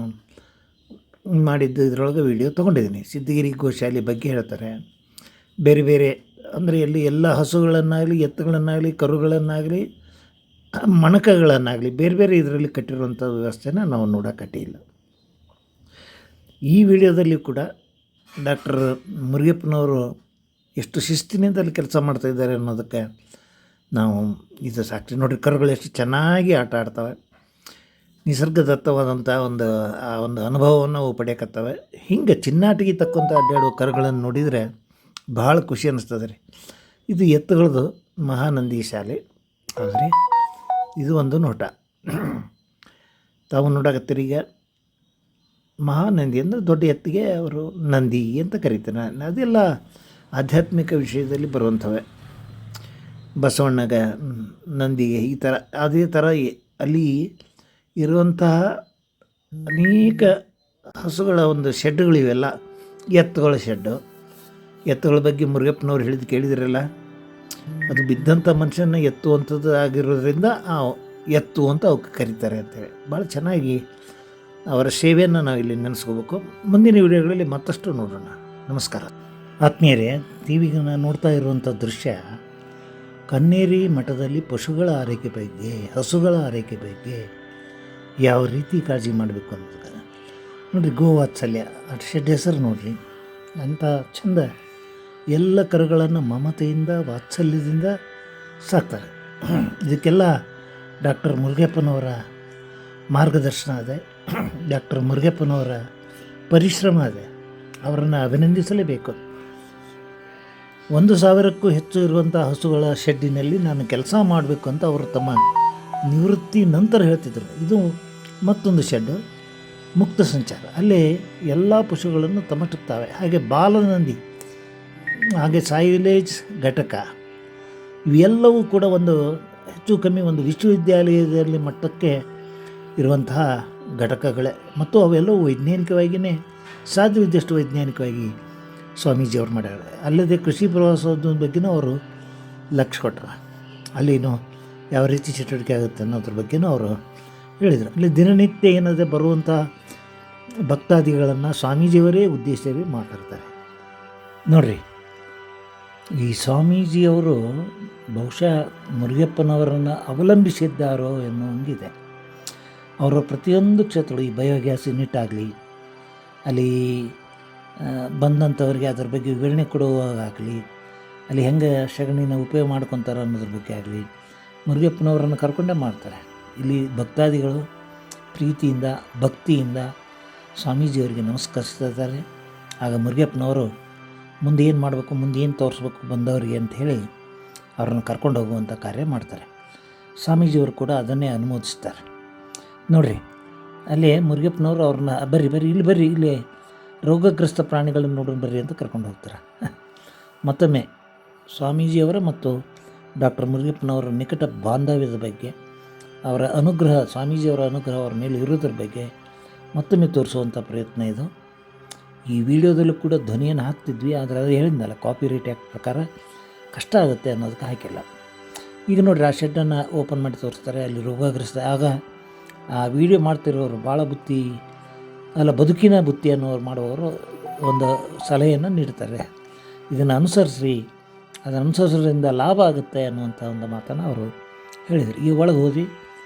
ಮಾಡಿದ್ದು, ಇದರೊಳಗೆ ವಿಡಿಯೋ ತೊಗೊಂಡಿದ್ದೀನಿ. ಸಿದ್ಧಗಿರಿ ಗೋಶಾಲೆ ಬಗ್ಗೆ ಹೇಳ್ತಾರೆ. ಬೇರೆ ಬೇರೆ ಅಂದರೆ ಎಲ್ಲಿ ಎಲ್ಲ ಹಸುಗಳನ್ನಾಗಲಿ, ಎತ್ತುಗಳನ್ನಾಗಲಿ, ಕರುಗಳನ್ನಾಗಲಿ, ಮಣಕಗಳನ್ನಾಗಲಿ ಬೇರೆ ಬೇರೆ ಇದರಲ್ಲಿ ಕಟ್ಟಿರುವಂಥ ವ್ಯವಸ್ಥೆನ ನಾವು ನೋಡೋಕಟ್ಟಿಲ್ಲ. ಈ ವಿಡಿಯೋದಲ್ಲಿ ಕೂಡ ಡಾಕ್ಟರ್ ಮುರುಗಪ್ಪನವರು ಎಷ್ಟು ಶಿಸ್ತಿನಿಂದ ಅಲ್ಲಿ ಕೆಲಸ ಮಾಡ್ತಾಯಿದ್ದಾರೆ ಅನ್ನೋದಕ್ಕೆ ನಾವು ಇದು ಸಾಕ್ಷಿ. ನೋಡಿರಿ, ಕರುಗಳು ಎಷ್ಟು ಚೆನ್ನಾಗಿ ಆಟ ಆಡ್ತವೆ, ನಿಸರ್ಗದತ್ತವಾದಂಥ ಆ ಒಂದು ಅನುಭವವನ್ನು ಅವು ಪಡೆಯಕತ್ತವೆ. ಹಿಂಗೆ ಚಿನ್ನಾಟಿಗೆ ತಕ್ಕಂಥ ಅಡ್ಡಾಡುವ ಕರುಗಳನ್ನು ನೋಡಿದರೆ ಭಾಳ ಖುಷಿ ಅನ್ನಿಸ್ತದೆ ರೀ. ಇದು ಎತ್ತುಗಳದು ಮಹಾನಂದಿ ಶಾಲೆ. ಆದರೆ ಇದು ಒಂದು ನೋಟ ತಾವು ನೋಡಕತ್ತೀರಿ. ಈಗ ಮಹಾನಂದಿ ಅಂದರೆ ದೊಡ್ಡ ಎತ್ತಿಗೆ ಅವರು ನಂದಿ ಅಂತ ಕರೀತಾರೆ. ಅದೆಲ್ಲ ಆಧ್ಯಾತ್ಮಿಕ ವಿಷಯದಲ್ಲಿ ಬರುವಂಥವೆ. ಬಸವಣ್ಣಗೆ, ನಂದಿಗೆ, ಈ ಥರ ಅದೇ ಥರ ಅಲ್ಲಿ ಇರುವಂತಹ ಅನೇಕ ಹಸುಗಳ ಒಂದು ಶೆಡ್ಡುಗಳಿವೆಲ್ಲ ಎತ್ತುಗಳ ಶೆಡ್ಡು. ಎತ್ತುಗಳ ಬಗ್ಗೆ ಮುರುಗಪ್ಪನವ್ರು ಹೇಳಿದ್ದು ಕೇಳಿದಿರಲ್ಲ, ಅದು ಬಿದ್ದಂಥ ಮನುಷ್ಯನ ಎತ್ತುವಂಥದ್ದು ಆಗಿರೋದ್ರಿಂದ ಆ ಎತ್ತು ಅಂತ ಅವಕ್ಕೆ ಕರೀತಾರೆ ಅಂತೇಳಿ ಭಾಳ ಚೆನ್ನಾಗಿ ಅವರ ಸೇವೆಯನ್ನು ನಾವು ಇಲ್ಲಿ ನೆನೆಸ್ಕೋಬೇಕು. ಮುಂದಿನ ವಿಡಿಯೋಗಳಲ್ಲಿ ಮತ್ತಷ್ಟು ನೋಡೋಣ. ನಮಸ್ಕಾರ ಆತ್ಮೀಯರೇ. ಟಿ ವಿಗೆ ನಾನು ನೋಡ್ತಾ ಇರುವಂಥ ದೃಶ್ಯ ಕನ್ನೇರಿ ಮಠದಲ್ಲಿ ಪಶುಗಳ ಆರೈಕೆ ಬಗ್ಗೆ, ಹಸುಗಳ ಆರೈಕೆ ಬಗ್ಗೆ ಯಾವ ರೀತಿ ಕಾಳಜಿ ಮಾಡಬೇಕು ಅನ್ನೋದಕ್ಕೆ ನೋಡಿರಿ. ಗೋವಾತ್ಸಲ್ಯ ಆ ಶೆಡ್ ಹೆಸರು ನೋಡಿರಿ, ಅಂಥ ಚಂದ ಎಲ್ಲ ಕರುಗಳನ್ನು ಮಮತೆಯಿಂದ ವಾತ್ಸಲ್ಯದಿಂದ ಸಾಕ್ತಾರೆ. ಇದಕ್ಕೆಲ್ಲ ಡಾಕ್ಟರ್ ಮುರುಗಪ್ಪನವರ ಮಾರ್ಗದರ್ಶನ ಇದೆ, ಡಾಕ್ಟರ್ ಮುರುಗಪ್ಪನವರ ಪರಿಶ್ರಮ ಇದೆ. ಅವರನ್ನು ಅಭಿನಂದಿಸಲೇಬೇಕು. 1,000ಕ್ಕೂ ಹೆಚ್ಚು ಇರುವಂಥ ಹಸುಗಳ ಶೆಡ್ಡಿನಲ್ಲಿ ನಾನು ಕೆಲಸ ಮಾಡಬೇಕು ಅಂತ ಅವರು ತಮ್ಮ ನಿವೃತ್ತಿ ನಂತರ ಹೇಳ್ತಿದ್ದರು. ಇದು ಮತ್ತೊಂದು ಶೆಡ್ಡು, ಮುಕ್ತ ಸಂಚಾರ. ಅಲ್ಲಿ ಎಲ್ಲ ಪಶುಗಳನ್ನು ತಮಟುತ್ತವೆ. ಹಾಗೆ ಬಾಲನಂದಿ, ಹಾಗೆ ಸೈಲೇಜ್ ಘಟಕ, ಇವೆಲ್ಲವೂ ಕೂಡ ಒಂದು ಹೆಚ್ಚು ಕಮ್ಮಿ ಒಂದು ವಿಶ್ವವಿದ್ಯಾಲಯದಲ್ಲಿ ಮಟ್ಟಕ್ಕೆ ಇರುವಂತಹ ಘಟಕಗಳೇ. ಮತ್ತು ಅವೆಲ್ಲವೂ ವೈಜ್ಞಾನಿಕವಾಗಿಯೇ ಸಾಧ್ಯವಿದ್ದಷ್ಟು ವೈಜ್ಞಾನಿಕವಾಗಿ ಸ್ವಾಮೀಜಿಯವ್ರು ಮಾಡ್ಯಾರ. ಅಲ್ಲದೆ ಕೃಷಿ ಪ್ರವಾಸೋದ್ಯಮದ ಬಗ್ಗೆನೂ ಅವರು ಲಕ್ಷ್ಯ ಕೊಟ್ಟರು. ಅಲ್ಲಿನೂ ಯಾವ ರೀತಿ ಚಟುವಟಿಕೆ ಆಗುತ್ತೆ ಅನ್ನೋದ್ರ ಬಗ್ಗೆನೂ ಅವರು ಹೇಳಿದರು. ಅಲ್ಲಿ ದಿನನಿತ್ಯ ಏನದೆ ಬರುವಂಥ ಭಕ್ತಾದಿಗಳನ್ನು ಸ್ವಾಮೀಜಿಯವರೇ ಉದ್ದೇಶಿಸಿ ಮಾತಾಡ್ತಾರೆ. ನೋಡಿರಿ, ಈ ಸ್ವಾಮೀಜಿಯವರು ಬಹುಶಃ ಮುರುಗಪ್ಪನವರನ್ನು ಅವಲಂಬಿಸಿದ್ದಾರೋ ಎನ್ನುವಂಗಿದೆ. ಅವರ ಪ್ರತಿಯೊಂದು ಕ್ಷೇತ್ರಗಳು, ಈ ಬಯೋಗ್ಯಾಸ್ ಯೂನಿಟ್ ಆಗಲಿ, ಅಲ್ಲಿ ಬಂದಂಥವ್ರಿಗೆ ಅದ್ರ ಬಗ್ಗೆ ವಿವರಣೆ ಕೊಡುವಾಗಲಿ, ಅಲ್ಲಿ ಹೆಂಗೆ ಸಗಣಿನ ಉಪಯೋಗ ಮಾಡ್ಕೊತಾರೆ ಅನ್ನೋದ್ರ ಬಗ್ಗೆ ಆಗಲಿ, ಮುರುಗಪ್ಪನವರನ್ನು ಕರ್ಕೊಂಡೇ ಮಾಡ್ತಾರೆ. ಇಲ್ಲಿ ಭಕ್ತಾದಿಗಳು ಪ್ರೀತಿಯಿಂದ ಭಕ್ತಿಯಿಂದ ಸ್ವಾಮೀಜಿಯವರಿಗೆ ನಮಸ್ಕರಿಸ್ತಿದ್ದಾರೆ. ಆಗ ಮುರುಗಪ್ಪನವರು ಮುಂದೆ ಏನು ಮಾಡಬೇಕು, ಮುಂದೆ ಏನು ತೋರಿಸ್ಬೇಕು ಬಂದವರಿಗೆ ಅಂಥೇಳಿ ಅವ್ರನ್ನ ಕರ್ಕೊಂಡು ಹೋಗುವಂಥ ಕಾರ್ಯ ಮಾಡ್ತಾರೆ. ಸ್ವಾಮೀಜಿಯವರು ಕೂಡ ಅದನ್ನೇ ಅನುಮೋದಿಸ್ತಾರೆ. ನೋಡಿರಿ, ಅಲ್ಲೇ ಮುರುಗಪ್ಪನವರು ಅವ್ರನ್ನ ಬರ್ರಿ ಇಲ್ಲಿ ರೋಗಗ್ರಸ್ತ ಪ್ರಾಣಿಗಳನ್ನು ನೋಡೋಣ ಬರ್ರಿ ಅಂತ ಕರ್ಕೊಂಡು ಹೋಗ್ತಾರೆ. ಮತ್ತೊಮ್ಮೆ ಸ್ವಾಮೀಜಿಯವರ ಮತ್ತು ಡಾಕ್ಟರ್ ಮುರುಗಪ್ಪನವರ ನಿಕಟ ಬಾಂಧವ್ಯದ ಬಗ್ಗೆ, ಅವರ ಅನುಗ್ರಹ, ಸ್ವಾಮೀಜಿಯವರ ಅನುಗ್ರಹ ಅವರ ಮೇಲೆ ಇರೋದ್ರ ಬಗ್ಗೆ ಮತ್ತೊಮ್ಮೆ ತೋರಿಸುವಂಥ ಪ್ರಯತ್ನ ಇದು. ಈ ವಿಡಿಯೋದಲ್ಲೂ ಕೂಡ ಧ್ವನಿಯನ್ನು ಹಾಕ್ತಿದ್ವಿ, ಆದರೆ ಅದು ಹೇಳಿದ್ನಲ್ಲ, ಕಾಪಿರೈಟ್ ಆ್ಯಕ್ಟ್ ಪ್ರಕಾರ ಕಷ್ಟ ಆಗುತ್ತೆ ಅನ್ನೋದಕ್ಕೆ ಹಾಕಿಲ್ಲ. ಈಗ ನೋಡಿರಿ, ಆ ಶೆಡ್ಡನ್ನು ಓಪನ್ ಮಾಡಿ ತೋರಿಸ್ತಾರೆ. ಅಲ್ಲಿ ರೋಗಗ್ರಸ್ತ. ಆಗ ಆ ವಿಡಿಯೋ ಮಾಡ್ತಿರೋರು ಭಾಳ ಬದುಕಿನ ಬುತ್ತಿ ಅನ್ನೋರು ಮಾಡುವವರು ಒಂದು ಸಲಹೆಯನ್ನು ನೀಡ್ತಾರೆ. ಇದನ್ನು ಅನುಸರಿಸ್ರಿ, ಅದನ್ನು ಅನುಸರಿಸೋದ್ರಿಂದ ಲಾಭ ಆಗುತ್ತೆ ಅನ್ನುವಂಥ ಒಂದು ಮಾತನ್ನು ಅವರು ಹೇಳಿದರು. ಈ ಒಳಗೆ ಹೋದ್ವಿ,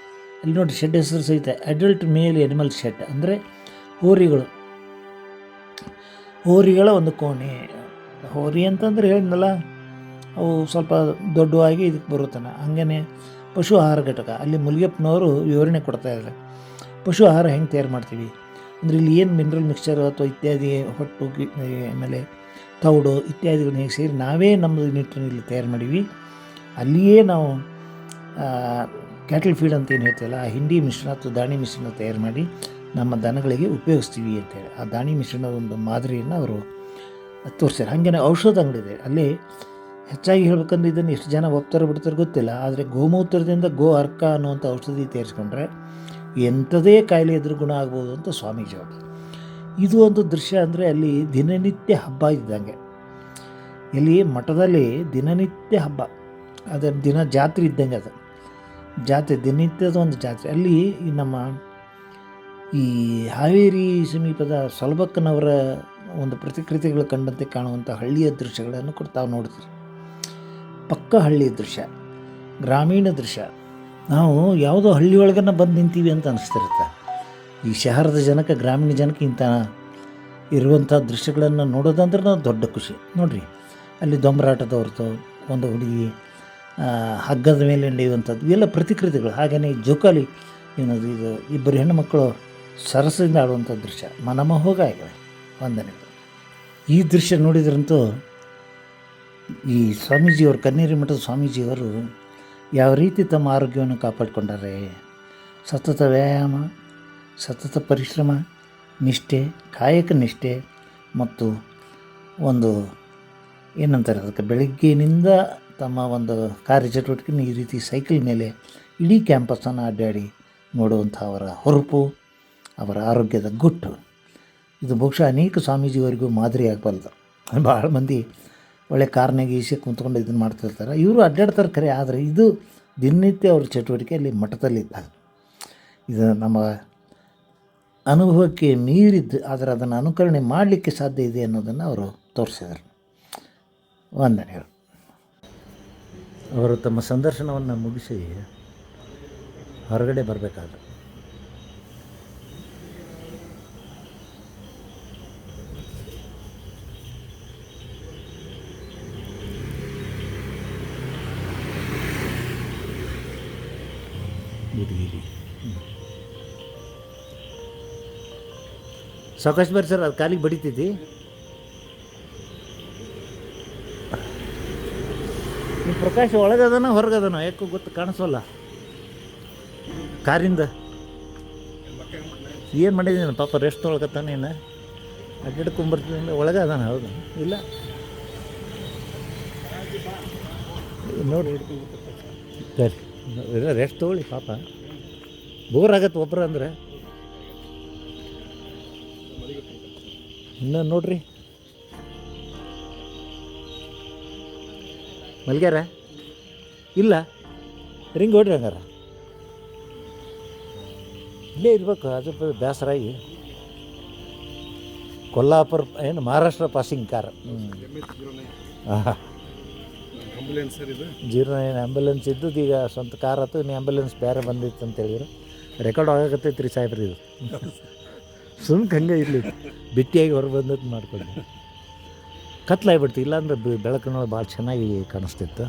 ಅಲ್ಲಿ ನೋಡಿ ಶೆಡ್ ಹೆಸರು ಸಹಿತ ಅಡಲ್ಟ್ ಮೇಲ್ ಎನಿಮಲ್ ಶೆಡ್, ಅಂದರೆ ಹೋರಿಗಳ ಒಂದು ಕೋಣೆ. ಹೋರಿ ಅಂತಂದ್ರೆ ಹೇಳಿದ್ನಲ್ಲ, ಅವು ಸ್ವಲ್ಪ ದೊಡ್ಡವಾಗಿ ಇದಕ್ಕೆ ಬರುತ್ತಾನೆ. ಹಾಗೇ ಪಶು ಆಹಾರ ಘಟಕ, ಅಲ್ಲಿ ಮುರುಗಪ್ಪನವರು ವಿವರಣೆ ಕೊಡ್ತಾಯಿದ್ದಾರೆ. ಪಶು ಆಹಾರ ಹೆಂಗೆ ತಯಾರು ಮಾಡ್ತೀವಿ ಅಂದರೆ, ಇಲ್ಲಿ ಏನು ಮಿನರಲ್ ಮಿಕ್ಸ್ಚರ್ ಅಥವಾ ಇತ್ಯಾದಿ ಹೊಟ್ಟು, ಆಮೇಲೆ ತೌಡು ಇತ್ಯಾದಿಗಳನ್ನ ಹೇಗೆ ಸೇರಿ ನಾವೇ ನಮ್ಮ ನಿಟ್ಟಿನಲ್ಲಿ ತಯಾರು ಮಾಡೀವಿ. ಅಲ್ಲಿಯೇ ನಾವು ಕ್ಯಾಟಲ್ ಫೀಡ್ ಅಂತ ಏನು ಹೇಳ್ತೀವಲ್ಲ, ಆ ಹಿಂಡಿ ಮಿಶ್ರಣ ಅಥವಾ ದಾಣಿ ಮಿಶ್ರಣ ತಯಾರು ಮಾಡಿ ನಮ್ಮ ದನಗಳಿಗೆ ಉಪಯೋಗಿಸ್ತೀವಿ ಅಂತೇಳಿ ಆ ದಾಣಿ ಮಿಶ್ರಣದ ಒಂದು ಮಾದರಿಯನ್ನು ಅವರು ತೋರಿಸ್ತಾರೆ. ಹಾಗೇನೆ ಔಷಧ ಅಂಗಡಿ ಇದೆ. ಅಲ್ಲಿ ಹೆಚ್ಚಾಗಿ ಹೇಳ್ಬೇಕಂದ್ರೆ ಇದನ್ನು ಎಷ್ಟು ಜನ ಒಪ್ತಾರೆ ಬಿಡ್ತಾರೆ ಗೊತ್ತಿಲ್ಲ, ಆದರೆ ಗೋಮೂತ್ರದಿಂದ ಗೋ ಅರ್ಕ ಅನ್ನುವಂಥ ಔಷಧಿ ತಯಾರಿಸ್ಕೊಂಡ್ರೆ ಎಂಥದೇ ಕಾಯಿಲೆ ಎದುರು ಗುಣ ಆಗ್ಬೋದು ಅಂತ ಸ್ವಾಮೀಜಿಯವರು. ಇದು ಒಂದು ದೃಶ್ಯ ಅಂದರೆ ಅಲ್ಲಿ ದಿನನಿತ್ಯ ಹಬ್ಬ ಇದ್ದಂಗೆ. ಇಲ್ಲಿ ಮಠದಲ್ಲಿ ದಿನನಿತ್ಯ ಹಬ್ಬ, ಅದರ ದಿನ ಜಾತ್ರೆ ಇದ್ದಂಗೆ. ಅದು ಜಾತ್ರೆ, ದಿನನಿತ್ಯದ ಒಂದು ಜಾತ್ರೆ. ಅಲ್ಲಿ ನಮ್ಮ ಈ ಹಾವೇರಿ ಸಮೀಪದ ಸೊಲಬಕ್ಕನವರ ಒಂದು ಪ್ರತಿಕೃತಿಗಳು ಕಂಡಂತೆ ಕಾಣುವಂಥ ಹಳ್ಳಿಯ ದೃಶ್ಯಗಳನ್ನು ಕೂಡ ತಾವು ನೋಡ್ತೀರಿ. ಪಕ್ಕ ಹಳ್ಳಿಯ ದೃಶ್ಯ, ಗ್ರಾಮೀಣ ದೃಶ್ಯ. ನಾವು ಯಾವುದೋ ಹಳ್ಳಿಯೊಳಗನ್ನ ಬಂದು ನಿಂತೀವಿ ಅಂತ ಅನಿಸ್ತಿರುತ್ತೆ. ಈ ಶಹರದ ಜನಕ್ಕೆ, ಗ್ರಾಮೀಣ ಜನಕ್ಕೆ ಇಂಥ ಇರುವಂಥ ದೃಶ್ಯಗಳನ್ನು ನೋಡೋದಂದ್ರೆ ನಾವು ದೊಡ್ಡ ಖುಷಿ. ನೋಡಿರಿ, ಅಲ್ಲಿ ದೊಂಬರಾಟದವ್ರದ್ದು ಒಂದು ಹುಡುಗಿ ಹಗ್ಗದ ಮೇಲೆ ನಡೆಯುವಂಥದ್ದು, ಇವೆಲ್ಲ ಪ್ರತಿಕೃತಿಗಳು. ಹಾಗೆಯೇ ಜೋಕಾಲಿ ಏನದು, ಇದು ಇಬ್ಬರು ಹೆಣ್ಣು ಮಕ್ಕಳು ಸರಸದಿಂದ ಆಡುವಂಥ ದೃಶ್ಯ ಮನಮೋಹಕ ಆಗಿವೆ. ವಂದನೆಗಳು. ಈ ದೃಶ್ಯ ನೋಡಿದ್ರಂತೂ ಈ ಸ್ವಾಮೀಜಿಯವರು, ಕನ್ನೇರಿ ಮಠದ ಸ್ವಾಮೀಜಿಯವರು ಯಾವ ರೀತಿ ತಮ್ಮ ಆರೋಗ್ಯವನ್ನು ಕಾಪಾಡಿಕೊಂಡಾರೆ. ಸತತ ವ್ಯಾಯಾಮ, ಸತತ ಪರಿಶ್ರಮ, ನಿಷ್ಠೆ, ಕಾಯಕ ನಿಷ್ಠೆ ಮತ್ತು ಒಂದು ಏನಂತಾರೆ ಅದಕ್ಕೆ, ಬೆಳಗ್ಗಿನಿಂದ ತಮ್ಮ ಒಂದು ಕಾರ್ಯಚಟುವಟಿಕೆನ ಈ ರೀತಿ ಸೈಕಲ್ ಮೇಲೆ ಇಡೀ ಕ್ಯಾಂಪಸ್ಸನ್ನು ಅಡ್ಡಾಡಿ ನೋಡುವಂಥ ಅವರ ಹೊರಪು, ಅವರ ಆರೋಗ್ಯದ ಗುಟ್ಟು ಇದು ಬಹುಶಃ ಅನೇಕ ಸ್ವಾಮೀಜಿಯವರಿಗೂ ಮಾದರಿ ಆಗಬಲ್ಲದು. ಭಾಳ ಮಂದಿ ಒಳ್ಳೆ ಕಾರ್ನಾಗ ಈಸಿ ಕುಂತ್ಕೊಂಡು ಇದನ್ನು ಮಾಡ್ತಿರ್ತಾರೆ, ಇವರು ಅಡ್ಡಾಡ್ತಾರೆ ಖರೆ, ಆದರೆ ಇದು ದಿನನಿತ್ಯ ಅವ್ರ ಚಟುವಟಿಕೆಯಲ್ಲಿ ಮಠದಲ್ಲಿದ್ದಾಗ ಇದು ನಮ್ಮ ಅನುಭವಕ್ಕೆ ಮೀರಿದ್ದು, ಆದರೆ ಅದನ್ನು ಅನುಕರಣೆ ಮಾಡಲಿಕ್ಕೆ ಸಾಧ್ಯ ಇದೆ ಅನ್ನೋದನ್ನು ಅವರು ತೋರಿಸಿದರು. ವಂದನೆಗಳು. ಅವರು ತಮ್ಮ ಸಂದರ್ಶನವನ್ನು ಮುಗಿಸಿ ಹೊರಗಡೆ ಬರಬೇಕಾದ್ರೆ ಸಾವಕಾಶ ಬರ್ರಿ ಸರ್, ಅದು ಕಾಲಿಗೆ ಬಡಿತೈತಿ. ನಿಮ್ಮ ಪ್ರಕಾಶ ಒಳಗದನ ಹೊರಗದನ ಯಾಕೋ ಗೊತ್ತು ಕಾಣಿಸೋಲ್ಲ ಕಾರಿಂದ. ಏನು ಮಾಡಿದ್ದೀನಿ ಪಾಪ, ರೆಸ್ಟ್ ತೊಗೊಳಕತ್ತಾನೆ, ಏನು ಅಡ್ಡಾಡ್ಕೊಂಬರ್ತೀನಿ, ಒಳಗೆ ಅದಾನ. ಹೌದು ಇಲ್ಲ ನೋಡಿ ಸರಿ, ರೆಸ್ಟ್ ತೊಗೊಳ್ಳಿ ಪಾಪ, ಬೋರ್ ಆಗತ್ತೆ ಒಬ್ಬರು ಅಂದರೆ. ಇನ್ನು ನೋಡ್ರಿ ಮಲ್ಗ್ಯಾರ ಇಲ್ಲ, ರಿಂಗ್ ಹೊಡ್ರಿ ಹಂಗಾರ, ಇಲ್ಲೇ ಇರ್ಬೇಕು. ಅದು ಬೇಸರಾಗಿ ಕೊಲ್ಲಾಪುರ ಏನು ಮಹಾರಾಷ್ಟ್ರ ಪಾಸಿಂಗ್ ಕಾರ್. ಹಾಂ, ಜೀರೋ ಆ್ಯಂಬುಲೆನ್ಸ್ ಇದ್ದದ್ದು ಈಗ ಸ್ವಂತ ಕಾರ್ ಆಯ್ತು, ಇನ್ನು ಆ್ಯಂಬುಲೆನ್ಸ್ ಬೇರೆ ಬಂದಿತ್ತು ಅಂತ ಹೇಳಿದ್ರು. ರೆಕಾರ್ಡ್ ಆಗತ್ತೈತೆ ರೀ ಸಾಹೇಬ್ರಿ, ಇದು ಸುಮ್ಕೆ ಹಂಗೆ ಇರಲಿ, ಬಿಟ್ಟಿಯಾಗಿ ಹೊರ ಬಂದದ್ದು ಮಾಡ್ಕೊಂಡು ಕತ್ಲಾಗ್ಬಿಡ್ತು. ಇಲ್ಲಾಂದ್ರೆ ಬೆಳಕಿನೊಳಗೆ ಭಾಳ ಚೆನ್ನಾಗಿ ಕಾಣಿಸ್ತಿತ್ತು.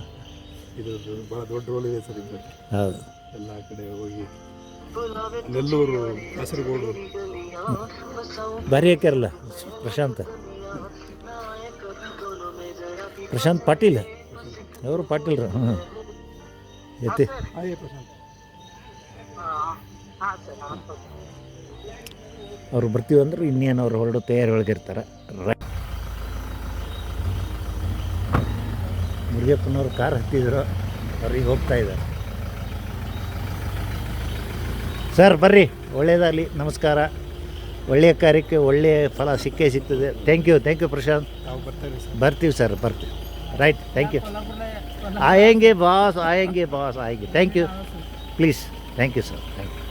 ಇದು ಭಾಳ ದೊಡ್ಡ ರೋಲ್ ಇದೆ ಸರ್ ಇದು. ಹೌದು, ಎಲ್ಲ ಕಡೆ ಹೋಗಿ ನೆಲ್ಲೂರು, ಕಾಸರಗೋಡು ಭಾರಿ ಹಾಕ್ಯಾರಲ್ಲ ಪ್ರಶಾಂತ್ ಪಾಟೀಲ್ ಅವರು ಪಾಟೀಲ್ರು. ಹ್ಞೂ ಎತ್ತಿ ಅವರು ಬರ್ತೀವಂದ್ರೆ ಇನ್ನೇನು ಅವ್ರು ಹೊರಡು ತಯಾರಿ ಒಳಗಿರ್ತಾರೆ. ಮುರುಗಪ್ಪನವ್ರು ಕಾರ್ ಹತ್ತಿದ್ರು, ಅವ್ರಿಗೆ ಹೋಗ್ತಾ ಇದ್ದಾರೆ. ಸರ್ ಬರ್ರಿ, ಒಳ್ಳೆಯದಾಗಲಿ, ನಮಸ್ಕಾರ. ಒಳ್ಳೆಯ ಕಾರ್ಯಕ್ಕೆ ಒಳ್ಳೆಯ ಫಲ ಸಿಕ್ಕೇ ಸಿಗ್ತದೆ. Thank you Prashant. ಬರ್ತೀವಿ ಸರ್, ಬರ್ತೀವಿ. Right, thank you. ಆಯಂಗೆ boss, thank you please. Thank you sir, thank you.